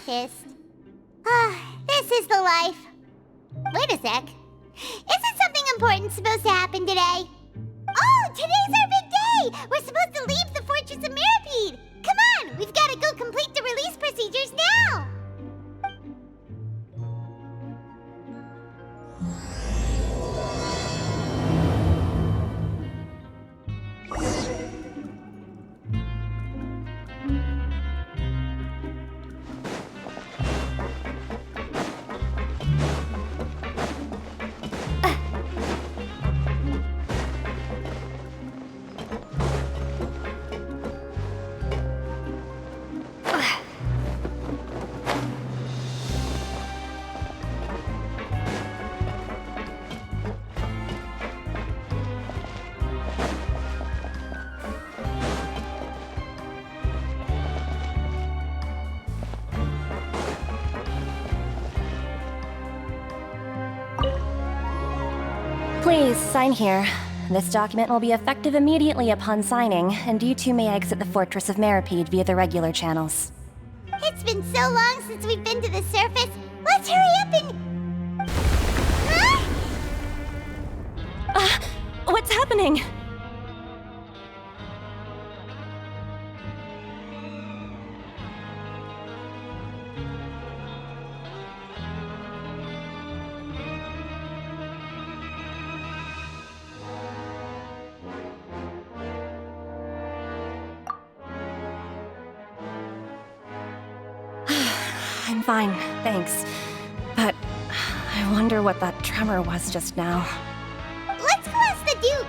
scientist. This is the life. Wait a sec. Isn't something important supposed to happen today? Oh, today's our big day! We're supposed to leave the Fortress of Mirapede! Come on, we've got to go complete the release procedures now! Please, sign here. This document will be effective immediately upon signing, and you two may exit the Fortress of Mirapede via the regular channels. It's been so long since we've been to the surface. Let's hurry up and... Huh? What's happening? I'm fine, thanks. But I wonder what that tremor was just now. Let's go ask the Duke!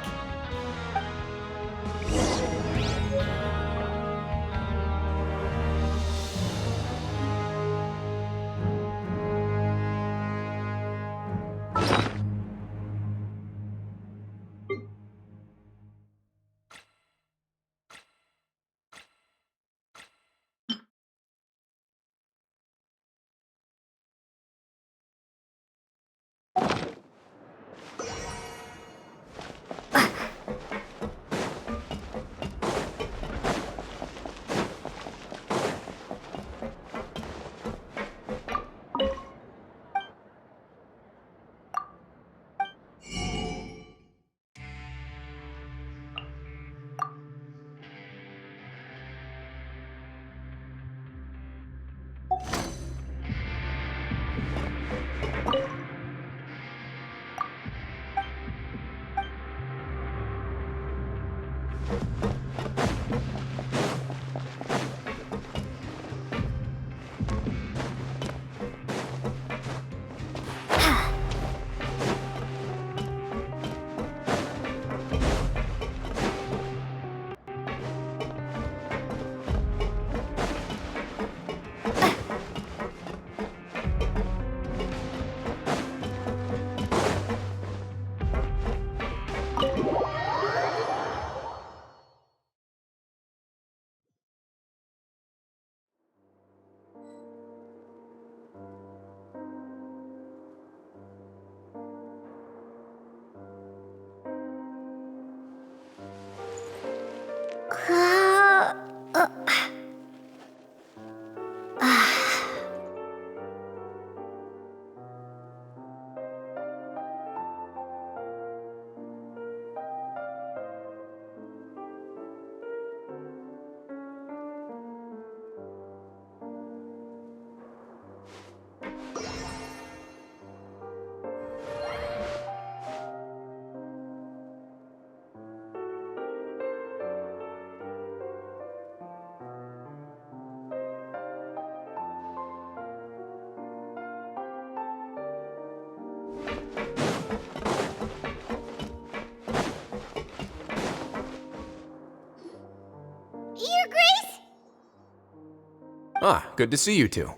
Ah, good to see you two.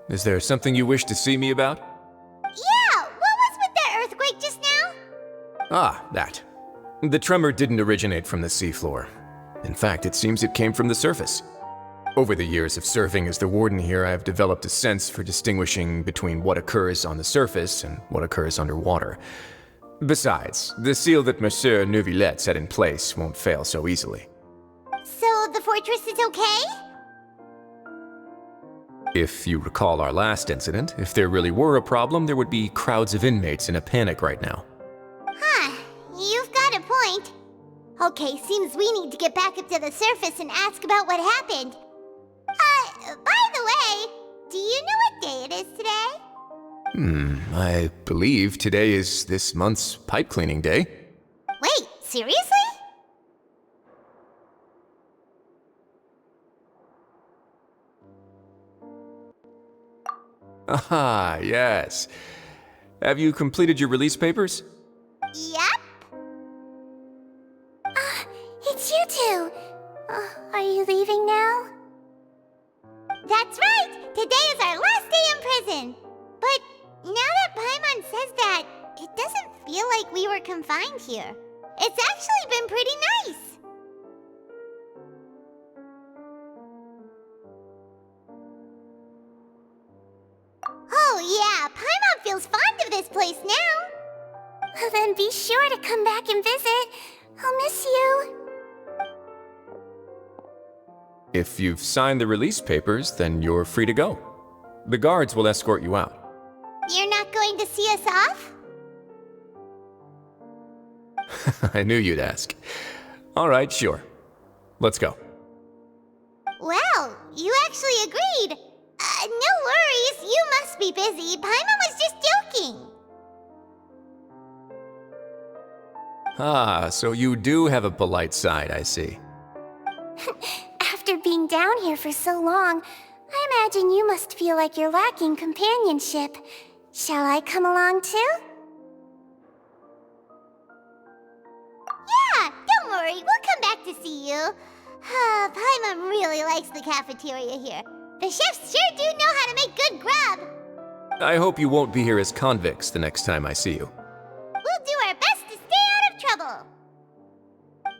Is there something you wish to see me about? Yeah, what was with that earthquake just now? Ah, that. The tremor didn't originate from the seafloor. In fact, it seems it came from the surface. Over the years of serving as the warden here, I've developed a sense for distinguishing between what occurs on the surface and what occurs underwater. Besides, the seal that Monsieur Neuvillette set in place won't fail so easily. So the fortress is okay? If you recall our last incident, if there really were a problem, there would be crowds of inmates in a panic right now. Huh, you've got a point. Okay, seems we need to get back up to the surface and ask about what happened. By the way, do you know what day it is today? I believe today is this month's pipe cleaning day. Wait, seriously? Aha, yes. Have you completed your release papers? Yep. It's you two. Are you leaving now? That's right! Today is our last day in prison! But now that Paimon says that, it doesn't feel like we were confined here. It's actually been pretty nice! Oh yeah, Paimon feels fond of this place now! Then be sure to come back and visit. I'll miss you. If you've signed the release papers, then you're free to go. The guards will escort you out. You're not going to see us off? I knew you'd ask. All right, sure. Let's go. Well, you actually agreed. No worries, you must be busy. Paimon was just joking. Ah, so you do have a polite side, I see. After being down here for so long, I imagine you must feel like you're lacking companionship. Shall I come along too? Yeah, don't worry, we'll come back to see you. Paimon really likes the cafeteria here. The chefs sure do know how to make good grub. I hope you won't be here as convicts the next time I see you. We'll do our best to stay out of trouble.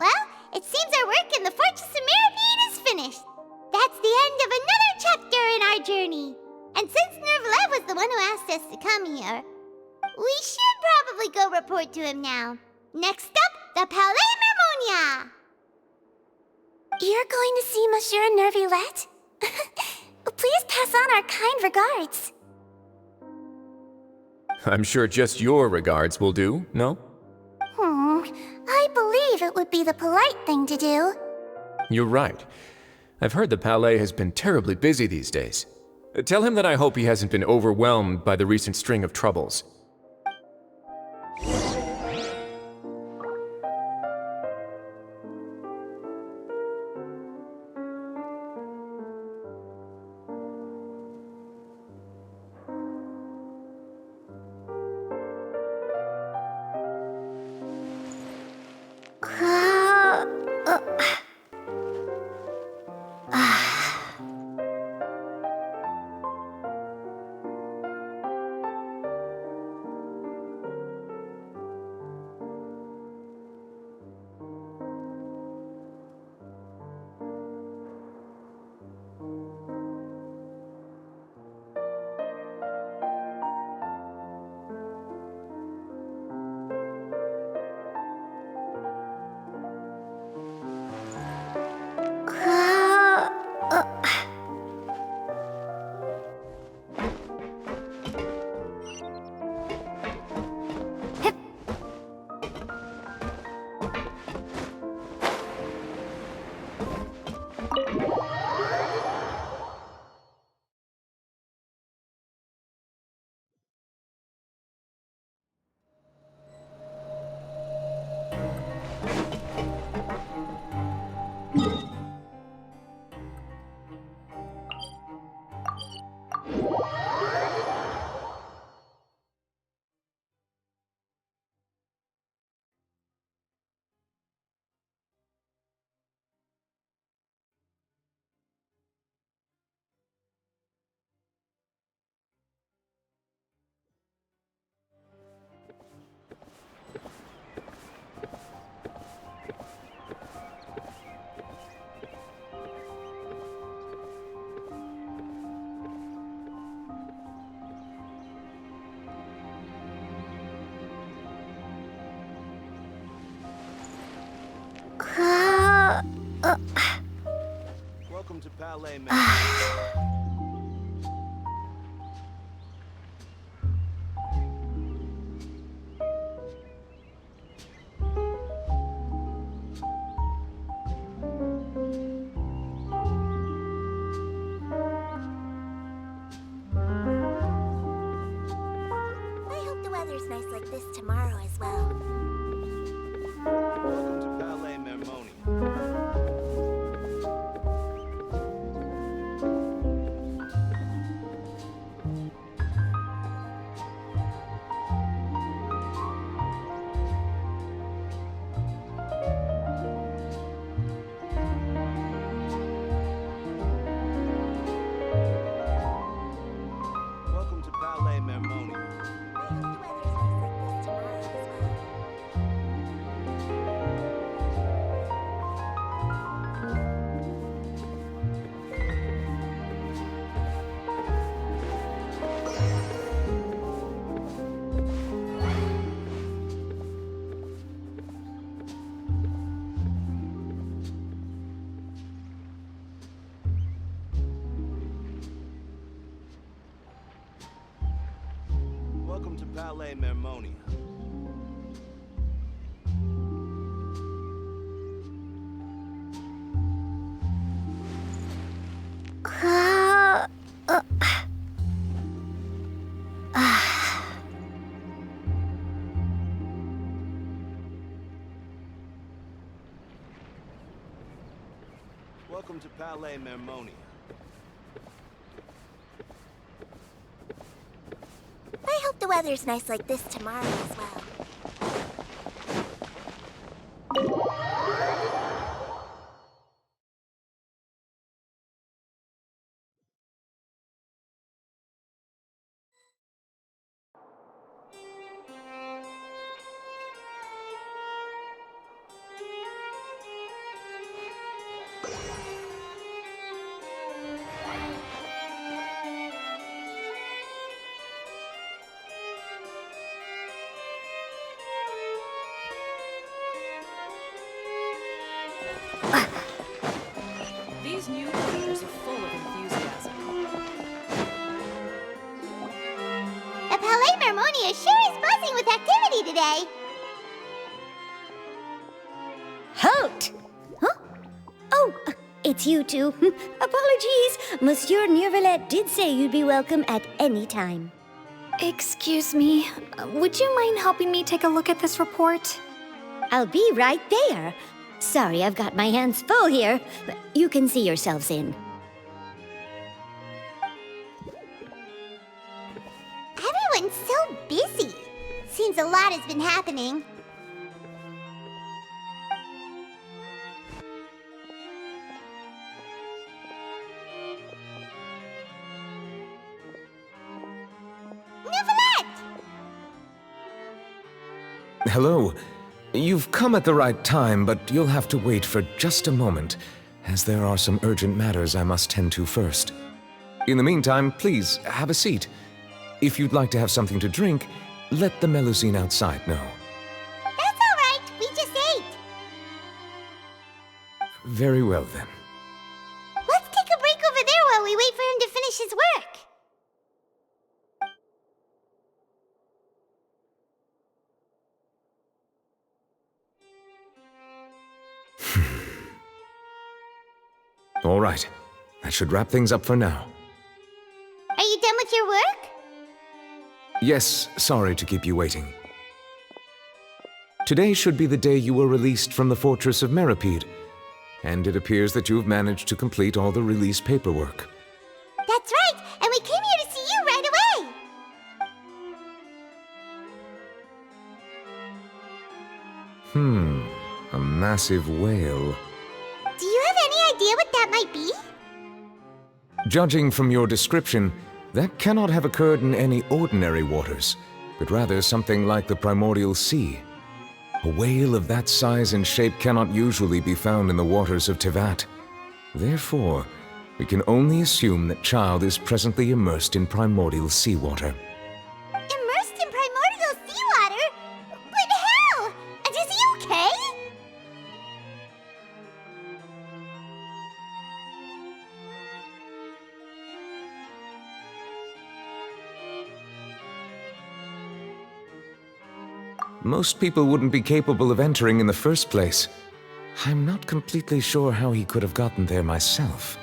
Well, it seems our work in the Fortress of Mirapede is finished. That's the end of another chapter in our journey. And since Nervalev was the one who asked us to come here, we should probably go report to him now. Next up, the Palais Mermonia. You're going to see Monsieur Nervillette? Please pass on our kind regards. I'm sure just your regards will do, no? I believe it would be the polite thing to do. You're right. I've heard the Palais has been terribly busy these days. Tell him that I hope he hasn't been overwhelmed by the recent string of troubles. Welcome to Palais, man. Palais Mermonia. Welcome to Palais Mermonia. I hope the weather's nice like this tomorrow as well. These new players are full of enthusiasm. The Palais Mermonia sure is buzzing with activity today. Halt! Huh? Oh, it's you two. Apologies. Monsieur Neuvillette did say you'd be welcome at any time. Excuse me, would you mind helping me take a look at this report? I'll be right there. Sorry, I've got my hands full here. You can see yourselves in. Everyone's so busy. Seems a lot has been happening. Neuvillette! Hello. You've come at the right time, but you'll have to wait for just a moment, as there are some urgent matters I must tend to first. In the meantime, please, have a seat. If you'd like to have something to drink, let the Melusine outside know. That's all right. We just ate. Very well, then. Let's take a break over there while we wait for him to finish his work. All right. That should wrap things up for now. Are you done with your work? Yes, sorry to keep you waiting. Today should be the day you were released from the Fortress of Meripede, and it appears that you've managed to complete all the release paperwork. That's right, and we came here to see you right away. A massive whale. Do you have any idea what that might be? Judging from your description, that cannot have occurred in any ordinary waters, but rather something like the primordial sea. A whale of that size and shape cannot usually be found in the waters of Tevat. Therefore, we can only assume that Child is presently immersed in primordial seawater. Immersed in primordial seawater? But how? Is he okay? Most people wouldn't be capable of entering in the first place. I'm not completely sure how he could have gotten there myself.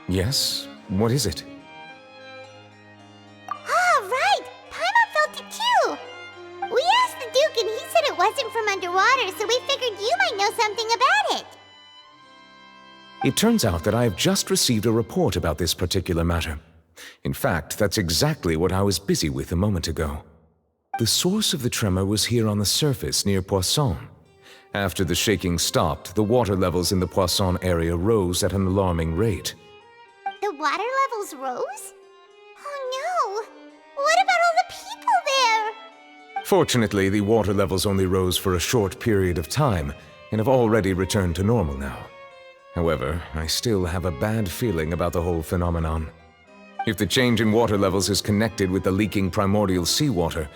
Yes? What is it? Ah, right! Paimon felt it too! We asked the Duke and he said it wasn't from underwater, so we figured you might know something about it. It turns out that I have just received a report about this particular matter. In fact, that's exactly what I was busy with a moment ago. The source of the tremor was here on the surface near Poisson. After the shaking stopped, the water levels in the Poisson area rose at an alarming rate. The water levels rose? Oh no! What about all the people there? Fortunately, the water levels only rose for a short period of time and have already returned to normal now. However, I still have a bad feeling about the whole phenomenon. If the change in water levels is connected with the leaking primordial seawater,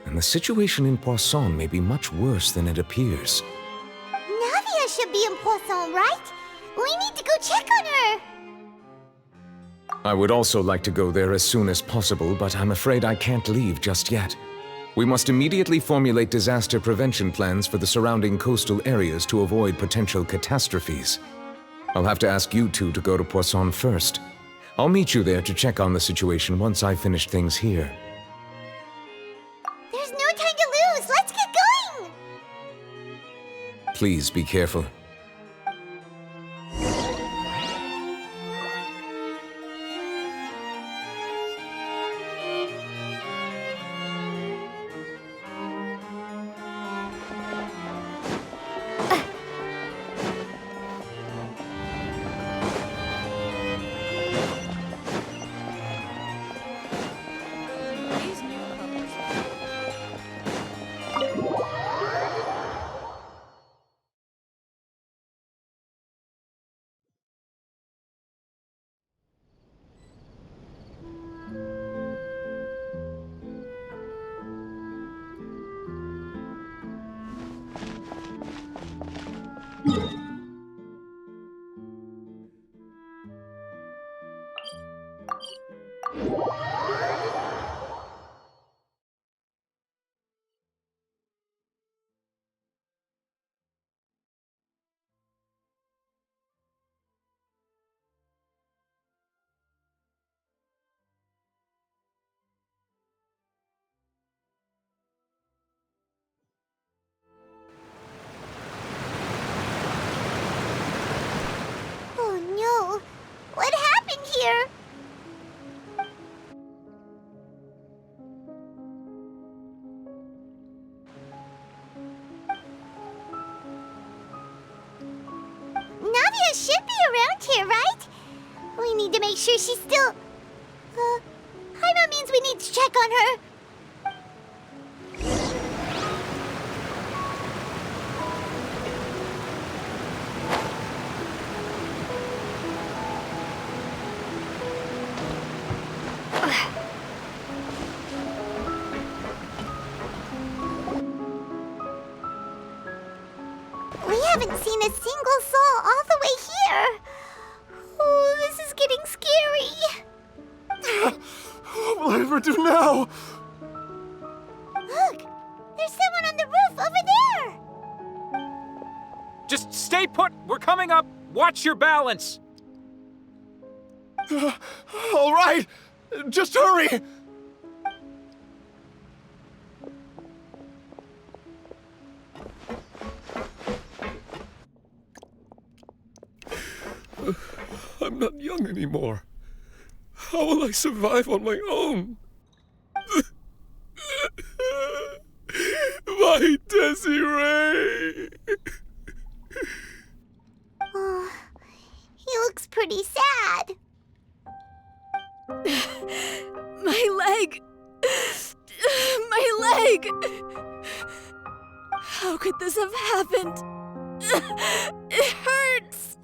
then the situation in Poisson may be much worse than it appears. Navia should be in Poisson, right? We need to go check on her! I would also like to go there as soon as possible, but I'm afraid I can't leave just yet. We must immediately formulate disaster prevention plans for the surrounding coastal areas to avoid potential catastrophes. I'll have to ask you two to go to Poisson first. I'll meet you there to check on the situation once I finish things here. There's no time to lose! Let's get going! Please be careful. These newcomers. Oh no! What happened here? Navia should be around here, right? We need to make sure she's still... Hyma means we need to check on her. We haven't seen a single soul all the way here. Oh, this is getting scary. What will I ever do now? Look, there's someone on the roof over there. Just stay put! We're coming up! Watch your balance! All right, just hurry! I'm not young anymore. How will I survive on my own? My Desiree! Oh, he looks pretty sad. My leg! My leg! How could this have happened? It hurts!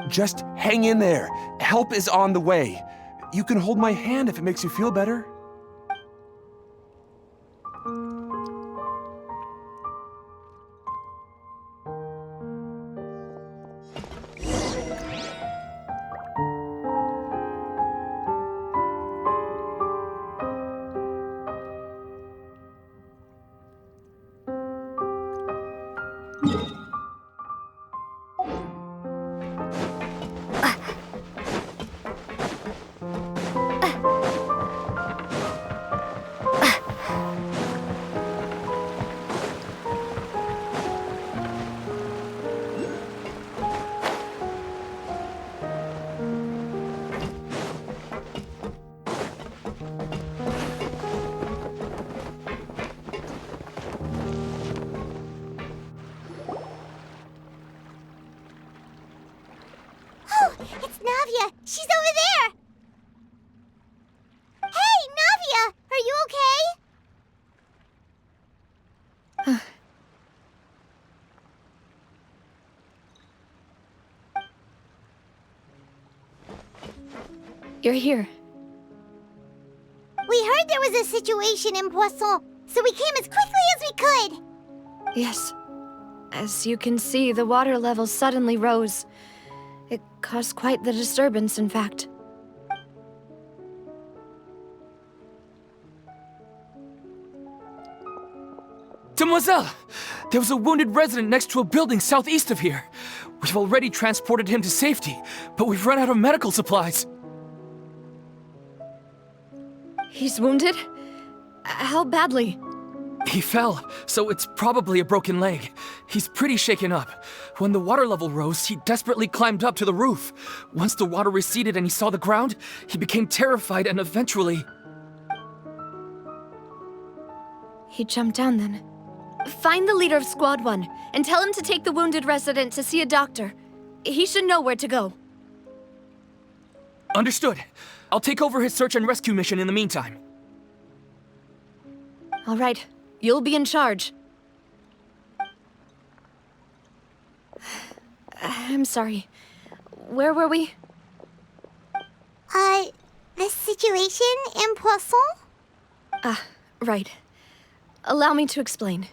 Just hang in there. Help is on the way. You can hold my hand if it makes you feel better. Oh, it's Navia. She's over there. Hey, Navia, are you okay? You're here. We heard there was a situation in Poisson, so we came as quickly as we could. Yes. As you can see, the water level suddenly rose. It caused quite the disturbance, in fact. Demoiselle! There was a wounded resident next to a building southeast of here. We've already transported him to safety, but we've run out of medical supplies. He's wounded? How badly? He fell, so it's probably a broken leg. He's pretty shaken up. When the water level rose, he desperately climbed up to the roof. Once the water receded and he saw the ground, he became terrified and eventually... He jumped down then. Find the leader of Squad 1 and tell him to take the wounded resident to see a doctor. He should know where to go. Understood. I'll take over his search and rescue mission in the meantime. All right. You'll be in charge. I'm sorry. Where were we? The situation in Poisson? Right. Allow me to explain.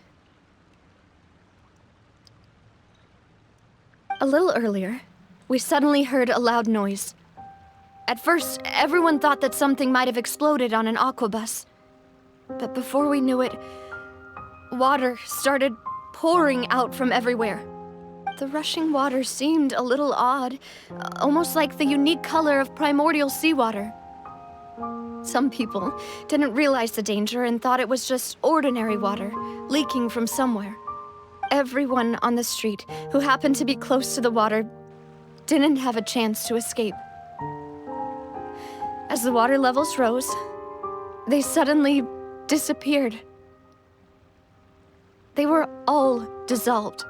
A little earlier, we suddenly heard a loud noise. At first, everyone thought that something might have exploded on an aquabus. But before we knew it, water started pouring out from everywhere. The rushing water seemed a little odd, almost like the unique color of primordial seawater. Some people didn't realize the danger and thought it was just ordinary water, leaking from somewhere. Everyone on the street who happened to be close to the water didn't have a chance to escape. As the water levels rose, they suddenly disappeared. They were all dissolved.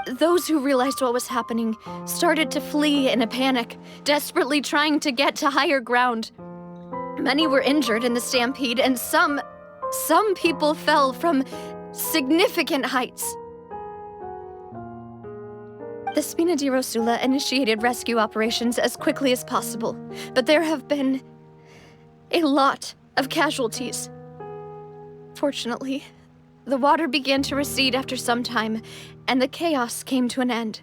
Those who realized what was happening started to flee in a panic, desperately trying to get to higher ground. Many were injured in the stampede, and some people fell from significant heights. The Spina di Rosula initiated rescue operations as quickly as possible, but there have been a lot of casualties. Fortunately, the water began to recede after some time, and the chaos came to an end.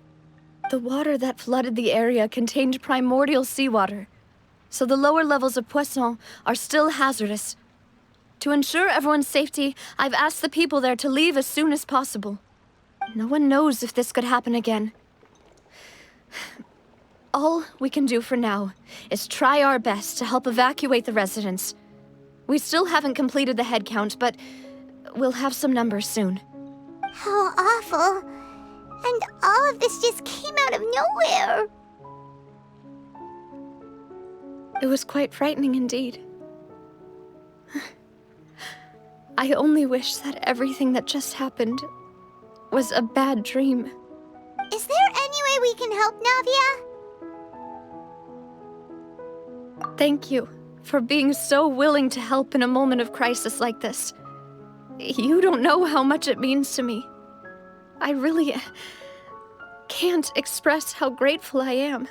The water that flooded the area contained primordial seawater, so the lower levels of Poisson are still hazardous. To ensure everyone's safety, I've asked the people there to leave as soon as possible. No one knows if this could happen again. All we can do for now is try our best to help evacuate the residents. We still haven't completed the head count, but we'll have some numbers soon. How awful. And all of this just came out of nowhere. It was quite frightening indeed. I only wish that everything that just happened was a bad dream. Is there any way we can help, Navia? Thank you for being so willing to help in a moment of crisis like this. You don't know how much it means to me. I really can't express how grateful I am.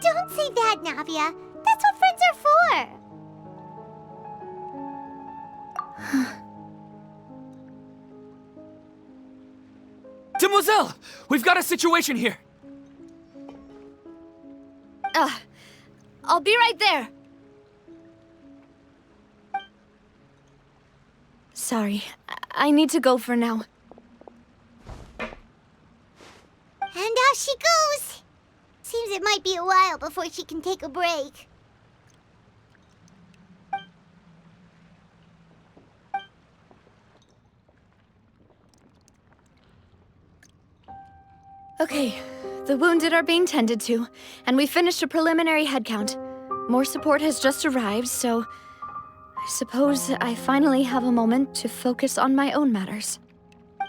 Don't say that, Navia. That's what friends are for. Demoiselle! We've got a situation here! I'll be right there. Sorry, I need to go for now. And off she goes. Seems it might be a while before she can take a break. Okay, the wounded are being tended to, and we finished a preliminary head count. More support has just arrived, so I suppose I finally have a moment to focus on my own matters.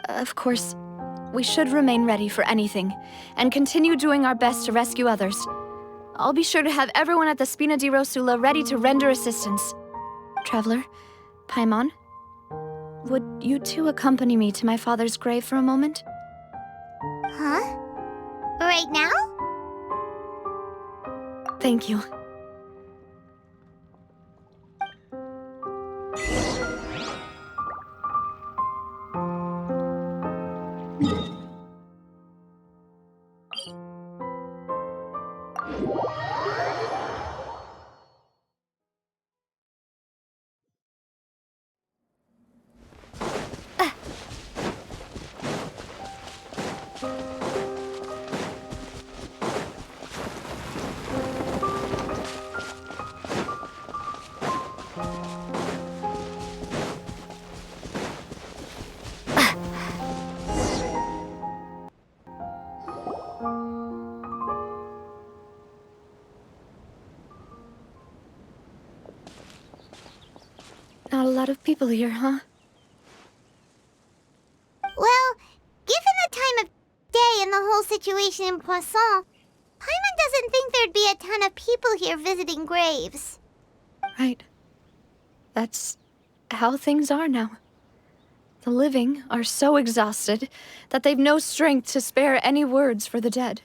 Of course, we should remain ready for anything, and continue doing our best to rescue others. I'll be sure to have everyone at the Spina di Rosula ready to render assistance. Traveler, Paimon, would you two accompany me to my father's grave for a moment? Huh? Right now? Thank you. Not a lot of people here, huh? Well, given the time of day and the whole situation in Poisson, Paimon doesn't think there'd be a ton of people here visiting graves. Right. That's how things are now. The living are so exhausted that they've no strength to spare any words for the dead.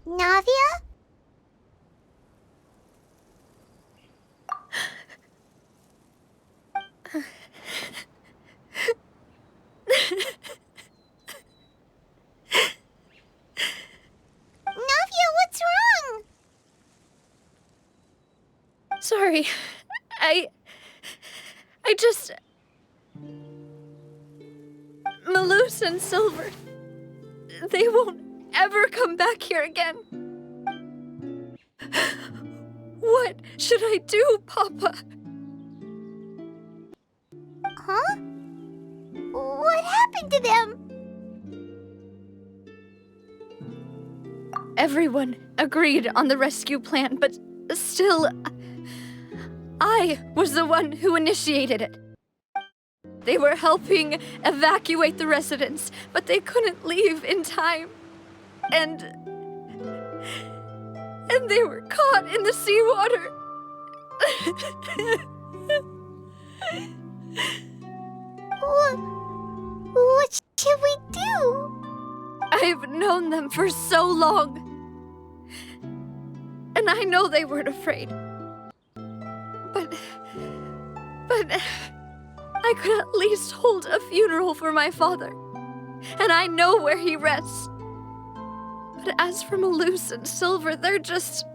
Navia? Navia, what's wrong? Sorry. I just... Malus and Silver... They won't ever come back here again. What should I do, Papa? Huh? What happened to them? Everyone agreed on the rescue plan, but still... I was the one who initiated it. They were helping evacuate the residents, but they couldn't leave in time. And they were caught in the seawater. What should we do? I've known them for so long. And I know they weren't afraid. But I could at least hold a funeral for my father. And I know where he rests. But as for Malus and Silver, they're just...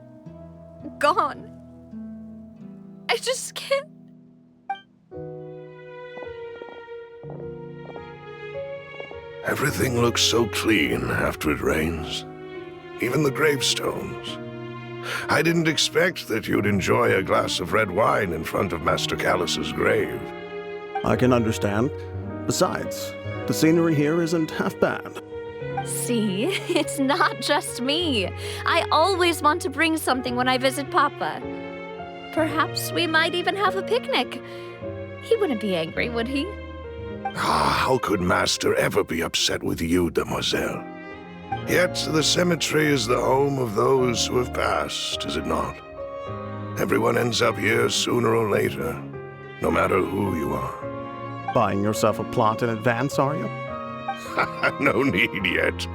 gone. I just can't... Everything looks so clean after it rains. Even the gravestones. I didn't expect that you'd enjoy a glass of red wine in front of Master Callus's grave. I can understand. Besides, the scenery here isn't half bad. See, it's not just me. I always want to bring something when I visit Papa. Perhaps we might even have a picnic. He wouldn't be angry, would he? How could Master ever be upset with you, Demoiselle? Yet the cemetery is the home of those who have passed, is it not? Everyone ends up here sooner or later, no matter who you are. Buying yourself a plot in advance, are you? No need yet.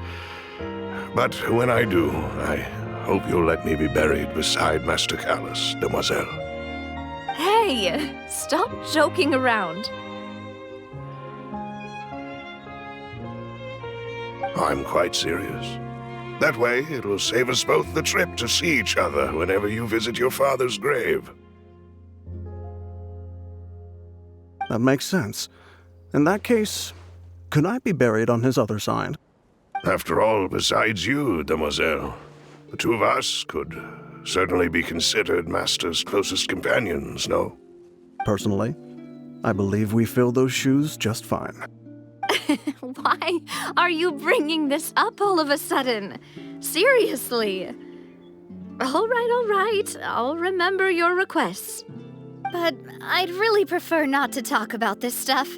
But when I do, I hope you'll let me be buried beside Master Callus, Demoiselle. Hey, stop joking around. I'm quite serious. That way, it will save us both the trip to see each other whenever you visit your father's grave. That makes sense. In that case, could I be buried on his other side? After all, besides you, Demoiselle, the two of us could certainly be considered Master's closest companions, no? Personally, I believe we fill those shoes just fine. Why are you bringing this up all of a sudden? Seriously. All right. I'll remember your requests. But I'd really prefer not to talk about this stuff.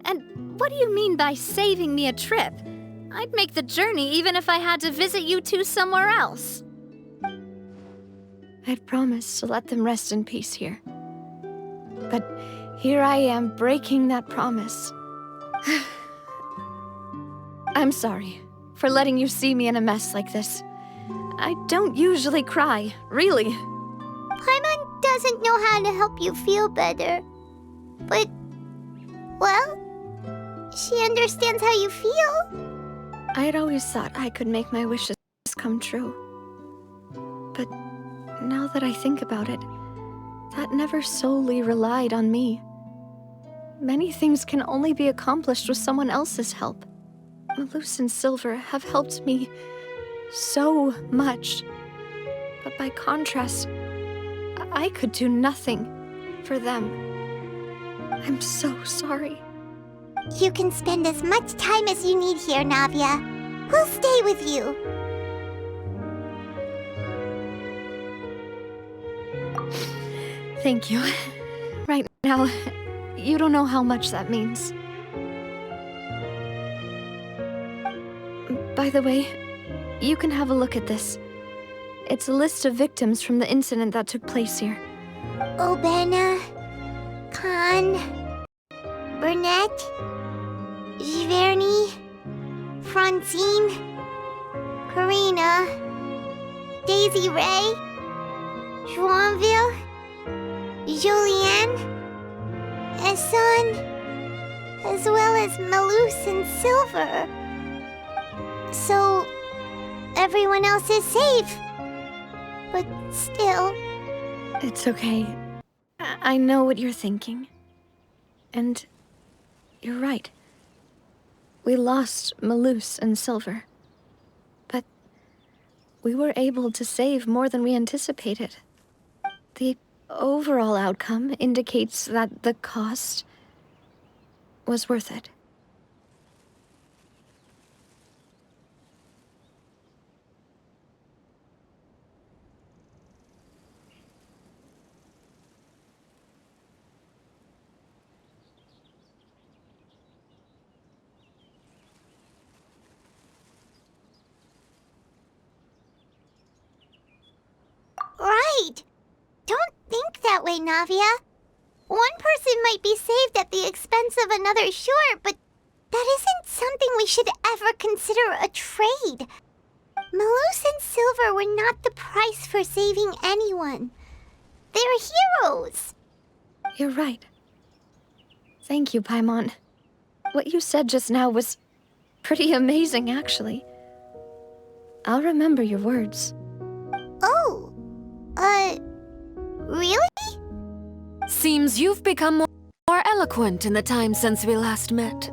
And what do you mean by saving me a trip? I'd make the journey even if I had to visit you two somewhere else. I'd promised to let them rest in peace here. But here I am breaking that promise. I'm sorry for letting you see me in a mess like this. I don't usually cry, really. Paimon doesn't know how to help you feel better. But, well, she understands how you feel. I had always thought I could make my wishes come true. But now that I think about it, that never solely relied on me. Many things can only be accomplished with someone else's help. Malus and Silver have helped me so much. But by contrast, I could do nothing for them. I'm so sorry. You can spend as much time as you need here, Navia. We'll stay with you. Thank you. now, you don't know how much that means. By the way, you can have a look at this. It's a list of victims from the incident that took place here. Obena, Khan, Burnett, Giverny, Francine, Karina, Daisy Ray, Joinville, Julianne, Esson, as well as Malus and Silver. So, everyone else is safe. But still... It's okay. I know what you're thinking. And you're right. We lost Malus and Silver. But we were able to save more than we anticipated. The overall outcome indicates that the cost was worth it. Right! Don't think that way, Navia. One person might be saved at the expense of another, sure, but that isn't something we should ever consider a trade. Malus and Silver were not the price for saving anyone. They're heroes. You're right. Thank you, Paimon. What you said just now was pretty amazing, actually. I'll remember your words. Oh, really? Seems you've become more eloquent in the time since we last met.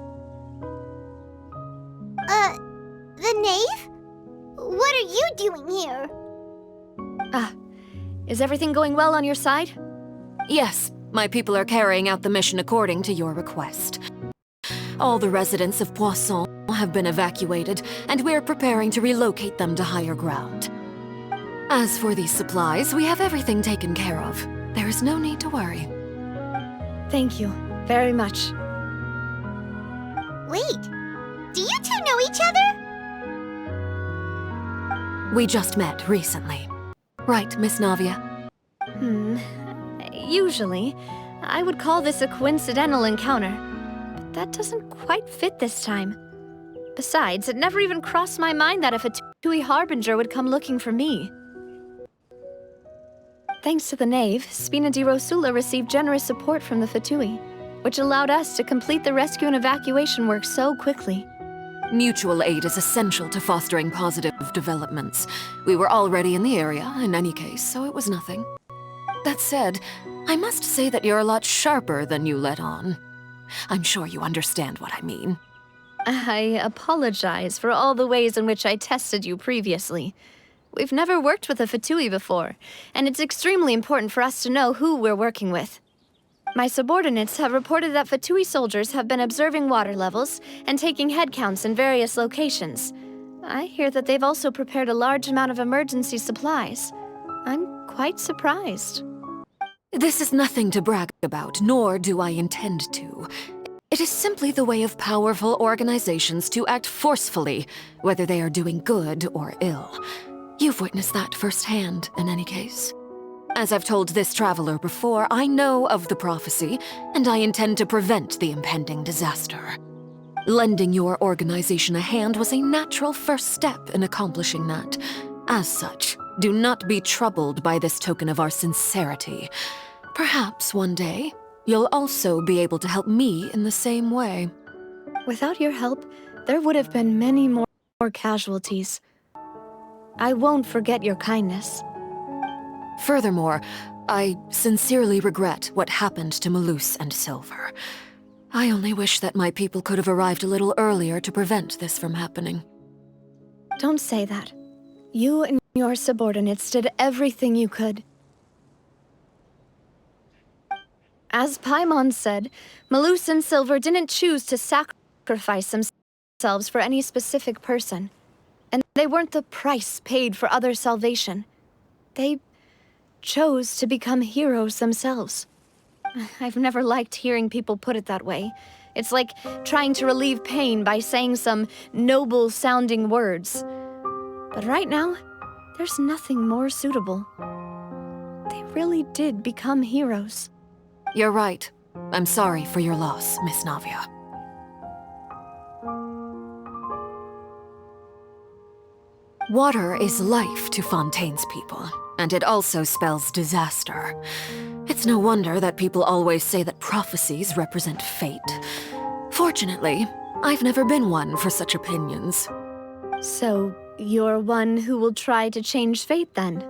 The knave? What are you doing here? Is everything going well on your side? Yes, my people are carrying out the mission according to your request. All the residents of Poisson have been evacuated, and we're preparing to relocate them to higher ground. As for these supplies, we have everything taken care of. There is no need to worry. Thank you very much. Wait, do you two know each other? We just met recently. Right, Miss Navia? Usually, I would call this a coincidental encounter, but that doesn't quite fit this time. Besides, it never even crossed my mind that a Fatui Harbinger would come looking for me. Thanks to the Knave, Spina di Rosula received generous support from the Fatui, which allowed us to complete the rescue and evacuation work so quickly. Mutual aid is essential to fostering positive developments. We were already in the area, in any case, so it was nothing. That said, I must say that you're a lot sharper than you let on. I'm sure you understand what I mean. I apologize for all the ways in which I tested you previously. We've never worked with a Fatui before, and it's extremely important for us to know who we're working with. My subordinates have reported that Fatui soldiers have been observing water levels and taking head counts in various locations. I hear that they've also prepared a large amount of emergency supplies. I'm quite surprised. This is nothing to brag about, nor do I intend to. It is simply the way of powerful organizations to act forcefully, whether they are doing good or ill. You've witnessed that firsthand, in any case. As I've told this traveler before, I know of the prophecy, and I intend to prevent the impending disaster. Lending your organization a hand was a natural first step in accomplishing that. As such, do not be troubled by this token of our sincerity. Perhaps one day, you'll also be able to help me in the same way. Without your help, there would have been many more casualties. I won't forget your kindness. Furthermore, I sincerely regret what happened to Malus and Silver. I only wish that my people could have arrived a little earlier to prevent this from happening. Don't say that. You and your subordinates did everything you could. As Paimon said, Malus and Silver didn't choose to sacrifice themselves for any specific person. And they weren't the price paid for other salvation. They chose to become heroes themselves. I've never liked hearing people put it that way. It's like trying to relieve pain by saying some noble-sounding words. But right now, there's nothing more suitable. They really did become heroes. You're right. I'm sorry for your loss, Miss Navia. Water is life to Fontaine's people, and it also spells disaster. It's no wonder that people always say that prophecies represent fate. Fortunately, I've never been one for such opinions. So, you're one who will try to change fate, then?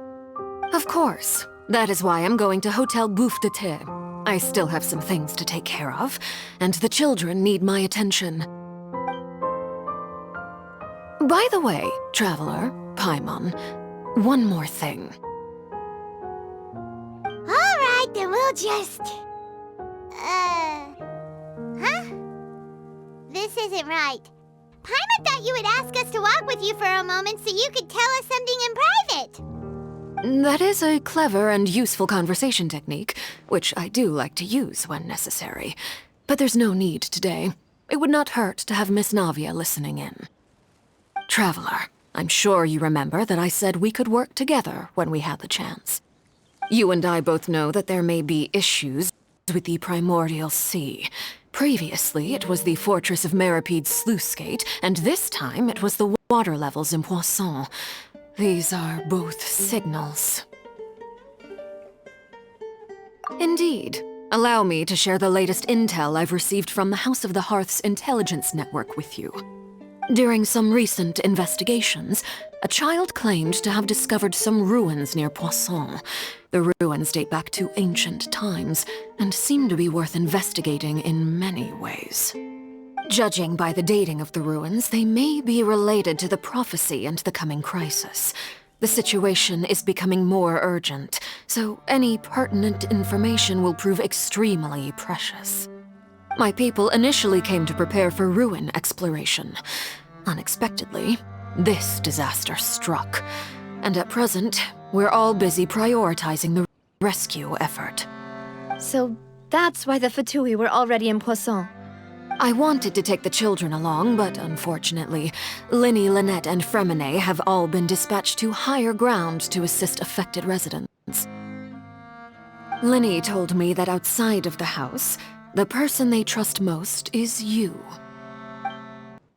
Of course. That is why I'm going to Hotel Bouffe de Thé. I still have some things to take care of, and the children need my attention. By the way, Traveler, Paimon, one more thing. Alright, then we'll just... Huh? This isn't right. Paimon thought you would ask us to walk with you for a moment so you could tell us something in private. That is a clever and useful conversation technique, which I do like to use when necessary. But there's no need today. It would not hurt to have Miss Navia listening in. Traveler, I'm sure you remember that I said we could work together when we had the chance. You and I both know that there may be issues with the Primordial Sea. Previously, it was the Fortress of Maripede's sluice gate, and this time it was the water levels in Poisson. These are both signals. Indeed. Allow me to share the latest intel I've received from the House of the Hearth's intelligence network with you. During some recent investigations, a child claimed to have discovered some ruins near Poisson. The ruins date back to ancient times, and seem to be worth investigating in many ways. Judging by the dating of the ruins, they may be related to the prophecy and the coming crisis. The situation is becoming more urgent, so any pertinent information will prove extremely precious. My people initially came to prepare for ruin exploration. Unexpectedly, this disaster struck, and at present, we're all busy prioritizing the rescue effort. So that's why the Fatui were already in Poisson. I wanted to take the children along, but unfortunately, Linny, Lynette, and Fremine have all been dispatched to higher ground to assist affected residents. Linny told me that outside of the house, the person they trust most is you.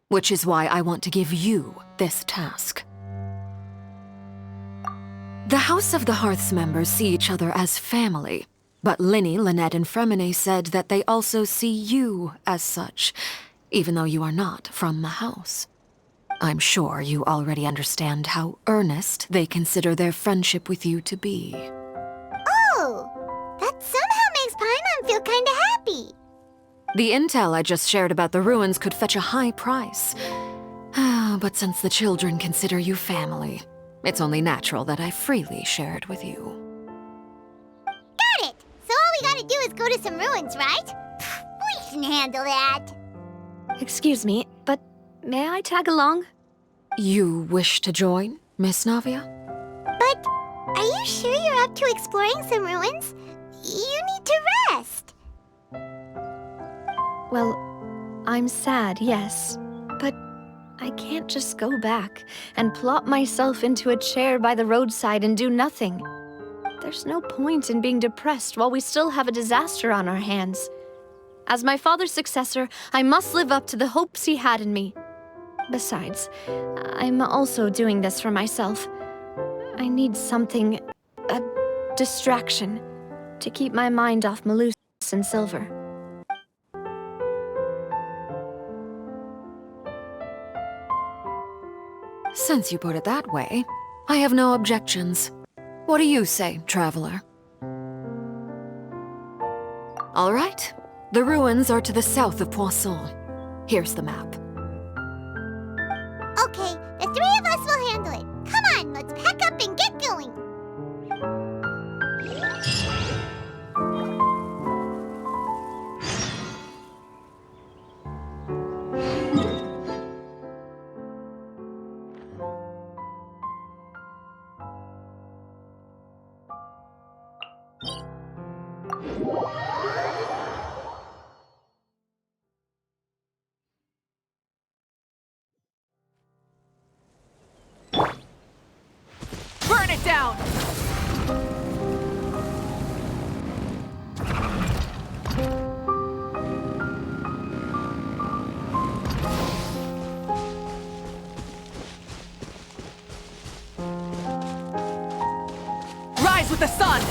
Which is why I want to give you this task. The House of the Hearth's members see each other as family, but Linny, Lynette, and Fremine said that they also see you as such, even though you are not from the house. I'm sure you already understand how earnest they consider their friendship with you to be. Oh, that somehow makes Paimon feel kinda happy. The intel I just shared about the ruins could fetch a high price. But since the children consider you family, it's only natural that I freely share it with you. Got it! So all we gotta do is go to some ruins, right? We can handle that. Excuse me, but may I tag along? You wish to join, Miss Navia? But are you sure you're up to exploring some ruins? You need to rest. Well, I'm sad, yes, but I can't just go back and plop myself into a chair by the roadside and do nothing. There's no point in being depressed while we still have a disaster on our hands. As my father's successor, I must live up to the hopes he had in me. Besides, I'm also doing this for myself. I need something, a distraction, to keep my mind off Malus and Silver. Since you put it that way, I have no objections. What do you say, Traveler? All right. The ruins are to the south of Poisson. Here's the map. Okay, the three of us will handle it. Come on, let's pack up and get going. the sun!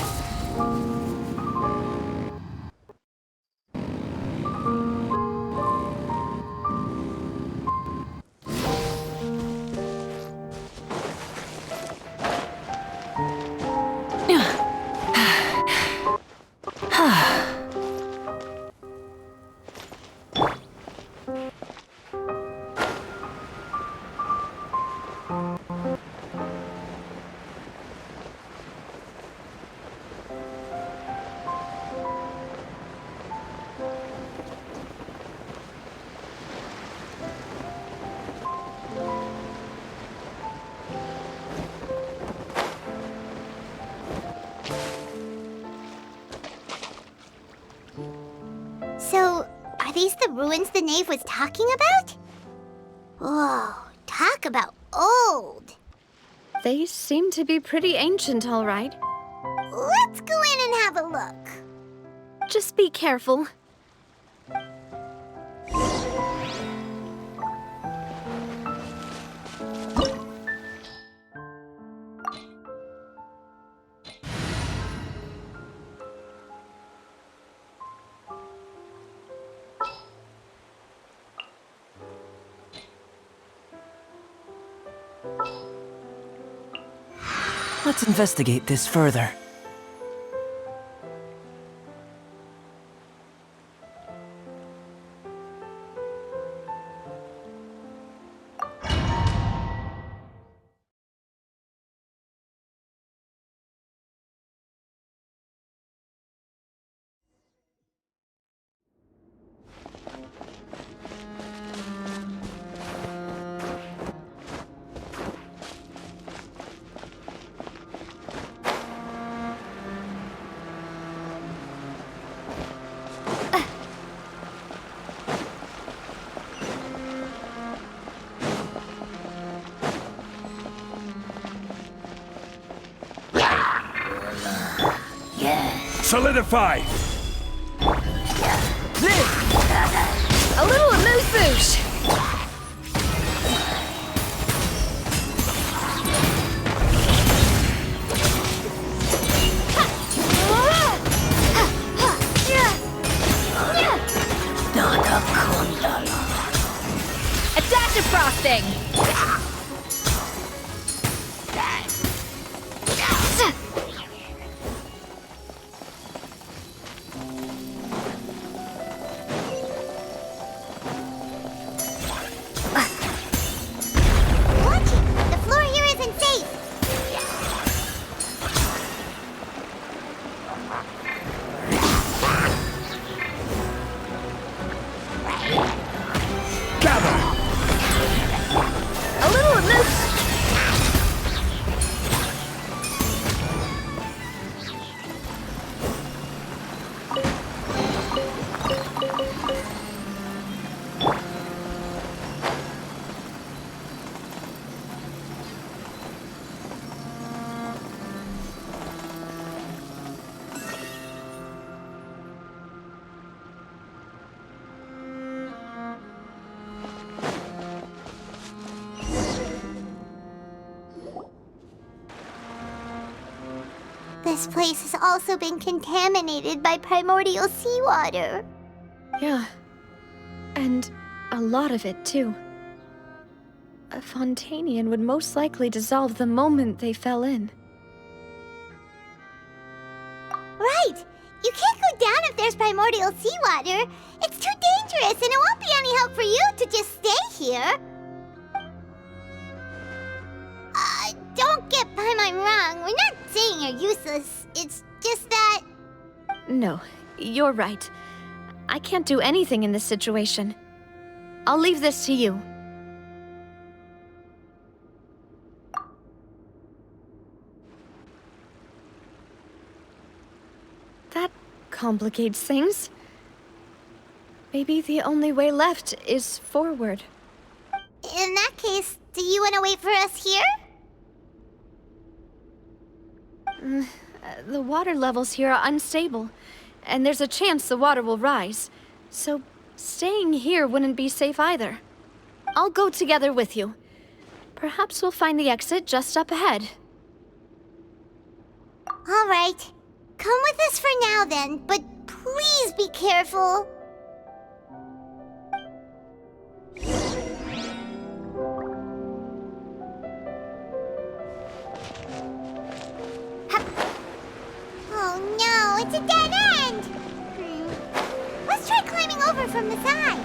So, are these the ruins the knave was talking about? Whoa, talk about old. They seem to be pretty ancient, all right. Let's go in and have a look. Just be careful. Let's investigate this further. Solidify! A little amuse-bouche! A dash of frosting! This place has also been contaminated by primordial seawater. Yeah. And a lot of it, too. A Fontanian would most likely dissolve the moment they fell in. Right! You can't go down if there's primordial seawater. It's too dangerous, and it won't be any help for you to just stay here. Don't get Paimon wrong. We're not saying you're useless. It's just that... No, you're right. I can't do anything in this situation. I'll leave this to you. That complicates things. Maybe the only way left is forward. In that case, do you want to wait for us here? The water levels here are unstable, and there's a chance the water will rise. So staying here wouldn't be safe either. I'll go together with you. Perhaps we'll find the exit just up ahead. All right. Come with us for now then, but please be careful. Oh no, it's a dead end! Let's try climbing over from the side.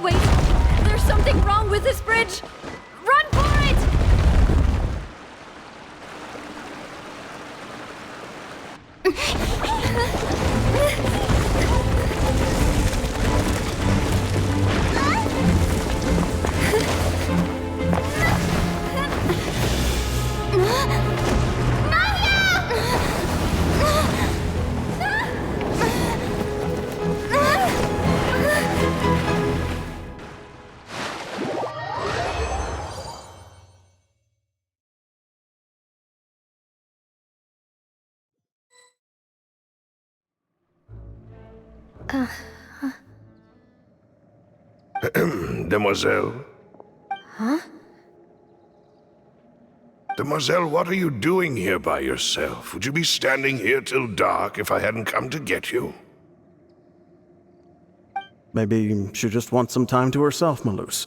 Wait, there's something wrong with this bridge! Run for it! Demoiselle? Huh? Demoiselle, what are you doing here by yourself? Would you be standing here till dark if I hadn't come to get you? Maybe she just wants some time to herself, Maloose.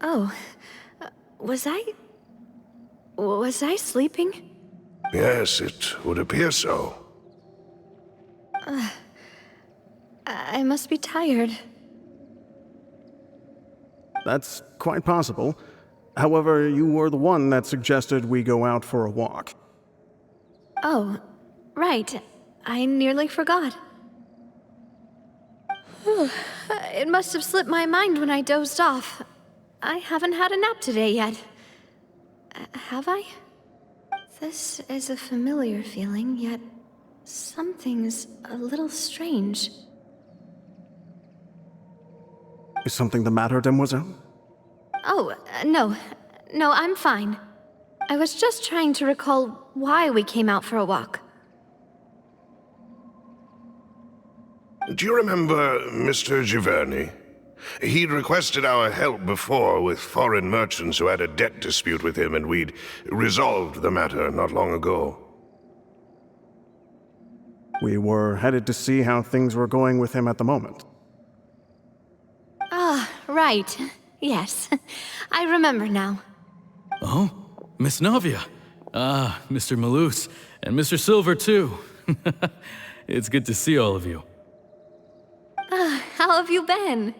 Oh, was I sleeping? Yes, it would appear so. I must be tired. That's quite possible. However, you were the one that suggested we go out for a walk. Oh, right. I nearly forgot. It must have slipped my mind when I dozed off. I haven't had a nap today yet. Have I? This is a familiar feeling, yet something's a little strange. Is something the matter, Demoiselle? Oh, no. No, I'm fine. I was just trying to recall why we came out for a walk. Do you remember Mr. Giverny? He'd requested our help before with foreign merchants who had a debt dispute with him, and we'd resolved the matter not long ago. We were headed to see how things were going with him at the moment. Ah, right. Yes. I remember now. Oh, Miss Navia. Ah, Mr. Maloose. And Mr. Silver, too. It's good to see all of you. How have you been?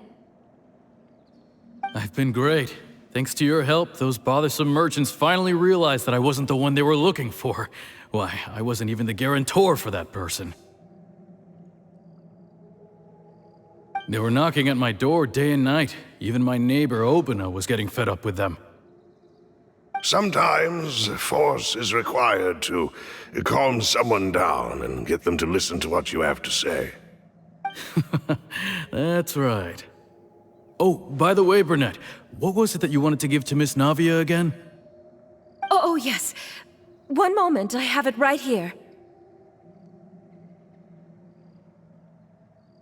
I've been great. Thanks to your help, those bothersome merchants finally realized that I wasn't the one they were looking for. Why, I wasn't even the guarantor for that person. They were knocking at my door day and night. Even my neighbor, Obina, was getting fed up with them. Sometimes force is required to calm someone down and get them to listen to what you have to say. That's right. Oh, by the way, Burnett, what was it that you wanted to give to Miss Navia again? Oh, yes. One moment, I have it right here.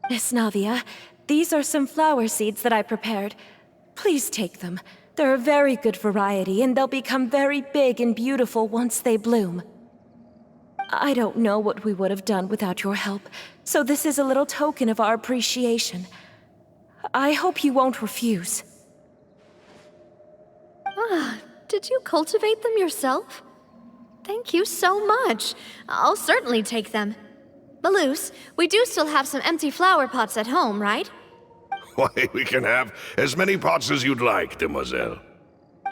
Miss Navia, these are some flower seeds that I prepared. Please take them. They're a very good variety, and they'll become very big and beautiful once they bloom. I don't know what we would have done without your help, so this is a little token of our appreciation. I hope you won't refuse. Ah, did you cultivate them yourself? Thank you so much. I'll certainly take them. Balloose, we do still have some empty flower pots at home, right? Why, we can have as many pots as you'd like, demoiselle.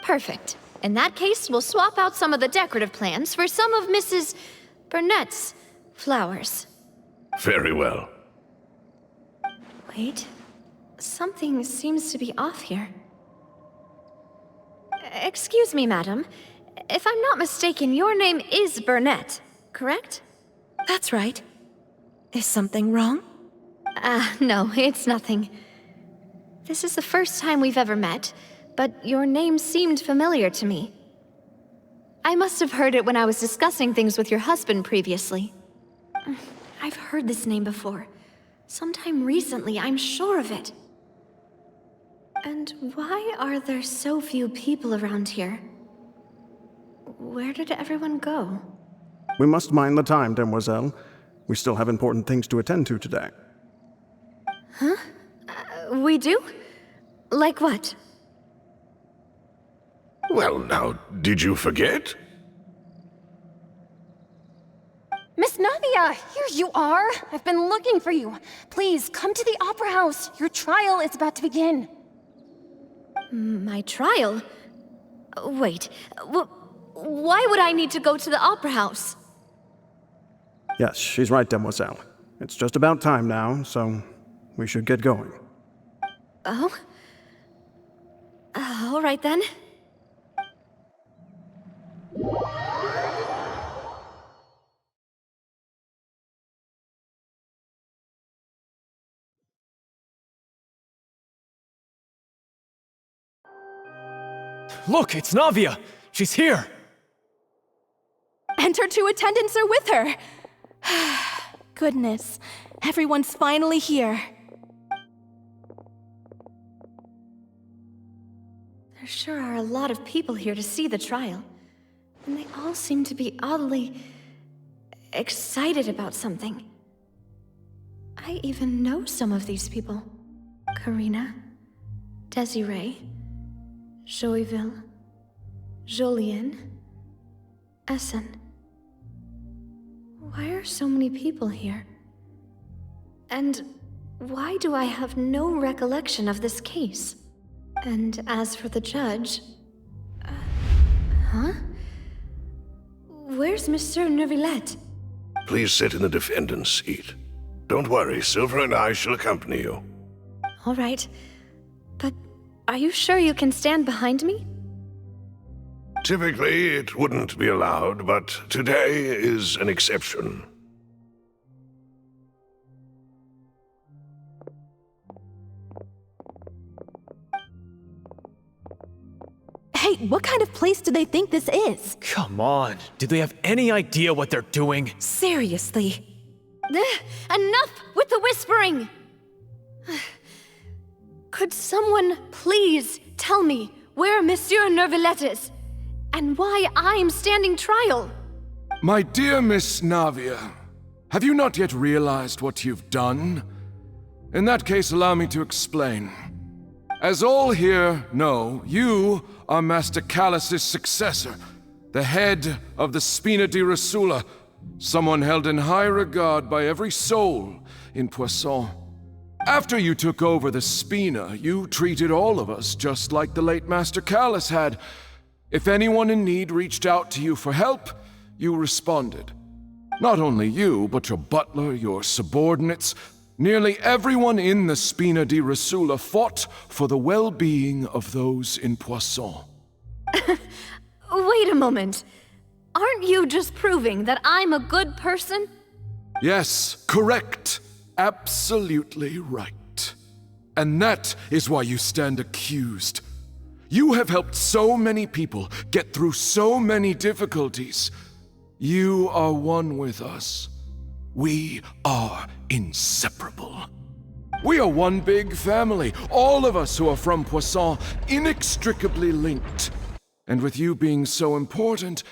Perfect. In that case, we'll swap out some of the decorative plants for some of Mrs. Burnett's flowers. Very well. Wait. Something seems to be off here. Excuse me, madam. If I'm not mistaken, your name is Burnett, correct? That's right. Is something wrong? No, it's nothing. This is the first time we've ever met, but your name seemed familiar to me. I must have heard it when I was discussing things with your husband previously. I've heard this name before. Sometime recently, I'm sure of it. And why are there so few people around here? Where did everyone go? We must mind the time, demoiselle. We still have important things to attend to today. Huh? We do? Like what? Well, now, did you forget? Miss Navia, here you are! I've been looking for you. Please, come to the Opera House. Your trial is about to begin. My trial? Wait, why would I need to go to the Opera House? Yes, she's right, demoiselle. It's just about time now, so we should get going. Oh? All right then. Look, it's Navia! She's here! And her two attendants are with her! Goodness, everyone's finally here. There sure are a lot of people here to see the trial. And they all seem to be oddly excited about something. I even know some of these people. Karina, Desiree, Joyville, Jolien, Essen. Why are so many people here? And why do I have no recollection of this case? And as for the judge... huh? Where's Monsieur Neuvillette? Please sit in the defendant's seat. Don't worry, Silver and I shall accompany you. All right. But are you sure you can stand behind me? Typically, it wouldn't be allowed, but today is an exception. Hey, what kind of place do they think this is? Come on, do they have any idea what they're doing? Seriously. Enough with the whispering! Could someone please tell me where Monsieur Neuvillette is? And why I'm standing trial? My dear Miss Navia, have you not yet realized what you've done? In that case, allow me to explain. As all here know, you are Master Callus's successor, the head of the Spina di Rosula, someone held in high regard by every soul in Poisson. After you took over the Spina, you treated all of us just like the late Master Callus had. If anyone in need reached out to you for help, you responded. Not only you, but your butler, your subordinates, nearly everyone in the Spina di Rosula fought for the well-being of those in Poisson. Wait a moment. Aren't you just proving that I'm a good person? Yes, correct. Absolutely right. And that is why you stand accused. You have helped so many people get through so many difficulties. You are one with us. We are inseparable. We are one big family, all of us who are from Poisson, inextricably linked. And with you being so important,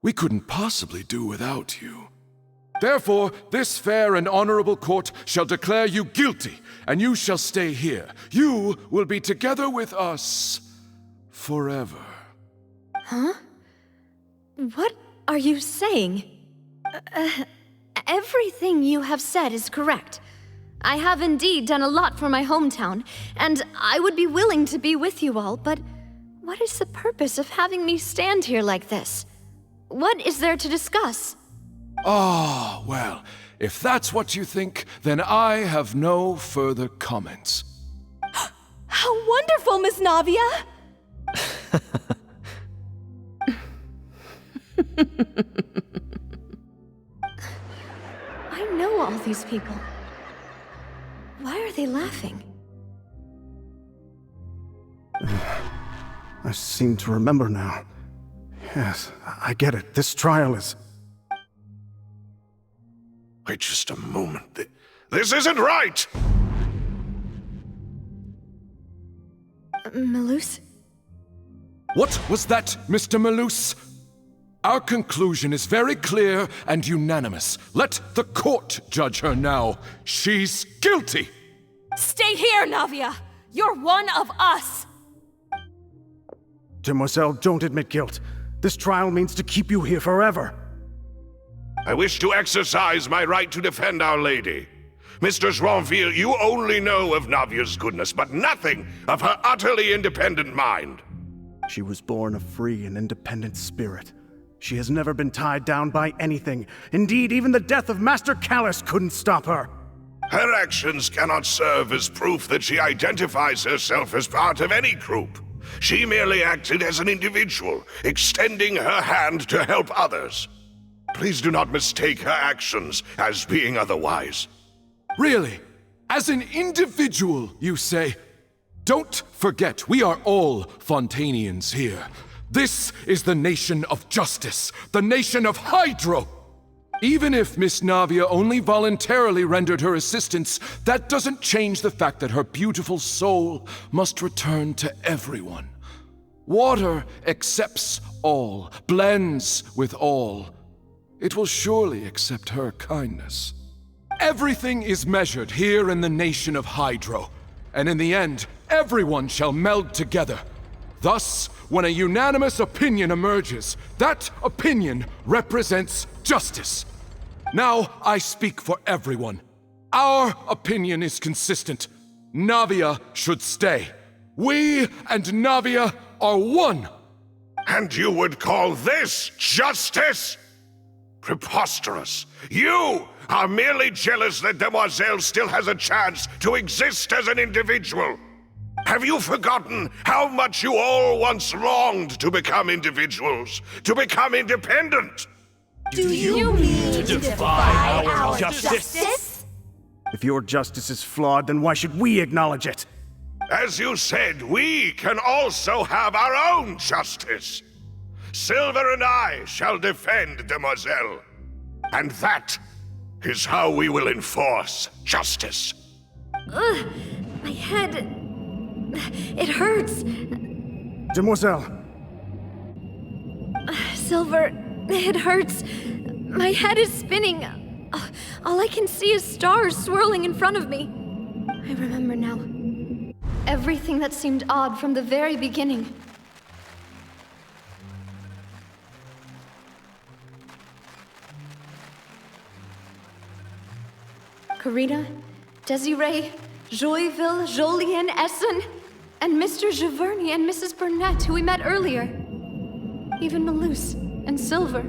we couldn't possibly do without you. Therefore, this fair and honorable court shall declare you guilty, and you shall stay here. You will be together with us forever. Huh? What are you saying? Everything you have said is correct. I have indeed done a lot for my hometown, and I would be willing to be with you all, but what is the purpose of having me stand here like this? What is there to discuss? Ah, well, if that's what you think, then I have no further comments. How wonderful, Miss Navia! I know all these people. Why are they laughing? I seem to remember now. Yes, I get it. This trial is... Wait just a moment. This isn't right! Malus? What was that, Mr. Malus? Our conclusion is very clear and unanimous. Let the court judge her now. She's guilty! Stay here, Navia! You're one of us! Demoiselle, don't admit guilt. This trial means to keep you here forever. I wish to exercise my right to defend Our Lady. Mr. Joinville, you only know of Navia's goodness, but nothing of her utterly independent mind. She was born a free and independent spirit. She has never been tied down by anything. Indeed, even the death of Master Callus couldn't stop her. Her actions cannot serve as proof that she identifies herself as part of any group. She merely acted as an individual, extending her hand to help others. Please do not mistake her actions as being otherwise. Really? As an individual, you say? Don't forget, we are all Fontanians here. This is the nation of justice, the nation of Hydro! Even if Miss Navia only voluntarily rendered her assistance, that doesn't change the fact that her beautiful soul must return to everyone. Water accepts all, blends with all. It will surely accept her kindness. Everything is measured here in the nation of Hydro, and in the end, everyone shall meld together. Thus, when a unanimous opinion emerges, that opinion represents justice. Now I speak for everyone. Our opinion is consistent. Navia should stay. We and Navia are one. And you would call this justice? Preposterous. You are merely jealous that Demoiselle still has a chance to exist as an individual. Have you forgotten how much you all once longed to become individuals, to become independent? Do you mean to defy our justice? If your justice is flawed, then why should we acknowledge it? As you said, we can also have our own justice. Silver and I shall defend Demoiselle. And that is how we will enforce justice. Ugh, my head... It hurts. Demoiselle. Silver, it hurts. My head is spinning. All I can see is stars swirling in front of me. I remember now. Everything that seemed odd from the very beginning. Karina, Desiree, Joyville, Jolien, Essen, and Mr. Giverny and Mrs. Burnett, who we met earlier. Even Malus and Silver.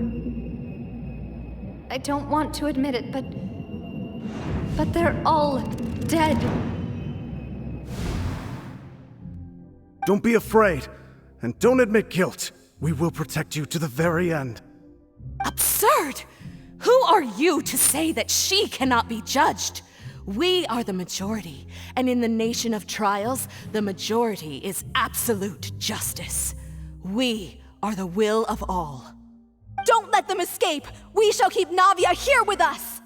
I don't want to admit it, but they're all dead. Don't be afraid, and don't admit guilt. We will protect you to the very end. Absurd! Who are you to say that she cannot be judged? We are the majority, and in the nation of trials, the majority is absolute justice. We are the will of all. Don't let them escape! We shall keep Navia here with us!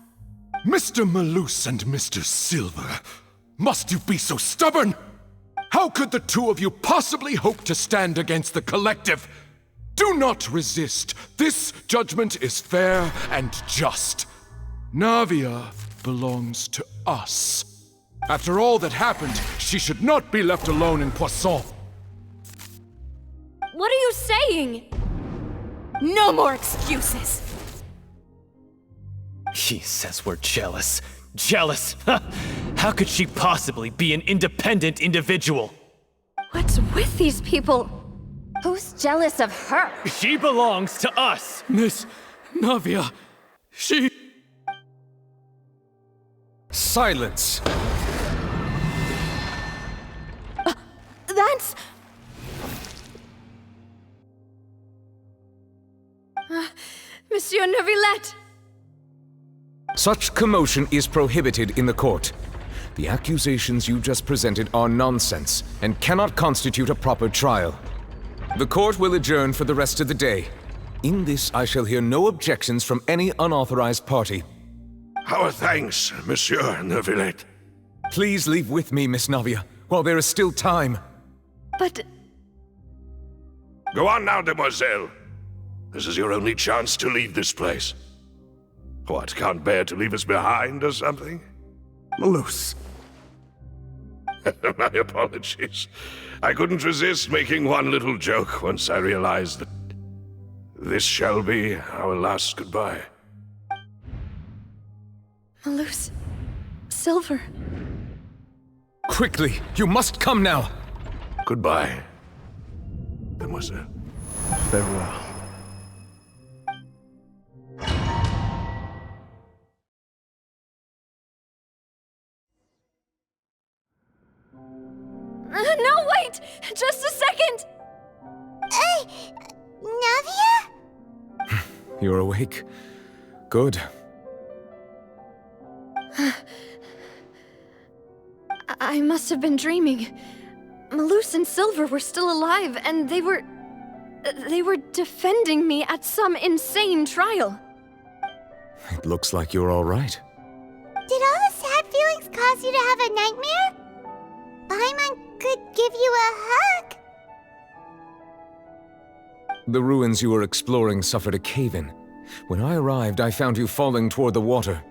Mr. Malus and Mr. Silver, Must you be so stubborn? How could the two of you possibly hope to stand against the collective? Do not resist. This judgment is fair and just. Navia belongs to us. After all that happened, she should not be left alone in Poisson. What are you saying? No more excuses! She says we're jealous. Jealous? How could she possibly be an independent individual? What's with these people? Who's jealous of her? She belongs to us! Miss Navia, she... Silence! That's... Monsieur Neuvillette! Such commotion is prohibited in the court. The accusations you just presented are nonsense and cannot constitute a proper trial. The court will adjourn for the rest of the day. In this, I shall hear no objections from any unauthorized party. Our thanks, Monsieur Neuvillette. Please leave with me, Miss Navia, while there is still time. But... Go on now, demoiselle. This is your only chance to leave this place. What, can't bear to leave us behind or something? Malus. My apologies. I couldn't resist making one little joke once I realized that this shall be our last goodbye. Malus... Silver... Quickly, you must come now! Goodbye, demoiselle. Farewell. No, wait! Just a second! Navia? You're awake. Good. I must have been dreaming. Malus and Silver were still alive, and they were defending me at some insane trial. It looks like you're all right. Did all the sad feelings cause you to have a nightmare? Paimon could give you a hug. The ruins you were exploring suffered a cave-in. When I arrived, I found you falling toward the water.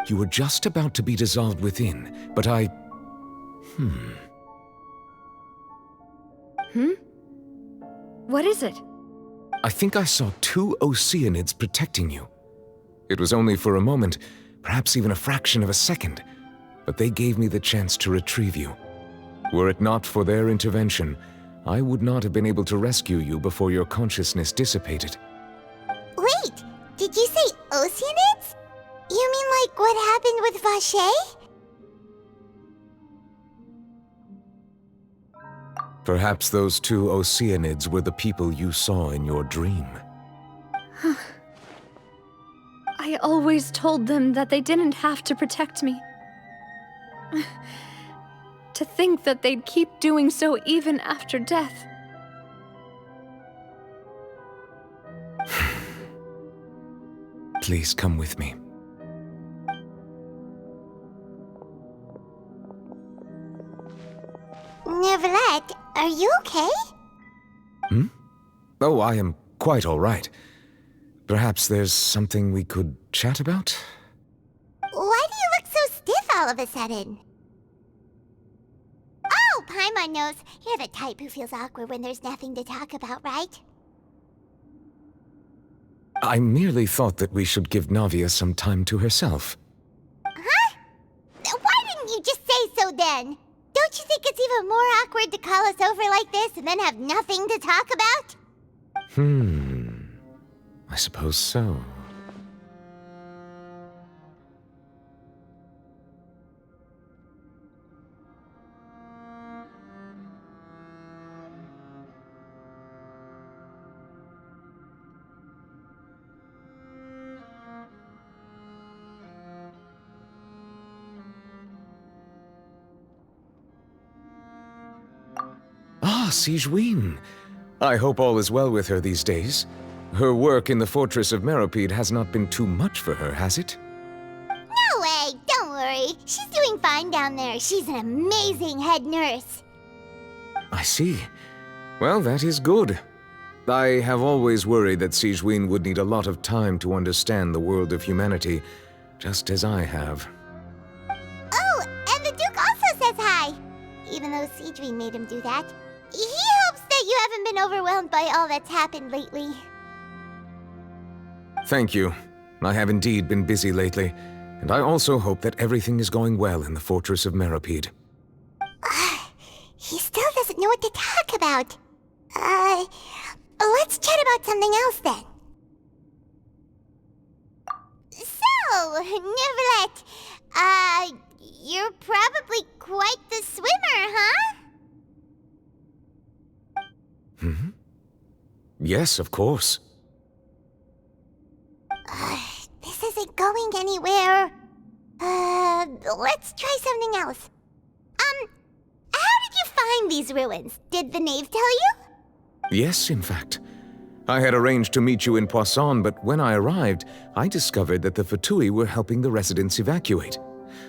You were just about to be dissolved within, but I... What is it? I think I saw 2 Oceanids protecting you. It was only for a moment, perhaps even a fraction of a second, but they gave me the chance to retrieve you. Were it not for their intervention, I would not have been able to rescue you before your consciousness dissipated. Wait, did you say Oceanids? You mean like what happened with Vacher? Perhaps those 2 Oceanids were the people you saw in your dream. I always told them that they didn't have to protect me. To think that they'd keep doing so even after death. Please come with me. Neuvillette, are you okay? Oh, I am quite all right. Perhaps there's something we could chat about? Why do you look so stiff all of a sudden? Oh, Paimon knows. You're the type who feels awkward when there's nothing to talk about, right? I merely thought that we should give Navia some time to herself. Huh? Why didn't you just say so then? Don't you think it's even more awkward to call us over like this and then have nothing to talk about? I suppose so. Ah, Sigewinne. I hope all is well with her these days. Her work in the Fortress of Meropide has not been too much for her, has it? No way! Don't worry. She's doing fine down there. She's an amazing head nurse. I see. Well, that is good. I have always worried that Sigewinne would need a lot of time to understand the world of humanity, just as I have. Oh, and the Duke also says hi. Even though Sigewinne made him do that. He hopes that you haven't been overwhelmed by all that's happened lately. Thank you. I have indeed been busy lately, and I also hope that everything is going well in the Fortress of Meropide. He still doesn't know what to talk about. Let's chat about something else then. So, Neverlet, you're probably quite the swimmer, huh? Hmm? Yes, of course. This isn't going anywhere. Let's try something else. How did you find these ruins? Did the knave tell you? Yes, in fact. I had arranged to meet you in Poisson, but when I arrived, I discovered that the Fatui were helping the residents evacuate.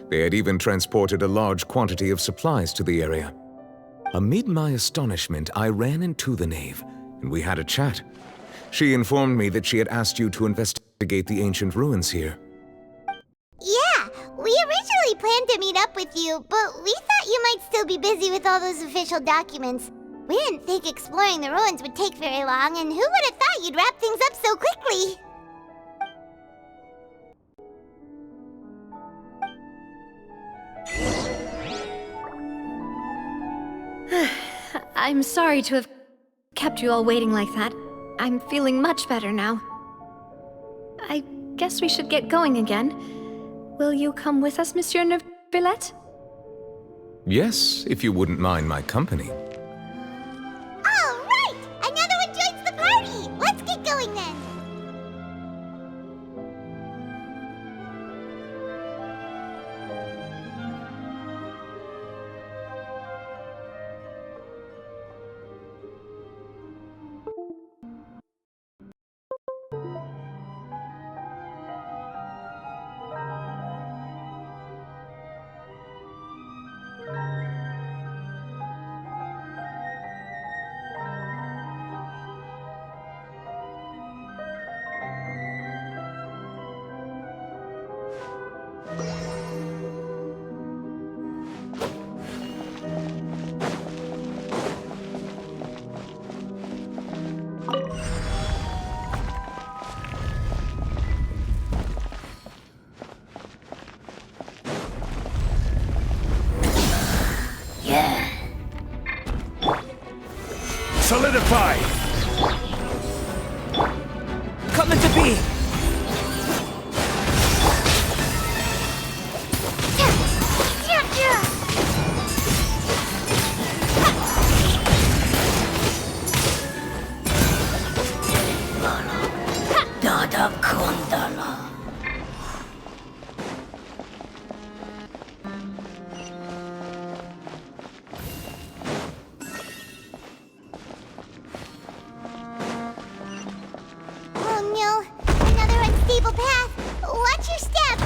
They had even transported a large quantity of supplies to the area. Amid my astonishment, I ran into the knave, and we had a chat. She informed me that she had asked you to investigate the ancient ruins here. Yeah, we originally planned to meet up with you, but we thought you might still be busy with all those official documents. We didn't think exploring the ruins would take very long, and who would have thought you'd wrap things up so quickly? I'm sorry to have kept you all waiting like that. I'm feeling much better now. I guess we should get going again. Will you come with us, Monsieur Neuvillette? Yes, if you wouldn't mind my company. All right! Another one joins the party! Let's get going then! Solidify! Come into being! Dada Kondala. Oh no, another unstable path. Watch your step.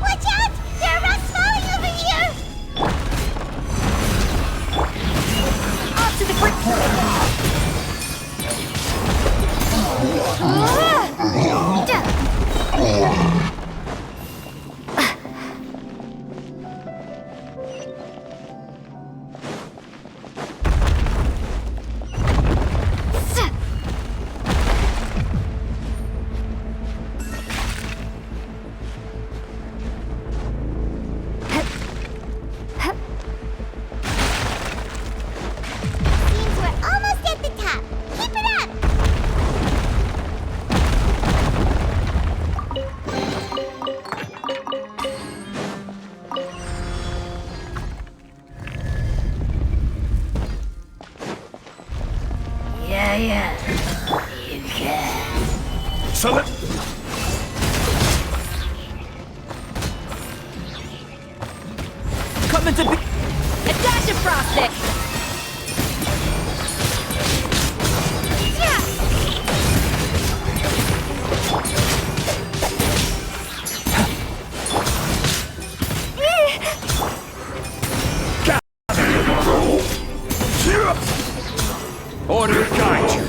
Watch out! There are rocks falling over here! Off to the brick! Seems we're almost at the top. Keep it up! Yeah, you can. Solid. Coming to be. A dash of frosting! Order guide you.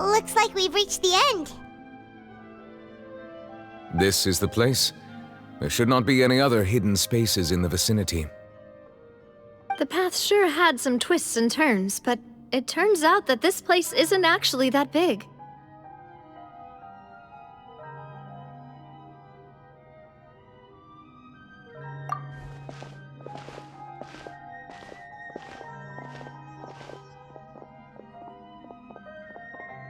Looks like we've reached the end. This is the place. There should not be any other hidden spaces in the vicinity. The path sure had some twists and turns, but it turns out that this place isn't actually that big.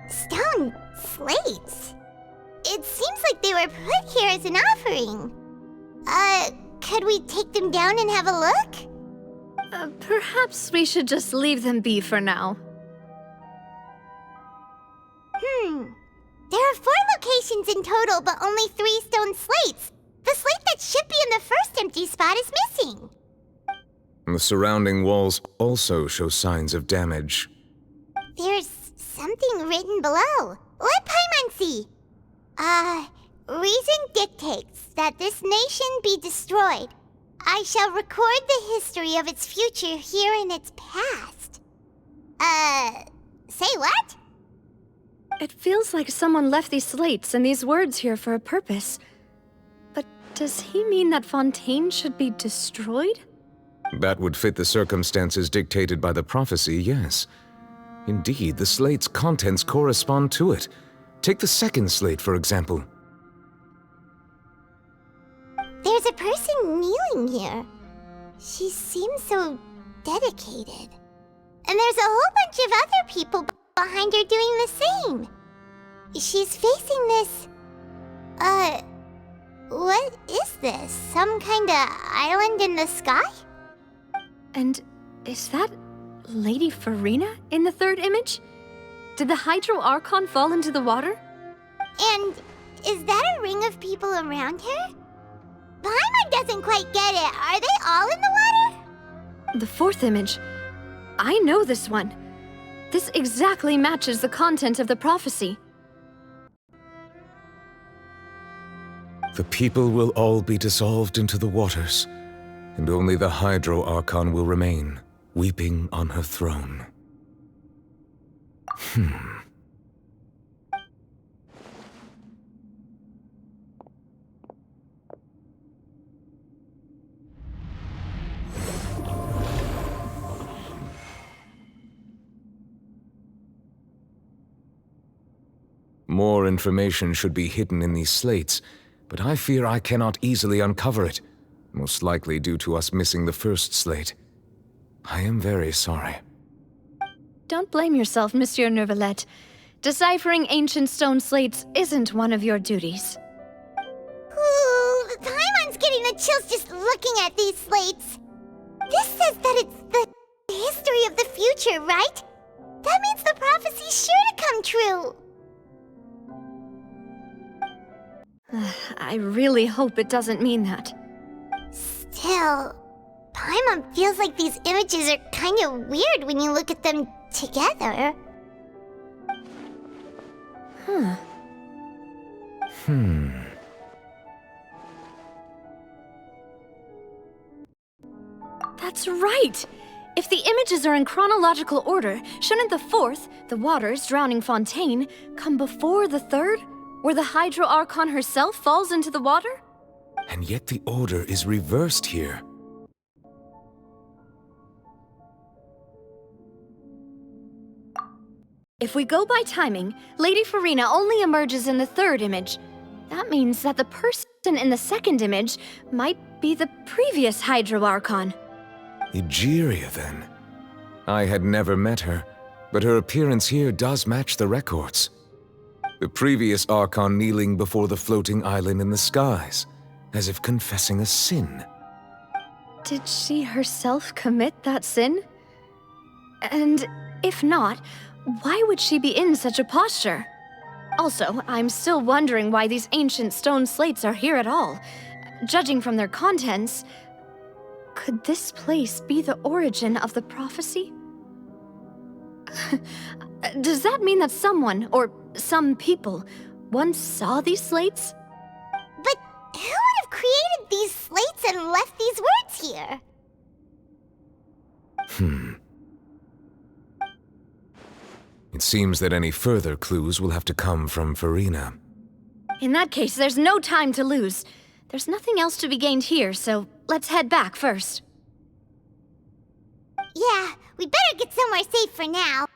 Stone slates. It seems like they were put here as an offering. Could we take them down and have a look? Perhaps we should just leave them be for now. There are 4 locations in total, but only 3 stone slates. The slate that should be in the first empty spot is missing. The surrounding walls also show signs of damage. There's something written below. Let Paimon see. Reason dictates that this nation be destroyed. I shall record the history of its future here in its past. Say what? It feels like someone left these slates and these words here for a purpose. But does he mean that Fontaine should be destroyed? That would fit the circumstances dictated by the prophecy, yes. Indeed, the slate's contents correspond to it. Take the second slate, for example. There's a person kneeling here. She seems so dedicated. And there's a whole bunch of other people behind her doing the same. She's facing this... what is this? Some kind of island in the sky? And is that Lady Farina in the third image? Did the Hydro Archon fall into the water? And is that a ring of people around her? Paimon doesn't quite get it. Are they all in the water? The fourth image. I know this one. This exactly matches the content of the prophecy. The people will all be dissolved into the waters, and only the Hydro Archon will remain, weeping on her throne. More information should be hidden in these slates, but I fear I cannot easily uncover it, most likely due to us missing the first slate. I am very sorry. Don't blame yourself, Monsieur Neuvillette. Deciphering ancient stone slates isn't one of your duties. Ooh, Paimon's getting the chills just looking at these slates. This says that it's the history of the future, right? That means the prophecy's sure to come true. I really hope it doesn't mean that. Still, Paimon feels like these images are kind of weird when you look at them together. That's right! If the images are in chronological order, shouldn't the fourth, the water's drowning fontaine, come before the third, where the Hydro Archon herself falls into the water? And yet the order is reversed here. If we go by timing, Lady Farina only emerges in the third image. That means that the person in the second image might be the previous Hydro Archon. Egeria, then. I had never met her, but her appearance here does match the records. The previous Archon kneeling before the floating island in the skies, as if confessing a sin. Did she herself commit that sin? And if not, why would she be in such a posture? Also, I'm still wondering why these ancient stone slates are here at all. Judging from their contents, could this place be the origin of the prophecy? Does that mean that someone, or some people, once saw these slates? But who would have created these slates and left these words here? It seems that any further clues will have to come from Farina. In that case, there's no time to lose. There's nothing else to be gained here, so let's head back first. Yeah, we better get somewhere safe for now.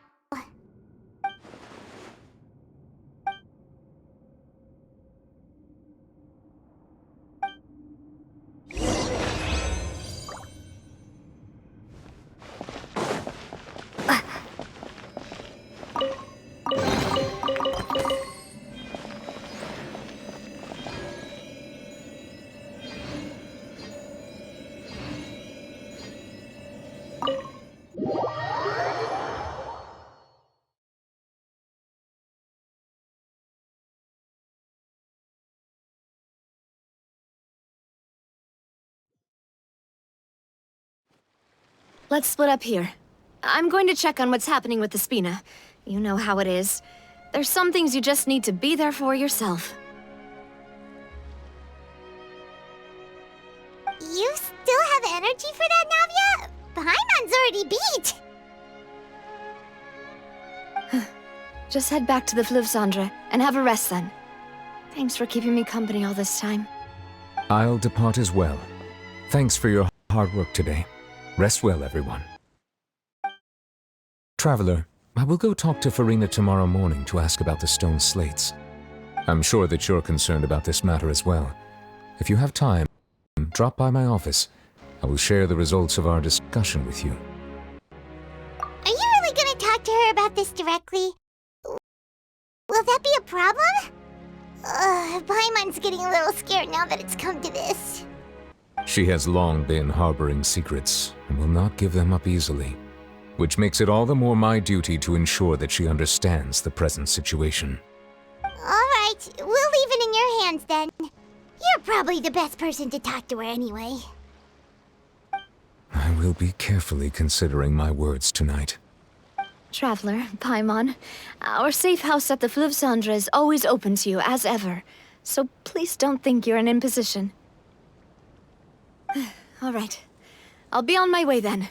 Let's split up here. I'm going to check on what's happening with the Spina. You know how it is. There's some things you just need to be there for yourself. You still have energy for that, Navia? Paimon's already beat! Just head back to the Fluvsandra and have a rest then. Thanks for keeping me company all this time. I'll depart as well. Thanks for your hard work today. Rest well, everyone. Traveler, I will go talk to Farina tomorrow morning to ask about the stone slates. I'm sure that you're concerned about this matter as well. If you have time, drop by my office. I will share the results of our discussion with you. Are you really gonna talk to her about this directly? Will that be a problem? Paimon's getting a little scared now that it's come to this. She has long been harboring secrets and will not give them up easily, which makes it all the more my duty to ensure that she understands the present situation. Alright, we'll leave it in your hands then. You're probably the best person to talk to her anyway. I will be carefully considering my words tonight. Traveler, Paimon, our safe house at the Fluvsandra is always open to you, as ever. So please don't think you're an imposition. All right. I'll be on my way then.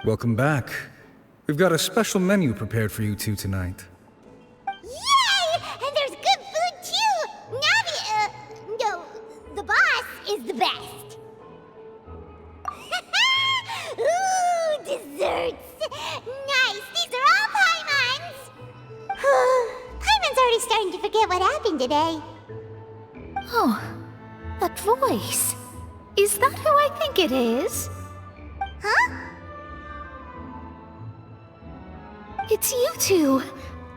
Welcome back. We've got a special menu prepared for you two tonight. Yay! And there's good food too! Navi, no, the boss is the best. Ooh, desserts! Nice, these are all Paimon's! Paimon's already starting to forget what happened today. Oh, that voice. Is that who I think it is? Huh? It's you two.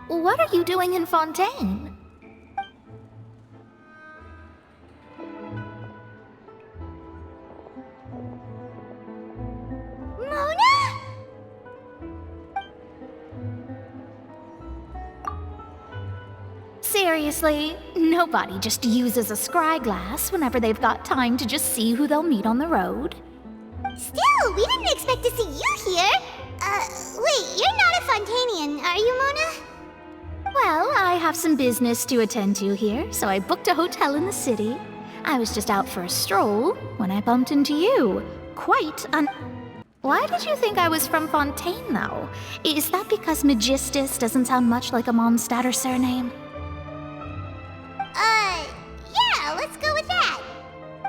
What are you doing in Fontaine? Mona? Seriously, nobody just uses a scry glass whenever they've got time to just see who they'll meet on the road. Still, we didn't expect to see you here. Wait, you're not a Fontanian, are you, Mona? Well, I have some business to attend to here, so I booked a hotel in the city. I was just out for a stroll when I bumped into you. Why did you think I was from Fontaine, though? Is that because Magistus doesn't sound much like a Mondstadter surname? Yeah, let's go with that.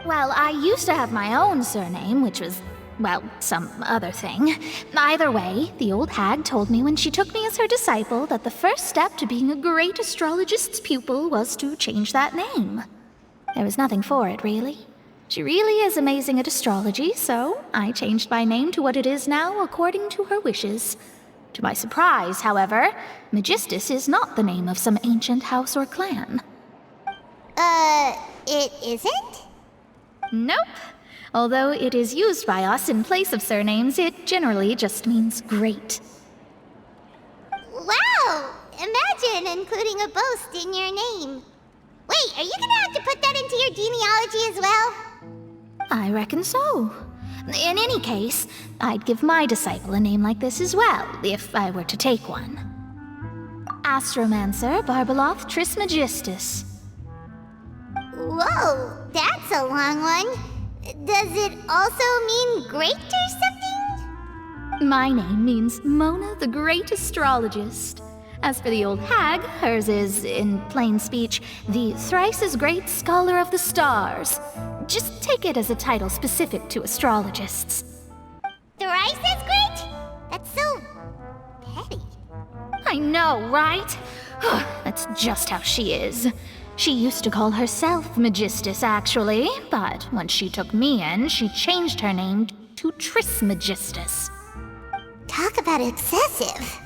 Well, I used to have my own surname, which was, well, some other thing. Either way, the old hag told me when she took me as her disciple that the first step to being a great astrologist's pupil was to change that name. There was nothing for it, really. She really is amazing at astrology, so I changed my name to what it is now according to her wishes. To my surprise, however, Magistus is not the name of some ancient house or clan. It isn't? Nope. Although it is used by us in place of surnames, it generally just means great. Wow! Imagine including a boast in your name. Wait, are you gonna have to put that into your genealogy as well? I reckon so. In any case, I'd give my disciple a name like this as well, if I were to take one. Astromancer Barbeloth Trismegistus. Whoa, that's a long one. Does it also mean great or something? My name means Mona the Great Astrologist. As for the old hag, hers is, in plain speech, the thrice-as-great Scholar of the Stars. Just take it as a title specific to astrologists. Thrice as great? That's so petty. I know, right? That's just how she is. She used to call herself Magistus, actually, but once she took me in, she changed her name to Trismegistus. Talk about excessive.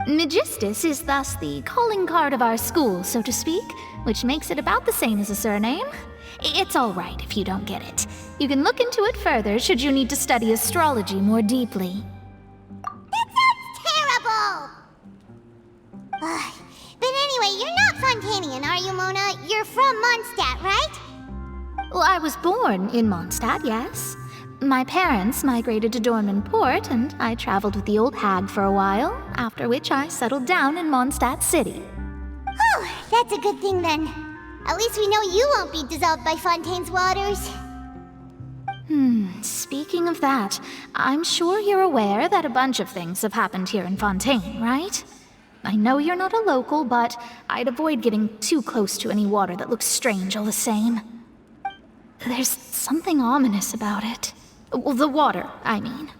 Magistus is thus the calling card of our school, so to speak, which makes it about the same as a surname. It's all right if you don't get it. You can look into it further should you need to study astrology more deeply. That sounds terrible! But anyway, you're not Fontanian, are you, Mona? You're from Mondstadt, right? Well, I was born in Mondstadt, yes. My parents migrated to Dorman Port, and I traveled with the old hag for a while, after which I settled down in Mondstadt City. Oh, that's a good thing then. At least we know you won't be dissolved by Fontaine's waters. Speaking of that, I'm sure you're aware that a bunch of things have happened here in Fontaine, right? I know you're not a local, but I'd avoid getting too close to any water that looks strange all the same. There's something ominous about it. Well, the water, I mean.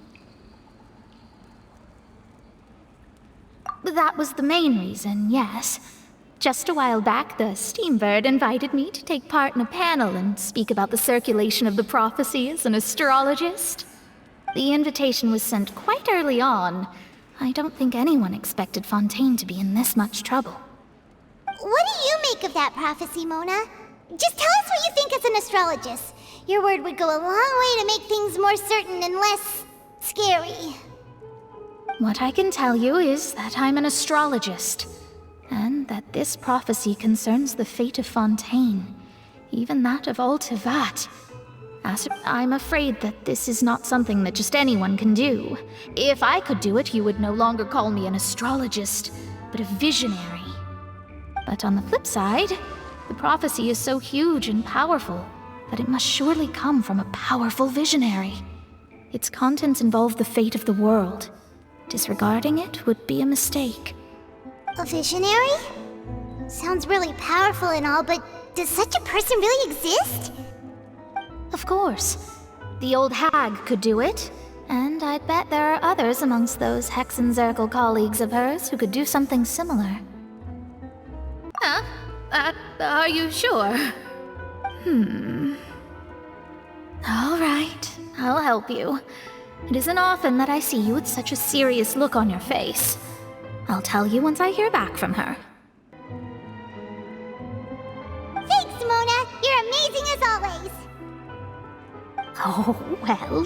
That was the main reason, yes. Just a while back, the Steambird invited me to take part in a panel and speak about the circulation of the prophecy as an astrologist. The invitation was sent quite early on. I don't think anyone expected Fontaine to be in this much trouble. What do you make of that prophecy, Mona? Just tell us what you think as an astrologist. Your word would go a long way to make things more certain and less scary. What I can tell you is that I'm an astrologist, and that this prophecy concerns the fate of Fontaine, even that of all Tevat. I'm afraid that this is not something that just anyone can do. If I could do it, you would no longer call me an astrologist, but a visionary. But on the flip side, the prophecy is so huge and powerful that it must surely come from a powerful visionary. Its contents involve the fate of the world. Disregarding it would be a mistake. A visionary? Sounds really powerful and all, but does such a person really exist? Of course. The old hag could do it, and I'd bet there are others amongst those Hexenzirkel colleagues of hers who could do something similar. Huh? Are you sure? All right, I'll help you. It isn't often that I see you with such a serious look on your face. I'll tell you once I hear back from her. Thanks, Mona. You're amazing as always. Oh, well,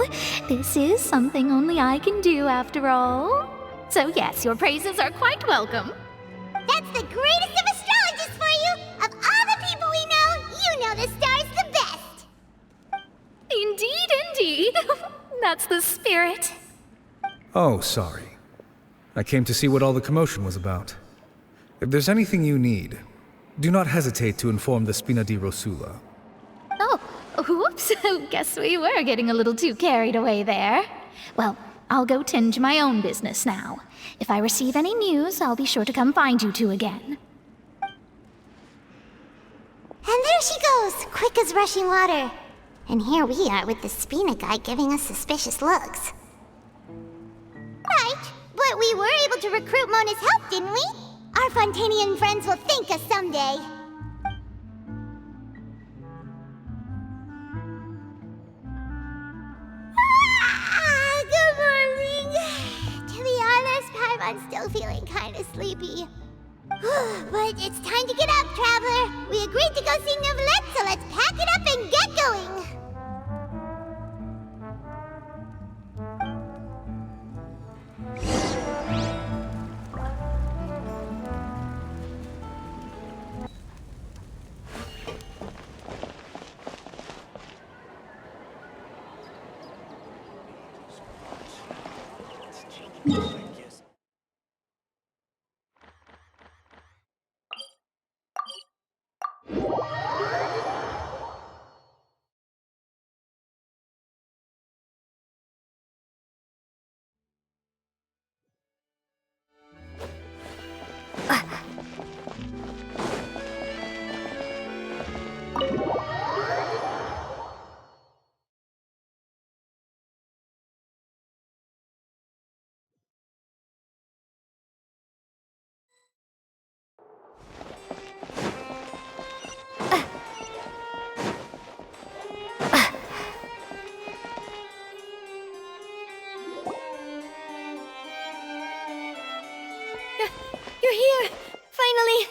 this is something only I can do after all. So yes, your praises are quite welcome. That's the greatest of astrologists for you! Of all the people we know, you know the star's the best! Indeed, indeed. That's the spirit. Oh, sorry. I came to see what all the commotion was about. If there's anything you need, do not hesitate to inform the Spina di Rosula. Oh, whoops. Guess we were getting a little too carried away there. Well, I'll go tend to my own business now. If I receive any news, I'll be sure to come find you two again. And there she goes, quick as rushing water. And here we are with the Spina guy giving us suspicious looks. Right, but we were able to recruit Mona's help, didn't we? Our Fontanian friends will thank us someday. Good morning. To be honest, Paimon's still feeling kind of sleepy. But it's time to get up, Traveler. We agreed to go see Novelette, so let's pack it up and get going. You're here! Finally!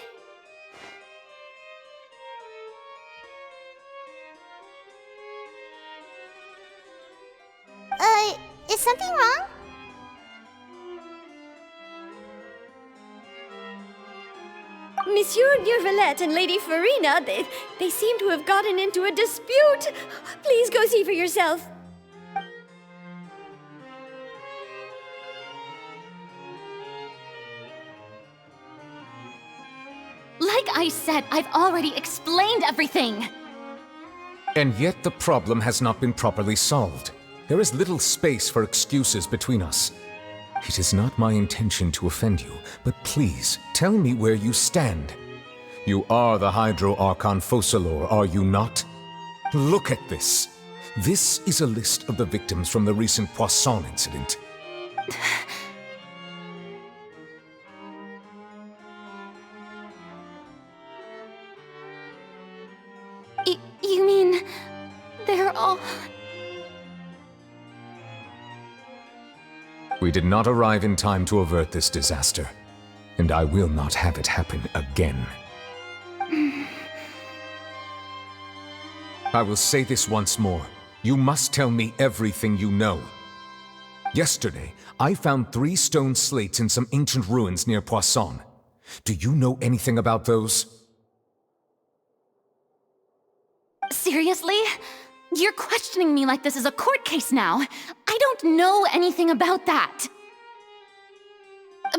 Is something wrong? Monsieur Neurvalette and Lady Farina, they seem to have gotten into a dispute. Please go see for yourself. Like I said, I've already explained everything. And yet the problem has not been properly solved. There is little space for excuses between us. It is not my intention to offend you, but please, tell me where you stand. You are the Hydro Archon Focalor, are you not? Look at this. This is a list of the victims from the recent Poisson incident. You mean... they're all... We did not arrive in time to avert this disaster, and I will not have it happen again. I will say this once more. You must tell me everything you know. Yesterday, I found 3 stone slates in some ancient ruins near Poisson. Do you know anything about those? Seriously? You're questioning me like this is a court case now. I don't know anything about that.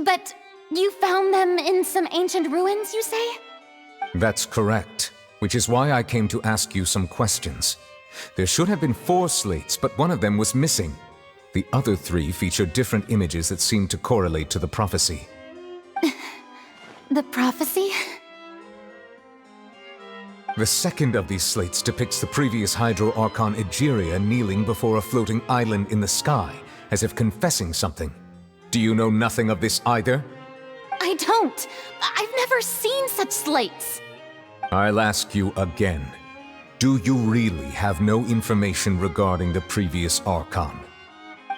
But you found them in some ancient ruins, you say? That's correct, which is why I came to ask you some questions. There should have been 4 slates, but one of them was missing. The other 3 feature different images that seem to correlate to the prophecy. The prophecy? The second of these slates depicts the previous Hydro Archon Egeria kneeling before a floating island in the sky, as if confessing something. Do you know nothing of this either? I don't. I've never seen such slates. I'll ask you again. Do you really have no information regarding the previous Archon?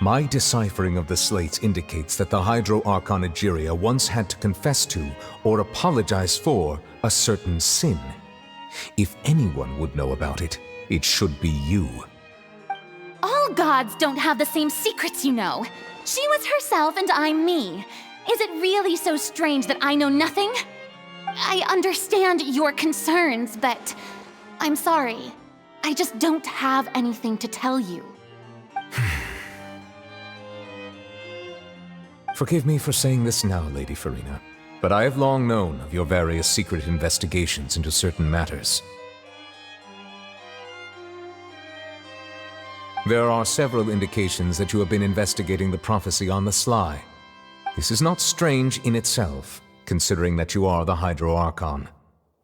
My deciphering of the slates indicates that the Hydro Archon Egeria once had to confess to, or apologize for, a certain sin. If anyone would know about it, it should be you. All gods don't have the same secrets, you know. She was herself and I'm me. Is it really so strange that I know nothing? I understand your concerns, but I'm sorry. I just don't have anything to tell you. Forgive me for saying this now, Lady Farina, but I have long known of your various secret investigations into certain matters. There are several indications that you have been investigating the prophecy on the sly. This is not strange in itself, considering that you are the Hydro Archon.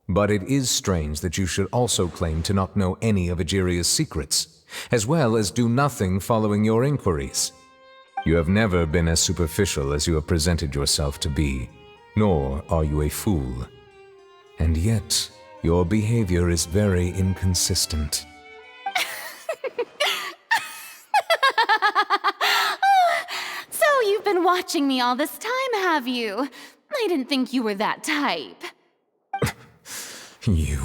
But it is strange that you should also claim to not know any of Egeria's secrets, as well as do nothing following your inquiries. You have never been as superficial as you have presented yourself to be, nor are you a fool. And yet, your behavior is very inconsistent. So you've been watching me all this time, have you? I didn't think you were that type. You...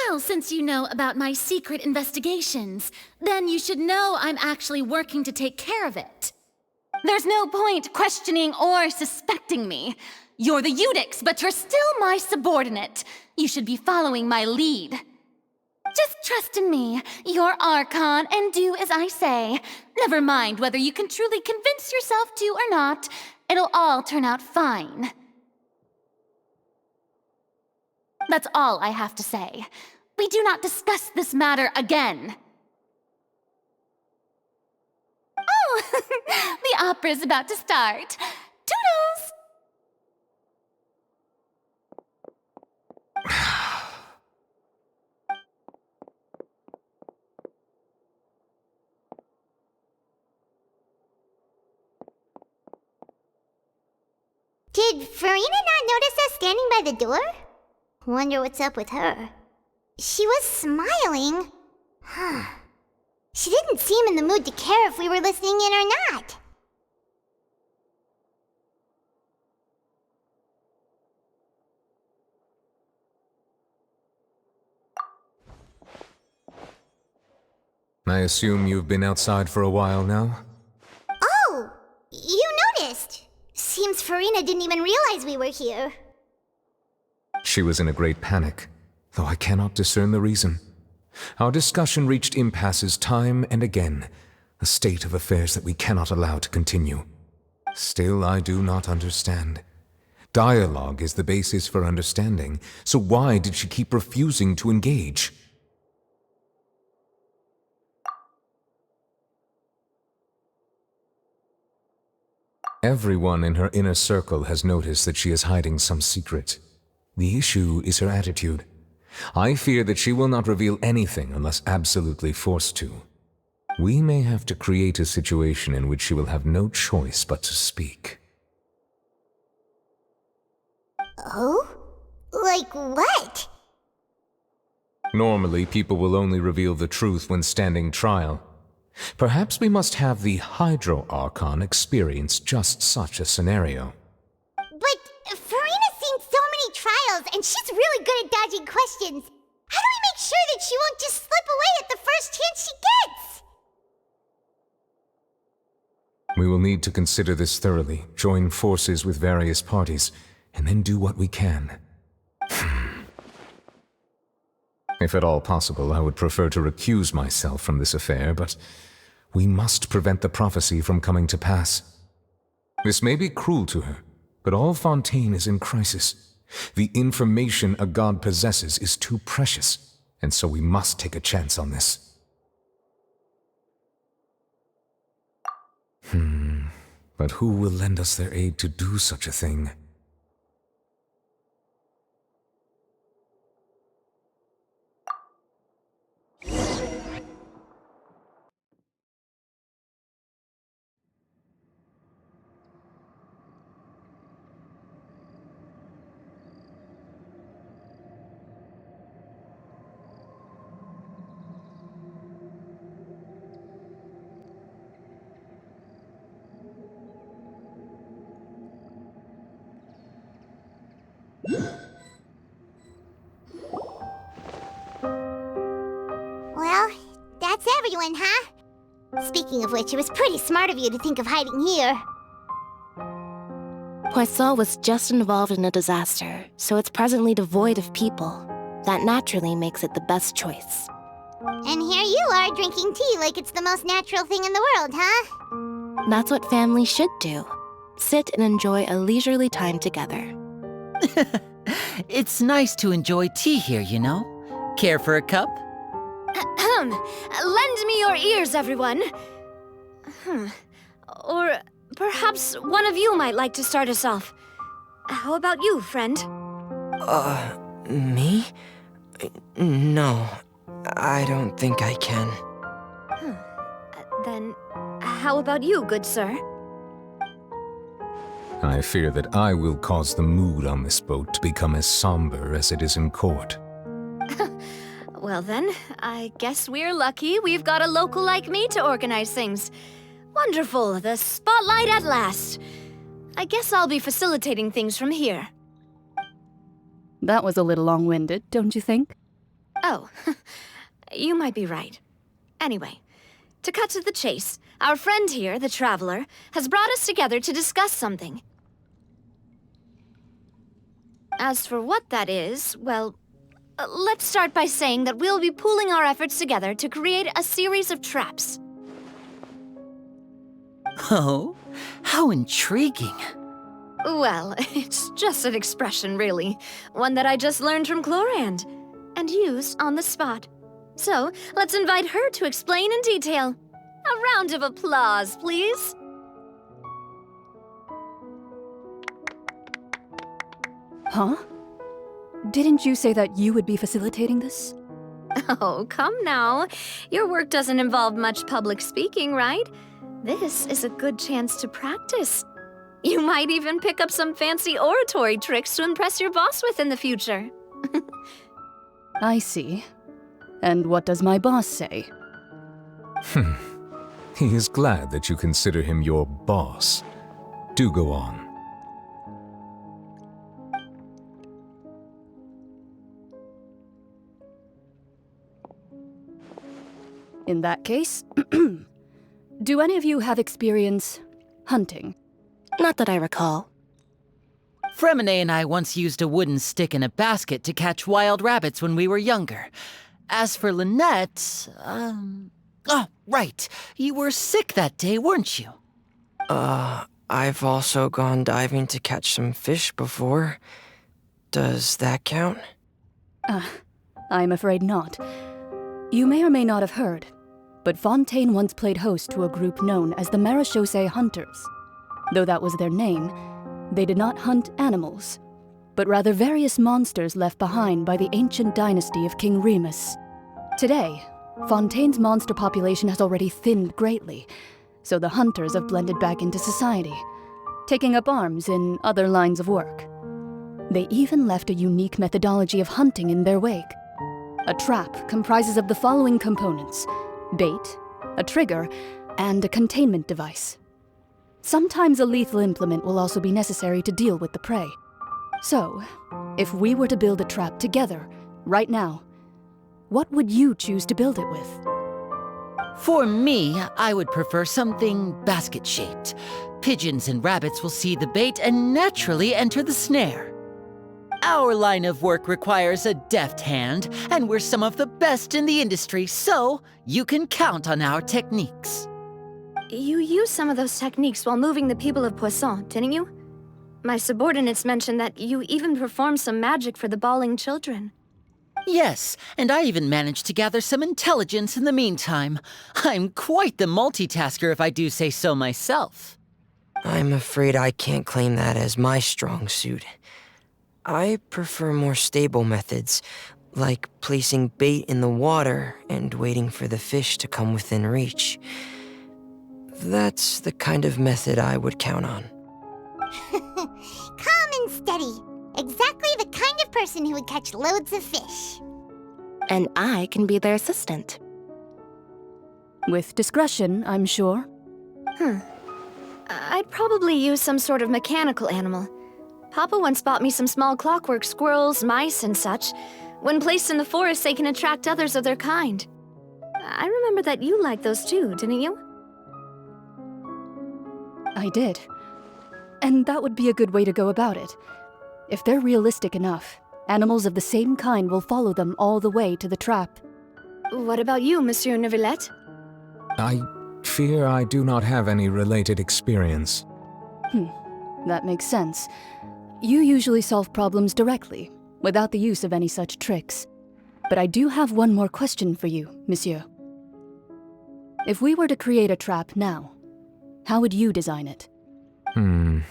Well, since you know about my secret investigations, then you should know I'm actually working to take care of it. There's no point questioning or suspecting me. You're the Eudix, but you're still my subordinate. You should be following my lead. Just trust in me, you're Archon, and do as I say. Never mind whether you can truly convince yourself to or not. It'll all turn out fine. That's all I have to say. We do not discuss this matter again. Oh, the opera's about to start. Toodles! Did Farina not notice us standing by the door? Wonder what's up with her. She was smiling. Huh. She didn't seem in the mood to care if we were listening in or not. I assume you've been outside for a while now? Oh! You noticed! Seems Farina didn't even realize we were here. She was in a great panic, though I cannot discern the reason. Our discussion reached impasses time and again, a state of affairs that we cannot allow to continue. Still, I do not understand. Dialogue is the basis for understanding, so why did she keep refusing to engage? Everyone in her inner circle has noticed that she is hiding some secret. The issue is her attitude. I fear that she will not reveal anything unless absolutely forced to. We may have to create a situation in which she will have no choice but to speak. Oh? Like what? Normally, people will only reveal the truth when standing trial. Perhaps we must have the Hydro Archon experience just such a scenario. But Farina's seen so many trials, and she's really good at dodging questions. How do we make sure that she won't just slip away at the first chance she gets? We will need to consider this thoroughly, join forces with various parties, and then do what we can. If at all possible, I would prefer to recuse myself from this affair, but we must prevent the prophecy from coming to pass. This may be cruel to her, but all Fontaine is in crisis. The information a god possesses is too precious, and so we must take a chance on this. But who will lend us their aid to do such a thing? Well, that's everyone, huh? Speaking of which, it was pretty smart of you to think of hiding here. Poisson was just involved in a disaster, so it's presently devoid of people. That naturally makes it the best choice. And here you are drinking tea like it's the most natural thing in the world, huh? That's what families should do. Sit and enjoy a leisurely time together. It's nice to enjoy tea here, you know? Care for a cup? Lend me your ears, everyone. Or perhaps one of you might like to start us off. How about you, friend? Me? No, I don't think I can. Then, how about you, good sir? I fear that I will cause the mood on this boat to become as somber as it is in court. Well then, I guess we're lucky we've got a local like me to organize things. Wonderful, the spotlight at last. I guess I'll be facilitating things from here. That was a little long-winded, don't you think? Oh, you might be right. Anyway, to cut to the chase, our friend here, the Traveler, has brought us together to discuss something. As for what that is, well, let's start by saying that we'll be pooling our efforts together to create a series of traps. Oh, how intriguing. Well, it's just an expression, really. One that I just learned from Chlorand, and used on the spot. So, let's invite her to explain in detail. A round of applause, please. Huh? Didn't you say that you would be facilitating this? Oh, come now. Your work doesn't involve much public speaking, right? This is a good chance to practice. You might even pick up some fancy oratory tricks to impress your boss with in the future. I see. And what does my boss say? He is glad that you consider him your boss. Do go on. In that case, do any of you have experience hunting? Not that I recall. Fremine and I once used a wooden stick in a basket to catch wild rabbits when we were younger. As for Lynette, oh, right. You were sick that day, weren't you? I've also gone diving to catch some fish before. Does that count? I'm afraid not. You may or may not have heard, but Fontaine once played host to a group known as the Marechaussee Hunters. Though that was their name, they did not hunt animals, but rather various monsters left behind by the ancient dynasty of King Remus. Today, Fontaine's monster population has already thinned greatly, so the hunters have blended back into society, taking up arms in other lines of work. They even left a unique methodology of hunting in their wake. A trap comprises of the following components: bait, a trigger, and a containment device. Sometimes a lethal implement will also be necessary to deal with the prey. So, if we were to build a trap together, right now, what would you choose to build it with? For me, I would prefer something basket-shaped. Pigeons and rabbits will see the bait and naturally enter the snare. Our line of work requires a deft hand, and we're some of the best in the industry, so you can count on our techniques. You used some of those techniques while moving the people of Poisson, didn't you? My subordinates mentioned that you even performed some magic for the bawling children. Yes, and I even managed to gather some intelligence in the meantime. I'm quite the multitasker if I do say so myself. I'm afraid I can't claim that as my strong suit. I prefer more stable methods, like placing bait in the water and waiting for the fish to come within reach. That's the kind of method I would count on. Calm and steady. Exactly the kind of person who would catch loads of fish. And I can be their assistant. With discretion, I'm sure. I'd probably use some sort of mechanical animal. Papa once bought me some small clockwork squirrels, mice, and such. When placed in the forest, they can attract others of their kind. I remember that you liked those too, didn't you? I did. And that would be a good way to go about it. If they're realistic enough, animals of the same kind will follow them all the way to the trap. What about you, Monsieur Neuvillette? I fear I do not have any related experience. That makes sense. You usually solve problems directly, without the use of any such tricks. But I do have one more question for you, Monsieur. If we were to create a trap now, how would you design it? I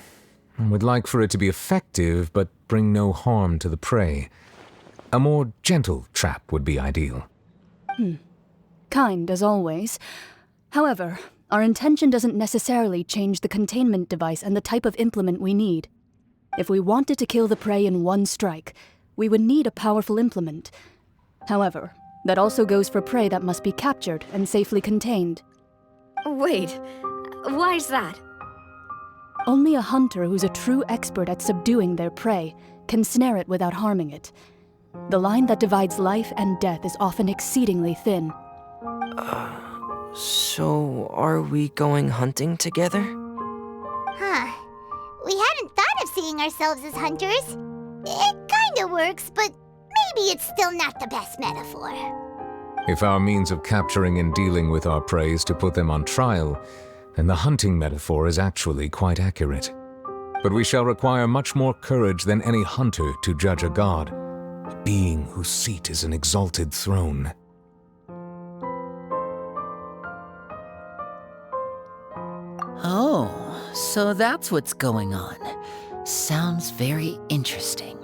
would like for it to be effective, but bring no harm to the prey. A more gentle trap would be ideal. Kind, as always. However, our intention doesn't necessarily change the containment device and the type of implement we need. If we wanted to kill the prey in one strike, we would need a powerful implement. However, that also goes for prey that must be captured and safely contained. Wait, why is that? Only a hunter who's a true expert at subduing their prey can snare it without harming it. The line that divides life and death is often exceedingly thin. So, are we going hunting together? Huh. We hadn't thought of seeing ourselves as hunters. It kinda works, but maybe it's still not the best metaphor. If our means of capturing and dealing with our prey is to put them on trial, then the hunting metaphor is actually quite accurate. But we shall require much more courage than any hunter to judge a god, a being whose seat is an exalted throne. Oh, so that's what's going on. Sounds very interesting.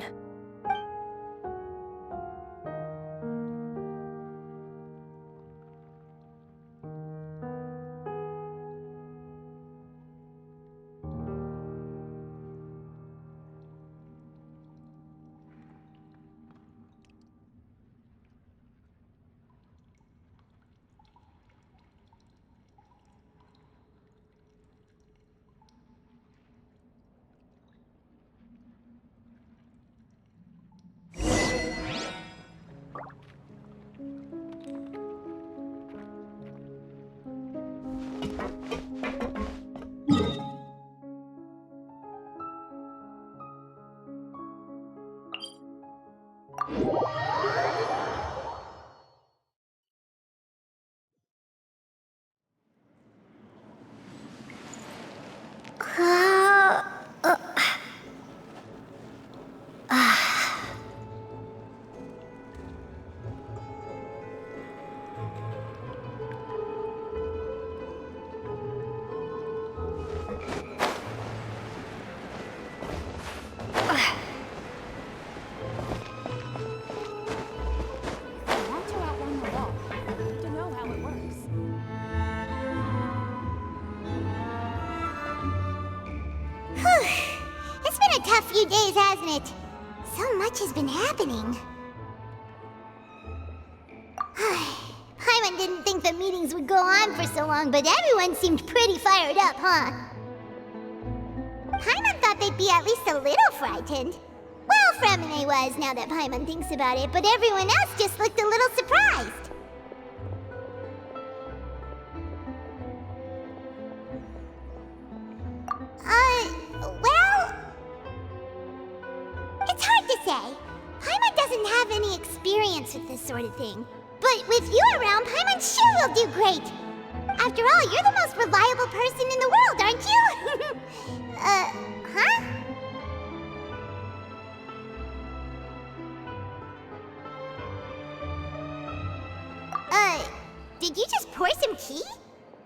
It's been a tough few days, hasn't it? So much has been happening. Paimon didn't think the meetings would go on for so long, but everyone seemed pretty fired up, huh? Paimon thought they'd be at least a little frightened. Well, Fremine was, now that Paimon thinks about it, but everyone else just looked a little surprised. Well... It's hard to say. Paimon doesn't have any experience with this sort of thing. But with you around, Paimon sure will do great. After all, you're the most reliable person in the world, aren't you? Huh? Did you just pour some tea?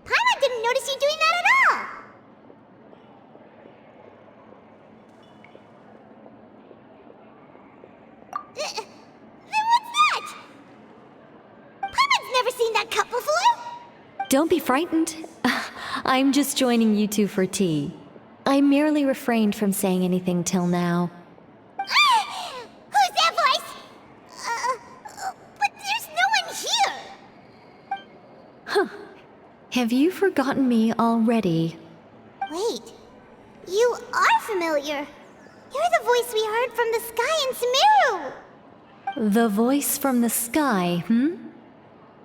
Paimon didn't notice you doing that at all. Then what's that? Paimon's never seen that cup before. Don't be frightened. I'm just joining you two for tea. I merely refrained from saying anything till now. Who's that voice? But there's no one here. Huh. Have you forgotten me already? Wait, you are familiar. You're the voice we heard from the sky in Sumeru! The voice from the sky,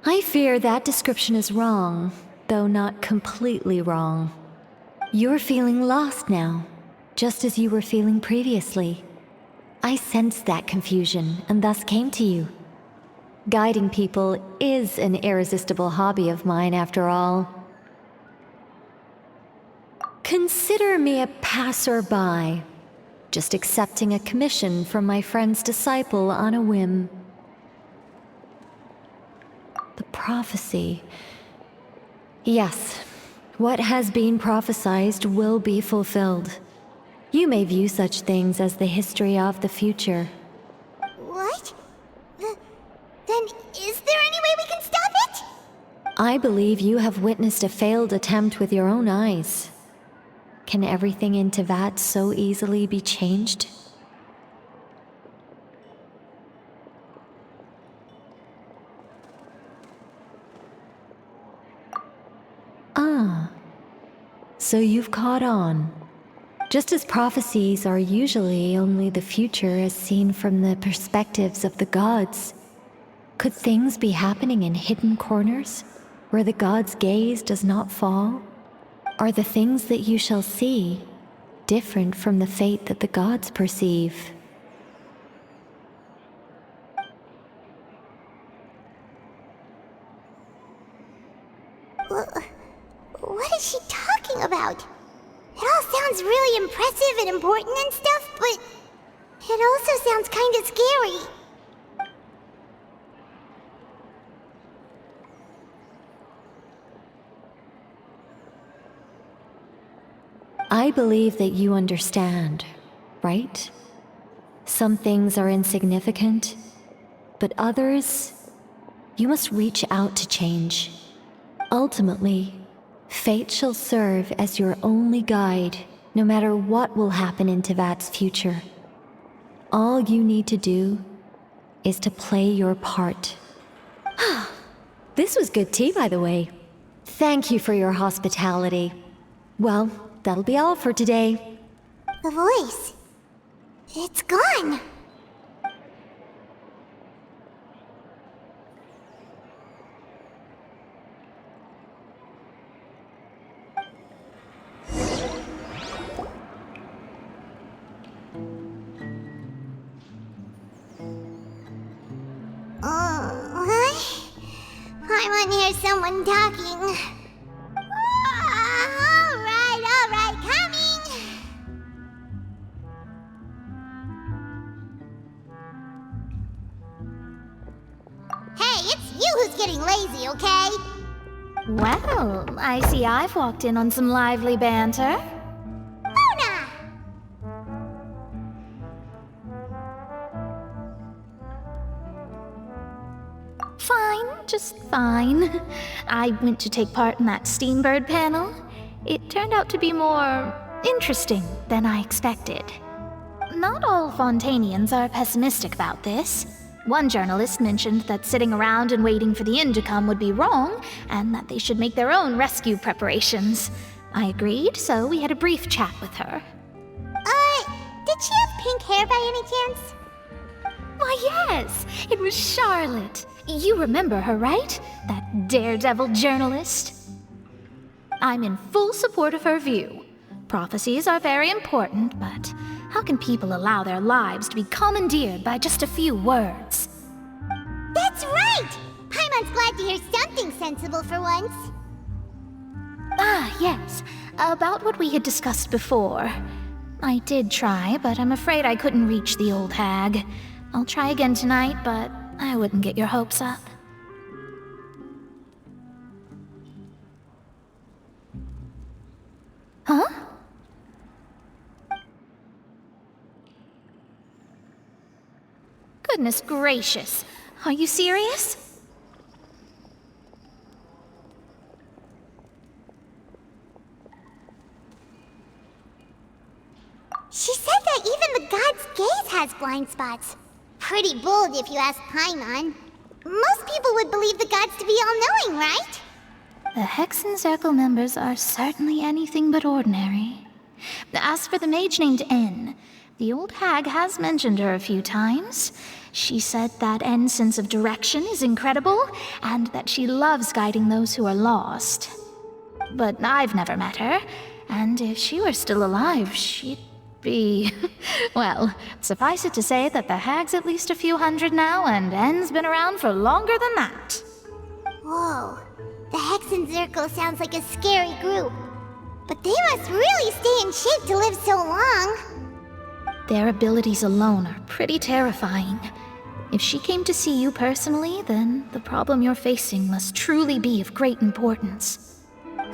I fear that description is wrong, though not completely wrong. You're feeling lost now, just as you were feeling previously. I sensed that confusion and thus came to you. Guiding people is an irresistible hobby of mine, after all. Consider me a passerby, just accepting a commission from my friend's disciple on a whim. The prophecy. Yes, what has been prophesied will be fulfilled. You may view such things as the history of the future. What? Then is there any way we can stop it? I believe you have witnessed a failed attempt with your own eyes. Can everything in Teyvat so easily be changed? Ah, so you've caught on. Just as prophecies are usually only the future as seen from the perspectives of the gods, could things be happening in hidden corners, where the gods' gaze does not fall? Are the things that you shall see different from the fate that the gods perceive? What is she talking about? It all sounds really impressive and important and stuff, but it also sounds kinda scary. I believe that you understand, right? Some things are insignificant, but others, you must reach out to change. Ultimately, fate shall serve as your only guide, no matter what will happen in Teyvat's future. All you need to do is to play your part. This was good tea, by the way. Thank you for your hospitality. Well, that'll be all for today. The voice. It's gone. I want to hear someone talking. All right, coming. Hey, it's you who's getting lazy, okay? Well, I see I've walked in on some lively banter. Fine, just fine. I went to take part in that Steambird panel. It turned out to be more interesting than I expected. Not all Fontainians are pessimistic about this. One journalist mentioned that sitting around and waiting for the end to come would be wrong, and that they should make their own rescue preparations. I agreed, so we had a brief chat with her. Did she have pink hair by any chance? Why, yes, it was Charlotte. You remember her, right? That daredevil journalist? I'm in full support of her view. Prophecies are very important, but how can people allow their lives to be commandeered by just a few words? That's right! Paimon's glad to hear something sensible for once. Ah, yes. About what we had discussed before. I did try, but I'm afraid I couldn't reach the old hag. I'll try again tonight, but I wouldn't get your hopes up. Huh? Goodness gracious. Are you serious? She said that even the god's gaze has blind spots. Pretty bold if you ask Paimon. Most people would believe the gods to be all-knowing, right? The Hexen Circle members are certainly anything but ordinary. As for the mage named N, The old hag has mentioned her a few times. She said that N's sense of direction is incredible, and that she loves guiding those who are lost. But I've never met her, and if she were still alive, she'd be... well, suffice it to say that the hag's at least a few hundred now, and N's been around for longer than that. Whoa, the Hexen Zirkel sounds like a scary group. But they must really stay in shape to live so long. Their abilities alone are pretty terrifying. If she came to see you personally, then the problem you're facing must truly be of great importance.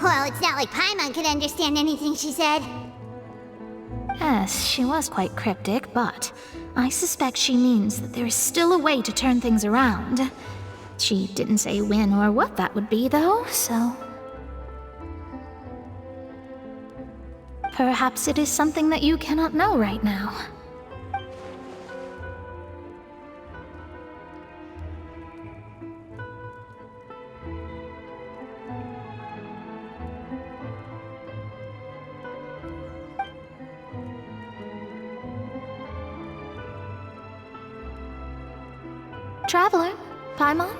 Well, it's not like Paimon could understand anything she said. Yes, she was quite cryptic, but I suspect she means that there is still a way to turn things around. She didn't say when or what that would be, though, so... perhaps it is something that you cannot know right now. Traveler, Paimon,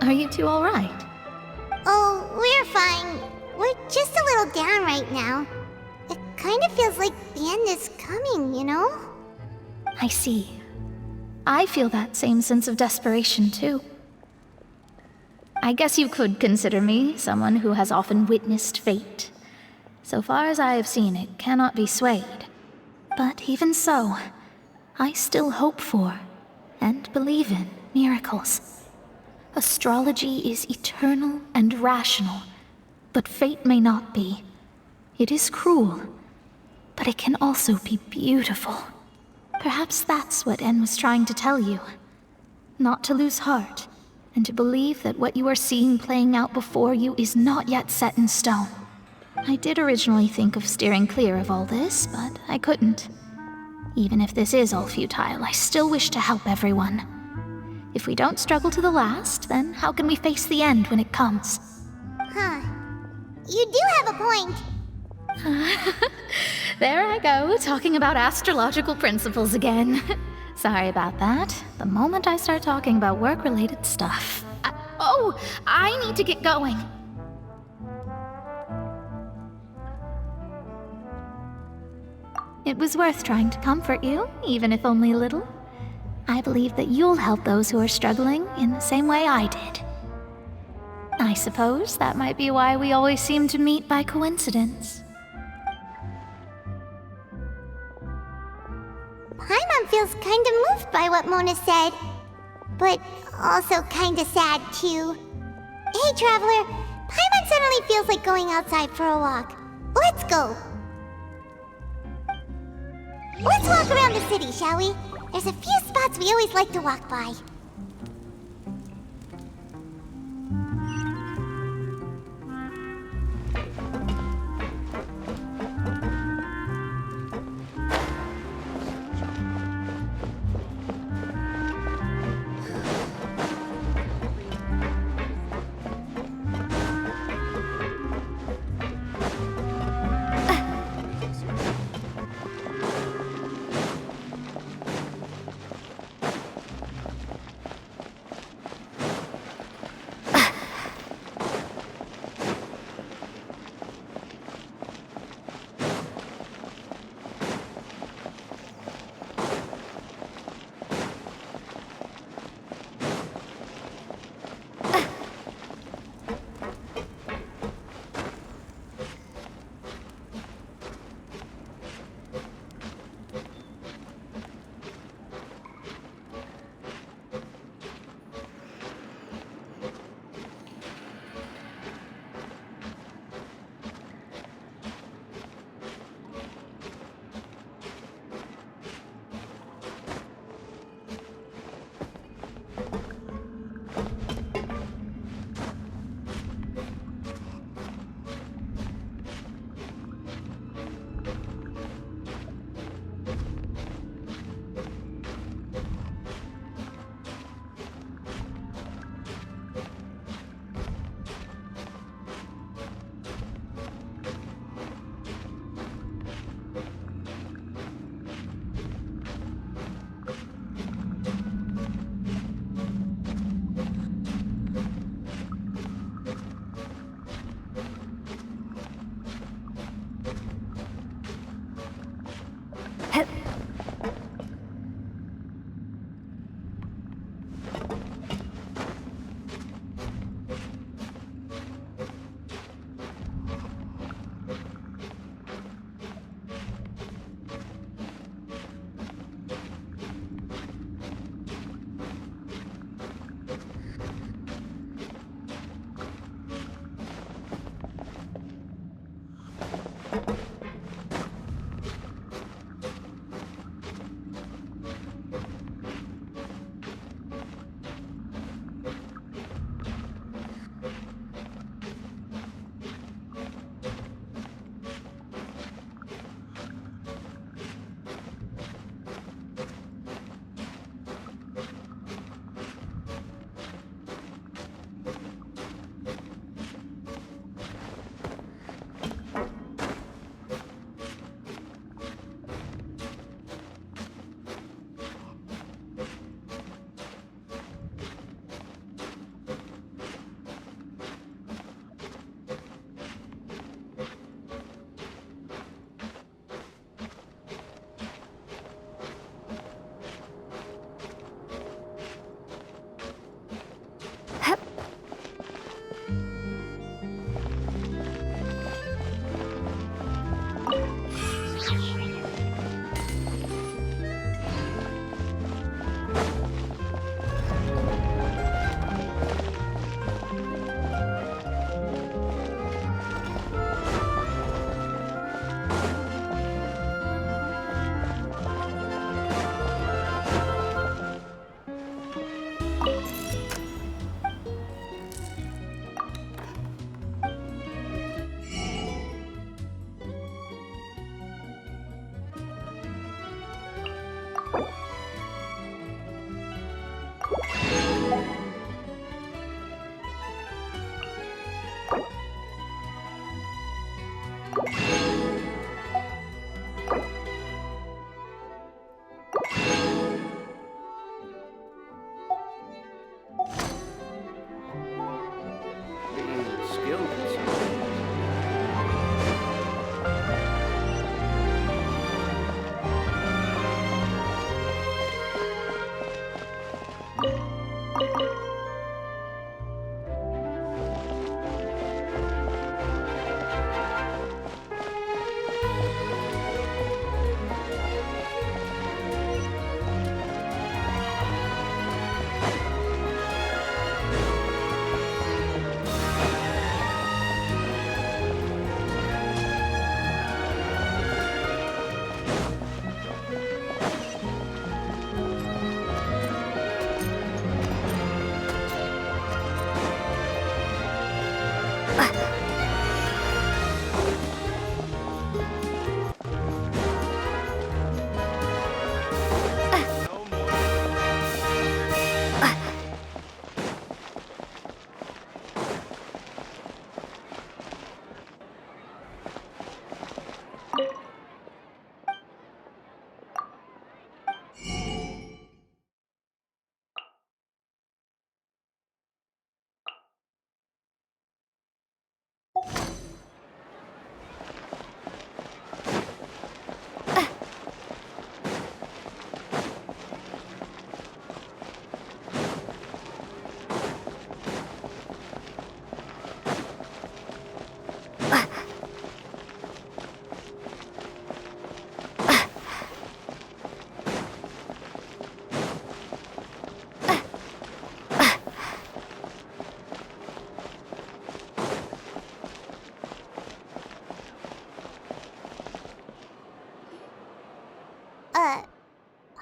are you two all right? Oh, we're fine. We're just a little down right now. It kind of feels like the end is coming, you know? I see. I feel that same sense of desperation, too. I guess you could consider me someone who has often witnessed fate. So far as I have seen, it cannot be swayed. But even so, I still hope for, and believe in, miracles. Astrology is eternal and rational, but fate may not be. It is cruel, but it can also be beautiful. Perhaps that's what N was trying to tell you. Not to lose heart, and to believe that what you are seeing playing out before you is not yet set in stone. I did originally think of steering clear of all this, but I couldn't. Even if this is all futile, I still wish to help everyone. If we don't struggle to the last, then how can we face the end when it comes? Huh. You do have a point. There I go, talking about astrological principles again. Sorry about that. The moment I start talking about work-related stuff... I need to get going. It was worth trying to comfort you, even if only a little. I believe that you'll help those who are struggling in the same way I did. I suppose that might be why we always seem to meet by coincidence. Paimon feels kinda moved by what Mona said. But also kinda sad, too. Hey, Traveler. Paimon suddenly feels like going outside for a walk. Let's go. Let's walk around the city, shall we? There's a few spots we always like to walk by.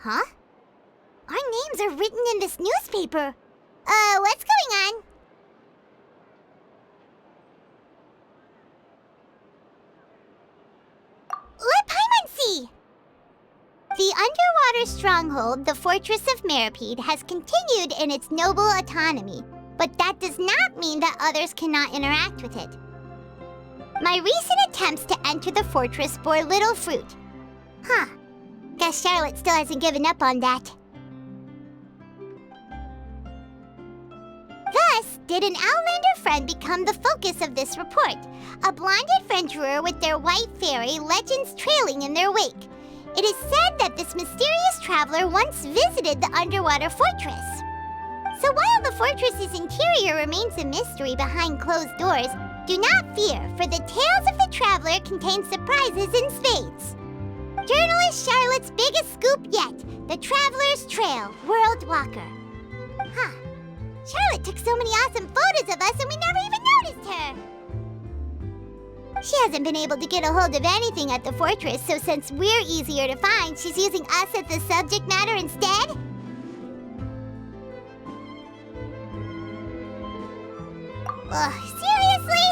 Huh? Our names are written in this newspaper. What's going on? Let Paimon see! The underwater stronghold, the Fortress of Meripede, has continued in its noble autonomy, but that does not mean that others cannot interact with it. My recent attempts to enter the fortress bore little fruit. Huh. Guess Charlotte still hasn't given up on that. Thus, did an Outlander friend become the focus of this report? A blonde adventurer with their white fairy, legends trailing in their wake. It is said that this mysterious traveler once visited the underwater fortress. So while the fortress's interior remains a mystery behind closed doors, do not fear, for the tales of the traveler contain surprises in spades. Journalist Charlotte's biggest scoop yet, the Traveler's Trail, World Walker. Huh. Charlotte took so many awesome photos of us and we never even noticed her. She hasn't been able to get a hold of anything at the fortress, so since we're easier to find, she's using us as the subject matter instead? Ugh, seriously?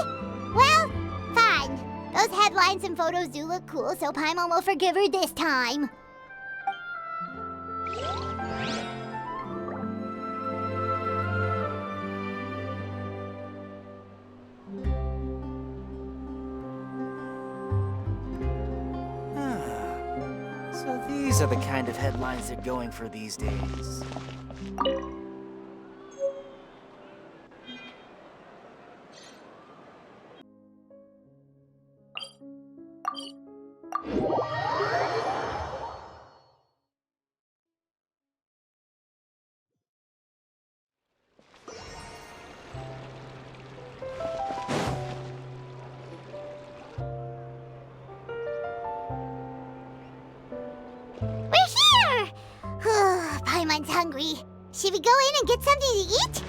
Well, fine. Those headlines and photos do look cool, so Paimon will forgive her this time. So these are the kind of headlines they're going for these days. Paimon's hungry. Should we go in and get something to eat?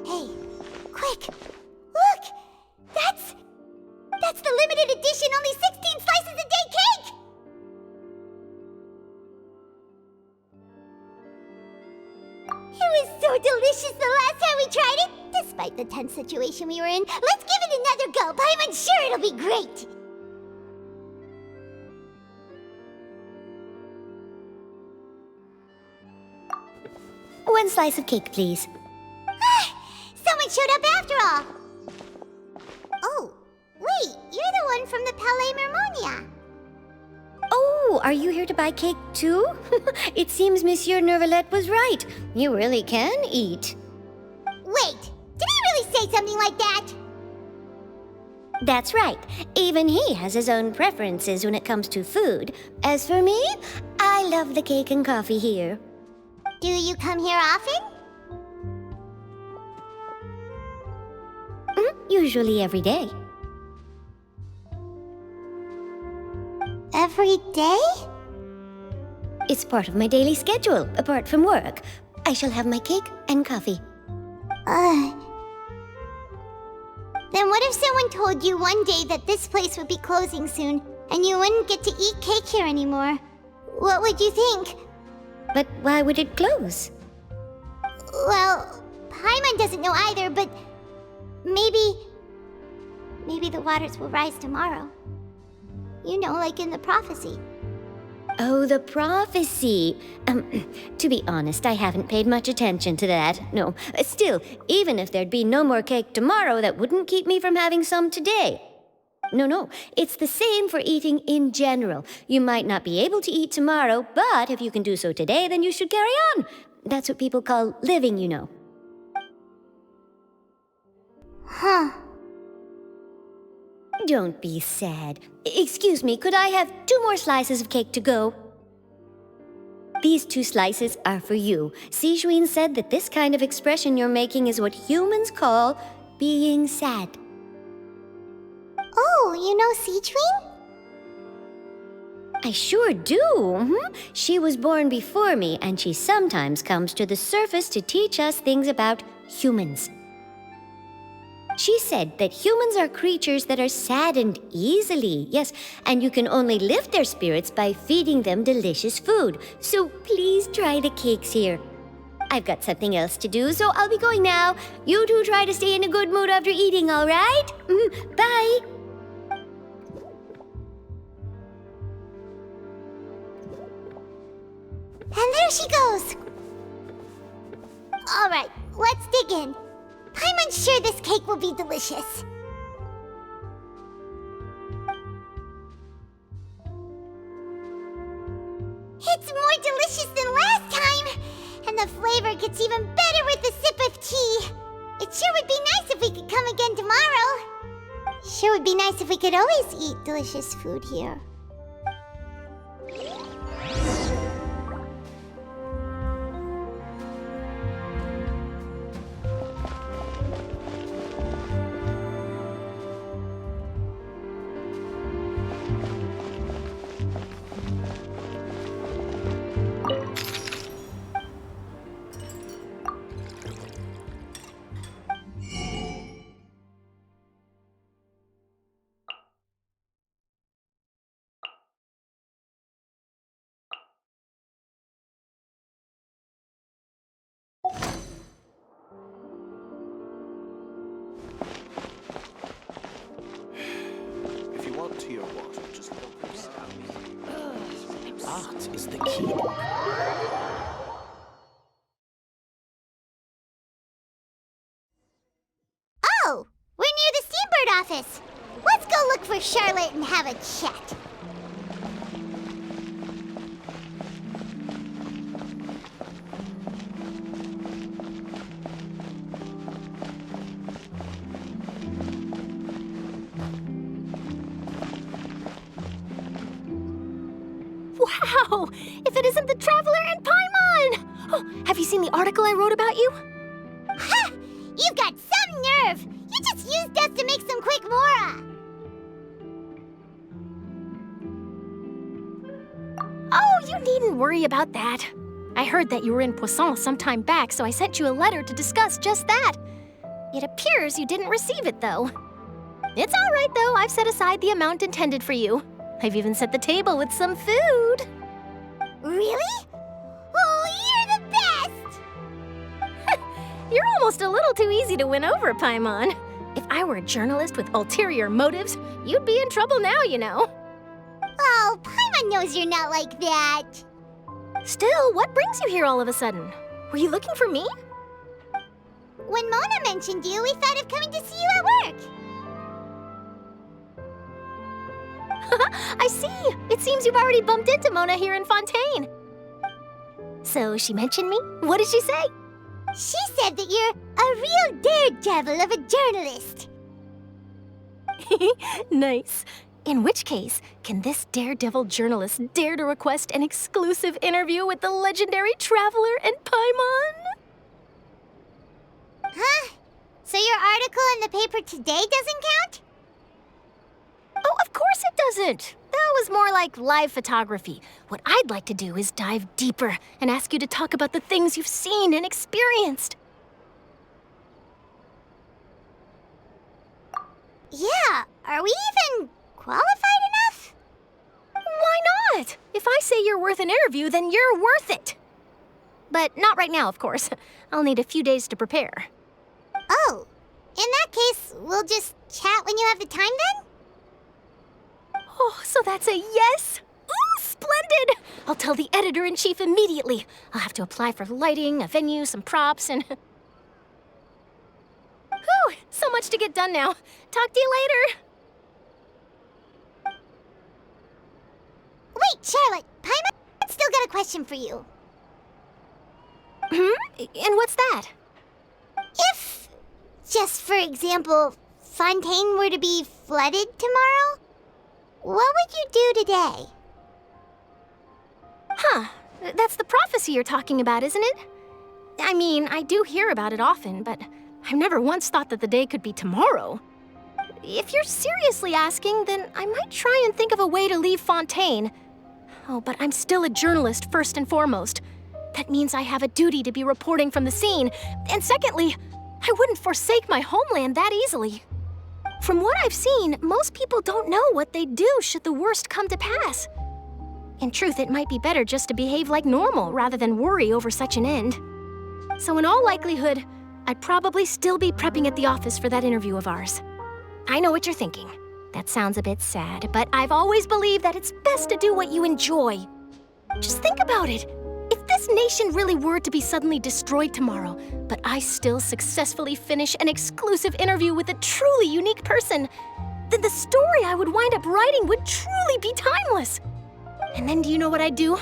Hey, quick! Look! That's the limited edition only 16 slices a day cake! It was so delicious the last time we tried it! Despite the tense situation we were in, let's give it another go! Paimon's sure it'll be great! One slice of cake, please. Someone showed up after all! Oh, wait, you're the one from the Palais Mermonia. Oh, are you here to buy cake too? It seems Monsieur Neuvillette was right. You really can eat. Wait, did he really say something like that? That's right. Even he has his own preferences when it comes to food. As for me, I love the cake and coffee here. Do you come here often? Usually every day. Every day? It's part of my daily schedule, apart from work. I shall have my cake and coffee. Then what if someone told you one day that this place would be closing soon, and you wouldn't get to eat cake here anymore? What would you think? But why would it close? Well, Paimon doesn't know either, but maybe the waters will rise tomorrow. You know, like in the prophecy. Oh, the prophecy. To be honest, I haven't paid much attention to that. No, still, even if there'd be no more cake tomorrow, that wouldn't keep me from having some today. No, it's the same for eating in general. You might not be able to eat tomorrow, but if you can do so today, then you should carry on. That's what people call living, you know. Huh. Don't be sad. Excuse me, could I have 2 more slices of cake to go? These 2 slices are for you. Sijuin said that this kind of expression you're making is what humans call being sad. Oh, you know Sijuin? I sure do. She was born before me, and she sometimes comes to the surface to teach us things about humans. She said that humans are creatures that are saddened easily, yes, and you can only lift their spirits by feeding them delicious food. So please try the cakes here. I've got something else to do, so I'll be going now. You two try to stay in a good mood after eating, all right? Bye. And there she goes. All right, let's dig in. Paimon's sure this cake will be delicious. It's more delicious than last time, and the flavor gets even better with a sip of tea. It sure would be nice if we could come again tomorrow. Sure would be nice if we could always eat delicious food here. If you want tea or water, just help yourself. Art is the key. Oh, we're near the Steambird office. Let's go look for Charlotte and have a chat. Wow! If it isn't the Traveler and Paimon! Oh, have you seen the article I wrote about you? Ha! You've got some nerve! You just used us to make some quick mora! Oh, you needn't worry about that. I heard that you were in Poisson some time back, so I sent you a letter to discuss just that. It appears you didn't receive it, though. It's all right, though. I've set aside the amount intended for you. I've even set the table with some food. Really? Oh, you're the best! You're almost a little too easy to win over, Paimon. If I were a journalist with ulterior motives, you'd be in trouble now, you know. Oh, Paimon knows you're not like that. Still, what brings you here all of a sudden? Were you looking for me? When Mona mentioned you, we thought of coming to see you at work. I see. It seems you've already bumped into Mona here in Fontaine. So she mentioned me? What did she say? She said that you're a real daredevil of a journalist. Nice. In which case, can this daredevil journalist dare to request an exclusive interview with the legendary Traveler and Paimon? Huh? So your article in the paper today doesn't count? Oh, of course it doesn't. That was more like live photography. What I'd like to do is dive deeper and ask you to talk about the things you've seen and experienced. Yeah, are we even qualified enough? Why not? If I say you're worth an interview, then you're worth it. But not right now, of course. I'll need a few days to prepare. Oh, in that case, we'll just chat when you have the time then? Oh, so that's a yes? Ooh, splendid! I'll tell the editor-in-chief immediately. I'll have to apply for lighting, a venue, some props, and... Whew, so much to get done now. Talk to you later. Wait, Charlotte, Paimon's still got a question for you. And what's that? If, just for example, Fontaine were to be flooded tomorrow, what would you do today? Huh, that's the prophecy you're talking about, isn't it? I mean, I do hear about it often, but I've never once thought that the day could be tomorrow. If you're seriously asking, then I might try and think of a way to leave Fontaine. Oh, but I'm still a journalist first and foremost. That means I have a duty to be reporting from the scene. And secondly, I wouldn't forsake my homeland that easily. From what I've seen, most people don't know what they'd do should the worst come to pass. In truth, it might be better just to behave like normal rather than worry over such an end. So in all likelihood, I'd probably still be prepping at the office for that interview of ours. I know what you're thinking. That sounds a bit sad, but I've always believed that it's best to do what you enjoy. Just think about it. If this nation really were to be suddenly destroyed tomorrow, but I still successfully finish an exclusive interview with a truly unique person, then the story I would wind up writing would truly be timeless. And then do you know what I'd do?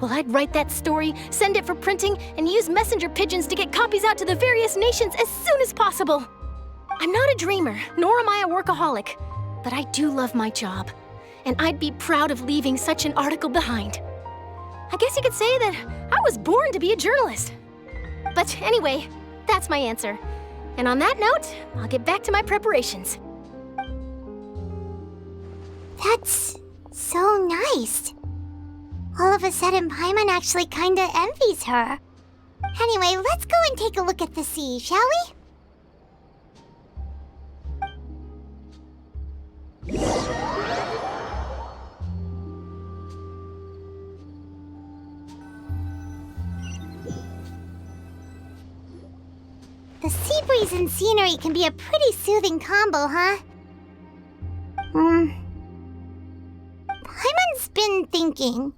Well, I'd write that story, send it for printing, and use messenger pigeons to get copies out to the various nations as soon as possible. I'm not a dreamer, nor am I a workaholic, but I do love my job, and I'd be proud of leaving such an article behind. I guess you could say that I was born to be a journalist. But anyway, that's my answer. And on that note, I'll get back to my preparations. That's so nice. All of a sudden, Paimon actually kinda envies her. Anyway, let's go and take a look at the sea, shall we? The sea breeze and scenery can be a pretty soothing combo, huh? Paimon's been thinking.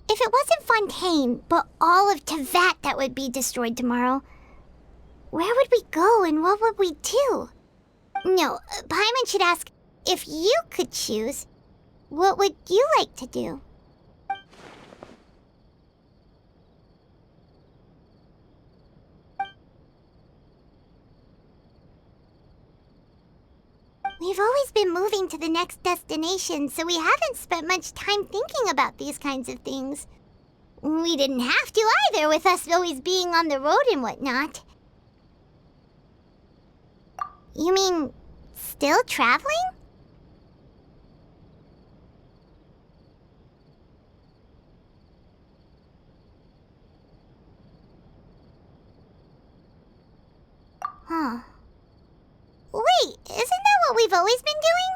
If it wasn't Fontaine, but all of Tevat that would be destroyed tomorrow, where would we go and what would we do? No, Paimon should ask, if you could choose, what would you like to do? We've always been moving to the next destination, so we haven't spent much time thinking about these kinds of things. We didn't have to either, with us always being on the road and whatnot. You mean, still traveling? Huh. Wait, isn't that what we've always been doing?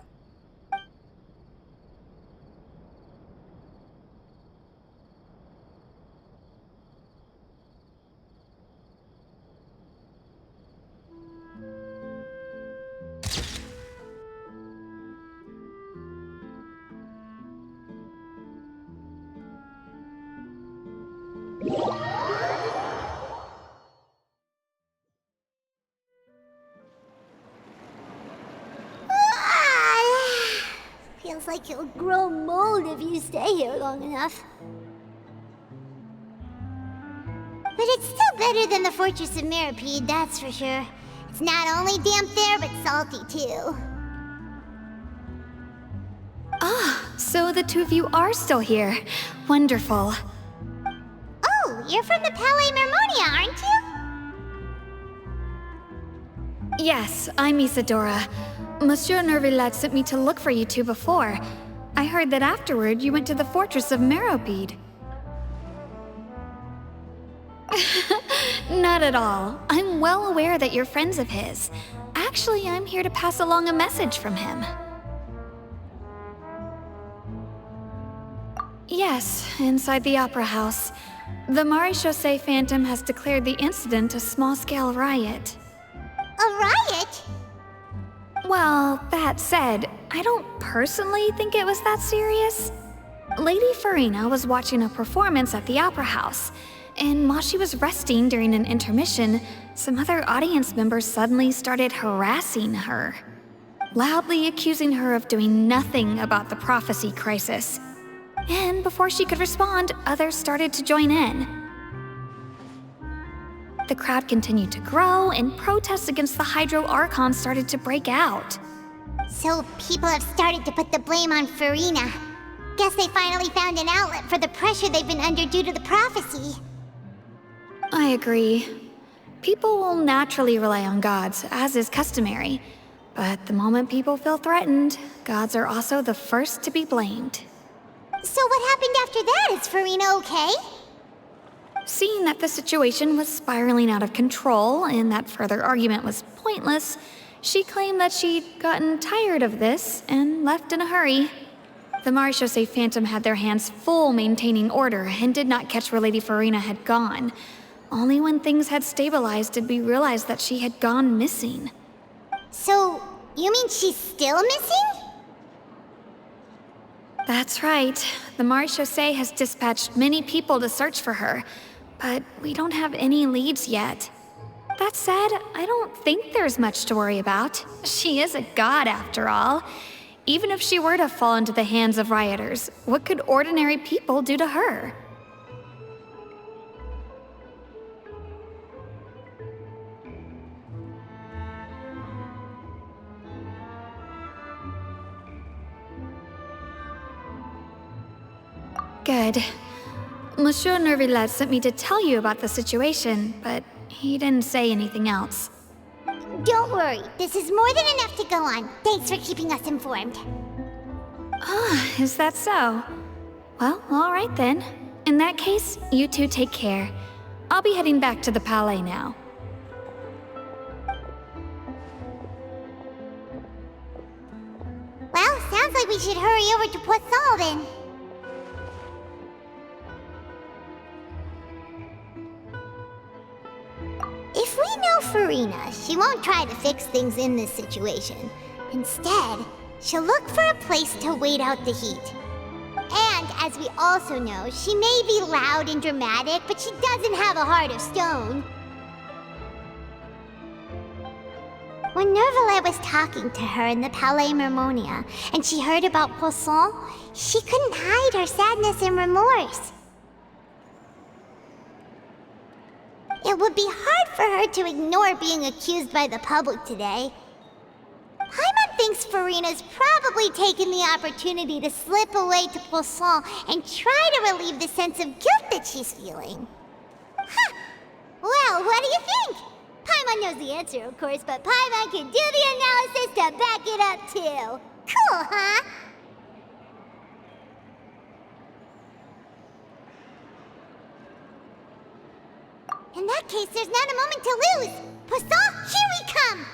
Feels like you'll grow mold if you stay here long enough. But it's still better than the Fortress of Mirapede, that's for sure. It's not only damp there, but salty too. Ah, so the two of you are still here. Wonderful. Oh, you're from the Palais Mermonia, aren't you? Yes, I'm Isadora. Monsieur Nervillat sent me to look for you two before. I heard that afterward you went to the Fortress of Meropide. Not at all. I'm well aware that you're friends of his. Actually, I'm here to pass along a message from him. Yes, inside the Opera House. The Maréchaussée Phantom has declared the incident a small-scale riot. A riot? Well, that said, I don't personally think it was that serious. Lady Farina was watching a performance at the Opera House, and while she was resting during an intermission, some other audience members suddenly started harassing her, loudly accusing her of doing nothing about the prophecy crisis. And before she could respond, others started to join in. The crowd continued to grow, and protests against the Hydro Archon started to break out. So people have started to put the blame on Farina. Guess they finally found an outlet for the pressure they've been under due to the prophecy. I agree. People will naturally rely on gods, as is customary. But the moment people feel threatened, gods are also the first to be blamed. So what happened after that? Is Farina okay? Seeing that the situation was spiraling out of control and that further argument was pointless, she claimed that she'd gotten tired of this and left in a hurry. The Marechaussee Phantom had their hands full maintaining order and did not catch where Lady Farina had gone. Only when things had stabilized did we realize that she had gone missing. So, you mean she's still missing? That's right. The Marechaussee has dispatched many people to search for her, but we don't have any leads yet. That said, I don't think there's much to worry about. She is a god after all. Even if she were to fall into the hands of rioters, what could ordinary people do to her? Good. Monsieur Nervillet sent me to tell you about the situation, but he didn't say anything else. Don't worry, this is more than enough to go on. Thanks for keeping us informed. Ah, is that so? Well, all right then. In that case, you two take care. I'll be heading back to the Palais now. Well, sounds like we should hurry over to Poisson then. If we know Farina, she won't try to fix things in this situation. Instead, she'll look for a place to wait out the heat. And, as we also know, she may be loud and dramatic, but she doesn't have a heart of stone. When Nervillet was talking to her in the Palais Mermonia, and she heard about Poisson, she couldn't hide her sadness and remorse. It would be hard for her to ignore being accused by the public today. Paimon thinks Farina's probably taken the opportunity to slip away to Poisson and try to relieve the sense of guilt that she's feeling. Huh. Well, what do you think? Paimon knows the answer, of course, but Paimon can do the analysis to back it up, too. Cool, huh? In that case, there's not a moment to lose! Poisson, here we come!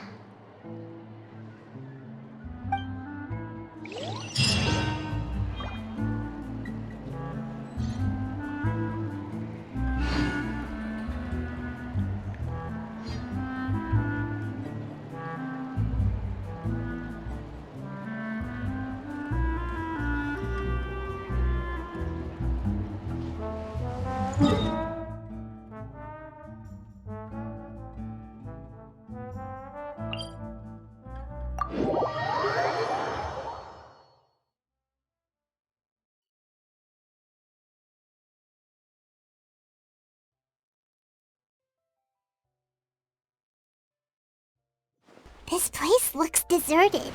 This place looks deserted.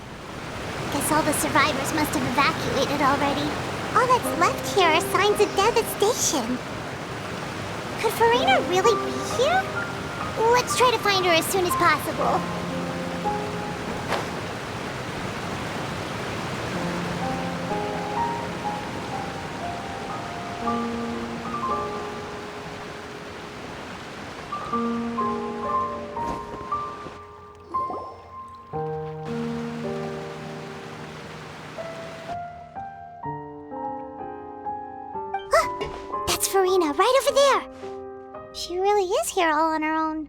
Guess all the survivors must have evacuated already. All that's left here are signs of devastation. Could Farina really be here? Let's try to find her as soon as possible. That's Farina, right over there! She really is here all on her own.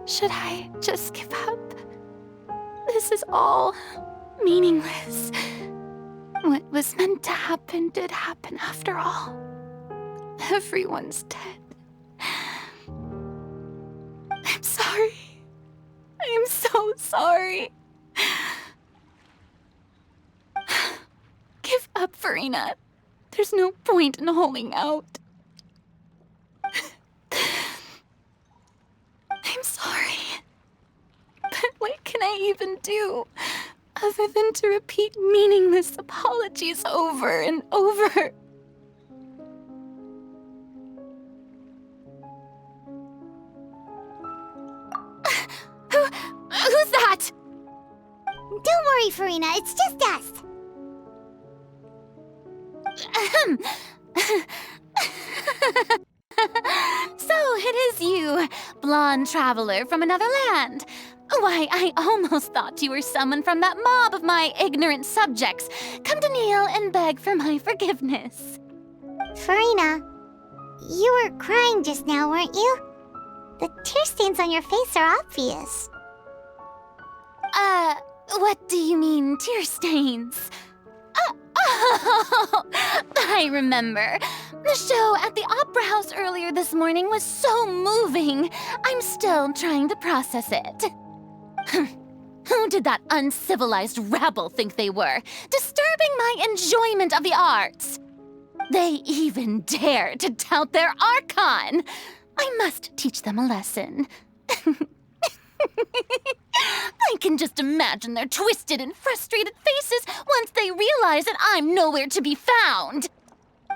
Should I just give up? This is all meaningless. What was meant to happen did happen after all. Everyone's dead. I'm sorry. I am so sorry. Give up, Farina. There's no point in holding out. I'm sorry. even do other than to repeat meaningless apologies over and over? Who's that? Don't worry, Farina, it's just us. So it is you, blonde traveler from another land. Why, I almost thought you were someone from that mob of my ignorant subjects, come to kneel and beg for my forgiveness. Farina, you were crying just now, weren't you? The tear stains on your face are obvious. What do you mean, tear stains? Oh, I remember. The show at the Opera House earlier this morning was so moving. I'm still trying to process it. Who did that uncivilized rabble think they were, disturbing my enjoyment of the arts? They even dare to tout their Archon. I must teach them a lesson. I can just imagine their twisted and frustrated faces once they realize that I'm nowhere to be found.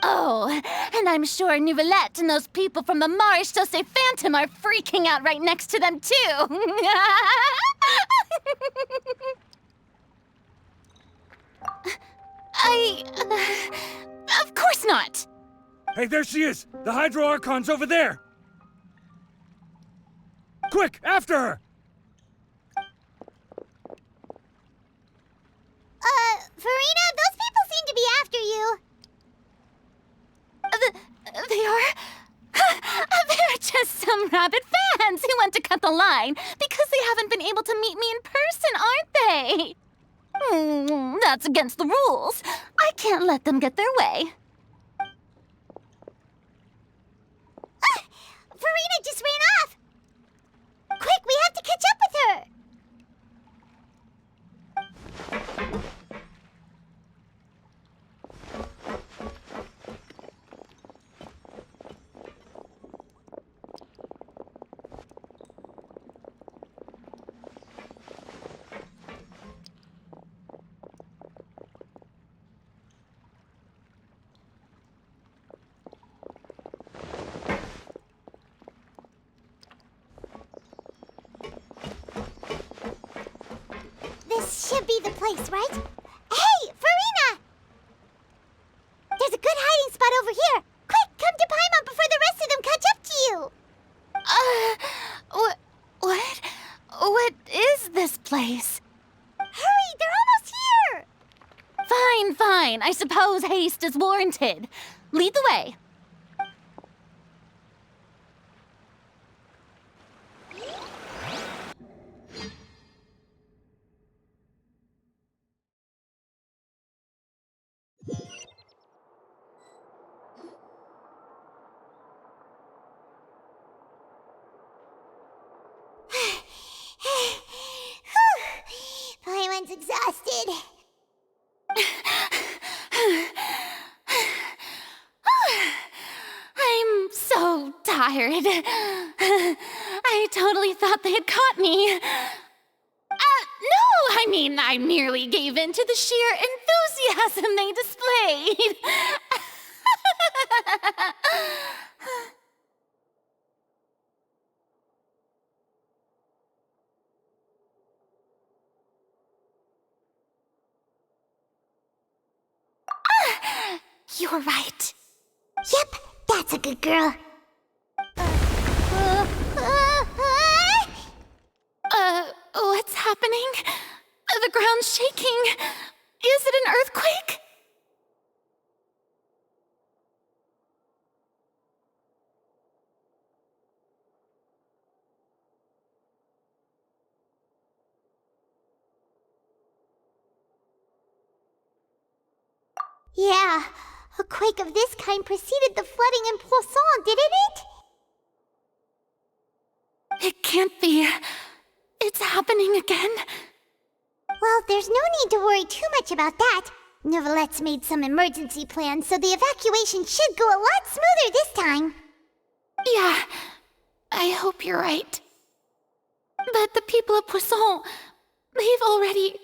Oh, and I'm sure Nouvellette and those people from the Maréchaussée Phantom are freaking out right next to them, too. Of course not. Hey, there she is! The Hydro Archon's over there! Quick, after her! Farina, those people seem to be after you. They are? They're just some rabid fans who want to cut the line because they haven't been able to meet me in person, aren't they? That's against the rules. I can't let them get their way. Farina just ran off! Quick, we have to catch up with her! This should be the place, right? Hey, Farina! There's a good hiding spot over here. Quick, come to Paimon before the rest of them catch up to you. What is this place? Hurry, they're almost here! Fine. I suppose haste is warranted. Lead the way. Paimon's exhausted. I'm so tired. I totally thought they had caught me. No, I merely gave in to the sheer enthusiasm they displayed. You were right. Yep, that's a good girl. What's happening? The ground's shaking. Is it an earthquake? Yeah, a quake of this kind preceded the flooding in Poisson, didn't it? It can't be. It's happening again. Well, there's no need to worry too much about that. Nouvellette's made some emergency plans, so the evacuation should go a lot smoother this time. Yeah, I hope you're right. But the people of Poisson, They've already...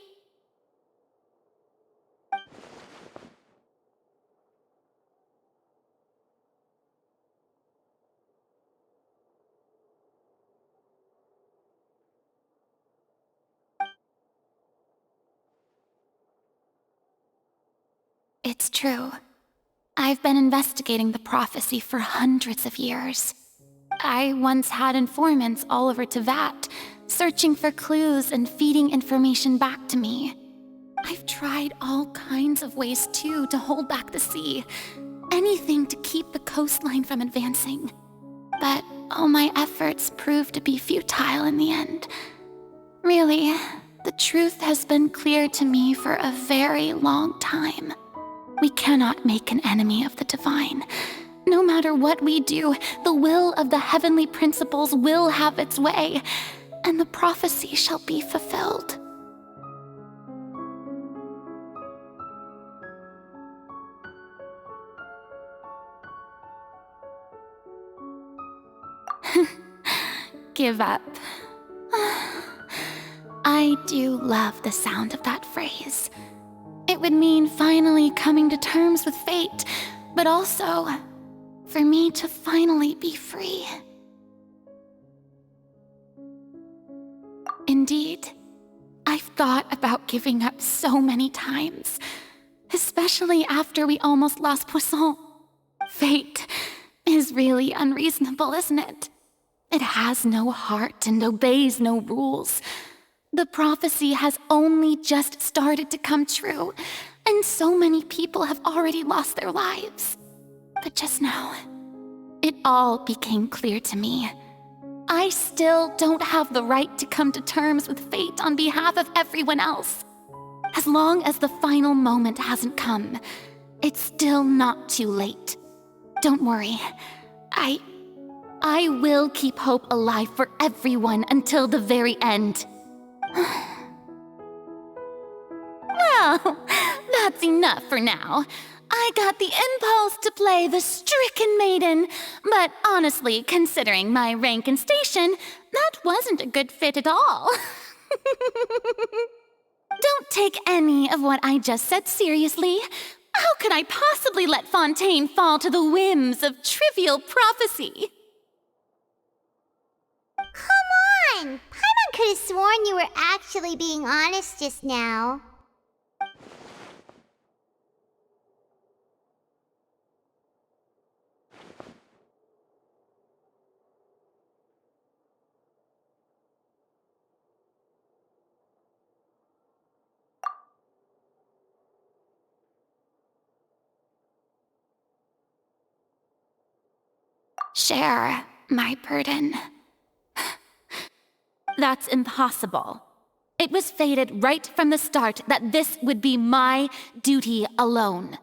It's true. I've been investigating the prophecy for hundreds of years. I once had informants all over Tevat, searching for clues and feeding information back to me. I've tried all kinds of ways, too, to hold back the sea. Anything to keep the coastline from advancing. But all my efforts proved to be futile in the end. Really, the truth has been clear to me for a very long time. We cannot make an enemy of the divine. No matter what we do, the will of the heavenly principles will have its way, and the prophecy shall be fulfilled. Give up. I do love the sound of that phrase. It would mean finally coming to terms with fate, but also for me to finally be free. Indeed, I've thought about giving up so many times, especially after we almost lost Poisson. Fate is really unreasonable, isn't it? It has no heart and obeys no rules. The prophecy has only just started to come true, and so many people have already lost their lives. But just now, it all became clear to me. I still don't have the right to come to terms with fate on behalf of everyone else. As long as the final moment hasn't come, it's still not too late. Don't worry. I will keep hope alive for everyone until the very end. Well, that's enough for now. I got the impulse to play the stricken maiden, but honestly, considering my rank and station, that wasn't a good fit at all. Don't take any of what I just said seriously. How could I possibly let Fontaine fall to the whims of trivial prophecy? Come on! Paimon could have sworn you were actually being honest just now. Share my burden. That's impossible. It was fated right from the start that this would be my duty alone.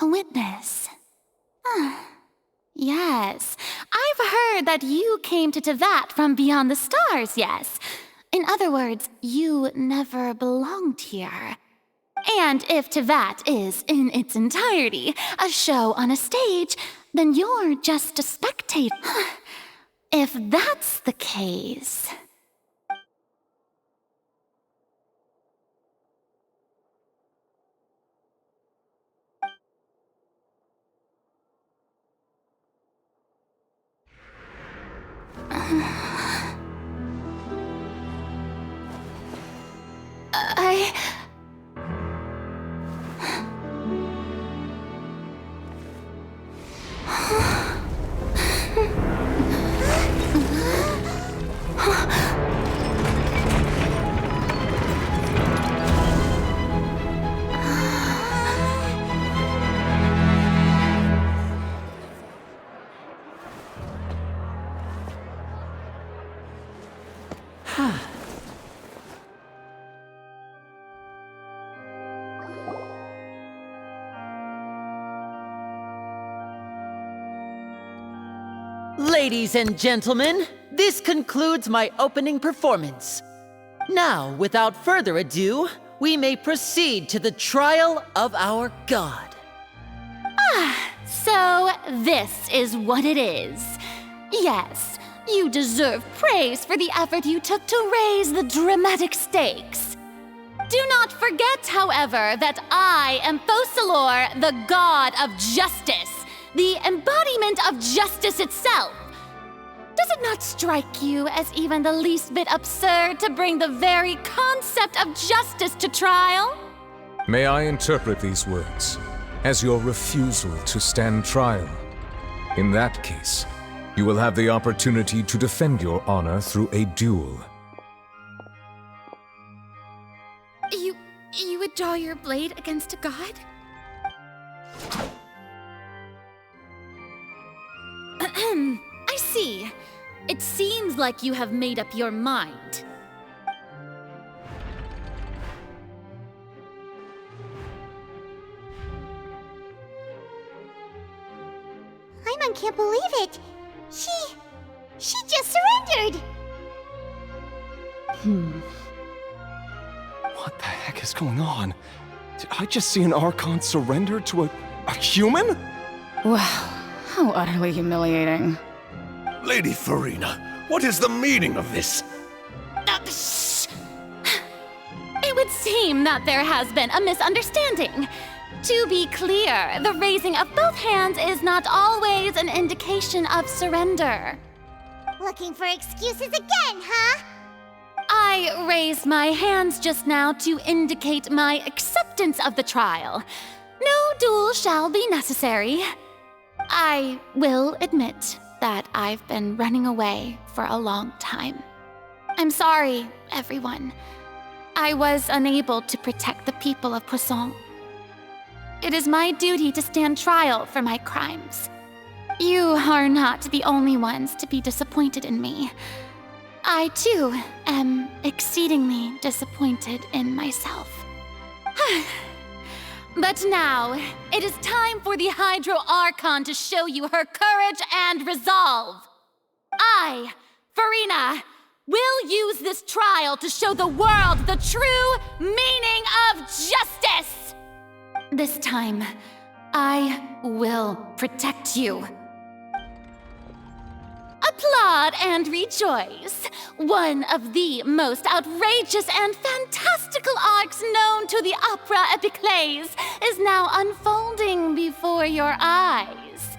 A witness. Yes, I've heard that you came to Tevat from beyond the stars, yes. In other words, you never belonged here. And if Tevat is, in its entirety, a show on a stage, then you're just a spectator. If that's the case... Ladies and gentlemen, this concludes my opening performance. Now, without further ado, we may proceed to the trial of our god. So this is what it is. Yes, you deserve praise for the effort you took to raise the dramatic stakes. Do not forget, however, that I am Focalor, the god of justice, the embodiment of justice itself. Does it not strike you as even the least bit absurd to bring the very concept of justice to trial? May I interpret these words as your refusal to stand trial? In that case, you will have the opportunity to defend your honor through a duel. You would draw your blade against a god? I see. It seems like you have made up your mind. Paimon can't believe it. She just surrendered. What the heck is going on? Did I just see an Archon surrender to a human? Wow, how utterly humiliating. Lady Farina, what is the meaning of this? It would seem that there has been a misunderstanding. To be clear, the raising of both hands is not always an indication of surrender. Looking for excuses again, huh? I raised my hands just now to indicate my acceptance of the trial. No duel shall be necessary. I will admit that I've been running away for a long time. I'm sorry, everyone. I was unable to protect the people of Poisson. It is my duty to stand trial for my crimes. You are not the only ones to be disappointed in me. I, too, am exceedingly disappointed in myself. But now, it is time for the Hydro Archon to show you her courage and resolve. I, Farina, will use this trial to show the world the true meaning of justice! This time, I will protect you. Applaud and rejoice! One of the most outrageous and fantastical arcs known to the opera epiclese is now unfolding before your eyes.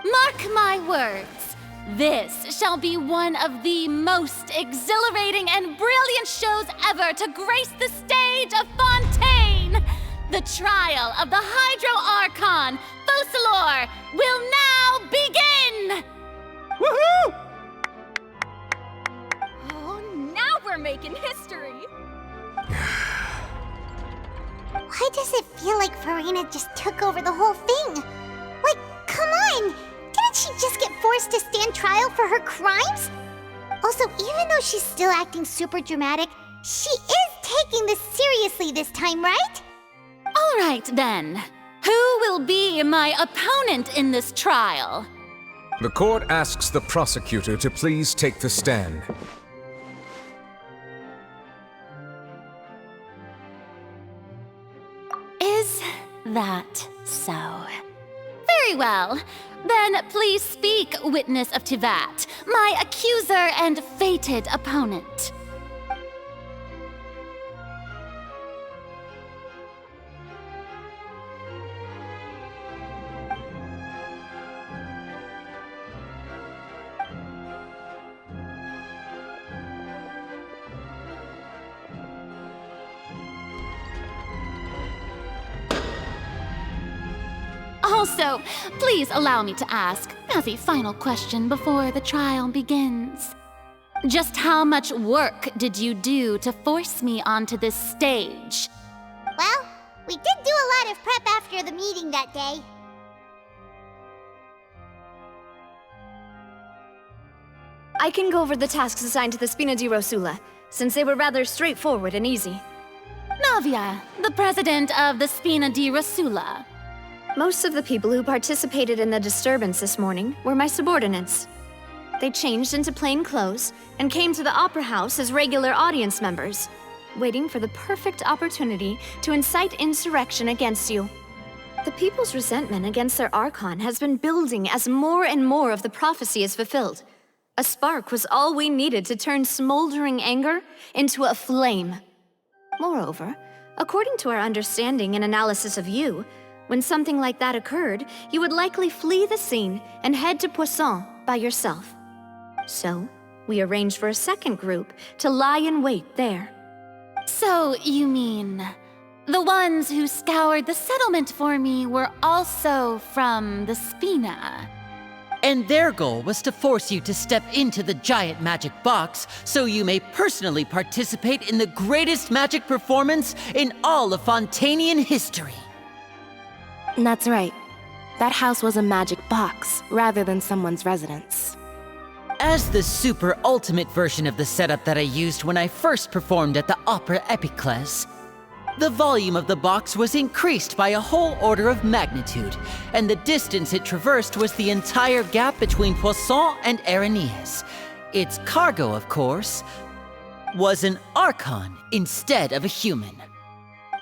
Mark my words, this shall be one of the most exhilarating and brilliant shows ever to grace the stage of Fontaine! The trial of the Hydro Archon, Focalor, will now begin! Woohoo! Oh, now we're making history! Why does it feel like Farina just took over the whole thing? Like, come on! Didn't she just get forced to stand trial for her crimes? Also, even though she's still acting super dramatic, she is taking this seriously this time, right? All right, then. Who will be my opponent in this trial? The court asks the prosecutor to please take the stand. Is that so? Very well. Then please speak, witness of Tivat, my accuser and fated opponent. Also, please allow me to ask, as a final question before the trial begins. Just how much work did you do to force me onto this stage? Well, we did do a lot of prep after the meeting that day. I can go over the tasks assigned to the Spina di Rosula, since they were rather straightforward and easy. Navia, the president of the Spina di Rosula. Most of the people who participated in the disturbance this morning were my subordinates. They changed into plain clothes and came to the opera house as regular audience members. waiting for the perfect opportunity to incite insurrection against you. The people's resentment against their Archon has been building as more and more of the prophecy is fulfilled. A spark was all we needed to turn smoldering anger into a flame. Moreover, according to our understanding and analysis of you, when something like that occurred, you would likely flee the scene and head to Poisson by yourself. So, we arranged for a second group to lie in wait there. So, you mean the ones who scoured the settlement for me were also from the Spina? And their goal was to force you to step into the giant magic box so you may personally participate in the greatest magic performance in all of Fontanian history. That's right. That house was a magic box, rather than someone's residence. As the super ultimate version of the setup that I used when I first performed at the Opera Epiclese, the volume of the box was increased by a whole order of magnitude, and the distance it traversed was the entire gap between Poisson and Areneas. Its cargo, of course, was an Archon instead of a human.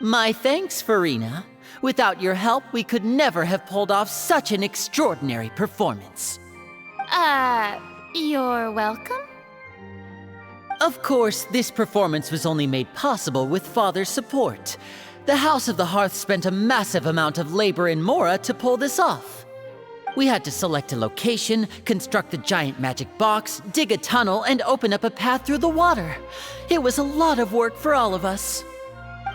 My thanks, Farina. Without your help, we could never have pulled off such an extraordinary performance. You're welcome? Of course, this performance was only made possible with Father's support. The House of the Hearth spent a massive amount of labor in Mora to pull this off. We had to select a location, construct the giant magic box, dig a tunnel, and open up a path through the water. It was a lot of work for all of us.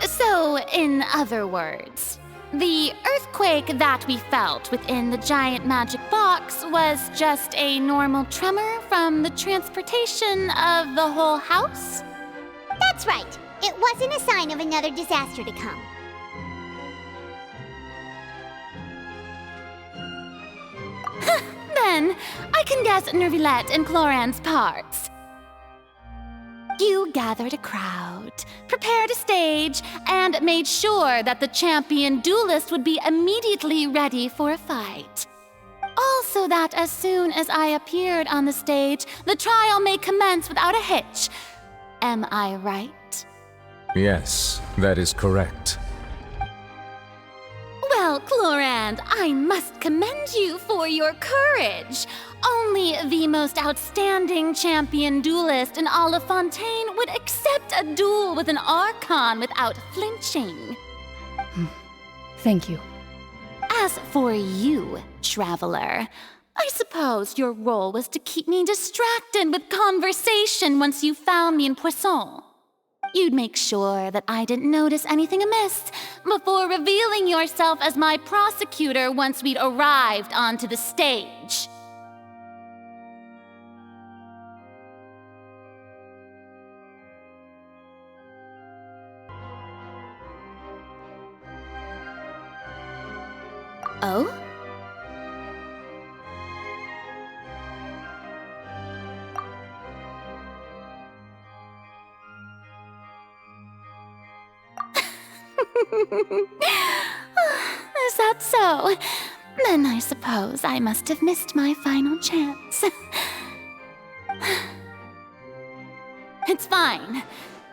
So, in other words, the earthquake that we felt within the giant magic box was just a normal tremor from the transportation of the whole house? That's right. It wasn't a sign of another disaster to come. Then, I can guess Nervillette and Cloran's parts. You gathered a crowd, prepared a stage, and made sure that the champion duelist would be immediately ready for a fight. Also that as soon as I appeared on the stage, the trial may commence without a hitch. Am I right? Yes, that is correct. Well, Clorand, I must commend you for your courage. Only the most outstanding champion duelist in all of Fontaine would accept a duel with an Archon without flinching. Thank you. As for you, Traveler, I suppose your role was to keep me distracted with conversation once you found me in Poisson. You'd make sure that I didn't notice anything amiss before revealing yourself as my prosecutor once we'd arrived onto the stage. Oh? Is that so? Then I suppose I must have missed my final chance. It's fine.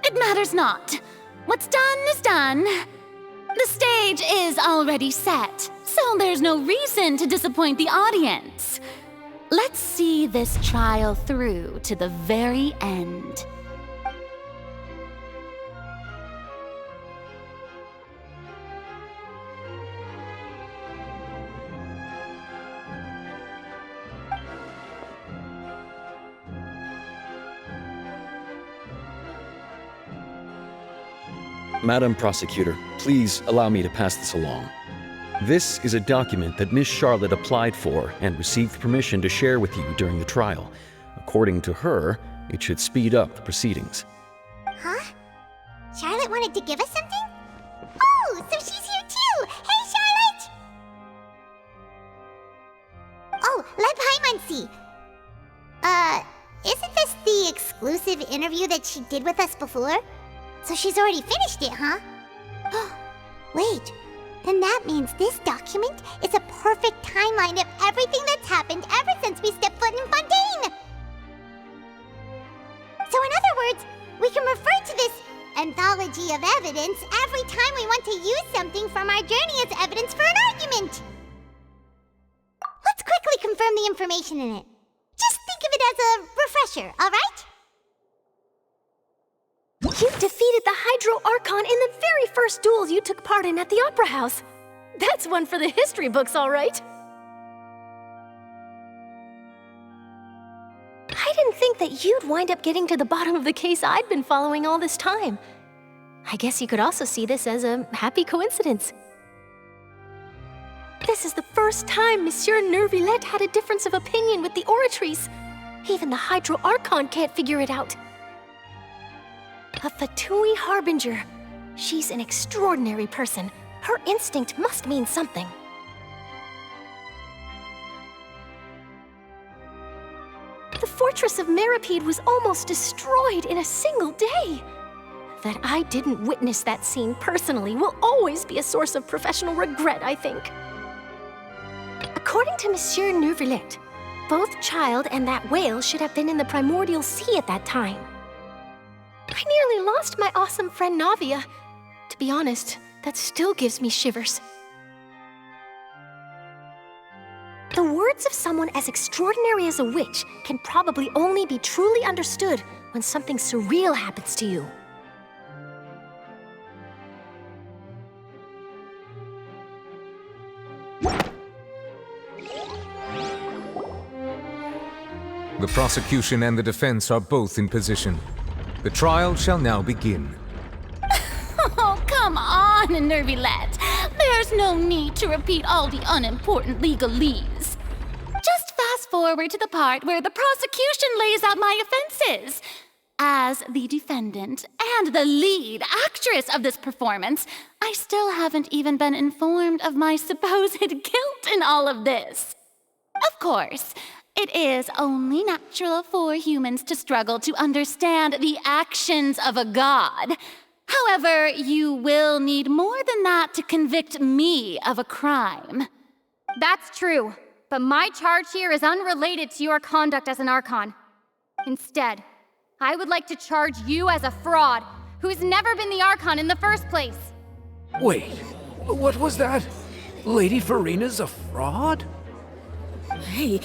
It matters not. What's done is done. The stage is already set, so there's no reason to disappoint the audience. Let's see this trial through to the very end. Madam Prosecutor, please allow me to pass this along. This is a document that Miss Charlotte applied for and received permission to share with you during the trial. According to her, it should speed up the proceedings. Huh? Charlotte wanted to give us something? Oh, so she's here too! Hey, Charlotte! Oh, let Paimon see. Isn't this the exclusive interview that she did with us before? So she's already finished it, huh? Wait, then that means this document is a perfect timeline of everything that's happened ever since we stepped foot in Fontaine! So in other words, we can refer to this anthology of evidence every time we want to use something from our journey as evidence for an argument. Let's quickly confirm the information in it. Just think of it as a refresher, all right? You defeated the Hydro Archon in the very first duel you took part in at the Opera House. That's one for the history books, all right. I didn't think that you'd wind up getting to the bottom of the case I'd been following all this time. I guess you could also see this as a happy coincidence. This is the first time Monsieur Neuvillette had a difference of opinion with the Oratrice. Even the Hydro Archon can't figure it out. A Fatui Harbinger. She's an extraordinary person. Her instinct must mean something. The fortress of Meripede was almost destroyed in a single day. That I didn't witness that scene personally will always be a source of professional regret, I think. According to Monsieur Neuvillette, both Child and that whale should have been in the primordial sea at that time. I nearly lost my awesome friend Navia. To be honest, that still gives me shivers. The words of someone as extraordinary as a witch can probably only be truly understood when something surreal happens to you. The prosecution and the defense are both in position. The trial shall now begin. Oh, come on, Neuvillette. There's no need to repeat all the unimportant legalese. Just fast forward to the part where the prosecution lays out my offenses. As the defendant and the lead actress of this performance, I still haven't even been informed of my supposed guilt in all of this. Of course, it is only natural for humans to struggle to understand the actions of a god. However, you will need more than that to convict me of a crime. That's true, but my charge here is unrelated to your conduct as an Archon. Instead, I would like to charge you as a fraud who's never been the Archon in the first place. Wait, what was that? Lady Farina's a fraud? Hey,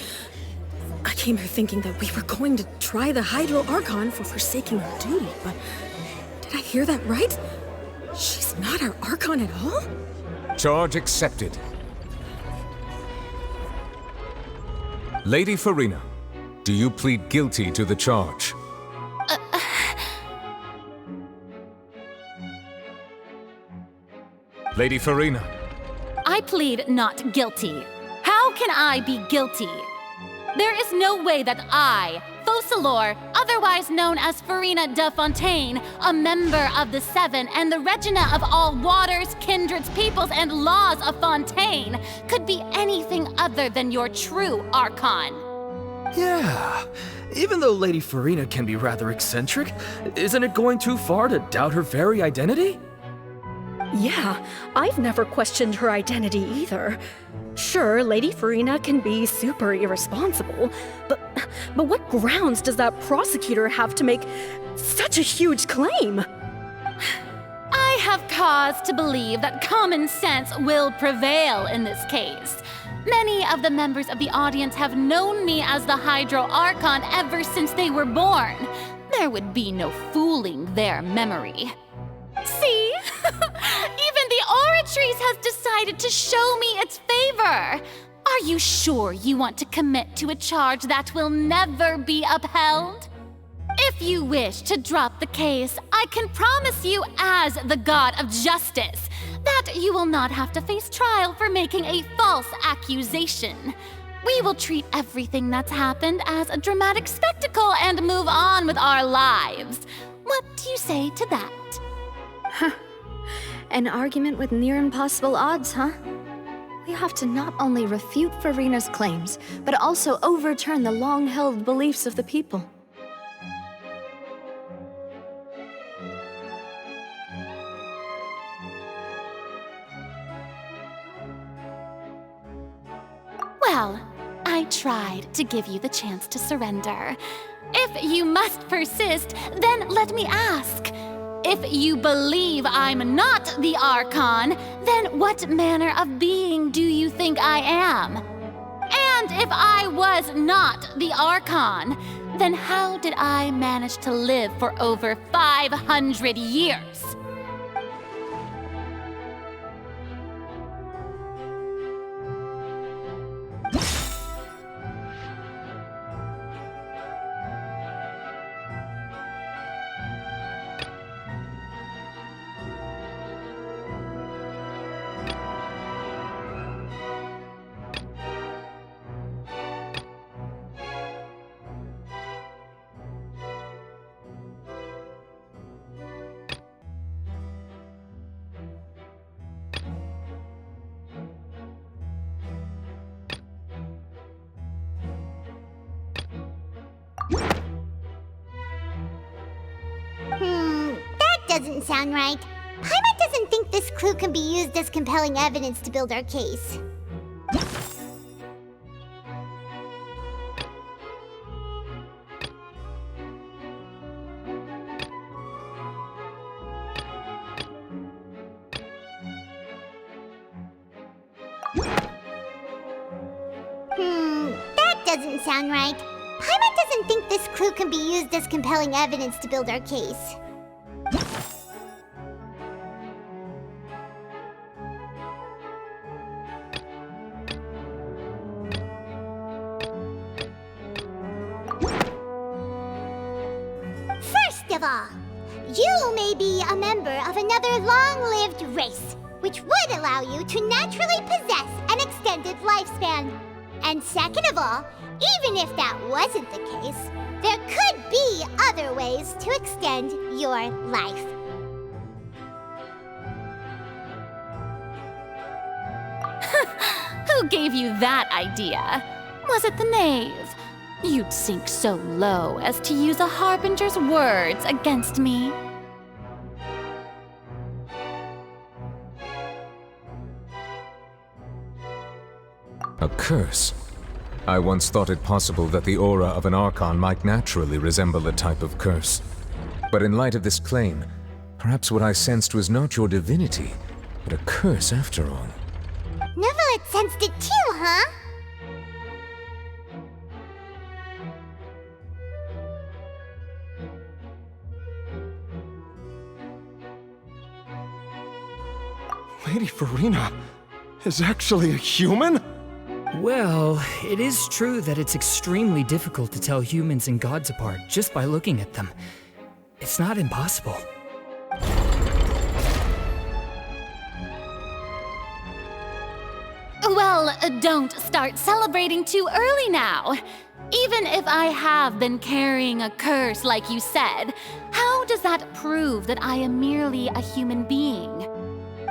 I came here thinking that we were going to try the Hydro Archon for forsaking her duty, but did I hear that right? She's not our Archon at all? Charge accepted. Lady Farina, do you plead guilty to the charge? Lady Farina. I plead not guilty. How can I be guilty? There is no way that I, Focalor, otherwise known as Farina de Fontaine, a member of the Seven and the Regina of all waters, kindreds, peoples, and laws of Fontaine, could be anything other than your true Archon. Yeah, even though Lady Farina can be rather eccentric, isn't it going too far to doubt her very identity? Yeah, I've never questioned her identity either. Sure, Lady Farina can be super irresponsible, but what grounds does that prosecutor have to make such a huge claim? I have cause to believe that common sense will prevail in this case. Many of the members of the audience have known me as the Hydro Archon ever since they were born. There would be no fooling their memory. See? Even the Oratrice has decided to show me its favor. Are you sure you want to commit to a charge that will never be upheld? If you wish to drop the case, I can promise you as the God of Justice that you will not have to face trial for making a false accusation. We will treat everything that's happened as a dramatic spectacle and move on with our lives. What do you say to that? Huh. An argument with near impossible odds, huh? We have to not only refute Farina's claims, but also overturn the long-held beliefs of the people. Well, I tried to give you the chance to surrender. If you must persist, then let me ask. If you believe I'm not the Archon, then what manner of being do you think I am? And if I was not the Archon, then how did I manage to live for over 500 years? That doesn't sound right. Paimon doesn't think this clue can be used as compelling evidence to build our case. That doesn't sound right. Paimon doesn't think this clue can be used as compelling evidence to build our case. First of all, you may be a member of another long-lived race, which would allow you to naturally possess an extended lifespan. And second of all, even if that wasn't the case, there could be other ways to extend your life. Who gave you that idea? Was it the knave? You'd sink so low as to use a harbinger's words against me. A curse? I once thought it possible that the aura of an Archon might naturally resemble a type of curse. But in light of this claim, perhaps what I sensed was not your divinity, but a curse after all. Neuvillette sensed it too, huh? Lady Farina is actually a human? Well, it is true that it's extremely difficult to tell humans and gods apart just by looking at them. It's not impossible. Well, don't start celebrating too early now. Even if I have been carrying a curse like you said, how does that prove that I am merely a human being?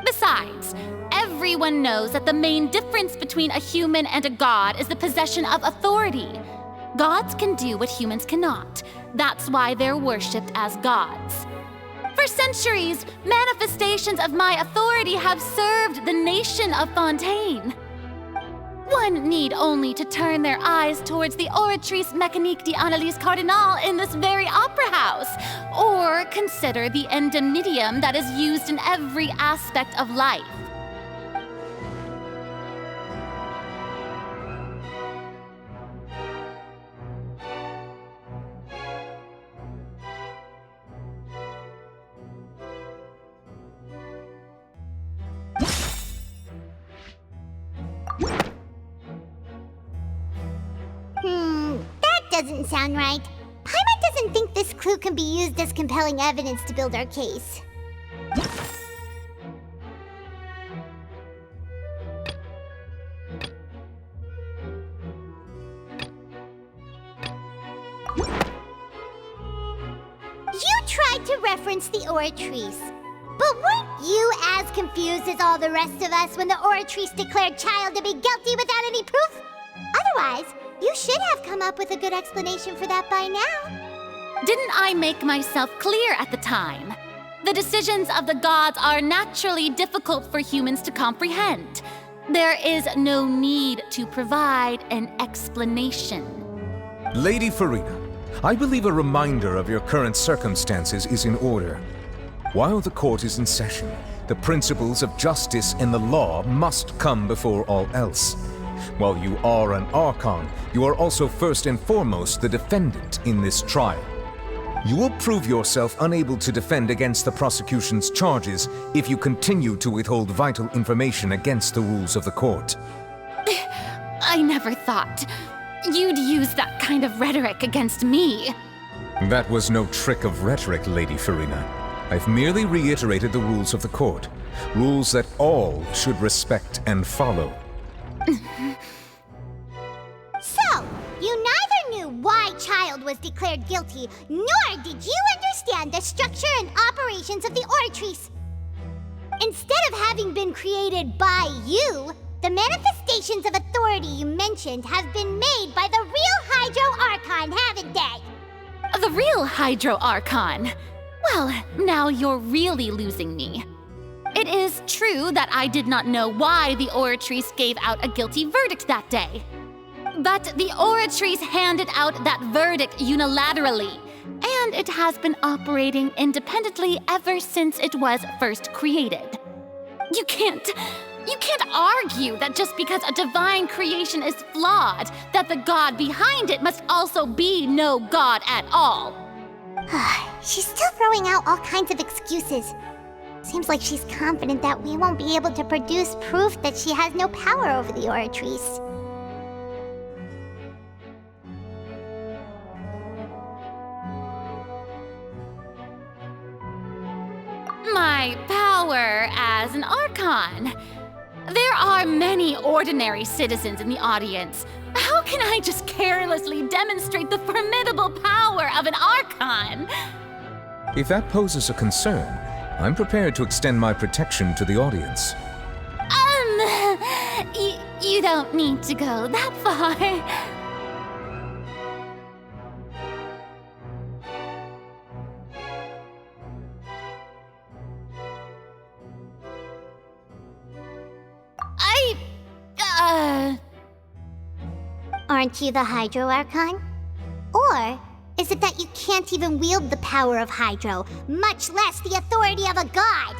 Besides, everyone knows that the main difference between a human and a god is the possession of authority. Gods can do what humans cannot. That's why they're worshipped as gods. For centuries, manifestations of my authority have served the nation of Fontaine. One need only to turn their eyes towards the Oratrice Mécanique d'Analyse Cardinal in this very opera house, or consider the endemnitium that is used in every aspect of life. That doesn't sound right. Paimon doesn't think this clue can be used as compelling evidence to build our case. You tried to reference the Oratrice. But weren't you as confused as all the rest of us when the Oratrice declared Child to be guilty without any proof? Otherwise, you should have come up with a good explanation for that by now. Didn't I make myself clear at the time? The decisions of the gods are naturally difficult for humans to comprehend. There is no need to provide an explanation. Lady Farina, I believe a reminder of your current circumstances is in order. While the court is in session, the principles of justice and the law must come before all else. While you are an Archon, you are also first and foremost the defendant in this trial. You will prove yourself unable to defend against the prosecution's charges if you continue to withhold vital information against the rules of the court. I never thought you'd use that kind of rhetoric against me. That was no trick of rhetoric, Lady Farina. I've merely reiterated the rules of the court. Rules that all should respect and follow. So, you neither knew why Child was declared guilty, nor did you understand the structure and operations of the Oratrice. Instead of having been created by you, the manifestations of authority you mentioned have been made by the real Hydro Archon, haven't they? The real Hydro Archon? Well, now you're really losing me. It is true that I did not know why the Oratrice gave out a guilty verdict that day. But the Oratrice handed out that verdict unilaterally, and it has been operating independently ever since it was first created. You can't argue that just because a divine creation is flawed, that the god behind it must also be no god at all. She's still throwing out all kinds of excuses. Seems like she's confident that we won't be able to produce proof that she has no power over the Oratrice. My power as an Archon. There are many ordinary citizens in the audience. How can I just carelessly demonstrate the formidable power of an Archon? If that poses a concern, I'm prepared to extend my protection to the audience. You don't need to go that far. Aren't you the Hydro Archon? Or is it that you can't even wield the power of Hydro, much less the authority of a god?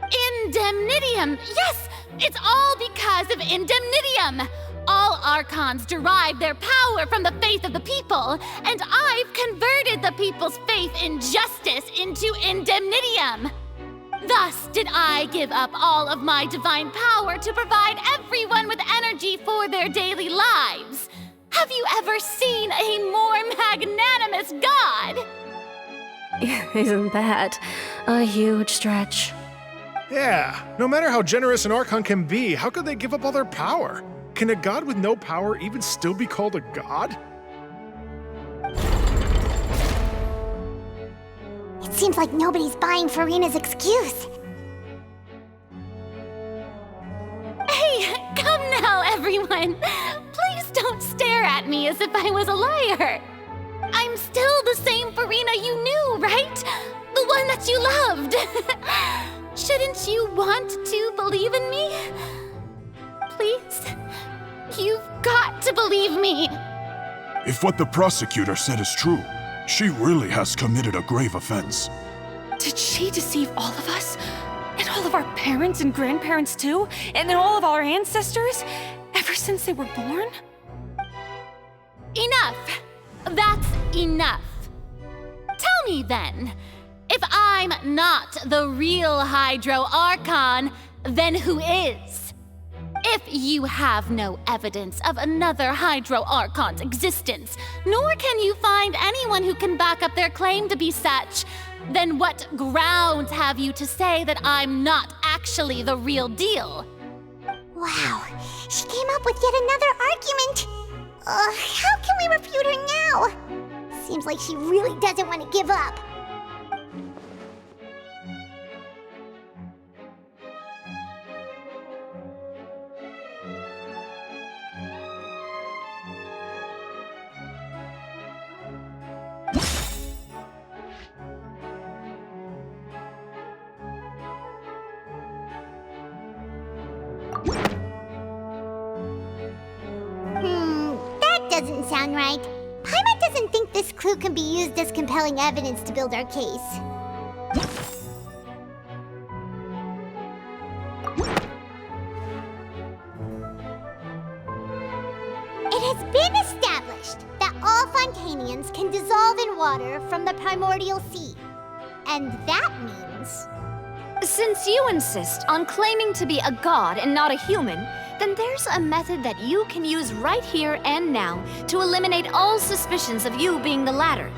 Indemnitium! Yes! It's all because of Indemnitium! All Archons derive their power from the faith of the people, and I've converted the people's faith in justice into Indemnitium! Thus did I give up all of my divine power to provide everyone with energy for their daily lives. Have you ever seen a more magnanimous god? Isn't that a huge stretch? Yeah, no matter how generous an Archon can be, how could they give up all their power? Can a god with no power even still be called a god? It seems like nobody's buying Farina's excuse. Hey, come now, everyone! Please don't stare at me as if I was a liar! I'm still the same Farina you knew, right? The one that you loved! Shouldn't you want to believe in me? Please? You've got to believe me! If what the prosecutor said is true, she really has committed a grave offense. Did she deceive all of us? And all of our parents and grandparents too? And then all of our ancestors? Ever since they were born? Enough! That's enough! Tell me then, if I'm not the real Hydro Archon, then who is? If you have no evidence of another Hydro Archon's existence, nor can you find anyone who can back up their claim to be such, then what grounds have you to say that I'm not actually the real deal? Wow, she came up with yet another argument. How can we refute her now? Seems like she really doesn't want to give up. That doesn't sound right. Paimon doesn't think this clue can be used as compelling evidence to build our case. has been established that all Fontanians can dissolve in water from the primordial sea. And that means... Since you insist on claiming to be a god and not a human, then there's a method that you can use right here and now to eliminate all suspicions of you being the latter.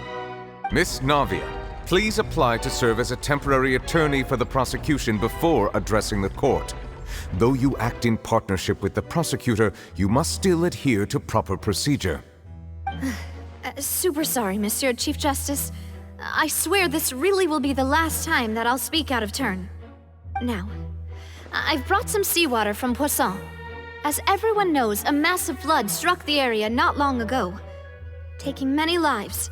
Miss Navia, please apply to serve as a temporary attorney for the prosecution before addressing the court. Though you act in partnership with the prosecutor, you must still adhere to proper procedure. Super sorry, Monsieur Chief Justice. I swear this really will be the last time that I'll speak out of turn. Now, I've brought some seawater from Poisson. As everyone knows, a massive flood struck the area not long ago, taking many lives,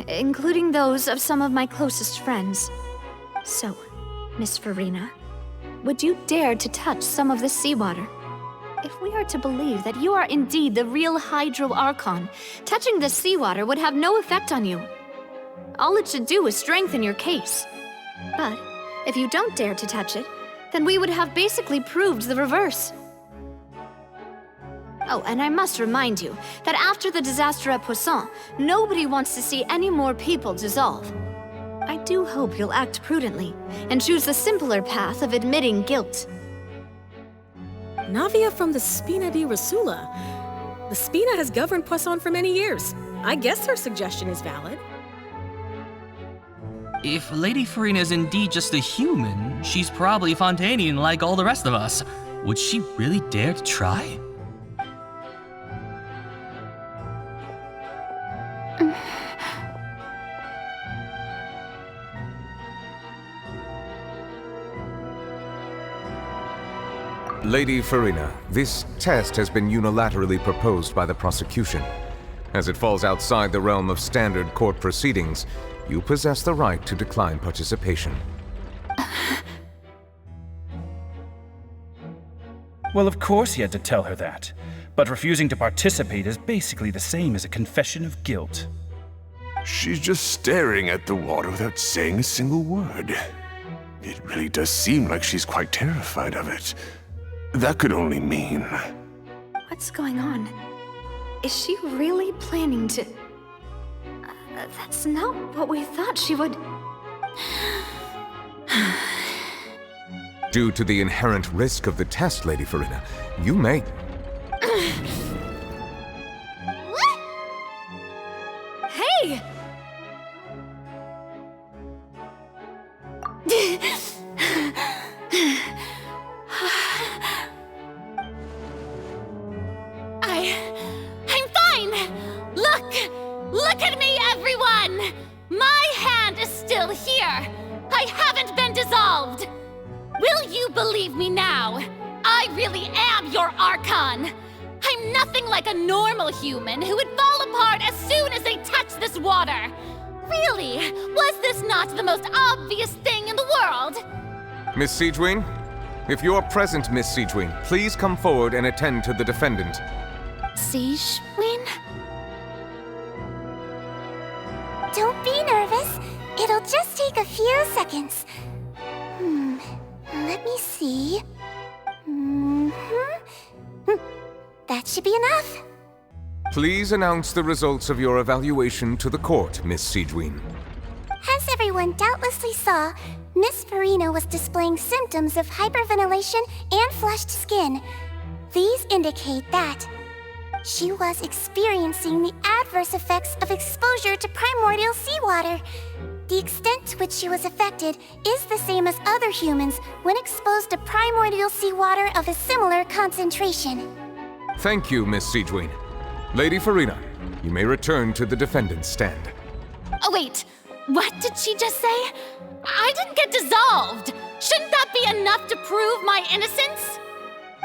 including those of some of my closest friends. So, Miss Farina, would you dare to touch some of this seawater? If we are to believe that you are indeed the real Hydro Archon, touching this seawater would have no effect on you. All it should do is strengthen your case. But if you don't dare to touch it, then we would have basically proved the reverse. Oh, and I must remind you that after the disaster at Poisson, nobody wants to see any more people dissolve. I do hope you'll act prudently and choose the simpler path of admitting guilt. Navia from the Spina di Rasula. The Spina has governed Poisson for many years. I guess her suggestion is valid. If Lady Farina is indeed just a human, she's probably Fontanian like all the rest of us. Would she really dare to try? Lady Farina, this test has been unilaterally proposed by the prosecution. As it falls outside the realm of standard court proceedings, you possess the right to decline participation. Well, of course he had to tell her that. But refusing to participate is basically the same as a confession of guilt. She's just staring at the water without saying a single word. It really does seem like she's quite terrified of it. That could only mean... What's going on? Is she really planning to... that's not what we thought she would... Due to the inherent risk of the test, Lady Farina, you may... Hey! I'm fine! Look at me, everyone! My hand is still here! I haven't been dissolved! Will you believe me now? I really am your Archon! I'm nothing like a normal human who would fall apart as soon as they touch this water! Really, was this not the most obvious thing in the world? Miss Siegewin? If you're present, Miss Siegewin, please come forward and attend to the defendant. Siegewin? Don't be nervous. It'll just take a few seconds. Let me see. That should be enough. Please announce the results of your evaluation to the court, Miss Siegewin. As everyone doubtlessly saw, Miss Farina was displaying symptoms of hyperventilation and flushed skin. These indicate that she was experiencing the adverse effects of exposure to primordial seawater. The extent to which she was affected is the same as other humans when exposed to primordial seawater of a similar concentration. Thank you, Miss Siegewin. Lady Farina, you may return to the defendant's stand. Oh, wait. What did she just say? I didn't get dissolved. Shouldn't that be enough to prove my innocence?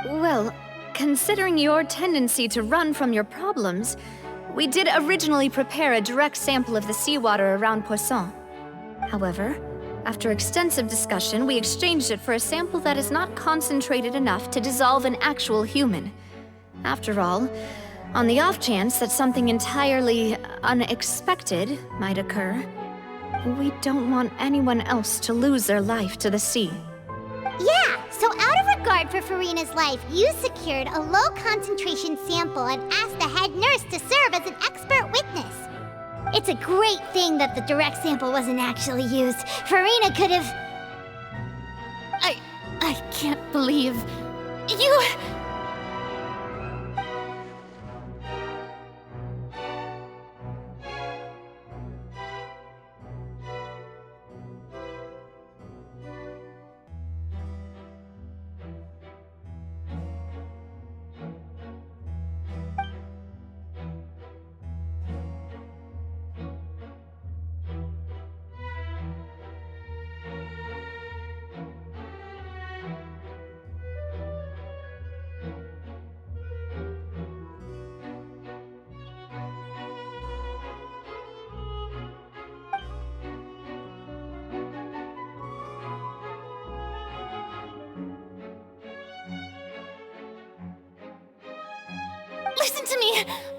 Well, considering your tendency to run from your problems, we did originally prepare a direct sample of the seawater around Poisson. However, after extensive discussion, we exchanged it for a sample that is not concentrated enough to dissolve an actual human. After all, on the off chance that something entirely unexpected might occur, we don't want anyone else to lose their life to the sea. Yeah, so out of regard for Farina's life, you secured a low-concentration sample and asked the head nurse to serve as an expert witness. It's a great thing that the direct sample wasn't actually used. Farina could have... I can't believe... you...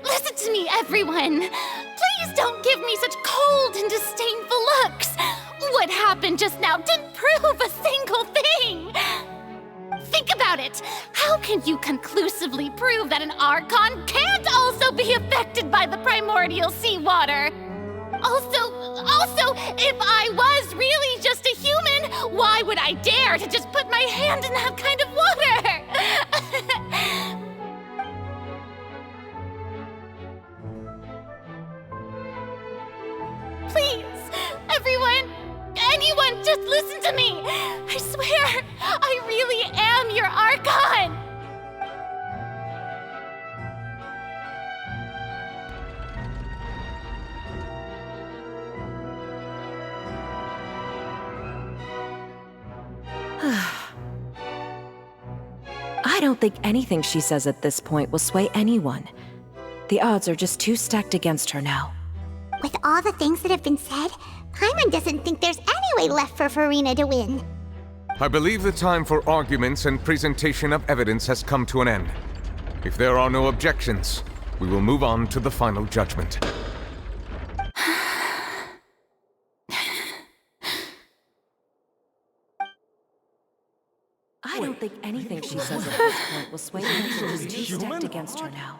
Listen to me, everyone! Please don't give me such cold and disdainful looks! What happened just now didn't prove a single thing! Think about it! How can you conclusively prove that an Archon can't also be affected by the primordial seawater? Also, if I was really just a human, why would I dare to just put my hand in that kind of water? Please, everyone, anyone, just listen to me! I swear, I really am your Archon! I don't think anything she says at this point will sway anyone. The odds are just too stacked against her now. With all the things that have been said, Paimon doesn't think there's any way left for Farina to win. I believe the time for arguments and presentation of evidence has come to an end. If there are no objections, we will move on to the final judgment. I don't think anything she says at this point will sway anyone. She's too stacked against her now.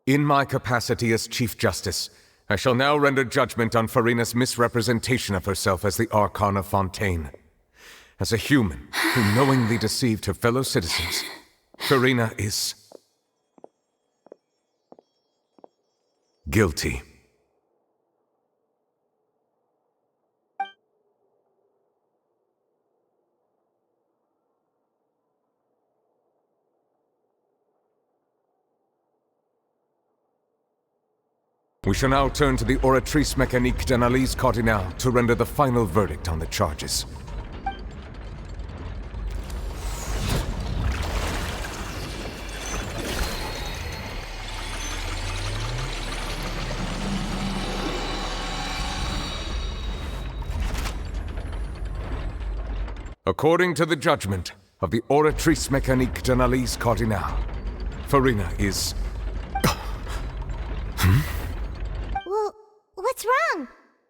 In my capacity as Chief Justice, I shall now render judgment on Farina's misrepresentation of herself as the Archon of Fontaine. As a human who knowingly deceived her fellow citizens, Farina is... guilty. We shall now turn to the Oratrice Mécanique d'Analyse Cardinale to render the final verdict on the charges. According to the judgment of the Oratrice Mécanique d'Analyse Cardinale, Farina is... Well, what's wrong?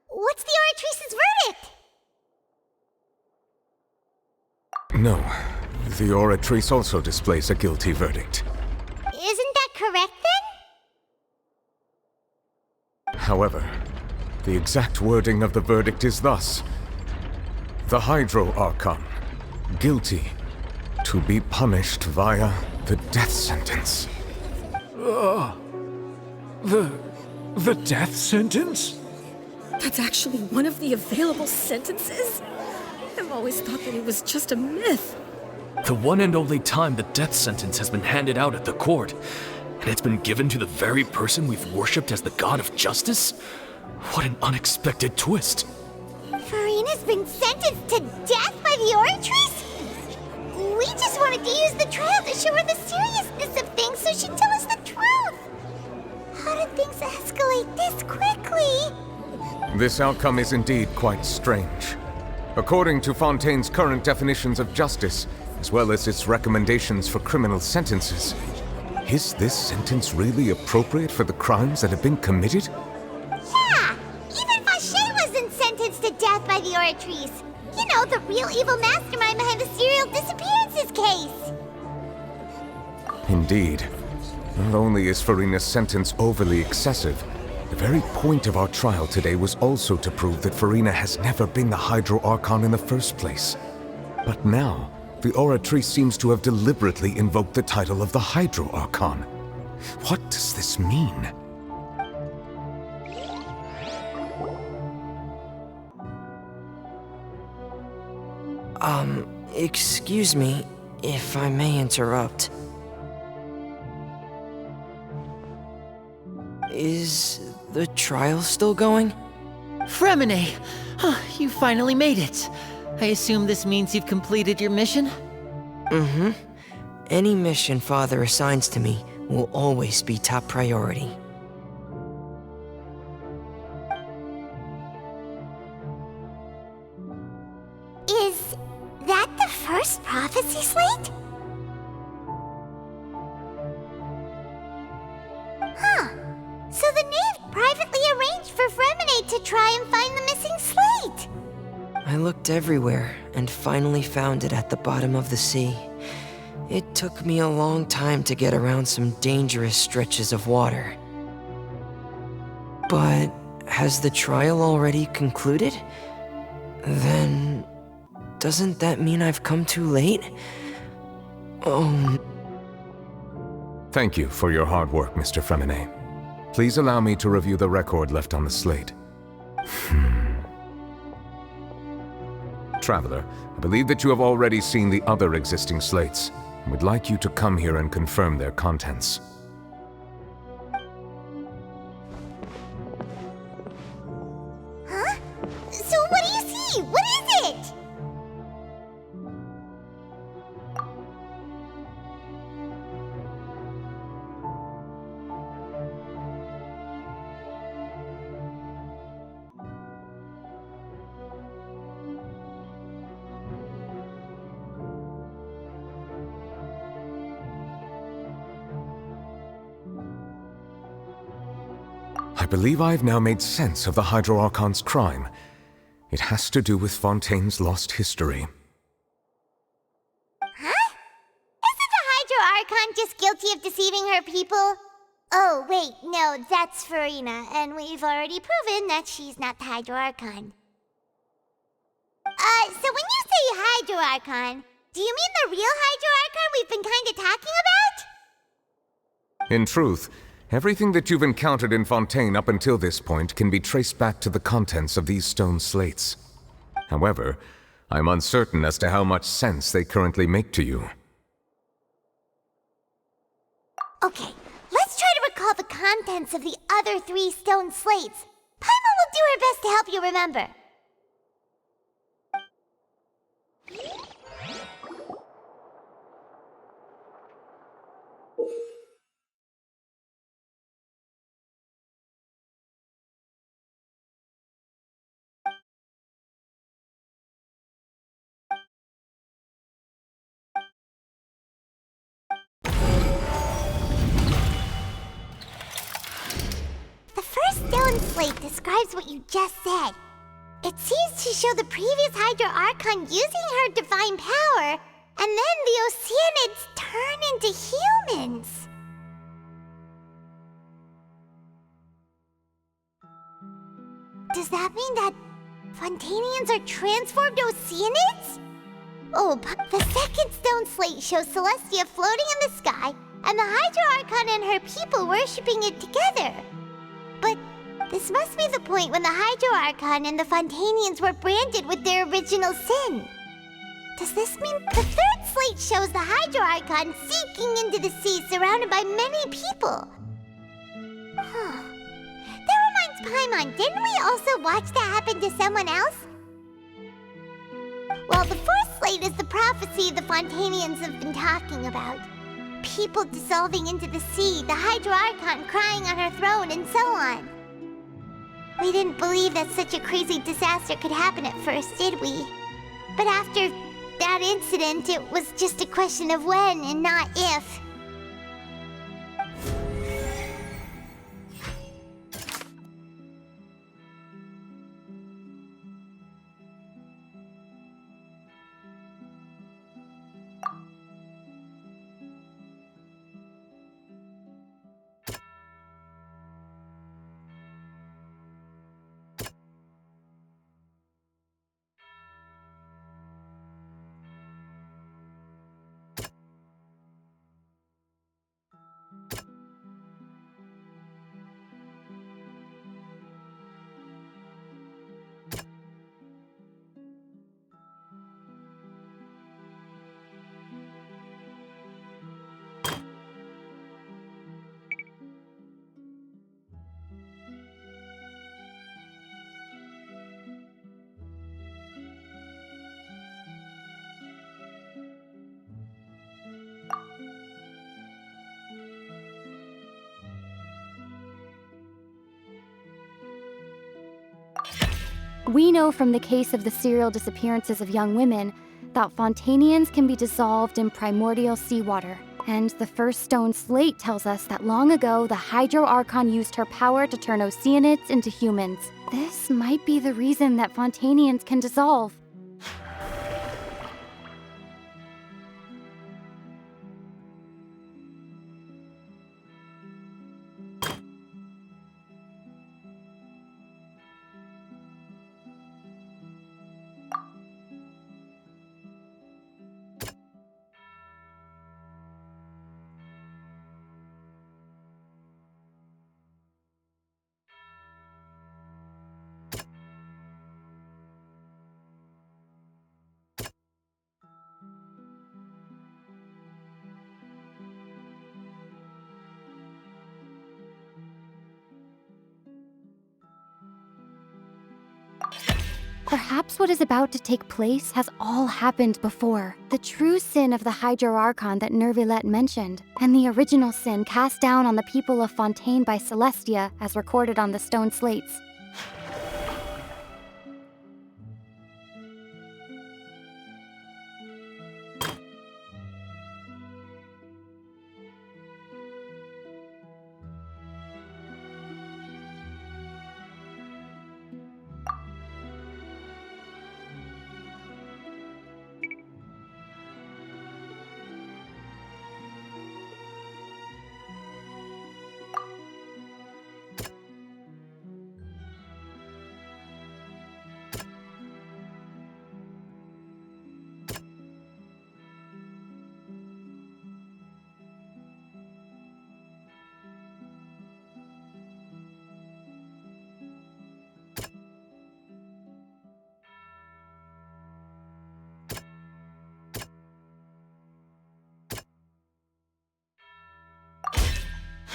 What's the Oratrice's verdict? No, the Oratrice also displays a guilty verdict. Isn't that correct then? However, the exact wording of the verdict is thus: the Hydro Archon, guilty, to be punished via the death sentence. The death sentence? That's actually one of the available sentences? I've always thought that it was just a myth. The one and only time the death sentence has been handed out at the court, and it's been given to the very person we've worshipped as the god of justice? What an unexpected twist. Farina's been sentenced to death by the Oratrice? We just wanted to use the trial to show her the seriousness of things so she'd tell us the truth. How did things escalate this quickly? This outcome is indeed quite strange. According to Fontaine's current definitions of justice, as well as its recommendations for criminal sentences. Is this sentence really appropriate for the crimes that have been committed? Yeah! Even Fauché wasn't sentenced to death by the Oratrice. You know, the real evil mastermind behind the serial disappearances case. Indeed. Not only is Farina's sentence overly excessive, the very point of our trial today was also to prove that Farina has never been the Hydro Archon in the first place. But now, the Oratrice seems to have deliberately invoked the title of the Hydro Archon. What does this mean? Excuse me, if I may interrupt. Is the trial still going? Fremine! You finally made it. I assume this means you've completed your mission? Mm-hmm. Any mission Father assigns to me will always be top priority. Is that the first prophecy slate? Huh. So the knave privately arranged for Fremine to try and find the missing slate. I looked everywhere and finally found it at the bottom of the sea. It took me a long time to get around some dangerous stretches of water. But has the trial already concluded? Then doesn't that mean I've come too late? Oh. Thank you for your hard work, Mr. Fremine. Please allow me to review the record left on the slate. Traveler, I believe that you have already seen the other existing slates, and would like you to come here and confirm their contents. Huh? So what do you see? What is it? I believe I have now made sense of the Hydro Archon's crime. It has to do with Fontaine's lost history. Huh? Isn't the Hydro Archon just guilty of deceiving her people? Oh, wait, no, that's Farina, and we've already proven that she's not the Hydro Archon. So when you say Hydro Archon, do you mean the real Hydro Archon we've been kinda talking about? In truth, everything that you've encountered in Fontaine up until this point can be traced back to the contents of these stone slates. However, I'm uncertain as to how much sense they currently make to you. Okay, let's try to recall the contents of the other 3 stone slates. Paimon will do her best to help you remember. The first stone slate describes what you just said. It seems to show the previous Hydro Archon using her divine power, and then the Oceanids turn into humans. Does that mean that Fontainians are transformed Oceanids? Oh, the second stone slate shows Celestia floating in the sky, and the Hydro Archon and her people worshipping it together. But this must be the point when the Hydro Archon and the Fontainians were branded with their original sin. Does this mean the third slate shows the Hydro Archon sinking into the sea surrounded by many people? Huh. That reminds Paimon, didn't we also watch that happen to someone else? Well, the fourth slate is the prophecy the Fontainians have been talking about. People dissolving into the sea, the Hydro Archon crying on her throne, and so on. We didn't believe that such a crazy disaster could happen at first, did we? But after that incident, it was just a question of when and not if. We know from the case of the serial disappearances of young women that Fontanians can be dissolved in primordial seawater. And the first stone slate tells us that long ago the Hydro Archon used her power to turn Oceanids into humans. This might be the reason that Fontanians can dissolve. Perhaps what is about to take place has all happened before. The true sin of the Hydro Archon that Nervilette mentioned, and the original sin cast down on the people of Fontaine by Celestia as recorded on the stone slates.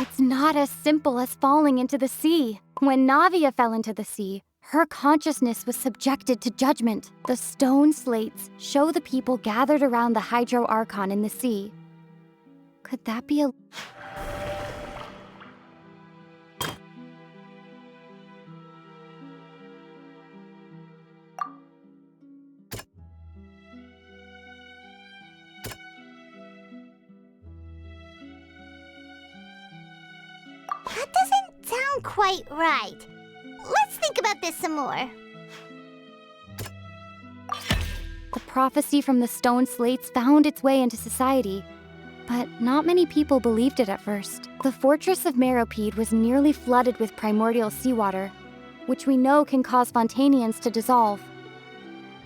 It's not as simple as falling into the sea. When Navia fell into the sea, her consciousness was subjected to judgment. The stone slates show the people gathered around the Hydro Archon in the sea. Could that be a... That doesn't sound quite right. Let's think about this some more. The prophecy from the stone slates found its way into society, but not many people believed it at first. The fortress of Meropide was nearly flooded with primordial seawater, which we know can cause Fontanians to dissolve.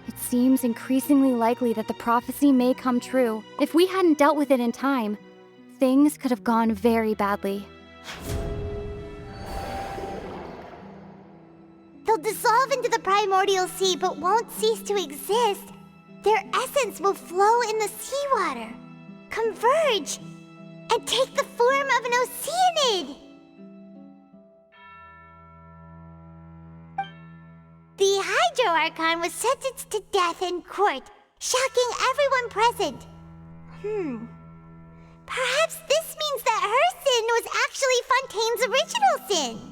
It seems increasingly likely that the prophecy may come true. If we hadn't dealt with it in time, things could have gone very badly. They'll dissolve into the primordial sea but won't cease to exist. Their essence will flow in the seawater, converge, and take the form of an Oceanid. The Hydro Archon was sentenced to death in court, shocking everyone present. Perhaps this means that her sin was actually Fontaine's original sin.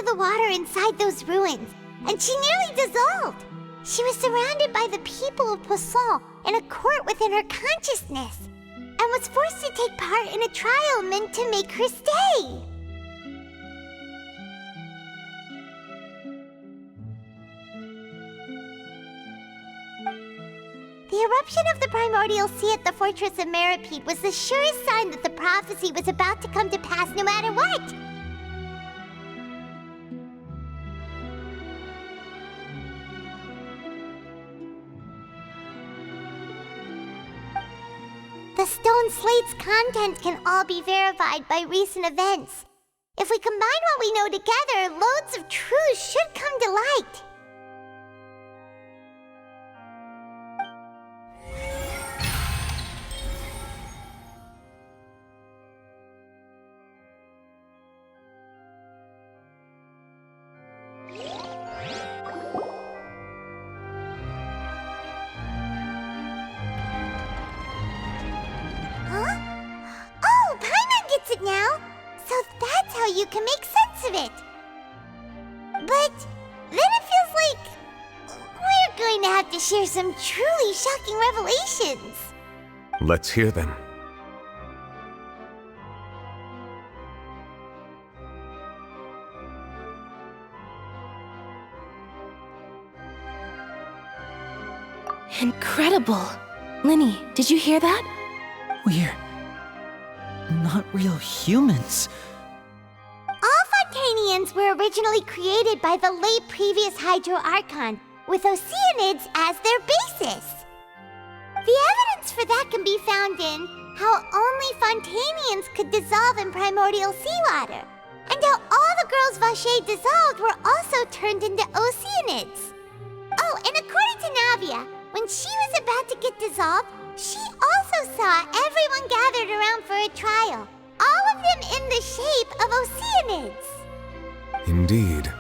into the water inside those ruins, and she nearly dissolved. She was surrounded by the people of Poisson in a court within her consciousness, and was forced to take part in a trial meant to make her stay. The eruption of the primordial sea at the fortress of Meripede was the surest sign that the prophecy was about to come to pass no matter what. The stone slate's content can all be verified by recent events. If we combine what we know together, loads of truths should come to light. Now, so that's how you can make sense of it. But then it feels like we're going to have to share some truly shocking revelations. Let's hear them. Incredible! Linny, did you hear that? We're not real humans. All Fontanians were originally created by the late previous Hydro Archon, with Oceanids as their basis. The evidence for that can be found in how only Fontanians could dissolve in primordial seawater, and how all the girls Vacher dissolved were also turned into Oceanids. Oh, and according to Navia, when she was about to get dissolved, she also saw everyone gathered around for a trial, all of them in the shape of Oceanids. Indeed.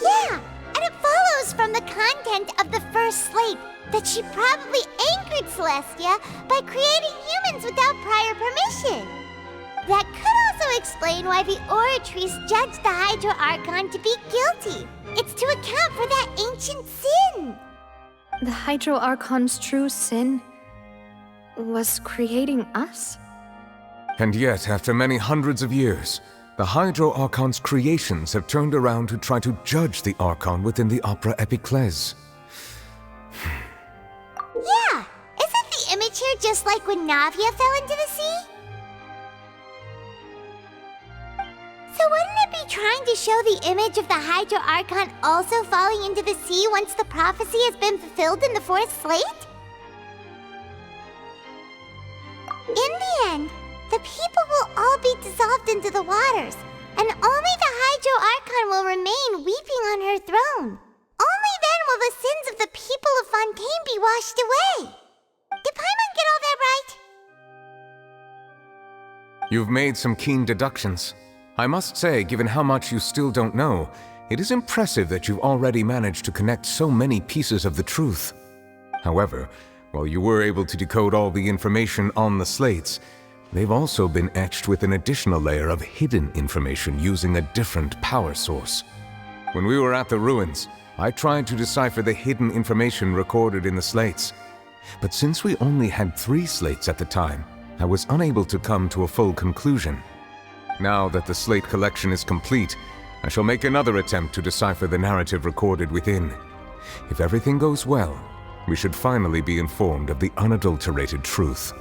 Yeah, and it follows from the content of the first slate that she probably angered Celestia by creating humans without prior permission. That could also explain why the Oratrice judged the Hydro Archon to be guilty. It's to account for that ancient sin. The Hydro Archon's true sin was creating us? And yet, after many hundreds of years, the Hydro Archon's creations have turned around to try to judge the Archon within the Opera Epiclese. Yeah, isn't the image here just like when Navia fell into the sea? So wouldn't it be trying to show the image of the Hydro Archon also falling into the sea once the prophecy has been fulfilled in the fourth slate? In the end, the people will all be dissolved into the waters, and only the Hydro Archon will remain weeping on her throne. Only then will the sins of the people of Fontaine be washed away. Did Paimon get all that right? You've made some keen deductions. I must say, given how much you still don't know, it is impressive that you've already managed to connect so many pieces of the truth. However, while you were able to decode all the information on the slates, they've also been etched with an additional layer of hidden information using a different power source. When we were at the ruins, I tried to decipher the hidden information recorded in the slates. But since we only had 3 slates at the time, I was unable to come to a full conclusion. Now that the slate collection is complete, I shall make another attempt to decipher the narrative recorded within. If everything goes well, we should finally be informed of the unadulterated truth.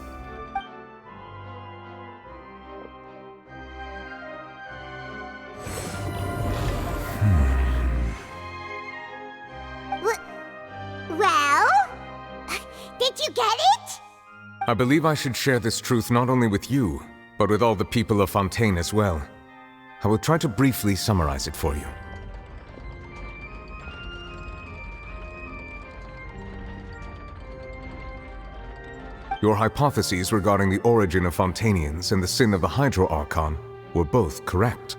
Well? Did you get it? I believe I should share this truth not only with you, but with all the people of Fontaine as well. I will try to briefly summarize it for you. Your hypotheses regarding the origin of Fontanians and the sin of the Hydro Archon were both correct.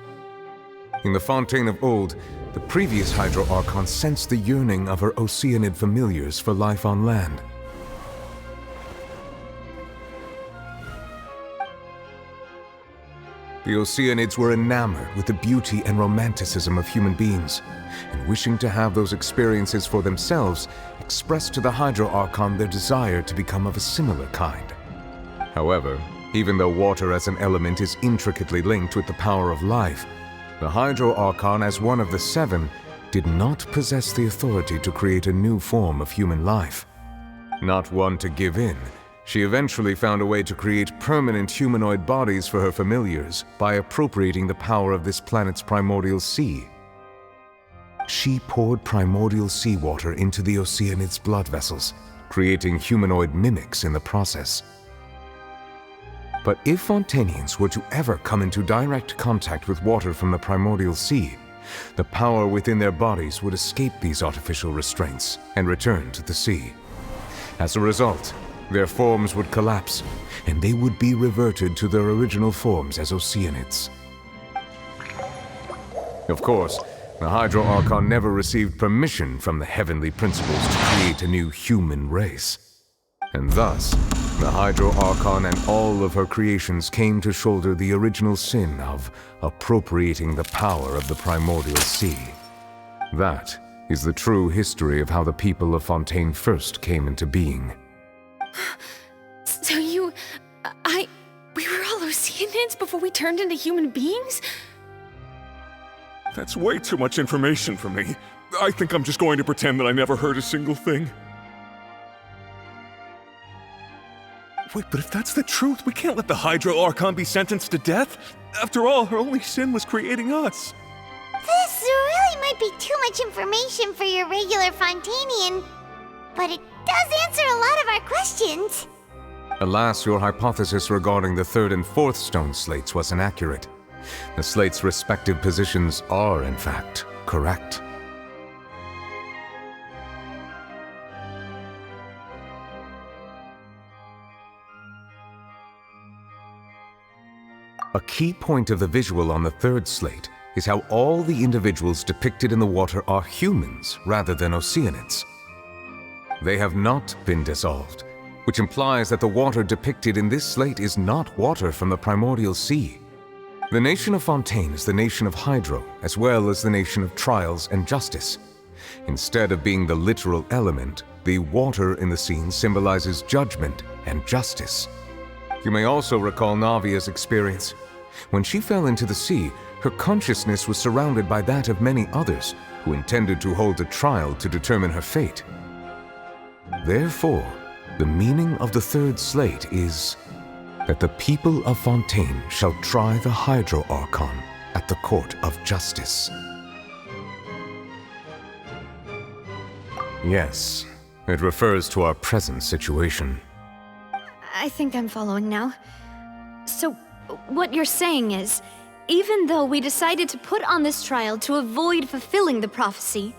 In the Fontaine of old, the previous Hydro Archon sensed the yearning of her Oceanid familiars for life on land. The Oceanids were enamored with the beauty and romanticism of human beings, and wishing to have those experiences for themselves, expressed to the Hydro Archon their desire to become of a similar kind. However, even though water as an element is intricately linked with the power of life, the Hydro Archon, as one of the seven, did not possess the authority to create a new form of human life. Not one to give in, she eventually found a way to create permanent humanoid bodies for her familiars by appropriating the power of this planet's primordial sea. She poured primordial seawater into the Oceanids' blood vessels, creating humanoid mimics in the process. But if Fontanians were to ever come into direct contact with water from the primordial sea, the power within their bodies would escape these artificial restraints and return to the sea. As a result, their forms would collapse, and they would be reverted to their original forms as Oceanids. Of course, the Hydro Archon never received permission from the heavenly principles to create a new human race. And thus, the Hydro Archon and all of her creations came to shoulder the original sin of appropriating the power of the primordial sea. That is the true history of how the people of Fontaine first came into being. So we were all Oceanids before we turned into human beings? That's way too much information for me. I think I'm just going to pretend that I never heard a single thing. Wait, but if that's the truth, we can't let the Hydro Archon be sentenced to death. After all, her only sin was creating us. This really might be too much information for your regular Fontanian, but it does answer a lot of our questions. Alas, your hypothesis regarding the third and fourth stone slates was inaccurate. The slates' respective positions are, in fact, correct. A key point of the visual on the third slate is how all the individuals depicted in the water are humans rather than Oceanids. They have not been dissolved, which implies that the water depicted in this slate is not water from the primordial sea. The nation of Fontaine is the nation of Hydro, as well as the nation of trials and justice. Instead of being the literal element, the water in the scene symbolizes judgment and justice. You may also recall Navia's experience. When she fell into the sea, her consciousness was surrounded by that of many others who intended to hold a trial to determine her fate. Therefore, the meaning of the third slate is that the people of Fontaine shall try the Hydro Archon at the court of justice. Yes, it refers to our present situation. I think I'm following now. So, what you're saying is, even though we decided to put on this trial to avoid fulfilling the prophecy,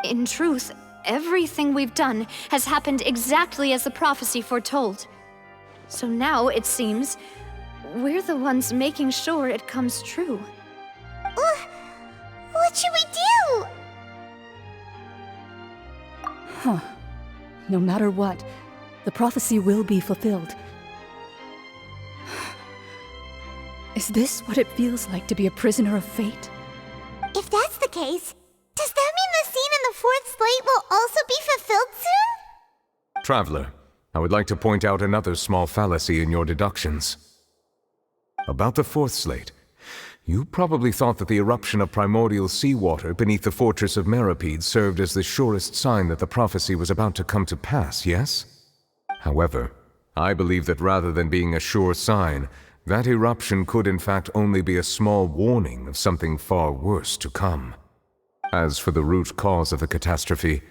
in truth, everything we've done has happened exactly as the prophecy foretold. So now, it seems, we're the ones making sure it comes true. What should we do? Huh. No matter what, the prophecy will be fulfilled. Is this what it feels like to be a prisoner of fate? If that's the case, does that mean the scene in the fourth slate will also be fulfilled soon? Traveler, I would like to point out another small fallacy in your deductions. About the fourth slate, you probably thought that the eruption of primordial seawater beneath the fortress of Meripede served as the surest sign that the prophecy was about to come to pass, yes? However, I believe that rather than being a sure sign, that eruption could in fact only be a small warning of something far worse to come. As for the root cause of the catastrophe,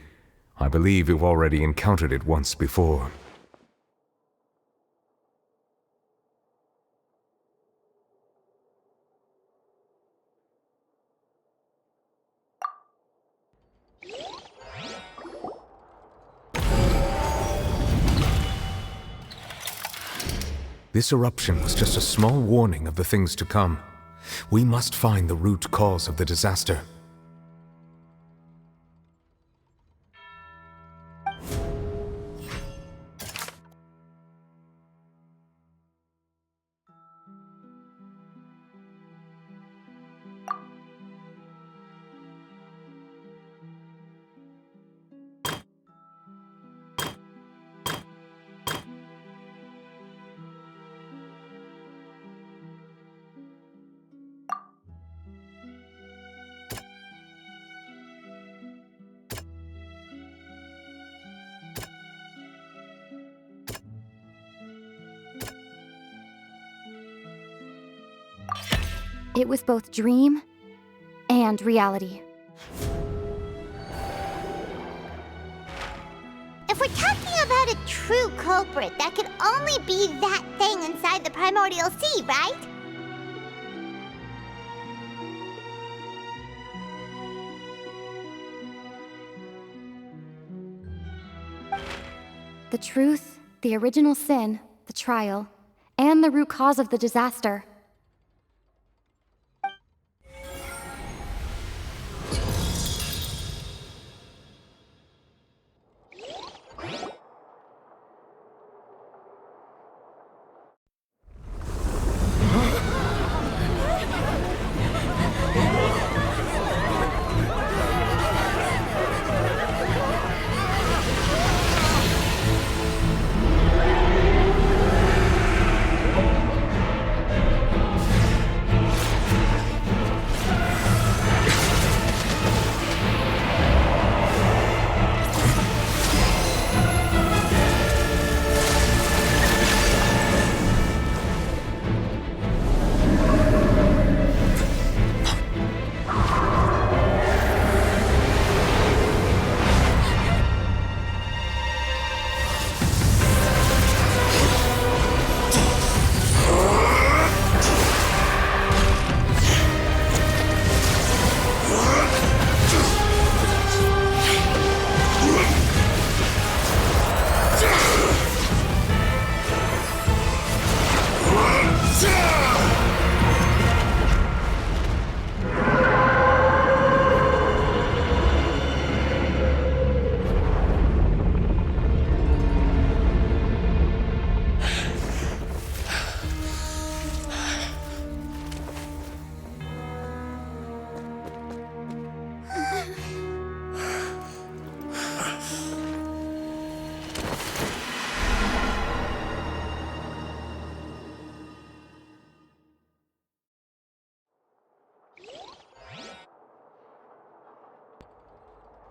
I believe you've already encountered it once before. This eruption was just a small warning of the things to come. We must find the root cause of the disaster. It was both dream and reality. If we're talking about a true culprit, that could only be that thing inside the primordial sea, right? The truth, the original sin, the trial, and the root cause of the disaster.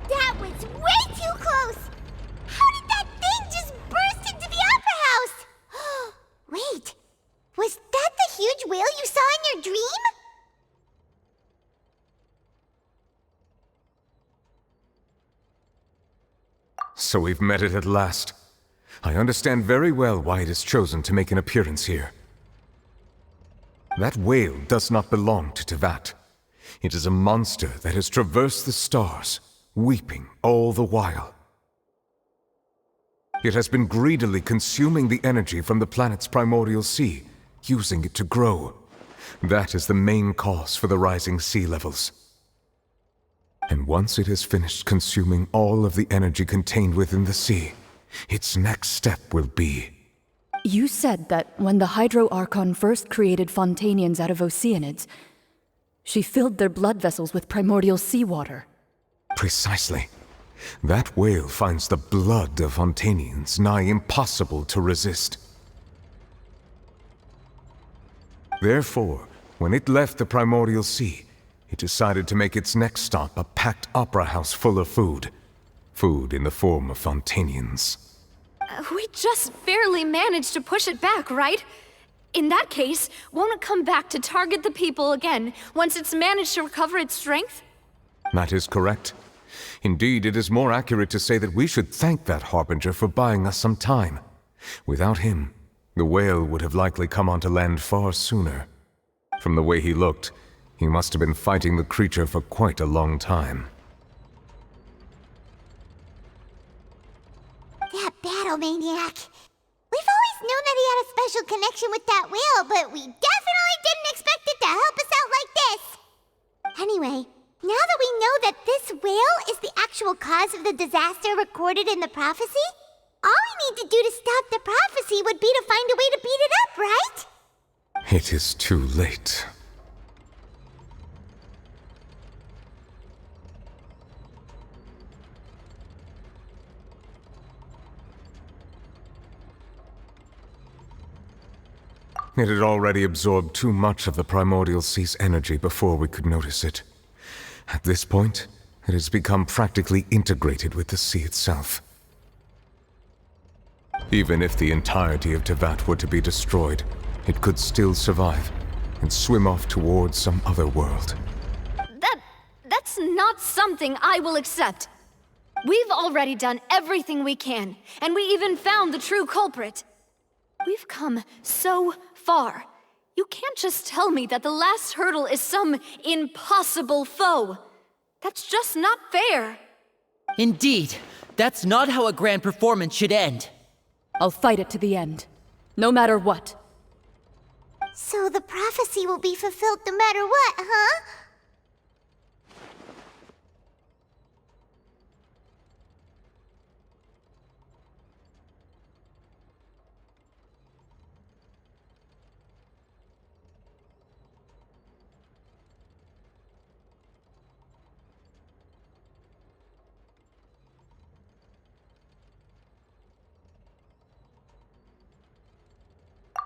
That was way too close! How did that thing just burst into the Opera House? Wait, was that the huge whale you saw in your dream? So we've met it at last. I understand very well why it has chosen to make an appearance here. That whale does not belong to Tevat. It is a monster that has traversed the stars, weeping all the while. It has been greedily consuming the energy from the planet's primordial sea, using it to grow. That is the main cause for the rising sea levels. And once it has finished consuming all of the energy contained within the sea, its next step will be... You said that when the Hydro Archon first created Fontanians out of Oceanids, she filled their blood vessels with primordial seawater. Precisely. That whale finds the blood of Fontanians nigh impossible to resist. Therefore, when it left the primordial sea, it decided to make its next stop a packed opera house full of food. Food in the form of Fontanians. We just barely managed to push it back, right? In that case, won't it come back to target the people again once it's managed to recover its strength? That is correct. Indeed, it is more accurate to say that we should thank that Harbinger for buying us some time. Without him, the whale would have likely come onto land far sooner. From the way he looked, he must have been fighting the creature for quite a long time. That battle maniac. We've always known that he had a special connection with that whale, but we definitely didn't expect it to help us out like this. Anyway, now that we know that this whale is the actual cause of the disaster recorded in the prophecy, all we need to do to stop the prophecy would be to find a way to beat it up, right? It is too late. It had already absorbed too much of the primordial sea's energy before we could notice it. At this point, it has become practically integrated with the sea itself. Even if the entirety of Tevat were to be destroyed, it could still survive, and swim off towards some other world. That's not something I will accept. We've already done everything we can, and we even found the true culprit. We've come so far. You can't just tell me that the last hurdle is some impossible foe. That's just not fair. Indeed, that's not how a grand performance should end. I'll fight it to the end, no matter what. So the prophecy will be fulfilled no matter what, huh?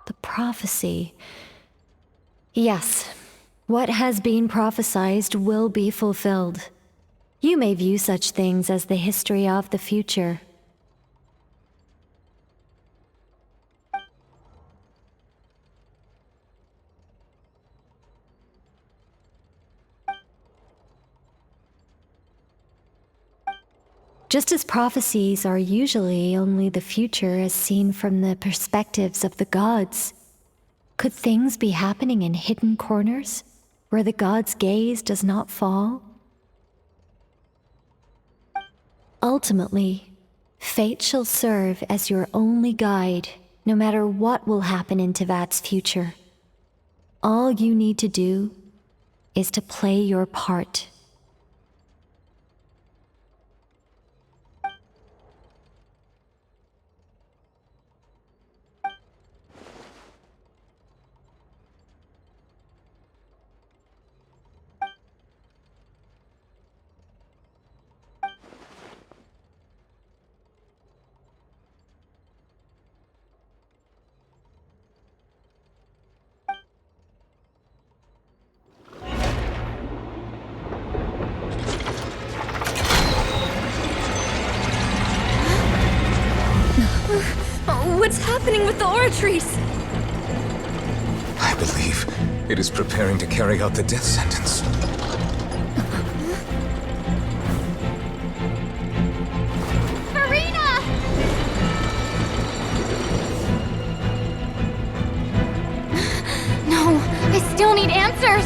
The prophecy. Yes, what has been prophesied will be fulfilled. You may view such things as the history of the future. Just as prophecies are usually only the future as seen from the perspectives of the gods, could things be happening in hidden corners, where the gods' gaze does not fall? Ultimately, fate shall serve as your only guide, no matter what will happen in Tevat's future. All you need to do is to play your part. What's happening with the oratories? I believe it is preparing to carry out the death sentence. Farina! No, I still need answers!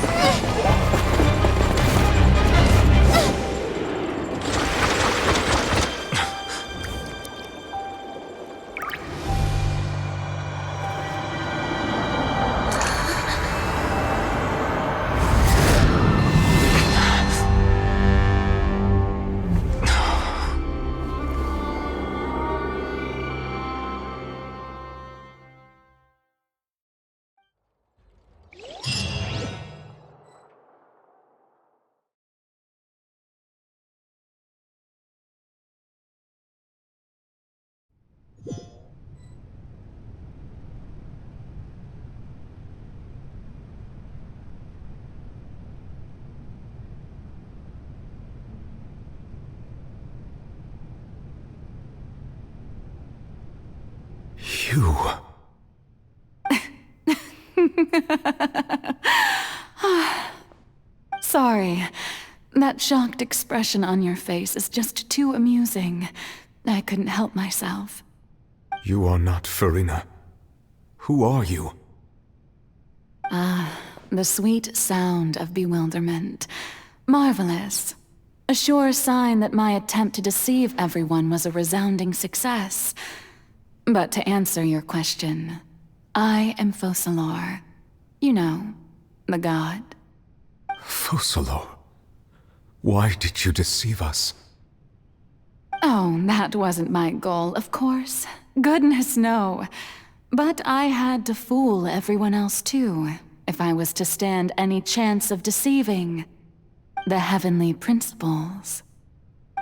You. Sorry. That shocked expression on your face is just too amusing. I couldn't help myself. You are not Farina. Who are you? The sweet sound of bewilderment. Marvelous. A sure sign that my attempt to deceive everyone was a resounding success. But to answer your question, I am Focalor. You know, the god. Focalor? Why did you deceive us? Oh, that wasn't my goal, of course. Goodness, no. But I had to fool everyone else too, if I was to stand any chance of deceiving the heavenly principles.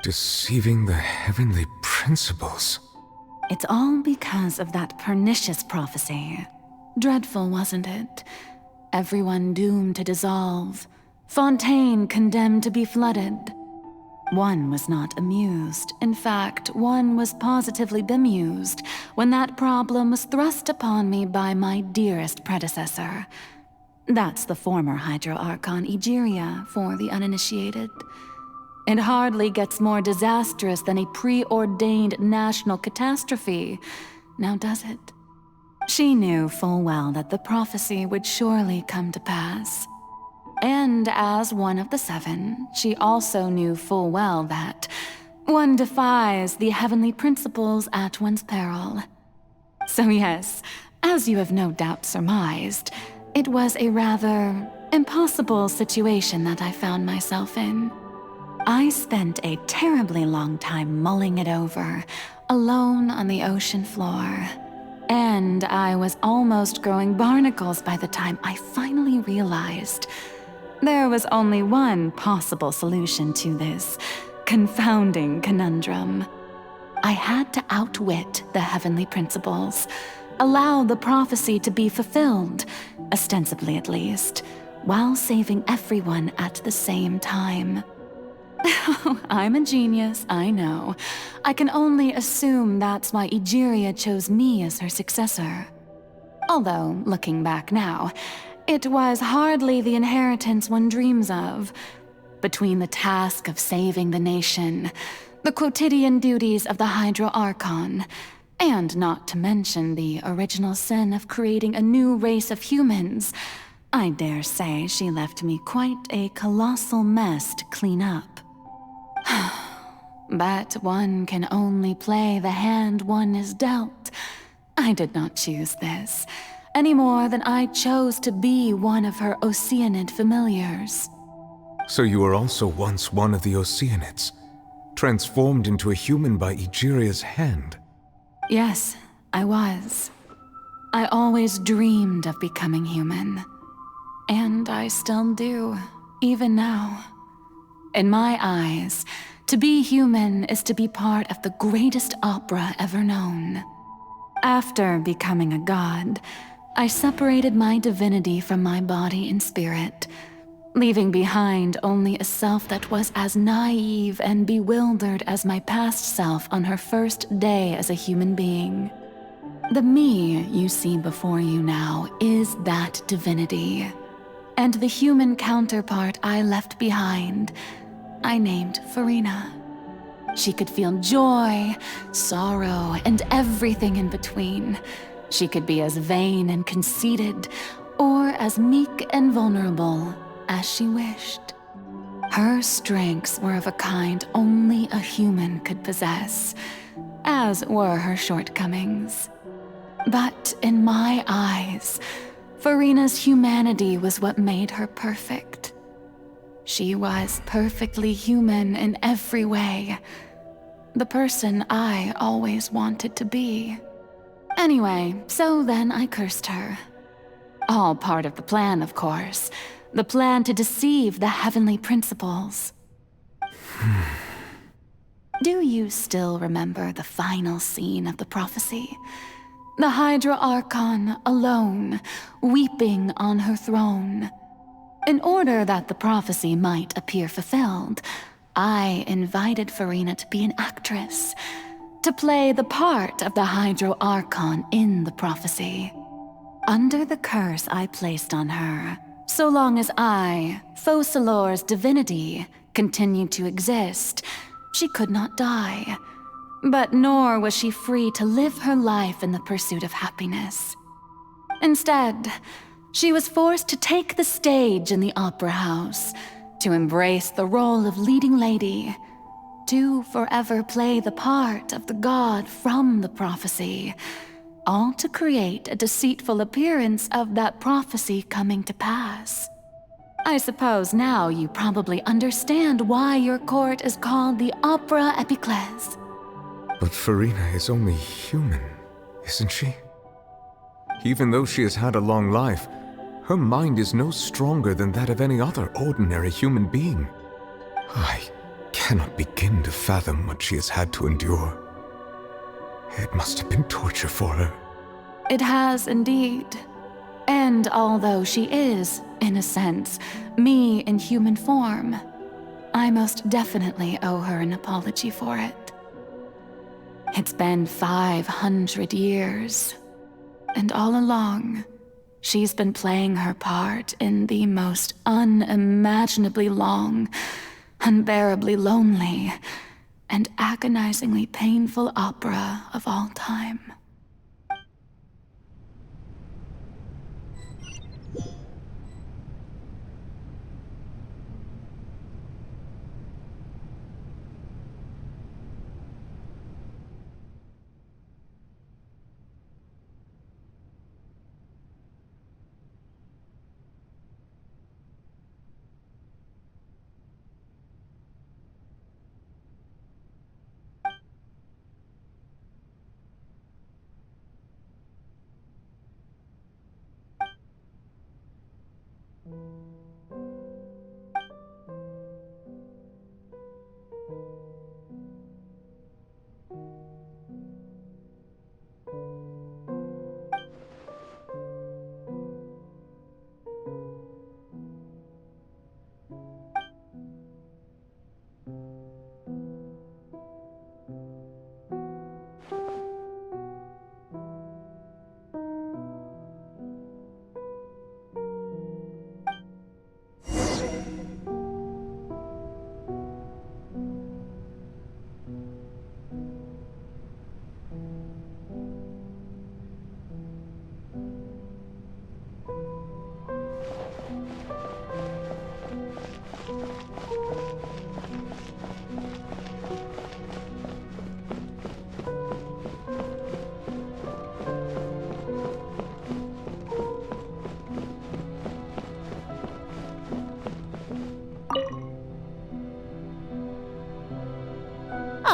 Deceiving the heavenly principles? It's all because of that pernicious prophecy. Dreadful, wasn't it? Everyone doomed to dissolve. Fontaine condemned to be flooded. One was not amused. In fact, one was positively bemused when that problem was thrust upon me by my dearest predecessor. That's the former Hydro Archon Egeria for the uninitiated. It hardly gets more disastrous than a preordained national catastrophe, now does it? She knew full well that the prophecy would surely come to pass. And as one of the seven, she also knew full well that one defies the heavenly principles at one's peril. So yes, as you have no doubt surmised, it was a rather impossible situation that I found myself in. I spent a terribly long time mulling it over, alone on the ocean floor. And I was almost growing barnacles by the time I finally realized there was only one possible solution to this confounding conundrum. I had to outwit the heavenly principles, allow the prophecy to be fulfilled, ostensibly at least, while saving everyone at the same time. I'm a genius, I know. I can only assume that's why Egeria chose me as her successor. Although, looking back now, it was hardly the inheritance one dreams of. Between the task of saving the nation, the quotidian duties of the Hydro Archon, and not to mention the original sin of creating a new race of humans, I dare say she left me quite a colossal mess to clean up. But one can only play the hand one is dealt. I did not choose this, any more than I chose to be one of her Oceanid familiars. So you were also once one of the Oceanids, transformed into a human by Egeria's hand? Yes, I was. I always dreamed of becoming human. And I still do, even now. In my eyes, to be human is to be part of the greatest opera ever known. After becoming a god, I separated my divinity from my body and spirit, leaving behind only a self that was as naive and bewildered as my past self on her first day as a human being. The me you see before you now is that divinity, and the human counterpart I left behind, I named Farina. She could feel joy, sorrow, and everything in between. She could be as vain and conceited, or as meek and vulnerable as she wished. Her strengths were of a kind only a human could possess, as were her shortcomings. But in my eyes, Farina's humanity was what made her perfect. She was perfectly human in every way. The person I always wanted to be. Anyway, so then I cursed her. All part of the plan, of course. The plan to deceive the heavenly principles. Do you still remember the final scene of the prophecy? The Hydra Archon alone, weeping on her throne. In order that the prophecy might appear fulfilled, I invited Farina to be an actress, to play the part of the Hydro Archon in the prophecy. Under the curse I placed on her, so long as I, Focalor's divinity, continued to exist, she could not die. But nor was she free to live her life in the pursuit of happiness. Instead, she was forced to take the stage in the opera house, to embrace the role of leading lady, to forever play the part of the god from the prophecy, all to create a deceitful appearance of that prophecy coming to pass. I suppose now you probably understand why your court is called the Opera Epiclese. But Farina is only human, isn't she? Even though she has had a long life, her mind is no stronger than that of any other ordinary human being. I cannot begin to fathom what she has had to endure. It must have been torture for her. It has indeed. And although she is, in a sense, me in human form, I most definitely owe her an apology for it. It's been 500 years, and all along, She's been playing her part in the most unimaginably long, unbearably lonely, and agonizingly painful opera of all time.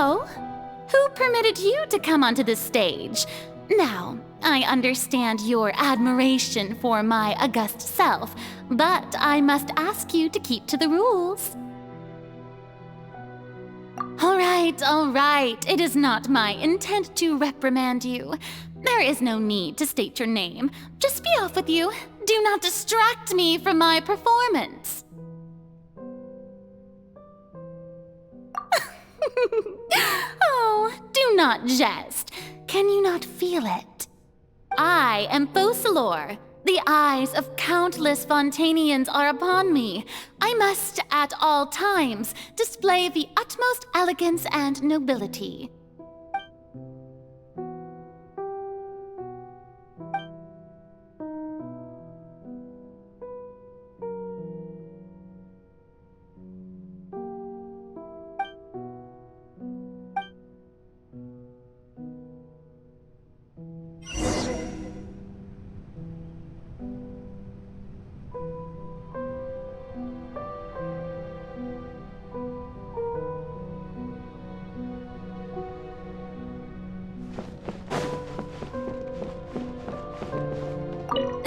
Oh, who permitted you to come onto this stage? Now, I understand your admiration for my august self, but I must ask you to keep to the rules. All right. It is not my intent to reprimand you. There is no need to state your name. Just be off with you. Do not distract me from my performance. Oh, do not jest. Can you not feel it? I am Focalor. The eyes of countless Fontanians are upon me. I must, at all times, display the utmost elegance and nobility.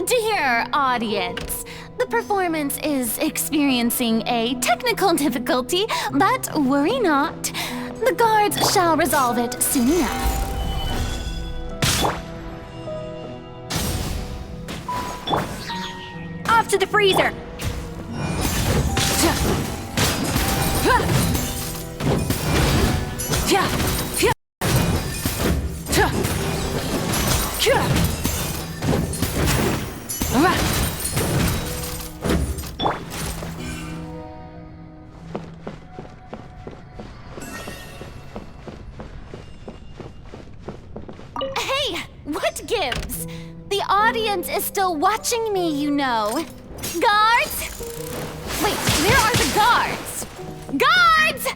Dear audience, the performance is experiencing a technical difficulty, but worry not. The guards shall resolve it soon enough. Off to the freezer! Hey, what gives? The audience is still watching me, you know. Guards? Wait, where are the guards? Guards!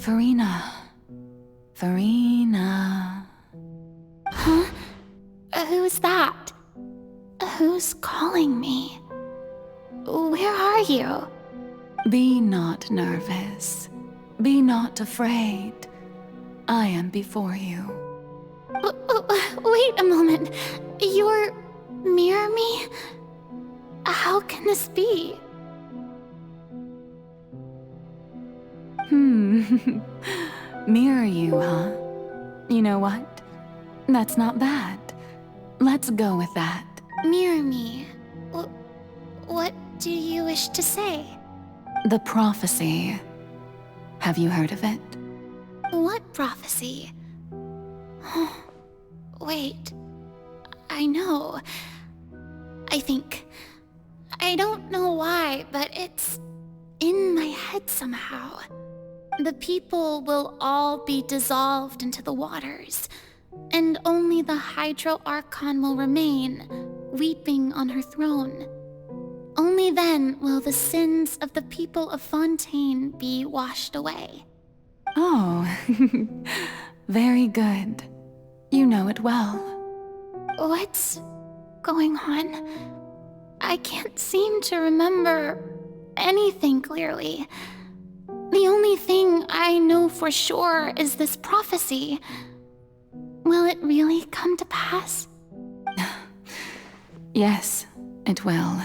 Furina. Furina. Huh? Who's that? Who's calling me? Where are you? Be not nervous. Be not afraid. I am before you. Wait a moment. You're near me? How can this be? Mirror you, huh? You know what? That's not bad. Let's go with that. Mirror me. What do you wish to say? The prophecy. Have you heard of it? What prophecy? Wait. I know. I think. I don't know why, but it's in my head somehow. The people will all be dissolved into the waters, and only the Hydro Archon will remain, weeping on her throne. Only then will the sins of the people of Fontaine be washed away. Oh, very good. You know it well. What's going on? I can't seem to remember anything clearly. The only thing I know for sure is this prophecy. Will it really come to pass? Yes, it will.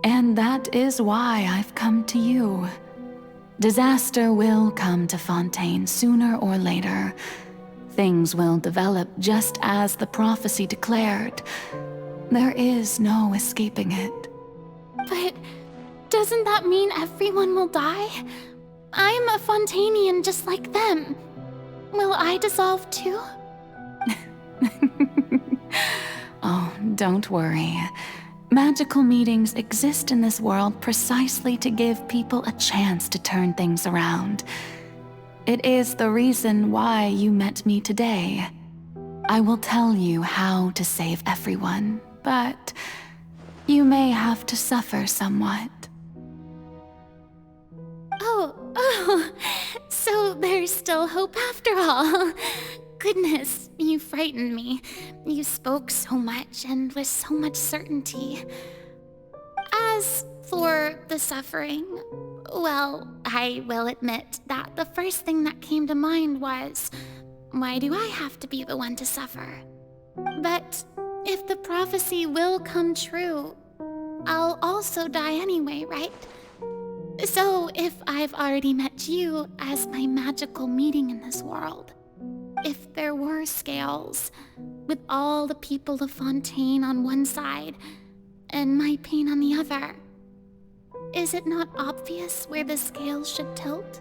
And that is why I've come to you. Disaster will come to Fontaine sooner or later. Things will develop just as the prophecy declared. There is no escaping it. But doesn't that mean everyone will die? I'm a Fontainian just like them. Will I dissolve too? Oh, don't worry. Magical meetings exist in this world precisely to give people a chance to turn things around. It is the reason why you met me today. I will tell you how to save everyone, but you may have to suffer somewhat. Oh, so there's still hope after all. Goodness, you frightened me. You spoke so much and with so much certainty. As for the suffering, well, I will admit that the first thing that came to mind was, why do I have to be the one to suffer? But if the prophecy will come true, I'll also die anyway, right? So if I've already met you as my magical meeting in this world, if there were scales, with all the people of Fontaine on one side and my pain on the other, is it not obvious where the scales should tilt?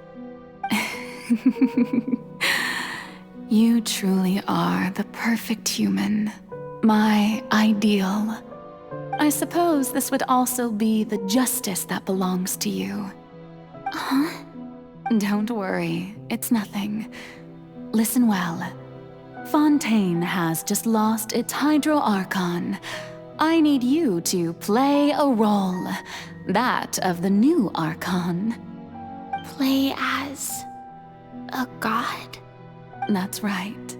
You truly are the perfect human, my ideal. I suppose this would also be the justice that belongs to you. Huh? Don't worry, it's nothing. Listen well. Fontaine has just lost its Hydro Archon. I need you to play a role, that of the new Archon. Play as a god? That's right.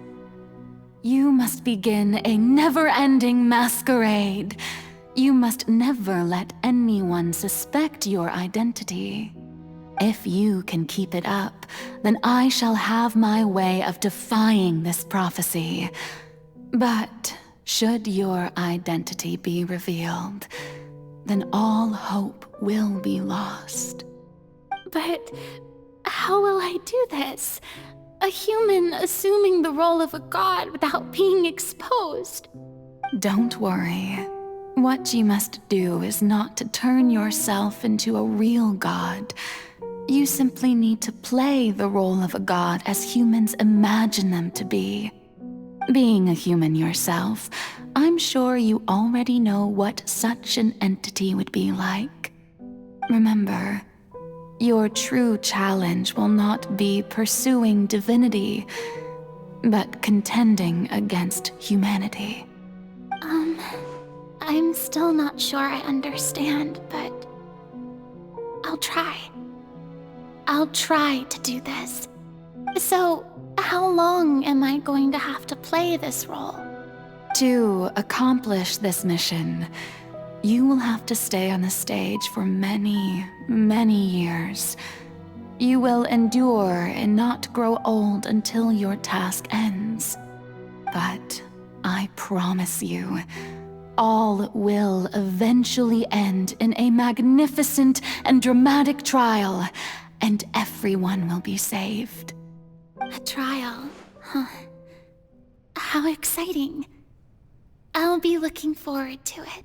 You must begin a never-ending masquerade. You must never let anyone suspect your identity. If you can keep it up, then I shall have my way of defying this prophecy. But should your identity be revealed, then all hope will be lost. But how will I do this? A human assuming the role of a god without being exposed. Don't worry. What you must do is not to turn yourself into a real god. You simply need to play the role of a god as humans imagine them to be. Being a human yourself, I'm sure you already know what such an entity would be like. Remember, your true challenge will not be pursuing divinity, but contending against humanity. I'm still not sure I understand, but I'll try. I'll try to do this. So, how long am I going to have to play this role? To accomplish this mission, you will have to stay on the stage for many, many years. You will endure and not grow old until your task ends. But I promise you, all will eventually end in a magnificent and dramatic trial, and everyone will be saved. A trial, huh? How exciting. I'll be looking forward to it.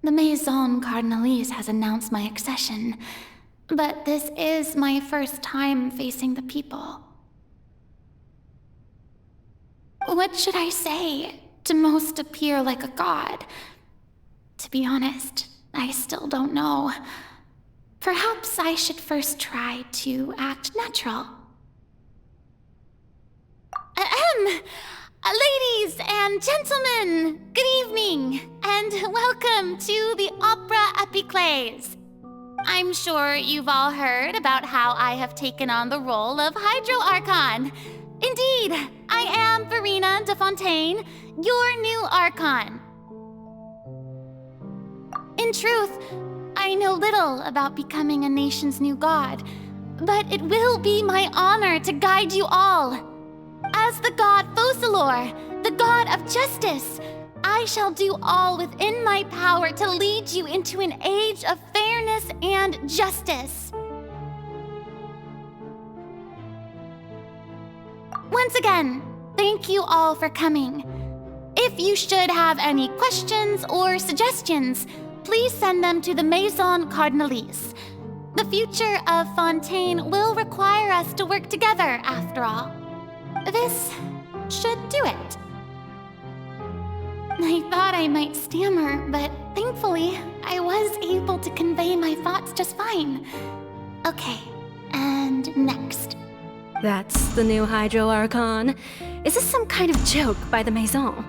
The Maison Cardinalise has announced my accession, but this is my first time facing the people. What should I say to most appear like a god? To be honest, I still don't know. Perhaps I should first try to act natural. Ladies and gentlemen, good evening, and welcome to the Opera Epiclese. I'm sure you've all heard about how I have taken on the role of Hydro Archon. Indeed, I am Verena de Fontaine, your new Archon. In truth, I know little about becoming a nation's new god, but it will be my honor to guide you all. As the god Focalor, the god of justice, I shall do all within my power to lead you into an age of fairness and justice. Once again, thank you all for coming. If you should have any questions or suggestions, please send them to the Maison Cardinalise. The future of Fontaine will require us to work together, after all. This should do it. I thought I might stammer, but thankfully, I was able to convey my thoughts just fine. Okay, and next. That's the new Hydro Archon. Is this some kind of joke by the Maison?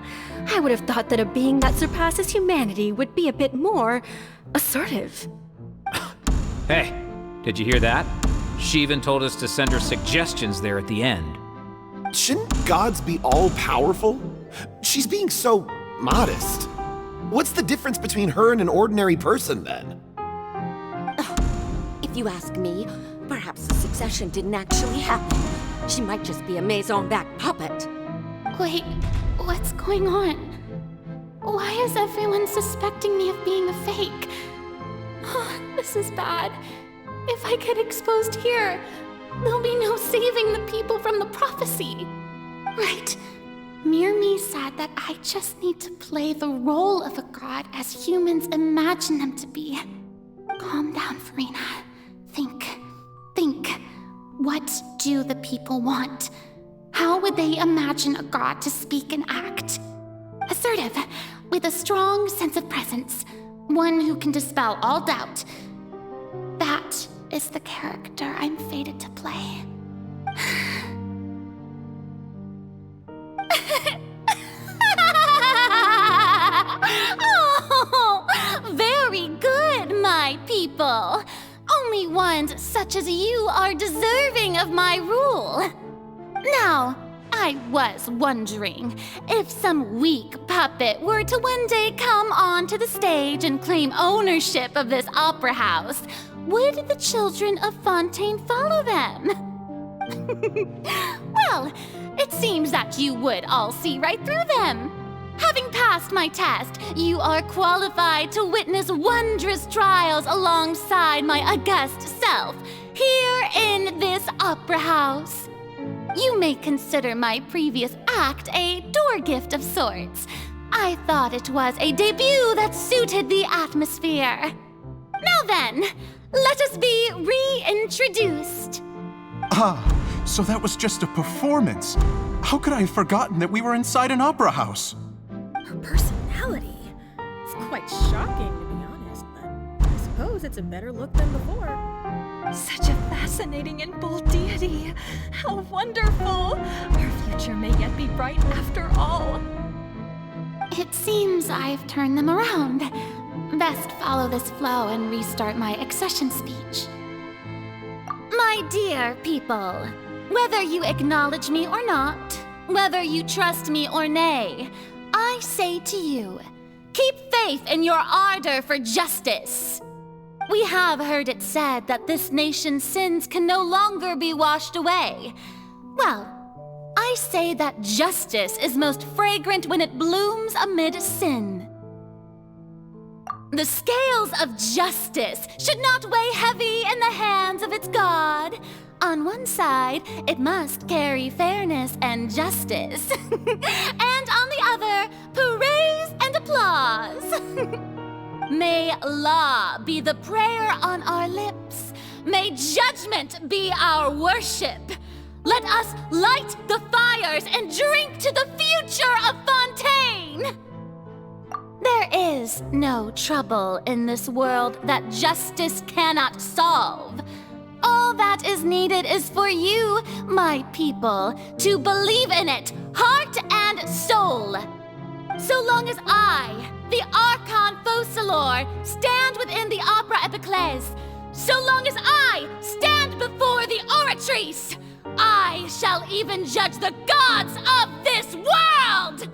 I would have thought that a being that surpasses humanity would be a bit more assertive. Hey, did you hear that? She even told us to send her suggestions there at the end. Shouldn't gods be all-powerful? She's being so modest. What's the difference between her and an ordinary person, then? If you ask me, perhaps the succession didn't actually happen. She might just be a Maison-back puppet. Wait, what's going on? Why is everyone suspecting me of being a fake? Oh, this is bad. If I get exposed here, there'll be no saving the people from the prophecy. Right, Myrmi said that I just need to play the role of a god as humans imagine them to be. Calm down, Farina. Think. What do the people want? How would they imagine a god to speak and act? Assertive, with a strong sense of presence. One who can dispel all doubt. That is the character I'm fated to play. Oh, very good, my people. Only ones such as you are deserving of my rule. Now, I was wondering if some weak puppet were to one day come onto the stage and claim ownership of this opera house, would the children of Fontaine follow them? Well, it seems that you would all see right through them. Having passed my test, you are qualified to witness wondrous trials alongside my august self, here in this opera house. You may consider my previous act a door gift of sorts. I thought it was a debut that suited the atmosphere. Now then, let us be reintroduced. Ah, so that was just a performance. How could I have forgotten that we were inside an opera house? Her personality. It's quite shocking, to be honest, but I suppose it's a better look than before. Such a fascinating and bold deity. How wonderful! Our future may yet be bright after all. It seems I've turned them around. Best follow this flow and restart my accession speech. My dear people, whether you acknowledge me or not, whether you trust me or nay, I say to you, keep faith in your ardor for justice. We have heard it said that this nation's sins can no longer be washed away. Well, I say that justice is most fragrant when it blooms amid sin. The scales of justice should not weigh heavy in the hands of its God. On one side, it must carry fairness and justice. And on the other, praise and applause. May law be the prayer on our lips. May judgment be our worship. Let us light the fires and drink to the future of Fontaine. There is no trouble in this world that justice cannot solve. All that is needed is for you, my people, to believe in it, heart and soul. So long as I, the Archon Focalor, stand within the Opera Epiclese, so long as I stand before the Oratrice, I shall even judge the gods of this world!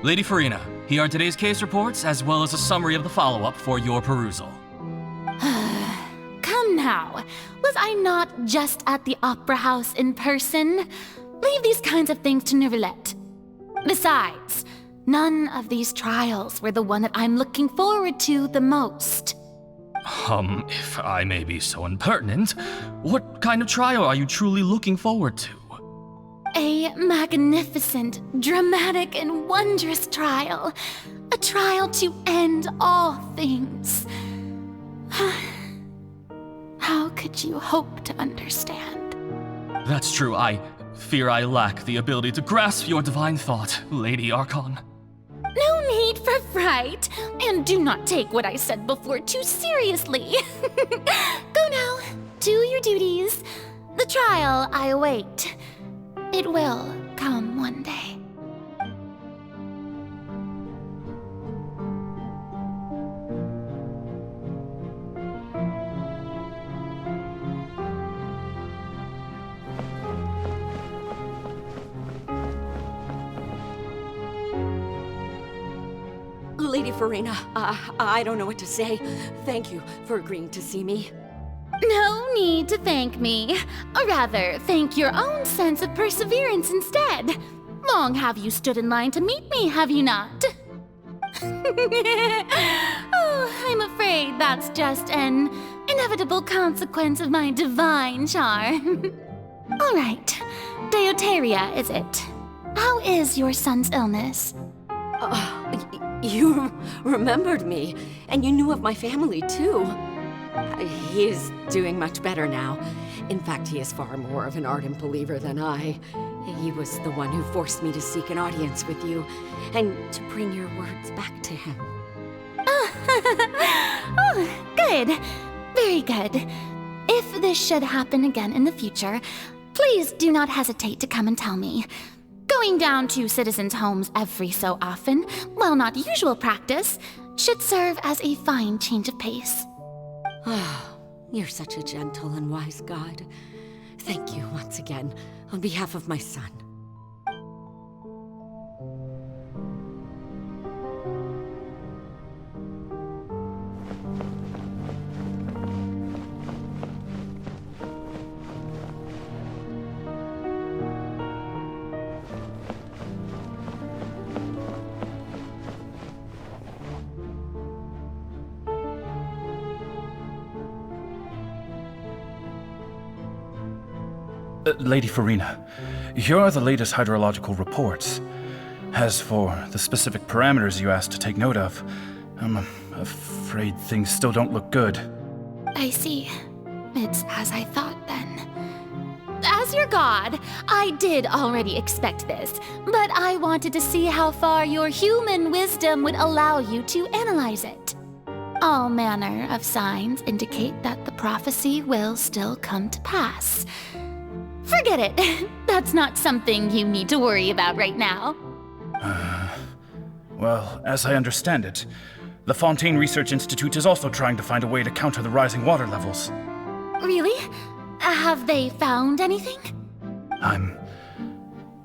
Lady Farina, here are today's case reports, as well as a summary of the follow-up for your perusal. Come now, was I not just at the Opera House in person? Leave these kinds of things to Neuvillette. Besides, none of these trials were the one that I'm looking forward to the most. If I may be so impertinent, what kind of trial are you truly looking forward to? A magnificent, dramatic, and wondrous trial. A trial to end all things. How could you hope to understand? That's true. I fear I lack the ability to grasp your divine thought, Lady Archon. No need for fright, and do not take what I said before too seriously. Go now, do your duties. The trial I await. It will come one day. Lady Farina, I don't know what to say. Thank you for agreeing to see me. No need to thank me. Or rather, thank your own sense of perseverance instead. Long have you stood in line to meet me, have you not? Oh, I'm afraid that's just an inevitable consequence of my divine charm. All right, Deuteria, is it? How is your son's illness? You remembered me, and you knew of my family too. He is doing much better now. In fact, he is far more of an ardent believer than I. He was the one who forced me to seek an audience with you, and to bring your words back to him. Oh, good. Very good. If this should happen again in the future, please do not hesitate to come and tell me. Going down to citizens' homes every so often, while not usual practice, should serve as a fine change of pace. You're such a gentle and wise God. Thank you once again, on behalf of my son. Lady Farina, here are the latest hydrological reports. As for the specific parameters you asked to take note of, I'm afraid things still don't look good. I see. It's as I thought then. As your god, I did already expect this, but I wanted to see how far your human wisdom would allow you to analyze it. All manner of signs indicate that the prophecy will still come to pass. Forget it. That's not something you need to worry about right now. Well, as I understand it, the Fontaine Research Institute is also trying to find a way to counter the rising water levels. Really? Have they found anything? I'm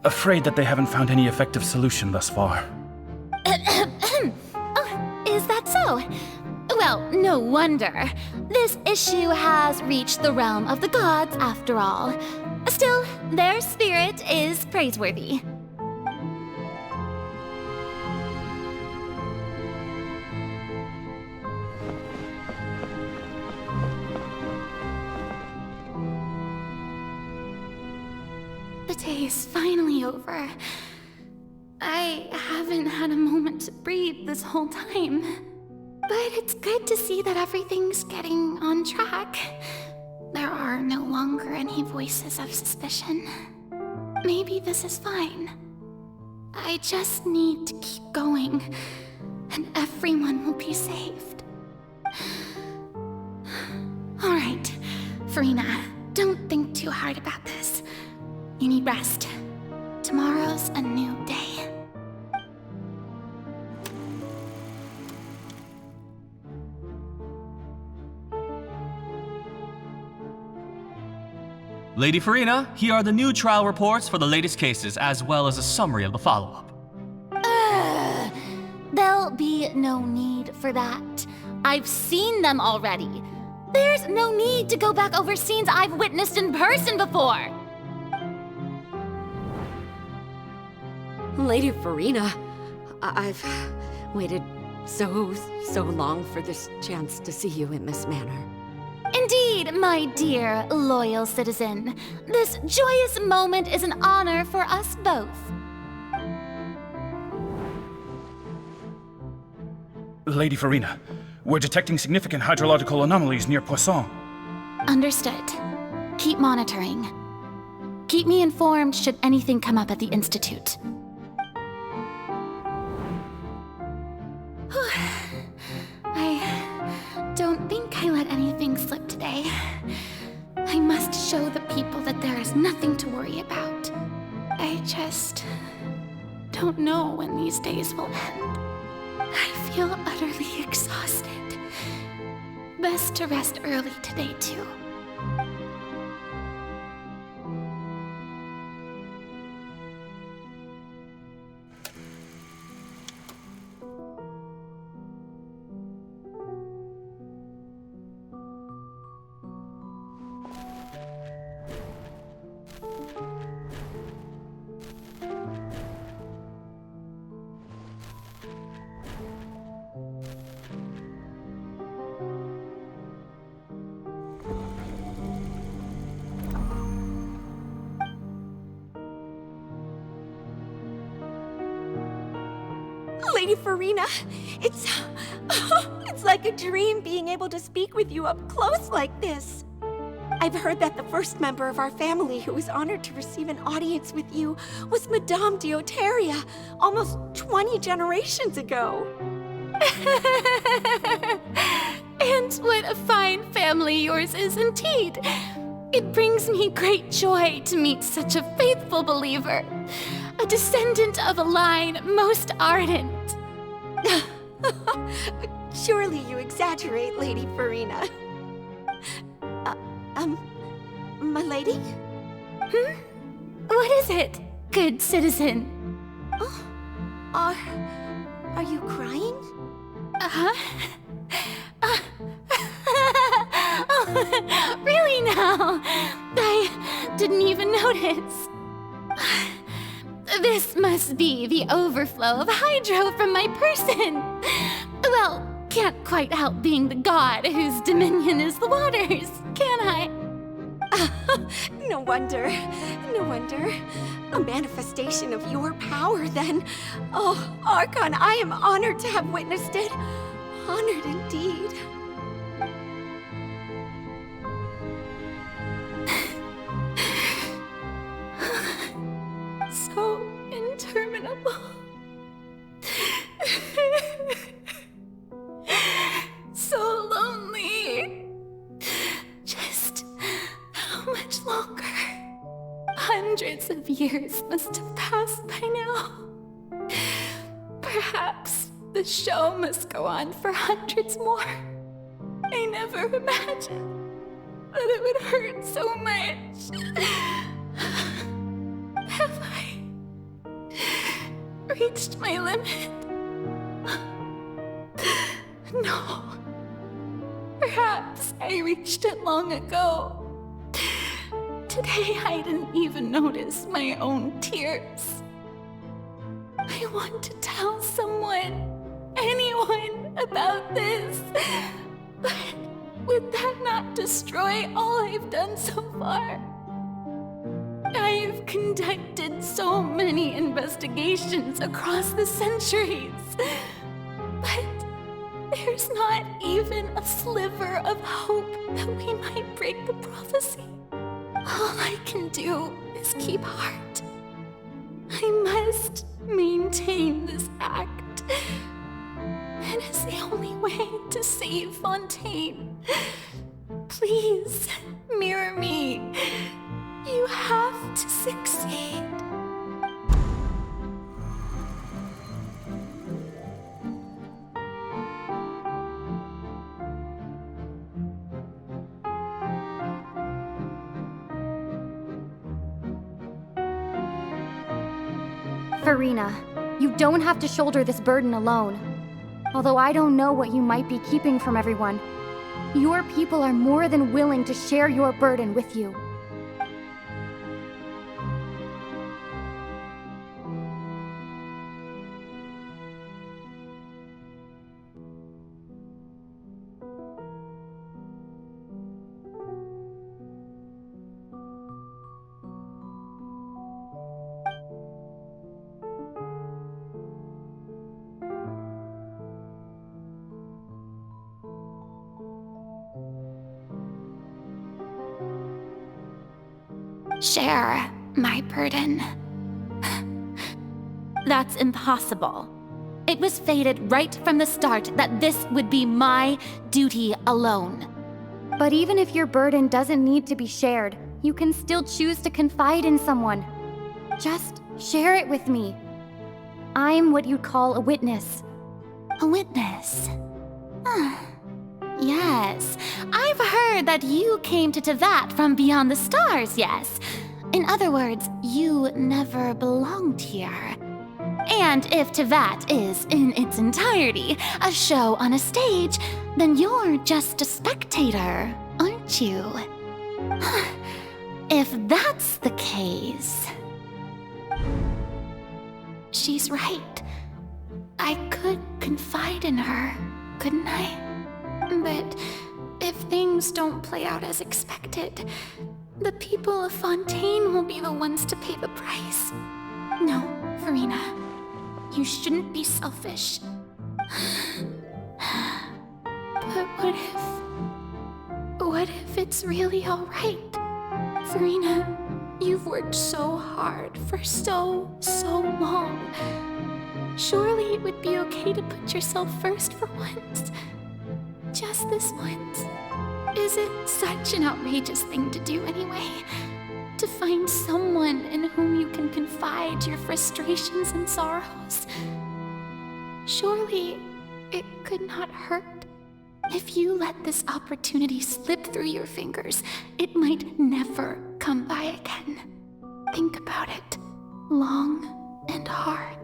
afraid that they haven't found any effective solution thus far. Oh, is that so? Well, no wonder. This issue has reached the realm of the gods, after all. Still, their spirit is praiseworthy. The day is finally over. I haven't had a moment to breathe this whole time. But it's good to see that everything's getting on track. There are no longer any voices of suspicion. Maybe this is fine. I just need to keep going, and everyone will be saved. All right, Farina, don't think too hard about this. You need rest. Tomorrow's a new day. Lady Farina, here are the new trial reports for the latest cases, as well as a summary of the follow-up. There'll be no need for that. I've seen them already. There's no need to go back over scenes I've witnessed in person before. Lady Farina, I've waited so long for this chance to see you in this manner. Indeed, my dear, loyal citizen. This joyous moment is an honor for us both. Lady Farina, we're detecting significant hydrological anomalies near Poisson. Understood. Keep monitoring. Keep me informed should anything come up at the Institute. I don't think I let anything slip today. I must show the people that there is nothing to worry about. I just don't know when these days will end. I feel utterly exhausted. Best to rest early today, too. Lady Farina. It's like a dream being able to speak with you up close like this. I've heard that the first member of our family who was honored to receive an audience with you was Madame Deoteria, almost 20 generations ago. And what a fine family yours is indeed. It brings me great joy to meet such a faithful believer, a descendant of a line most ardent. Surely you exaggerate, Lady Farina. My lady? What is it, good citizen? Oh, are you crying? Oh, really now? I didn't even notice. This must be the overflow of hydro from my person. Well, can't quite help being the god whose dominion is the waters, can I? No wonder. No wonder. A manifestation of your power, then. Oh, Archon, I am honored to have witnessed it. Honored indeed. So interminable. So lonely. Just how much longer? Hundreds of years must have passed by now. Perhaps the show must go on for hundreds more. I never imagined that it would hurt so much. Have I reached my limit? No. Perhaps I reached it long ago. Today I didn't even notice my own tears. I want to tell someone, anyone, about this. But would that not destroy all I've done so far? I've conducted so many investigations across the centuries, but there's not even a sliver of hope that we might break the prophecy. All I can do is keep heart. I must maintain this act. It is the only way to save Fontaine. Please, mirror me. You have to succeed. Farina, you don't have to shoulder this burden alone. Although I don't know what you might be keeping from everyone, your people are more than willing to share your burden with you. Share my burden. That's impossible. It was fated right from the start that this would be my duty alone. But even if your burden doesn't need to be shared, you can still choose to confide in someone. Just share it with me. I'm what you'd call a witness. A witness? Yes, I've heard that you came to Tevat from beyond the stars, yes. In other words, you never belonged here. And if Tevat is, in its entirety, a show on a stage, then you're just a spectator, aren't you? If that's the case... She's right. I could confide in her, couldn't I? But if things don't play out as expected, the people of Fontaine will be the ones to pay the price. No, Farina. You shouldn't be selfish. But what if it's really alright? Farina, you've worked so hard for so long. Surely it would be okay to put yourself first for once. Just this once. Is it such an outrageous thing to do anyway? To find someone in whom you can confide your frustrations and sorrows? Surely it could not hurt. If you let this opportunity slip through your fingers, it might never come by again. Think about it long and hard.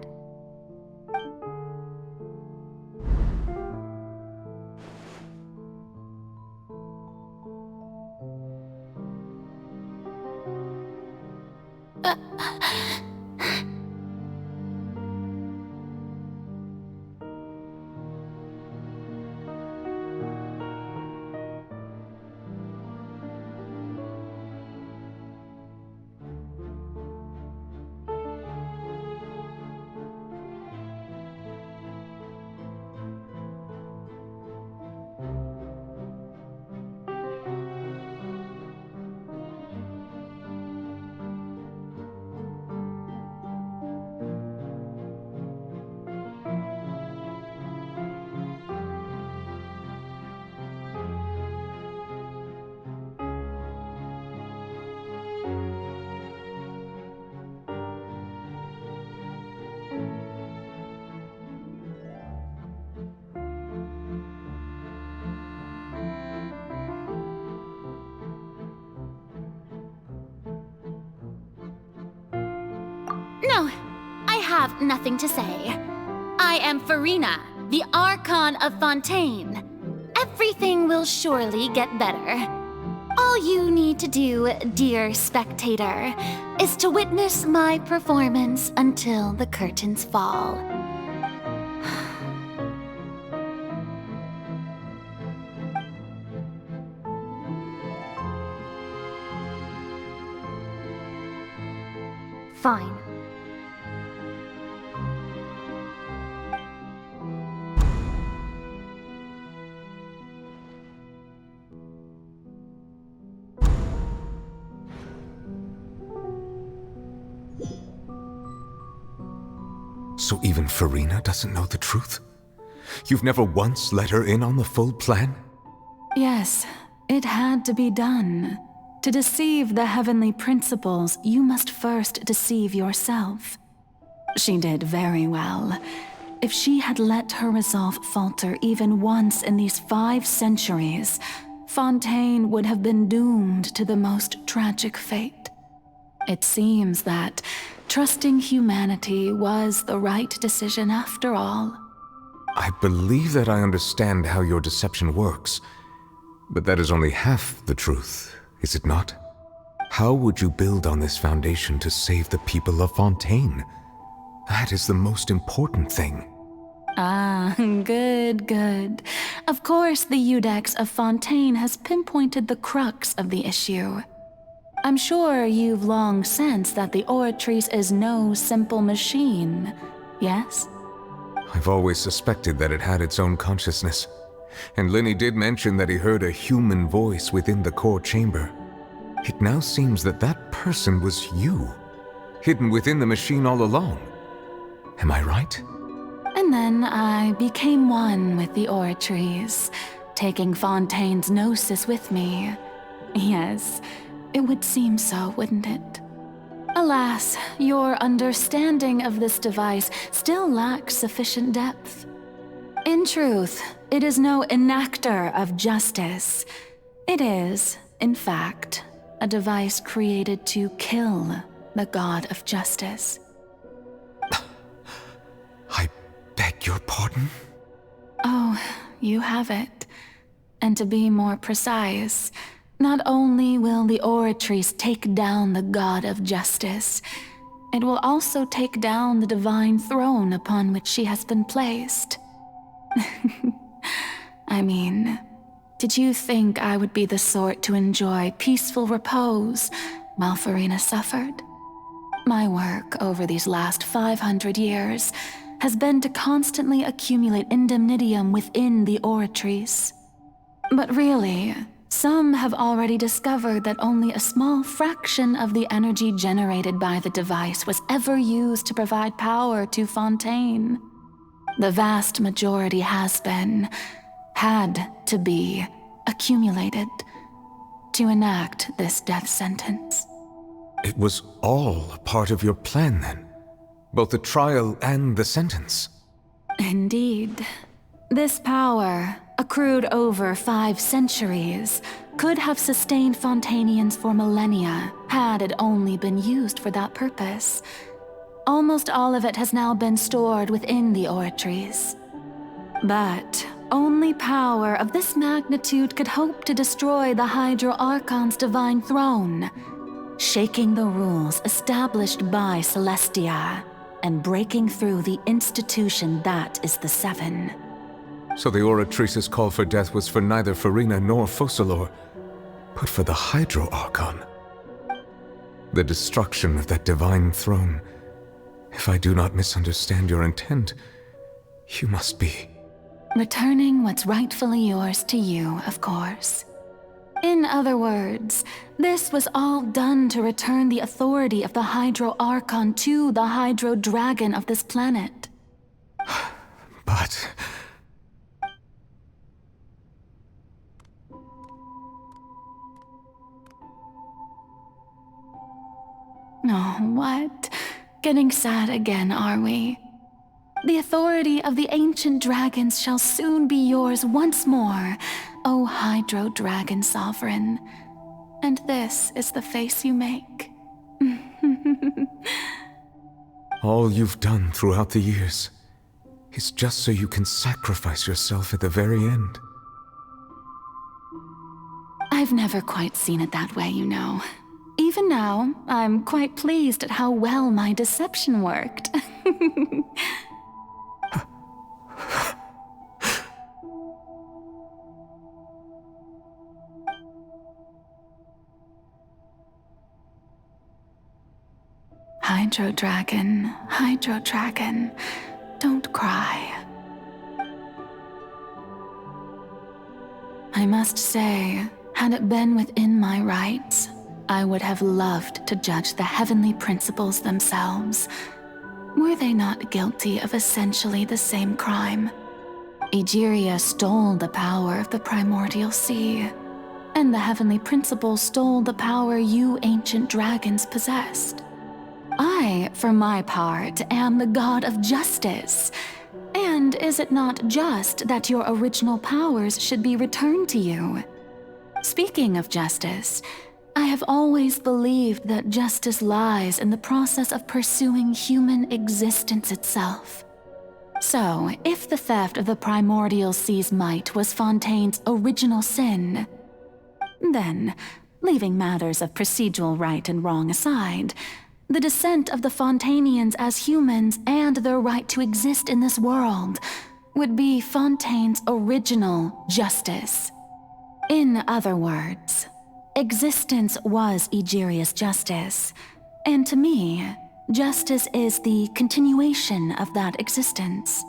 No, I have nothing to say. I am Farina, the Archon of Fontaine. Everything will surely get better. All you need to do, dear spectator, is to witness my performance until the curtains fall. Fine. So even Farina doesn't know the truth? You've never once let her in on the full plan? Yes, it had to be done. To deceive the heavenly principles, you must first deceive yourself. She did very well. If she had let her resolve falter even once in these 5 centuries, Fontaine would have been doomed to the most tragic fate. It seems that trusting humanity was the right decision after all. I believe that I understand how your deception works, but that is only half the truth, is it not? How would you build on this foundation to save the people of Fontaine? That is the most important thing. Ah, good. Of course, the Iudex of Fontaine has pinpointed the crux of the issue. I'm sure you've long sensed that the Oratrice is no simple machine, yes? I've always suspected that it had its own consciousness. And Lenny did mention that he heard a human voice within the core chamber. It now seems that that person was you, hidden within the machine all along. Am I right? And then I became one with the Oratrice, taking Fontaine's gnosis with me. Yes, it would seem so, wouldn't it? Alas, your understanding of this device still lacks sufficient depth. In truth, it is no enactor of justice. It is, in fact, a device created to kill the god of justice. I beg your pardon? Oh, you have it. And to be more precise, not only will the Oratrice take down the god of justice, it will also take down the divine throne upon which she has been placed. I mean, did you think I would be the sort to enjoy peaceful repose while Farina suffered? My work over these last 500 years has been to constantly accumulate indemnitium within the oratories. But really, some have already discovered that only a small fraction of the energy generated by the device was ever used to provide power to Fontaine. The vast majority had to be, accumulated to enact this death sentence. It was all a part of your plan, then? Both the trial and the sentence? Indeed. This power, accrued over 5 centuries, could have sustained Fontainians for millennia had it only been used for that purpose. Almost all of it has now been stored within the oratories. But only power of this magnitude could hope to destroy the Hydro Archon's divine throne, shaking the rules established by Celestia and breaking through the institution that is the Seven. So the Oratrice's call for death was for neither Furina nor Focalor, but for the Hydro Archon. The destruction of that divine throne. If I do not misunderstand your intent, you must be... Returning what's rightfully yours to you, of course. In other words, this was all done to return the authority of the Hydro Archon to the Hydro Dragon of this planet. But... Oh, what? Getting sad again, are we? The authority of the ancient dragons shall soon be yours once more, O Hydro Dragon Sovereign. And this is the face you make. All you've done throughout the years is just so you can sacrifice yourself at the very end. I've never quite seen it that way, you know. Even now, I'm quite pleased at how well my deception worked. Hydro Dragon, don't cry. I must say, had it been within my rights, I would have loved to judge the heavenly principles themselves. Were they not guilty of essentially the same crime? Egeria stole the power of the primordial sea, and the heavenly principles stole the power you ancient dragons possessed. I, for my part, am the god of justice. And is it not just that your original powers should be returned to you? Speaking of justice, I have always believed that justice lies in the process of pursuing human existence itself. So, if the theft of the primordial sea's might was Fontaine's original sin, then, leaving matters of procedural right and wrong aside, the descent of the Fontainians as humans and their right to exist in this world would be Fontaine's original justice. In other words, existence was Egeria's justice, and to me, justice is the continuation of that existence.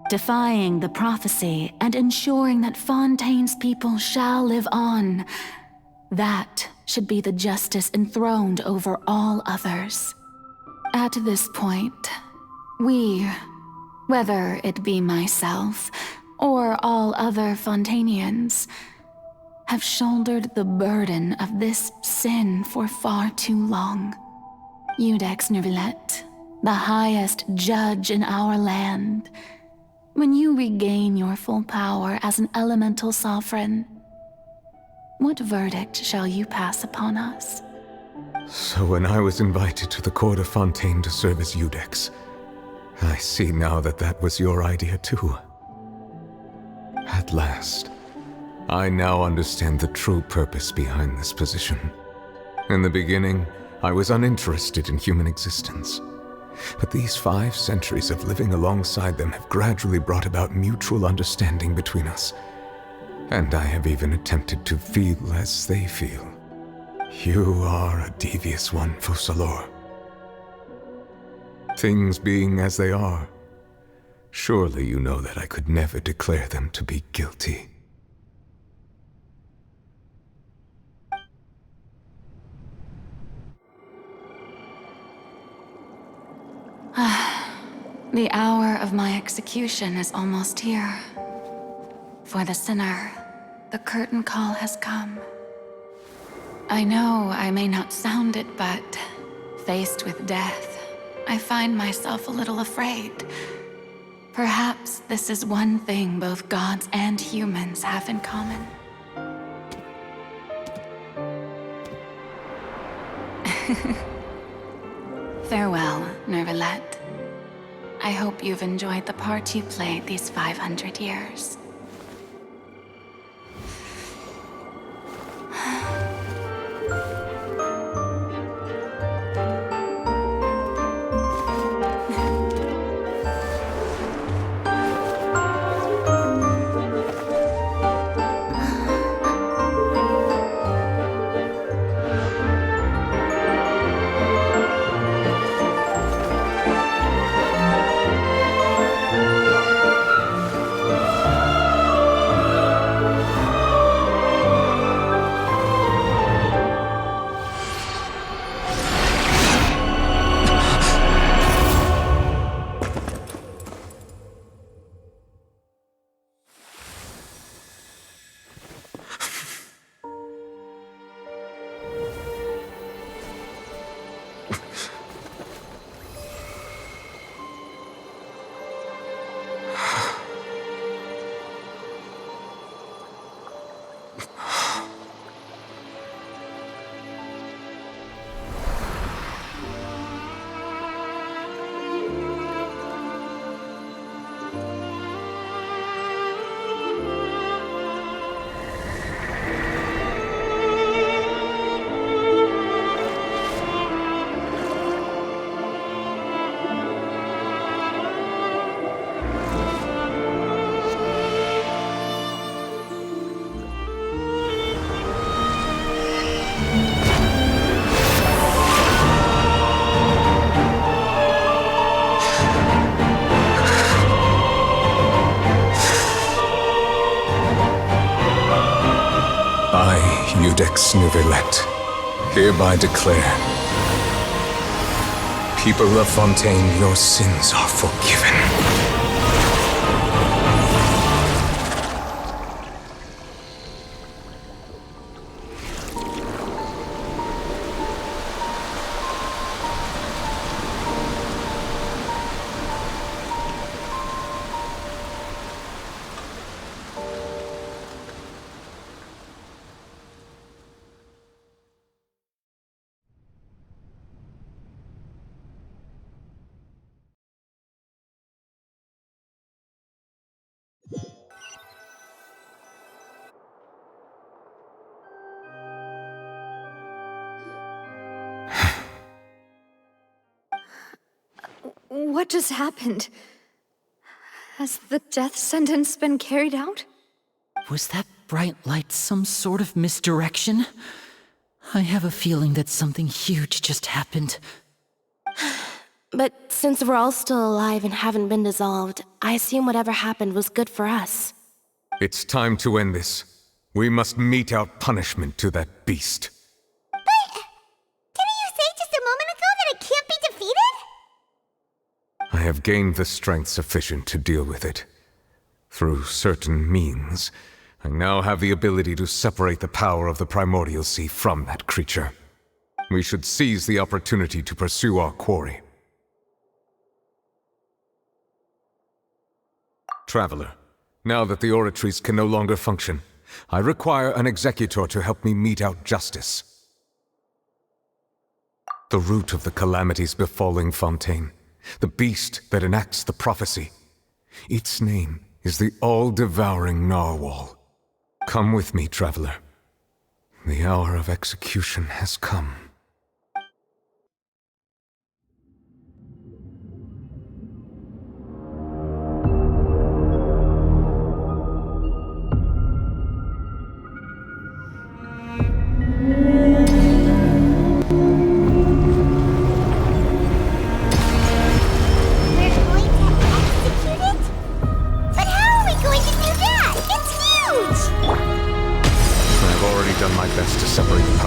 Defying the prophecy and ensuring that Fontaine's people shall live on, that should be the justice enthroned over all others. At this point, we, whether it be myself or all other Fontainians, have shouldered the burden of this sin for far too long. Iudex Nervillet, the highest judge in our land, when you regain your full power as an elemental sovereign, what verdict shall you pass upon us? So when I was invited to the court of Fontaine to serve as Iudex, I see now that that was your idea too. At last, I now understand the true purpose behind this position. In the beginning, I was uninterested in human existence. But these 5 centuries of living alongside them have gradually brought about mutual understanding between us. And I have even attempted to feel as they feel. You are a devious one, Focalor. Things being as they are, Surely you know that I could never declare them to be guilty. The hour of my execution is almost here. For the sinner, the curtain call has come. I know I may not sound it, but faced with death, I find myself a little afraid. Perhaps this is one thing both gods and humans have in common. Farewell, Nervalette. I hope you've enjoyed the part you played these 500 years. Iudex Nervalette, hereby declare, people of Fontaine, your sins are forgiven. What just happened? Has the death sentence been carried out? Was that bright light some sort of misdirection? I have a feeling that something huge just happened. But since we're all still alive and haven't been dissolved, I assume whatever happened was good for us. It's time to end this. We must mete out punishment to that beast. Didn't you say just a moment ago that it can't be defeated? I have gained the strength sufficient to deal with it. Through certain means, I now have the ability to separate the power of the Primordial Sea from that creature. We should seize the opportunity to pursue our quarry. Traveler, now that the oratories can no longer function, I require an executor to help me mete out justice. The root of the calamities befalling Fontaine, the beast that enacts the prophecy. Its name is the all-devouring narwhal. Come with me, traveler. The hour of execution has come. We're going to execute it?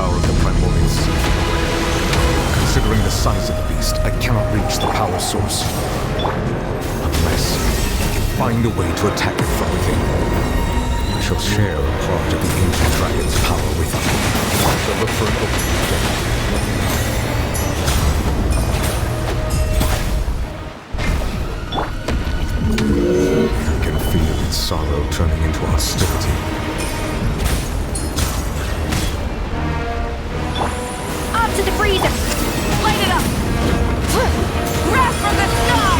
power of the primordial sea. Considering the size of the beast, I cannot reach the power source. Unless I can find a way to attack it from within. I shall share a part of the ancient dragon's power with you. I shall look for an opening together. I can feel its sorrow turning into hostility. Up to the freezer! Light it up! Wrath from the sky!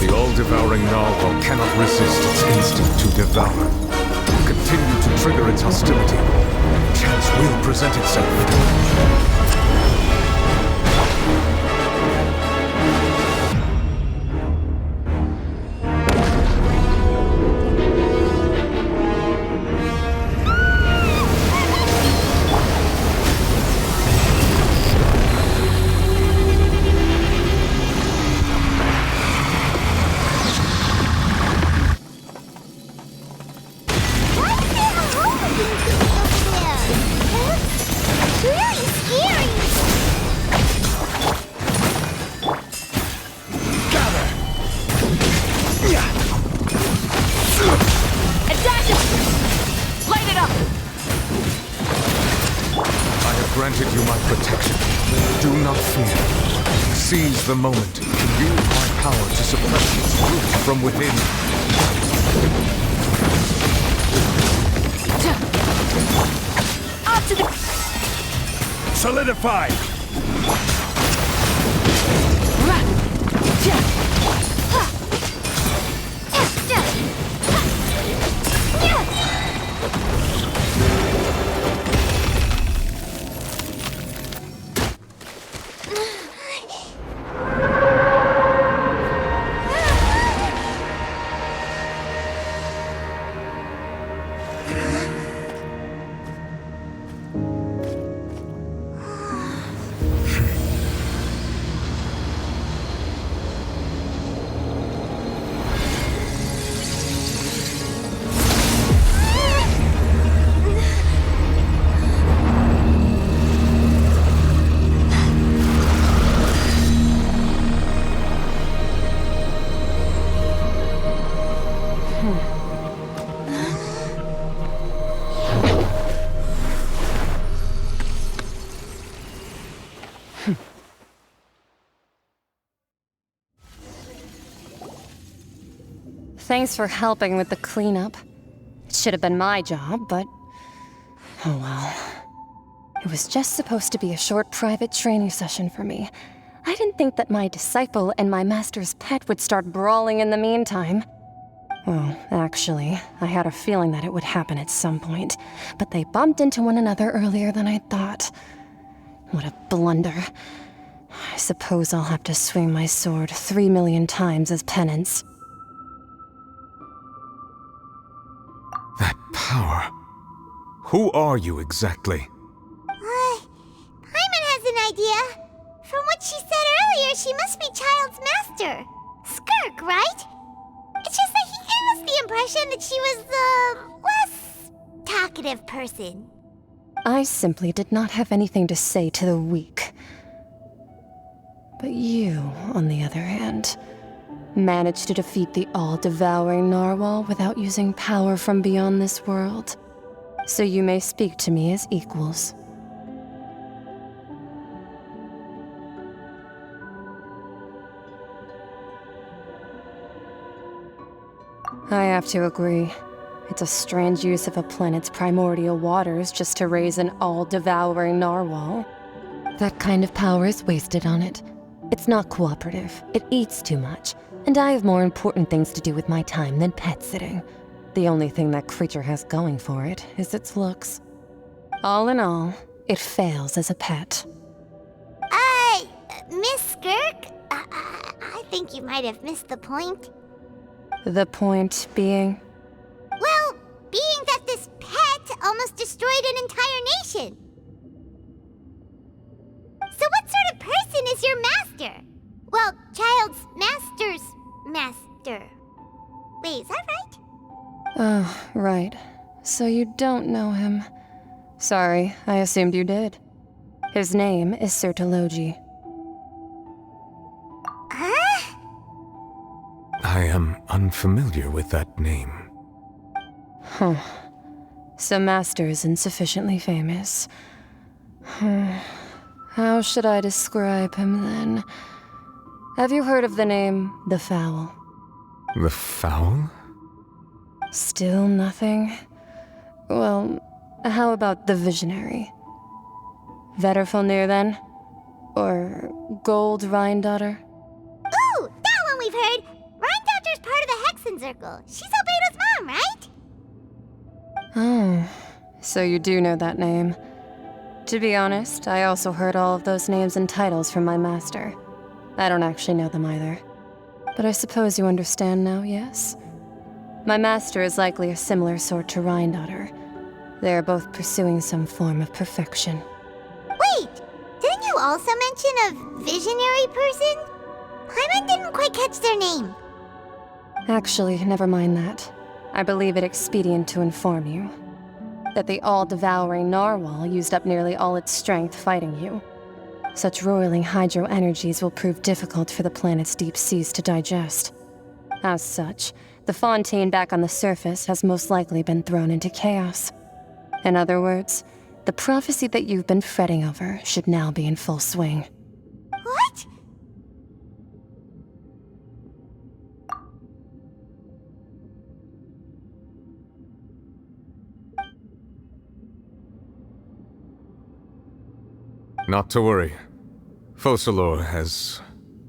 The all-devouring narwhal cannot resist its instinct to devour. Continue to trigger its hostility. Chance will present itself. Granted you my protection. Do not fear. Seize the moment and use my power to suppress its root from within. Up to the... Solidify! Thanks for helping with the cleanup. It should have been my job, but... oh well. It was just supposed to be a short private training session for me. I didn't think that my disciple and my master's pet would start brawling in the meantime. Well, actually, I had a feeling that it would happen at some point, but they bumped into one another earlier than I thought. What a blunder. I suppose I'll have to swing my sword 3 million times as penance. That power. Who are you exactly? Paimon has an idea. From what she said earlier, she must be Child's master. Skirk, right? It's just that he gave us the impression that she was the less talkative person. I simply did not have anything to say to the weak. But you, on the other hand, managed to defeat the all-devouring narwhal without using power from beyond this world. So you may speak to me as equals. I have to agree. It's a strange use of a planet's primordial waters just to raise an all-devouring narwhal. That kind of power is wasted on it. It's not cooperative. It eats too much. And I have more important things to do with my time than pet sitting. The only thing that creature has going for it is its looks. All in all, it fails as a pet. Miss Skirk? I think you might have missed the point. The point being? Well, being that this pet almost destroyed an entire nation. is your master. Well, child's master's master. Wait, is that right? Oh, right. So you don't know him. Sorry, I assumed you did. His name is Sir Taloji. Huh? I am unfamiliar with that name. Huh. So Master isn't sufficiently famous. How should I describe him then? Have you heard of the name The Fowl? The Fowl? Still nothing? Well, how about the Visionary? Vetterfulnir then? Or Gold Rhindaughter? Ooh, that one we've heard! Rhindaughter's part of the Hexen Circle. She's Albedo's mom, right? Oh, so you do know that name. To be honest, I also heard all of those names and titles from my master. I don't actually know them either. But I suppose you understand now, yes? My master is likely a similar sort to Rhindaughter. They are both pursuing some form of perfection. Wait! Didn't you also mention a visionary person? Paimon didn't quite catch their name. Actually, never mind that. I believe it expedient to inform you that the all-devouring narwhal used up nearly all its strength fighting you. Such roiling hydro energies will prove difficult for the planet's deep seas to digest. As such, the fontaine back on the surface has most likely been thrown into chaos. In other words, the prophecy that you've been fretting over should now be in full swing. What? Not to worry. Focalor has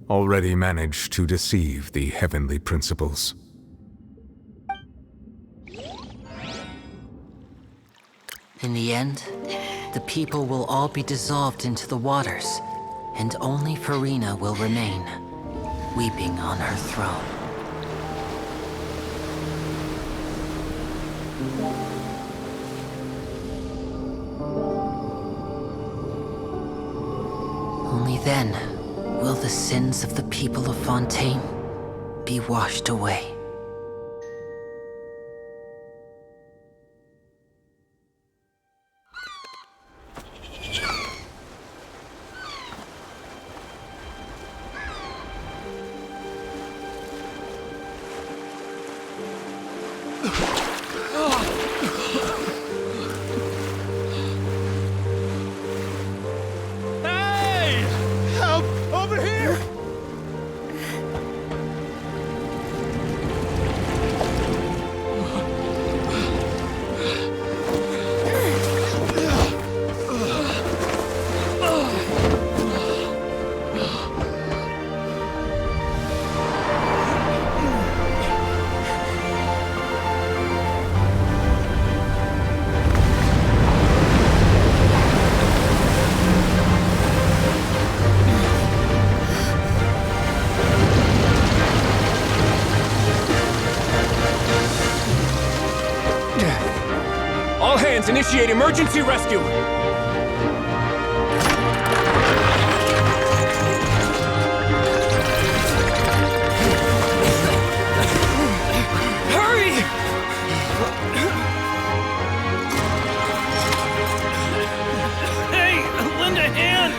already managed to deceive the heavenly principles. In the end, the people will all be dissolved into the waters, and only Farina will remain, weeping on her throne. Only then will the sins of the people of Fontaine be washed away. All hands, initiate emergency rescue! Hurry! Hey, lend a hand!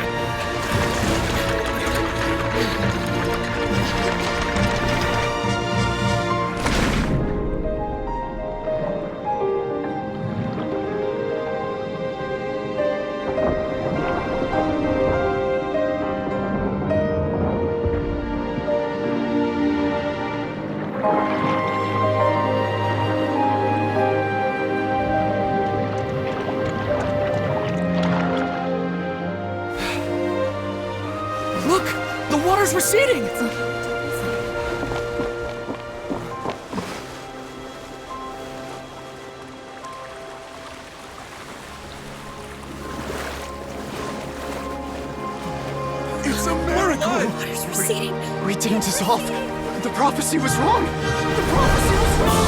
Look! The water's receding! It's a miracle! Water's receding! We didn't dissolve. The prophecy was wrong! The prophecy was wrong!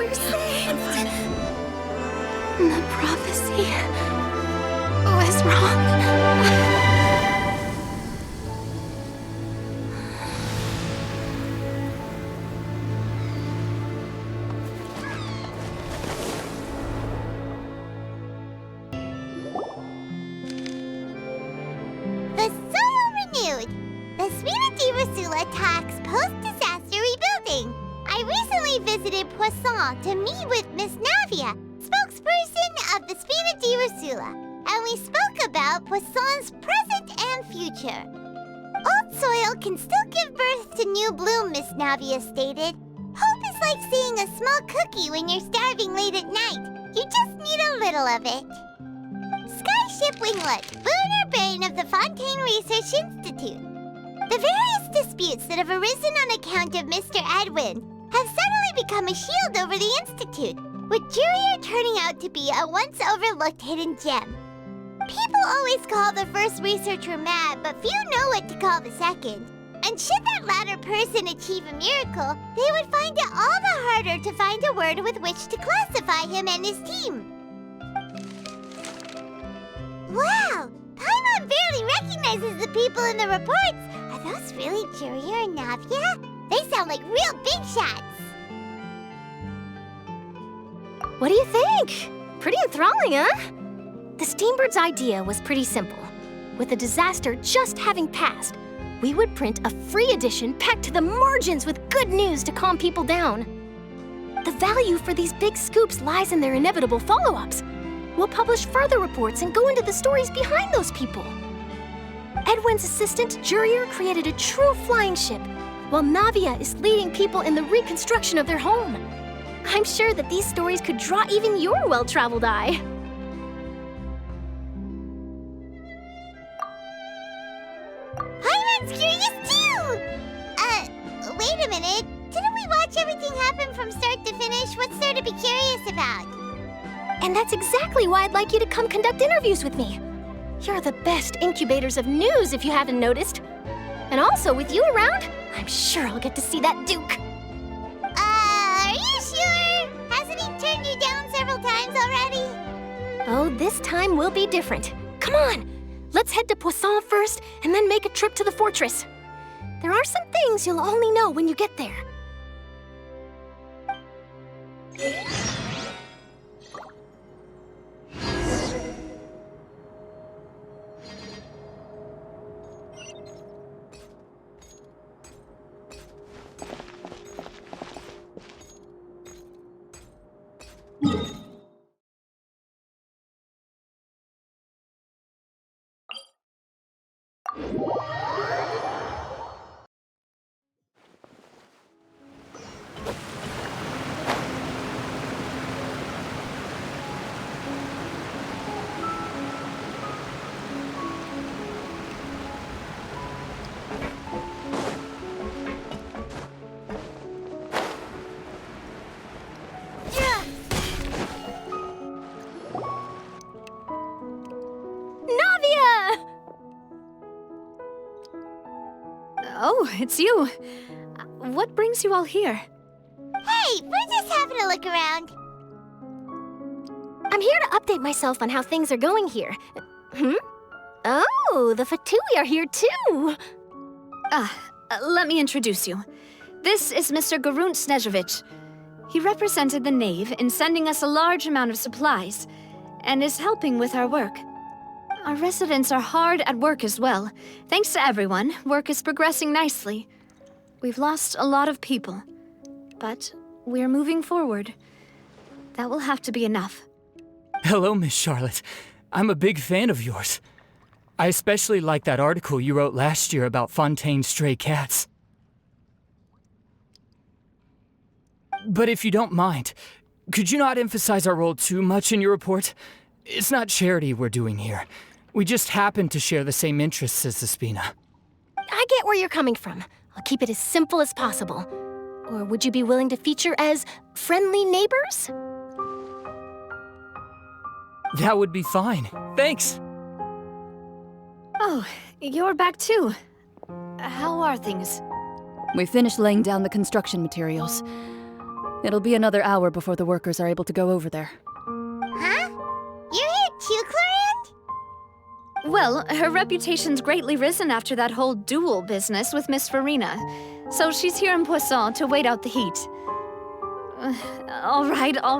were saved. The prophecy was wrong. The Solo renewed. The Spina di Rosula talks post-disaster rebuilding. I recently visited Poisson to meet with Miss Navia, spokesperson of the Spina di Rosula, and we spoke about Poisson's present and future. Old soil can still give birth to new bloom, Miss Navia stated. Hope is like seeing a small cookie when you're starving late at night. You just need a little of it. Skyship Winglet, lunar brain of the Fontaine Research Institute. The various disputes that have arisen on account of Mr. Edwin have suddenly become a shield over the Institute, with Jurier turning out to be a once overlooked hidden gem. People always call the first researcher mad, but few know what to call the second. And should that latter person achieve a miracle, they would find it all the harder to find a word with which to classify him and his team. Wow! Paimon barely recognizes the people in the reports. Are those really Jurier and Navia? They sound like real big shots. What do you think? Pretty enthralling, huh? The Steambird's idea was pretty simple. With the disaster just having passed, we would print a free edition packed to the margins with good news to calm people down. The value for these big scoops lies in their inevitable follow-ups. We'll publish further reports and go into the stories behind those people. Edwin's assistant, Jurier, created a true flying ship, while Navia is leading people in the reconstruction of their home. I'm sure that these stories could draw even your well-traveled eye. Paimon's curious too! Wait a minute. Didn't we watch everything happen from start to finish? What's there to be curious about? And that's exactly why I'd like you to come conduct interviews with me. You're the best incubators of news, if you haven't noticed. And also, with you around, I'm sure I'll get to see that Duke. Are you sure? Hasn't he turned you down several times already? Oh, this time will be different. Come on, let's head to Poisson first, and then make a trip to the fortress. There are some things you'll only know when you get there. Oh, it's you. What brings you all here? Hey, we're just having a look around. I'm here to update myself on how things are going here. Oh, the Fatui are here too. Let me introduce you. This is Mr. Garunt Snezhevich. He represented the Knave in sending us a large amount of supplies, and is helping with our work. Our residents are hard at work as well. Thanks to everyone, work is progressing nicely. We've lost a lot of people, but we're moving forward. That will have to be enough. Hello, Miss Charlotte. I'm a big fan of yours. I especially like that article you wrote last year about Fontaine's stray cats. But if you don't mind, could you not emphasize our role too much in your report? It's not charity we're doing here. We just happen to share the same interests as the Spina. I get where you're coming from. I'll keep it as simple as possible. Or would you be willing to feature as friendly neighbors? That would be fine. Thanks. Oh, you're back too. How are things? We finished laying down the construction materials. It'll be another hour before the workers are able to go over there. Huh? You're here too, Clorand? Well, her reputation's greatly risen after that whole duel business with Miss Farina. So she's here in Poisson to wait out the heat. All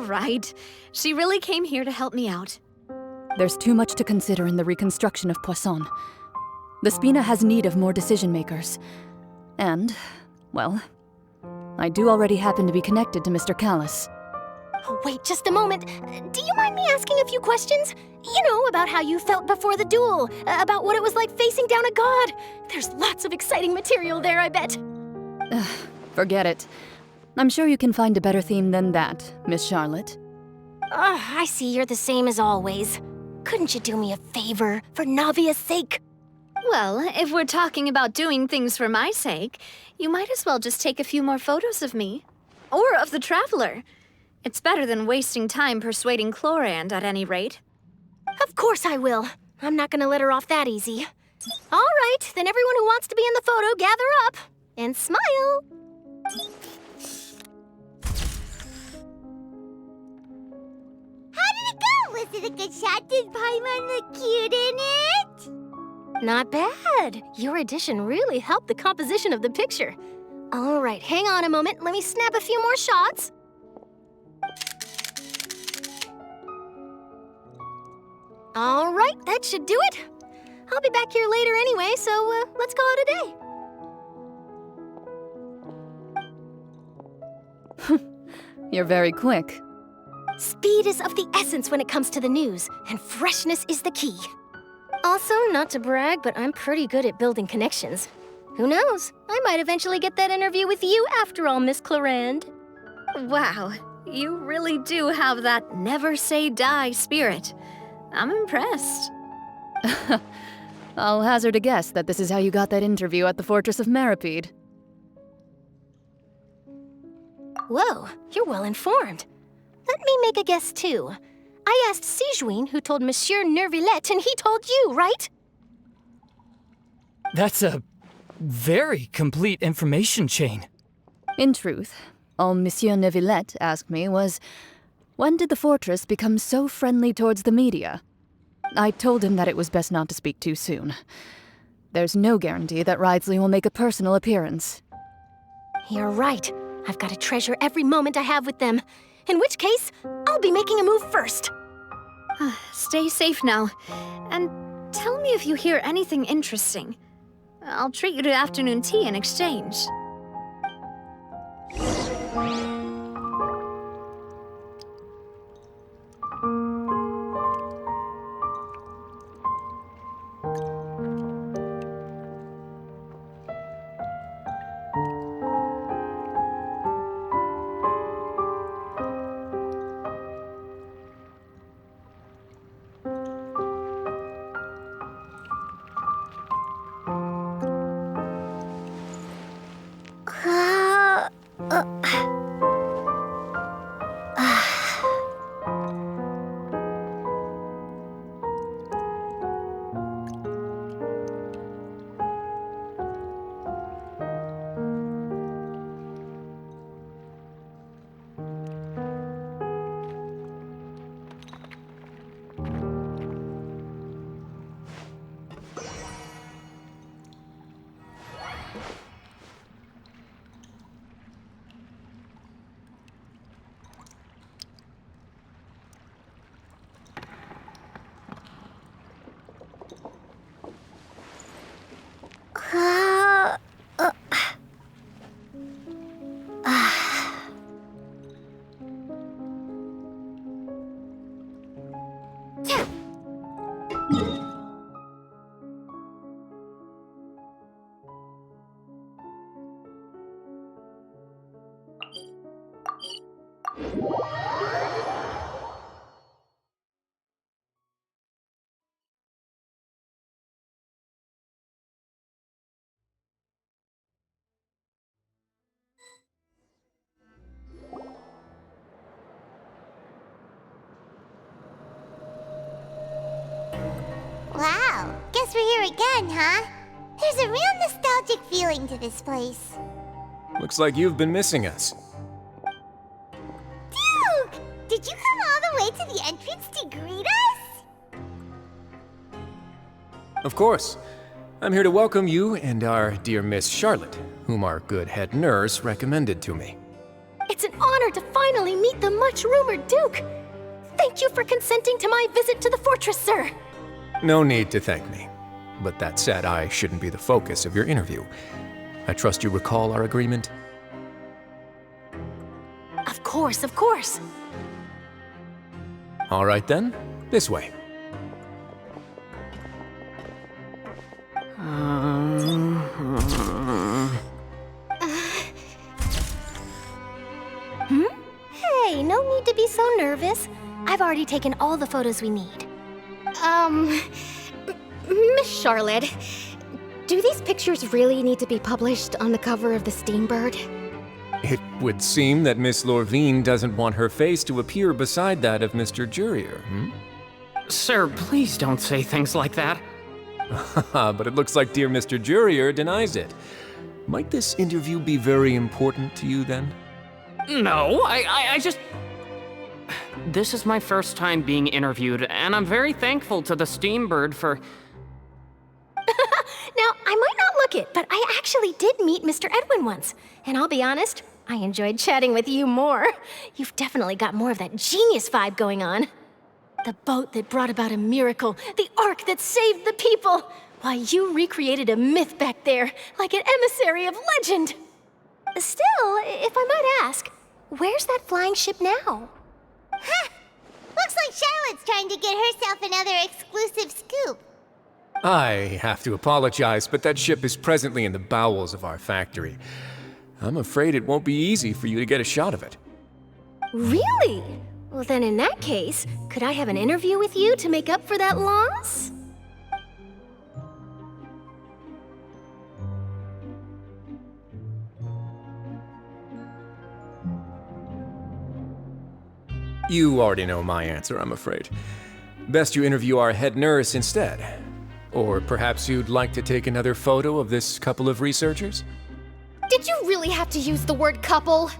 right. She really came here to help me out. There's too much to consider in the reconstruction of Poisson. The Spina has need of more decision-makers. And, well, I do already happen to be connected to Mr. Callis. Oh, wait just a moment. Do you mind me asking a few questions? You know, about how you felt before the duel, about what it was like facing down a god. There's lots of exciting material there, I bet. Forget it. I'm sure you can find a better theme than that, Miss Charlotte. I see you're the same as always. Couldn't you do me a favor, for Navia's sake? Well, if we're talking about doing things for my sake, you might as well just take a few more photos of me. Or of the Traveler. It's better than wasting time persuading Clorand, at any rate. Of course I will. I'm not gonna let her off that easy. All right, then everyone who wants to be in the photo, gather up. And smile. How did it go? Was it a good shot? Did Paimon look cute in it? Not bad. Your addition really helped the composition of the picture. All right, hang on a moment. Let me snap a few more shots. All right, that should do it. I'll be back here later anyway, so let's call it a day. You're very quick. Speed is of the essence when it comes to the news, and freshness is the key. Also, not to brag, but I'm pretty good at building connections. Who knows? I might eventually get that interview with you after all, Miss Clorand. Wow, you really do have that never say die spirit. I'm impressed. I'll hazard a guess that this is how you got that interview at the Fortress of Meripede. Whoa, you're well informed. Let me make a guess too. I asked Sijuin, who told Monsieur Nervillette, and he told you, right? That's a very complete information chain. In truth, all Monsieur Nervillette asked me was, when did the fortress become so friendly towards the media? I told him that it was best not to speak too soon. There's no guarantee that Ridsley will make a personal appearance. You're right. I've got to treasure every moment I have with them. In which case, I'll be making a move first. Stay safe now. And tell me if you hear anything interesting. I'll treat you to afternoon tea in exchange. Wow, guess we're here again, huh? There's a real nostalgic feeling to this place. Looks like you've been missing us. Did you come all the way to the entrance to greet us? Of course. I'm here to welcome you and our dear Miss Charlotte, whom our good head nurse recommended to me. It's an honor to finally meet the much-rumored Duke. Thank you for consenting to my visit to the fortress, sir. No need to thank me. But that said, I shouldn't be the focus of your interview. I trust you recall our agreement? Of course, of course. All right then, this way. Hey, no need to be so nervous. I've already taken all the photos we need. Miss Charlotte, do these pictures really need to be published on the cover of the Steambird? It would seem that Miss Lorvine doesn't want her face to appear beside that of Mr. Jurier, Sir, please don't say things like that. But it looks like dear Mr. Jurier denies it. Might this interview be very important to you then? No, I just... This is my first time being interviewed, and I'm very thankful to the Steambird for... Now, I might not look it, but I actually did meet Mr. Edwin once. And I'll be honest, I enjoyed chatting with you more. You've definitely got more of that genius vibe going on. The boat that brought about a miracle, the ark that saved the people. Why, you recreated a myth back there, like an emissary of legend. Still, if I might ask, where's that flying ship now? Huh! Looks like Charlotte's trying to get herself another exclusive scoop. I have to apologize, but that ship is presently in the bowels of our factory. I'm afraid it won't be easy for you to get a shot of it. Really? Well, then in that case, could I have an interview with you to make up for that loss? You already know my answer, I'm afraid. Best you interview our head nurse instead. Or perhaps you'd like to take another photo of this couple of researchers? Did you really have to use the word couple?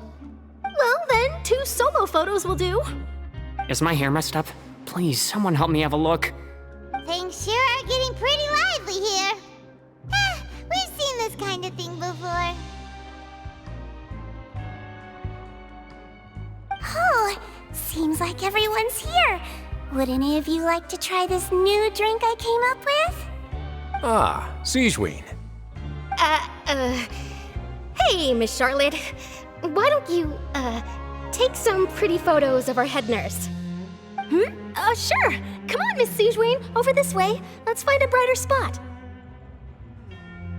Well, then, 2 solo photos will do. Is my hair messed up? Please, someone help me have a look. Things sure are getting pretty lively here. We've seen this kind of thing before. Oh, seems like everyone's here. Would any of you like to try this new drink I came up with? Ah, Siegeween. Hey, Miss Charlotte. Why don't you, take some pretty photos of our head nurse? Sure. Come on, Miss Siegeween, over this way. Let's find a brighter spot.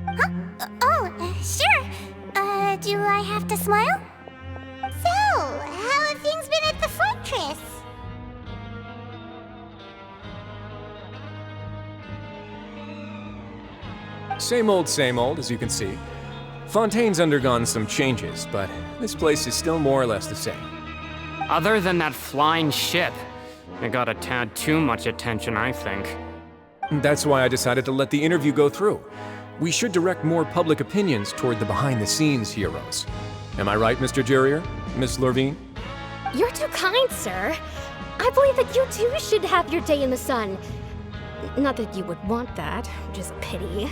Huh? Sure. Do I have to smile? So, how have things been at the fortress? Same old, as you can see. Fontaine's undergone some changes, but this place is still more or less the same. Other than that flying ship, it got a tad too much attention, I think. That's why I decided to let the interview go through. We should direct more public opinions toward the behind-the-scenes heroes. Am I right, Mr. Jurier? Miss Lorvine? You're too kind, sir. I believe that you too should have your day in the sun. Not that you would want that, just pity.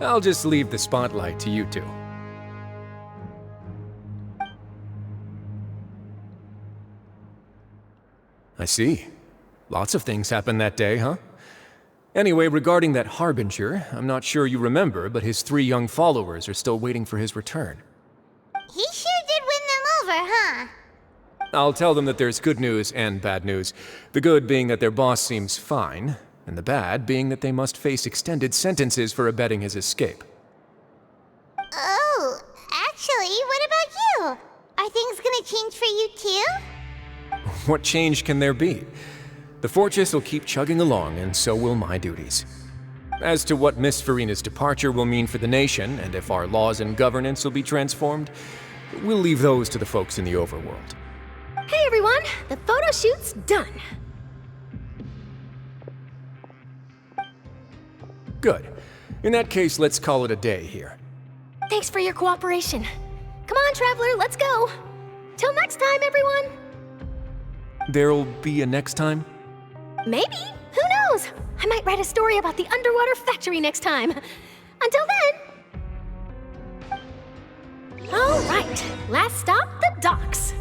I'll just leave the spotlight to you two. I see. Lots of things happened that day, huh? Anyway, regarding that Harbinger, I'm not sure you remember, but his 3 young followers are still waiting for his return. He sure did win them over, huh? I'll tell them that there's good news and bad news. The good being that their boss seems fine, and the bad being that they must face extended sentences for abetting his escape. Oh, actually, what about you? Are things gonna change for you too? What change can there be? The fortress will keep chugging along, and so will my duties. As to what Miss Farina's departure will mean for the nation, and if our laws and governance will be transformed, we'll leave those to the folks in the overworld. Hey everyone, the photo shoot's done. Good. In that case, let's call it a day here. Thanks for your cooperation. Come on, Traveler, let's go. Till next next time, everyone? There'll be a next time? Maybe. Who knows? I might write a story about the underwater factory next time. Until then. All right, last stop, the docks.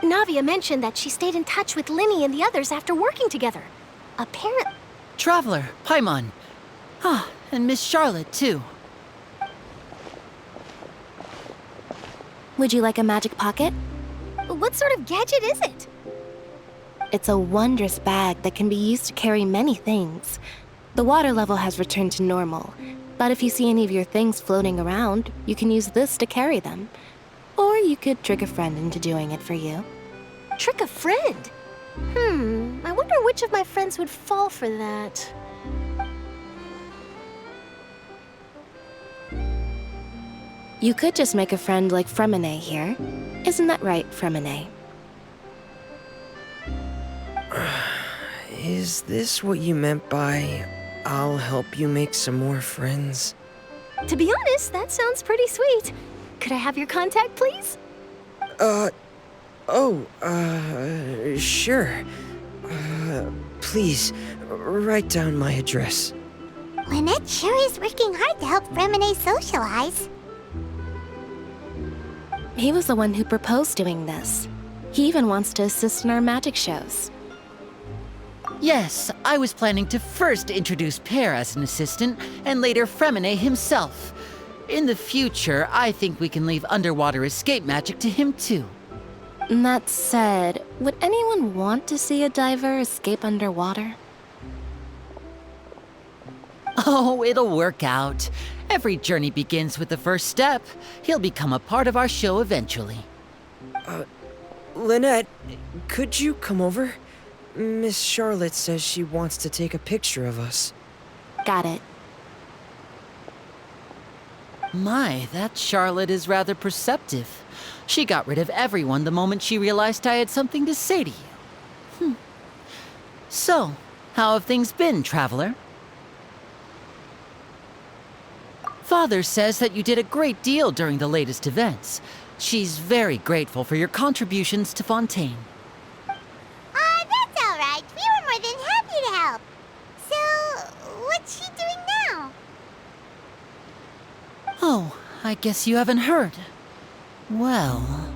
Navia mentioned that she stayed in touch with Linny and the others after working together. Apparently... Traveler, Paimon. Ah, and Miss Charlotte, too. Would you like a magic pocket? What sort of gadget is it? It's a wondrous bag that can be used to carry many things. The water level has returned to normal, but if you see any of your things floating around, you can use this to carry them. Or you could trick a friend into doing it for you. Trick a friend? I wonder which of my friends would fall for that. You could just make a friend like Fremine here. Isn't that right, Fremine? Is this what you meant by, I'll help you make some more friends? To be honest, that sounds pretty sweet. Could I have your contact, please? Sure. Please, write down my address. Lynette sure is working hard to help Fremine socialize. He was the one who proposed doing this. He even wants to assist in our magic shows. Yes, I was planning to first introduce Pear as an assistant, and later Fremine himself. In the future, I think we can leave underwater escape magic to him too. That said, would anyone want to see a diver escape underwater? Oh, it'll work out. Every journey begins with the first step. He'll become a part of our show eventually. Lynette, could you come over? Miss Charlotte says she wants to take a picture of us. Got it. My, that Charlotte is rather perceptive. She got rid of everyone the moment she realized I had something to say to you. So, how have things been, Traveler? Father says that you did a great deal during the latest events. She's very grateful for your contributions to Fontaine. That's all right. We were more than happy to help. So, what's she doing now? Oh, I guess you haven't heard. Well,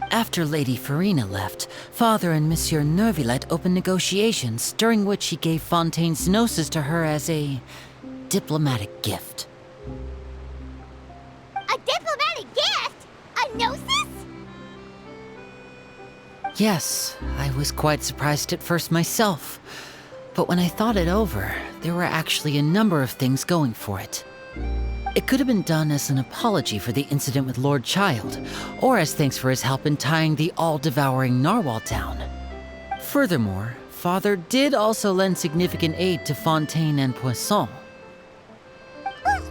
after Lady Farina left, Father and Monsieur Neuvillette opened negotiations, during which he gave Fontaine's gnosis to her as a diplomatic gift. A diplomatic gift? A gnosis? Yes, I was quite surprised at first myself. But when I thought it over, there were actually a number of things going for it. It could have been done as an apology for the incident with Lord Child, or as thanks for his help in tying the all-devouring narwhal down. Furthermore, Father did also lend significant aid to Fontaine and Poisson. Well,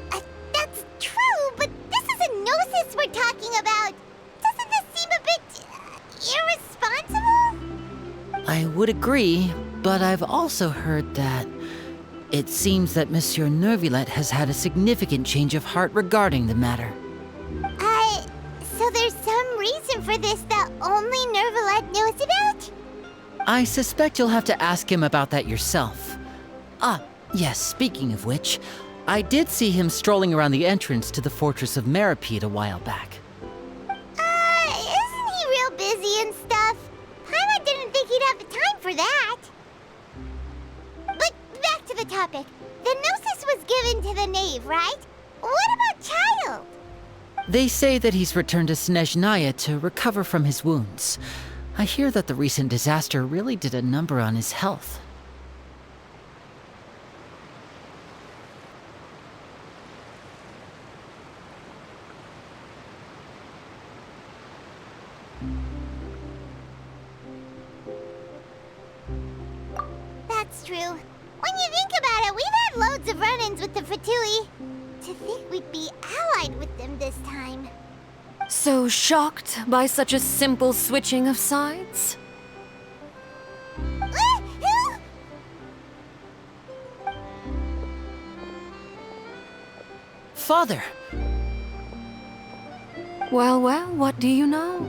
that's true, but this is a gnosis we're talking about. Doesn't this seem a bit irresponsible? I would agree, but I've also heard that It seems that Monsieur Neuvillette has had a significant change of heart regarding the matter. So there's some reason for this that only Neuvillette knows about? I suspect you'll have to ask him about that yourself. Ah, yes, speaking of which, I did see him strolling around the entrance to the Fortress of Meripede a while back. Isn't he real busy and stuff? Paimon didn't think he'd have the time for that. But back to the topic. The Gnosis was given to the knave, right? What about Child? They say that he's returned to Snezhnaya to recover from his wounds. I hear that the recent disaster really did a number on his health. That's true. When you think about it, we've had loads of run-ins with the Fatui. To think we'd be allied with them this time. So shocked by such a simple switching of sides? Father! Well, what do you know?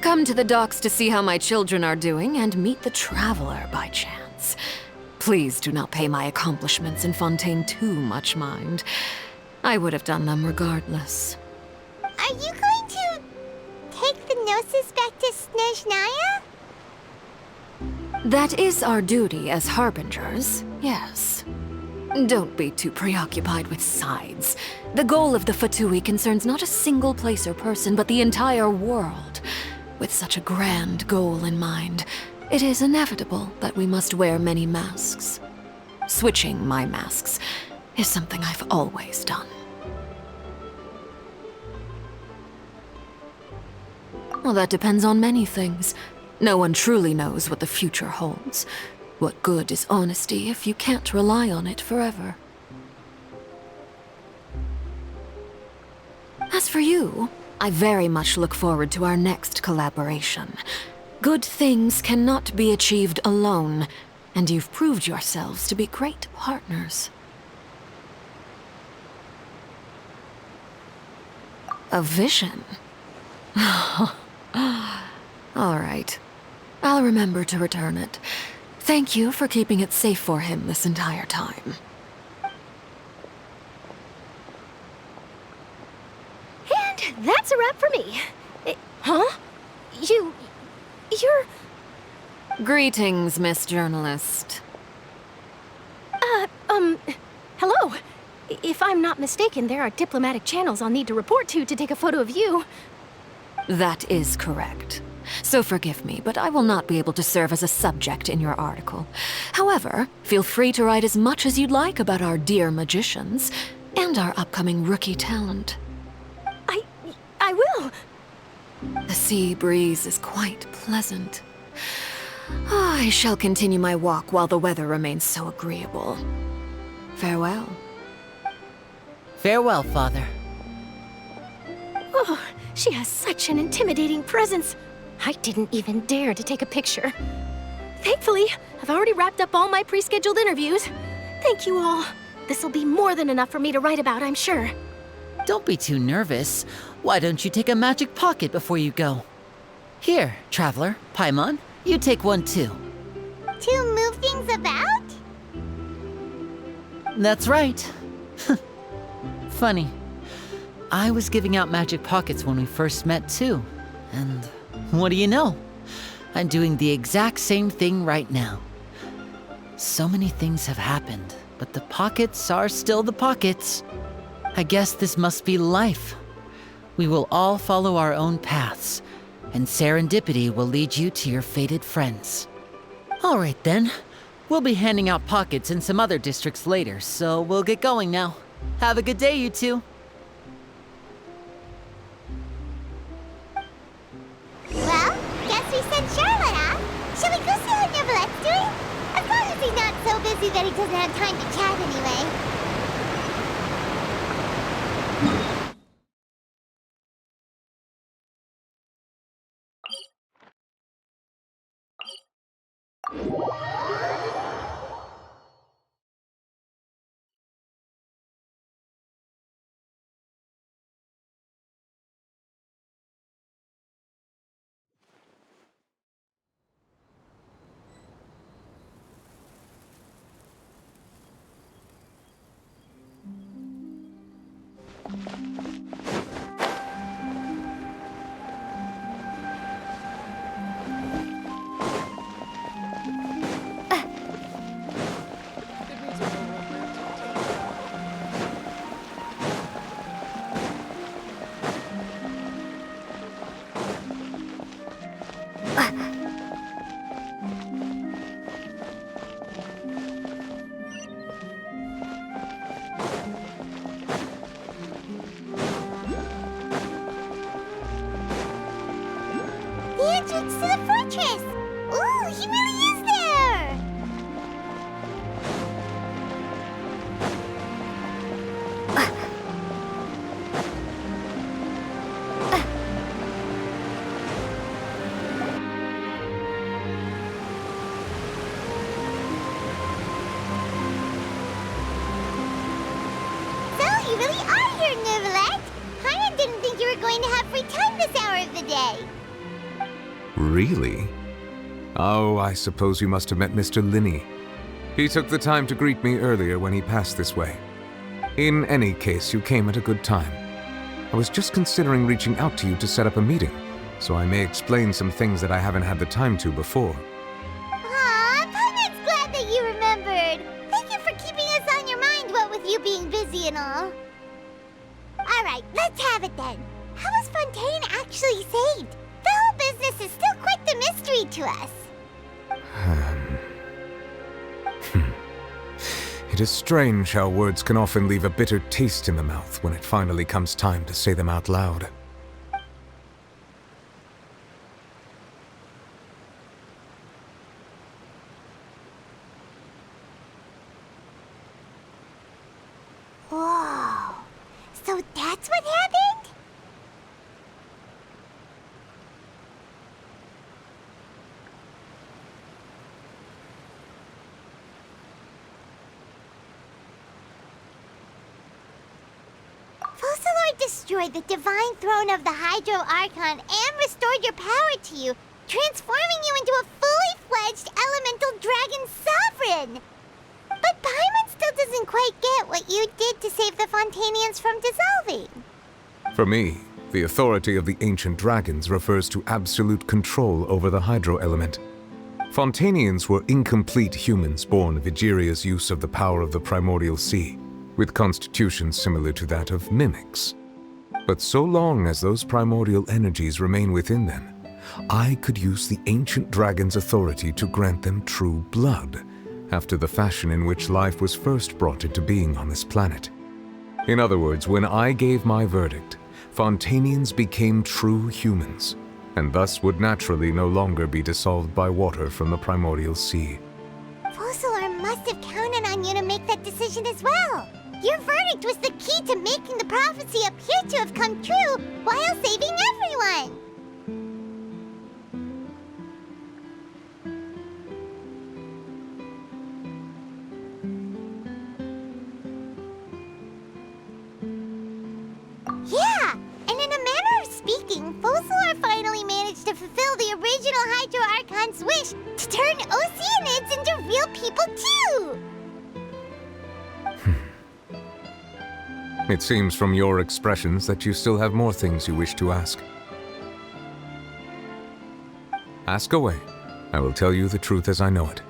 Come to the docks to see how my children are doing and meet the Traveler by chance. Please do not pay my accomplishments in Fontaine too much mind. I would have done them regardless. Are you going to take the Gnosis back to Snezhnaya? That is our duty as Harbingers, yes. Don't be too preoccupied with sides. The goal of the Fatui concerns not a single place or person, but the entire world. With such a grand goal in mind, it is inevitable that we must wear many masks. Switching my masks is something I've always done. Well, that depends on many things. No one truly knows what the future holds. What good is honesty if you can't rely on it forever? As for you, I very much look forward to our next collaboration. Good things cannot be achieved alone, and you've proved yourselves to be great partners. A vision? All right. I'll remember to return it. Thank you for keeping it safe for him this entire time. And that's a wrap for me. Huh? You're... Greetings, Miss Journalist. Hello. If I'm not mistaken, there are diplomatic channels I'll need to report to take a photo of you. That is correct. So forgive me, but I will not be able to serve as a subject in your article. However, feel free to write as much as you'd like about our dear magicians and our upcoming rookie talent. I will. The sea breeze is quite pleasant. I shall continue my walk while the weather remains so agreeable. Farewell. Farewell, Father. Oh, she has such an intimidating presence. I didn't even dare to take a picture. Thankfully, I've already wrapped up all my pre-scheduled interviews. Thank you all. This'll be more than enough for me to write about, I'm sure. Don't be too nervous. Why don't you take a magic pocket before you go? Here, Traveler, Paimon, you take one too. To move things about? That's right. Funny. I was giving out magic pockets when we first met too. And what do you know? I'm doing the exact same thing right now. So many things have happened, but the pockets are still the pockets. I guess this must be life. We will all follow our own paths, and serendipity will lead you to your fated friends. All right then. We'll be handing out pockets in some other districts later, so we'll get going now. Have a good day, you two. Well, guess we sent Charlotte off. Shall we go see how Neuvillette's doing? As long as he's not so busy that he doesn't have time to chat anyway. The entrance to the fortress! Ooh, he really is there! So, you really are here, Neuvillette! Paimon didn't think you were going to have free time this hour of the day. Really? Oh, I suppose you must have met Mr. Linney. He took the time to greet me earlier when he passed this way. In any case, you came at a good time. I was just considering reaching out to you to set up a meeting, so I may explain some things that I haven't had the time to before. Aw, Paimon's glad that you remembered. Thank you for keeping us on your mind, what with you being busy and all. Alright, let's have it then. How was Fontaine actually saved? The whole business is still quite the mystery to us. It is strange how words can often leave a bitter taste in the mouth when it finally comes time to say them out loud. Whoa. So that's what happened? Focalor destroyed the divine throne of the Hydro Archon and restored your power to you, transforming you into a fully fledged elemental dragon sovereign. But Paimon still doesn't quite get what you did to save the Fontanians from dissolving. For me, the authority of the ancient dragons refers to absolute control over the hydro element. Fontanians were incomplete humans born of Egeria's use of the power of the primordial sea, with constitutions similar to that of mimics. But so long as those primordial energies remain within them, I could use the ancient dragon's authority to grant them true blood, after the fashion in which life was first brought into being on this planet. In other words, when I gave my verdict, Fontanians became true humans, and thus would naturally no longer be dissolved by water from the primordial sea. Focalor must have counted on you to make that decision as well. Your verdict was the key to making the prophecy appear to have come true while saving everyone. Yeah, and in a manner of speaking, Focalor finally managed to fulfill the original Hydro Archon's wish to turn Oceanids into real people too! It seems from your expressions that you still have more things you wish to ask. Ask away. I will tell you the truth as I know it.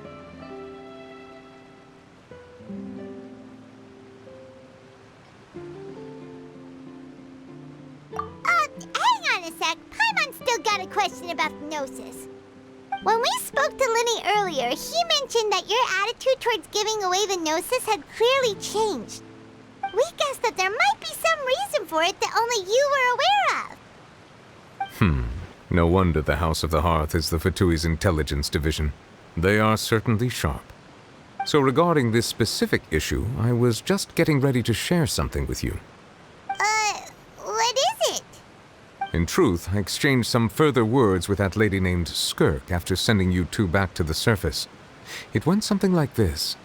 Hang on a sec. Paimon's still got a question about the Gnosis. When we spoke to Linney earlier, he mentioned that your attitude towards giving away the Gnosis had clearly changed. We guessed that there might be some reason for it that only you were aware of. No wonder the House of the Hearth is the Fatui's intelligence division. They are certainly sharp. So regarding this specific issue, I was just getting ready to share something with you. What is it? In truth, I exchanged some further words with that lady named Skirk after sending you two back to the surface. It went something like this.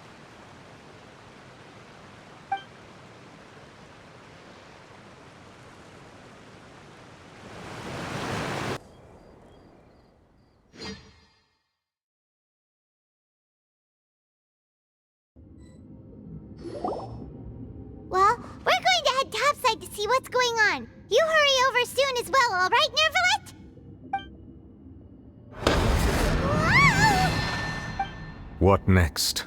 Well, we're going to head topside to see what's going on. You hurry over soon as well, all right, Neuvillette? What next?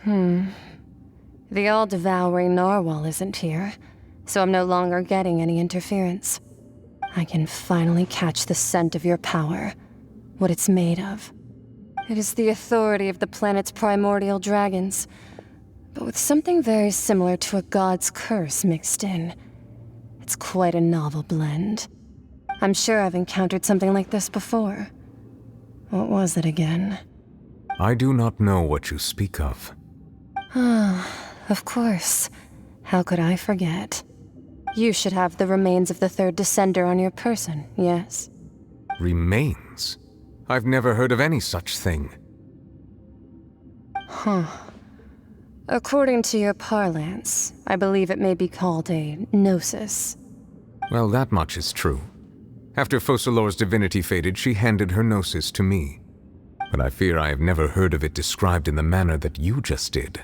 The all-devouring narwhal isn't here, so I'm no longer getting any interference. I can finally catch the scent of your power, what it's made of. It is the authority of the planet's primordial dragons, but with something very similar to a god's curse mixed in. It's quite a novel blend. I'm sure I've encountered something like this before. What was it again? I do not know what you speak of. Of course. How could I forget? You should have the remains of the third descender on your person, yes? Remains? I've never heard of any such thing. Huh. According to your parlance, I believe it may be called a gnosis. Well, that much is true. After Focalor's divinity faded, she handed her gnosis to me. But I fear I have never heard of it described in the manner that you just did.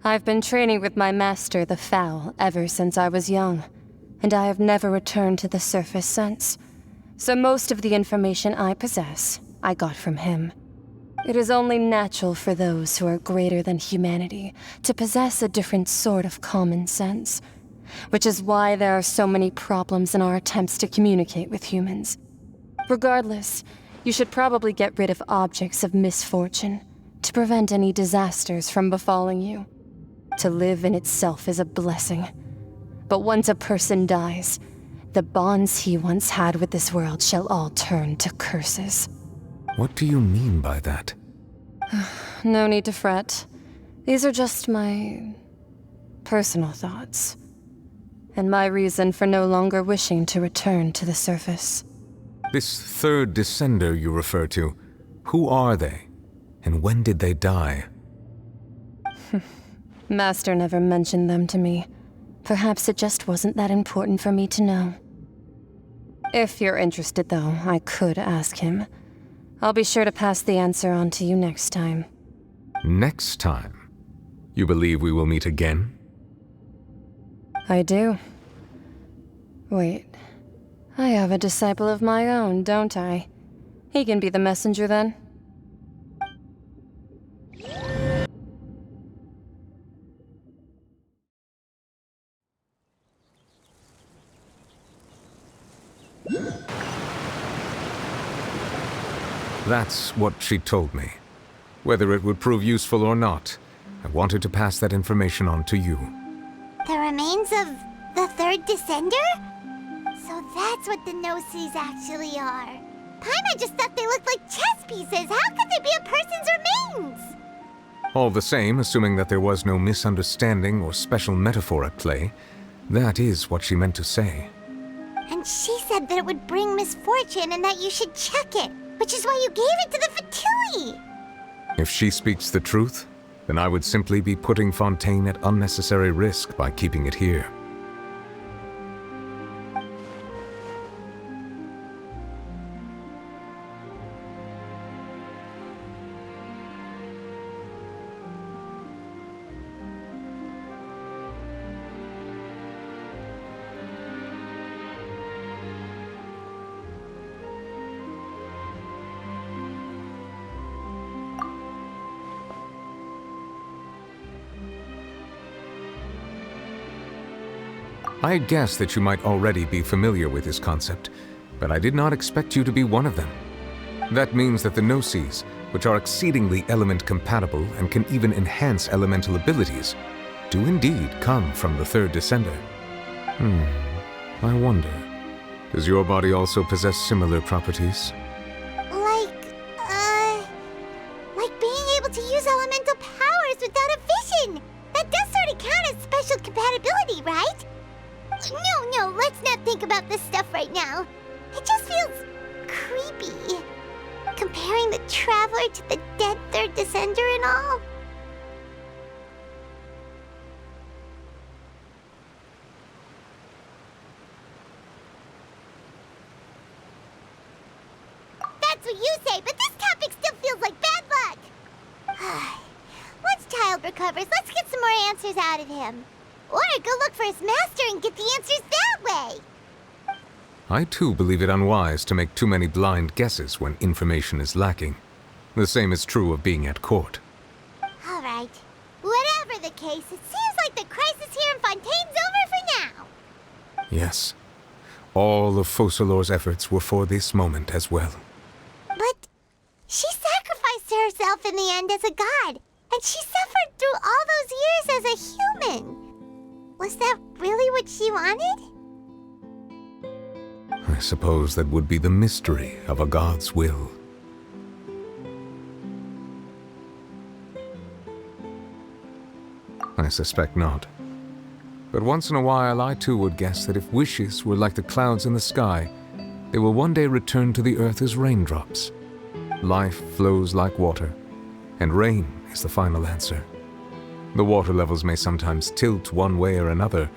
I've been training with my master, the Foul, ever since I was young, and I have never returned to the surface since. So most of the information I possess, I got from him. It is only natural for those who are greater than humanity to possess a different sort of common sense, which is why there are so many problems in our attempts to communicate with humans. Regardless, you should probably get rid of objects of misfortune to prevent any disasters from befalling you. To live in itself is a blessing, but once a person dies, the bonds he once had with this world shall all turn to curses. What do you mean by that? No need to fret. These are just my personal thoughts, and my reason for no longer wishing to return to the surface. This third descender you refer to, who are they? And when did they die? Master never mentioned them to me. Perhaps it just wasn't that important for me to know. If you're interested, though, I could ask him. I'll be sure to pass the answer on to you next time. Next time? You believe we will meet again? I do. Wait. I have a disciple of my own, don't I? He can be the messenger then. That's what she told me. Whether it would prove useful or not, I wanted to pass that information on to you. The remains of the third descender? So that's what the Gnosis actually are. Paimon just thought they looked like chess pieces. How could they be a person's remains? All the same, assuming that there was no misunderstanding or special metaphor at play, that is what she meant to say. And she said that it would bring misfortune and that you should check it, which is why you gave it to the Fatui. If she speaks the truth, then I would simply be putting Fontaine at unnecessary risk by keeping it here. I had guessed that you might already be familiar with this concept, but I did not expect you to be one of them. That means that the Gnosis, which are exceedingly element-compatible and can even enhance elemental abilities, do indeed come from the third descender. I wonder, does your body also possess similar properties? Like being able to use elemental powers without a vision. That does sort of count as special compatibility, right? No, let's not think about this stuff right now. It just feels creepy. Comparing the Traveler to the dead third descender and all. That's what you say, but this topic still feels like bad luck. Once Child recovers, let's get some more answers out of him. Or go look for his master and get the answers that way. I too believe it unwise to make too many blind guesses when information is lacking. The same is true of being at court. All right. Whatever the case, it seems like the crisis here in Fontaine's over for now. Yes. All of Focalor's efforts were for this moment as well. But she sacrificed herself in the end as a god, and she suffered through all those years as a human. Was that really what she wanted? I suppose that would be the mystery of a god's will. I suspect not. But once in a while, I too would guess that if wishes were like the clouds in the sky, they will one day return to the earth as raindrops. Life flows like water, and rain is the final answer. The water levels may sometimes tilt one way or another,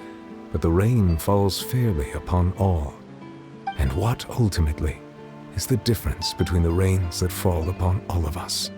but the rain falls fairly upon all. And what, ultimately, is the difference between the rains that fall upon all of us?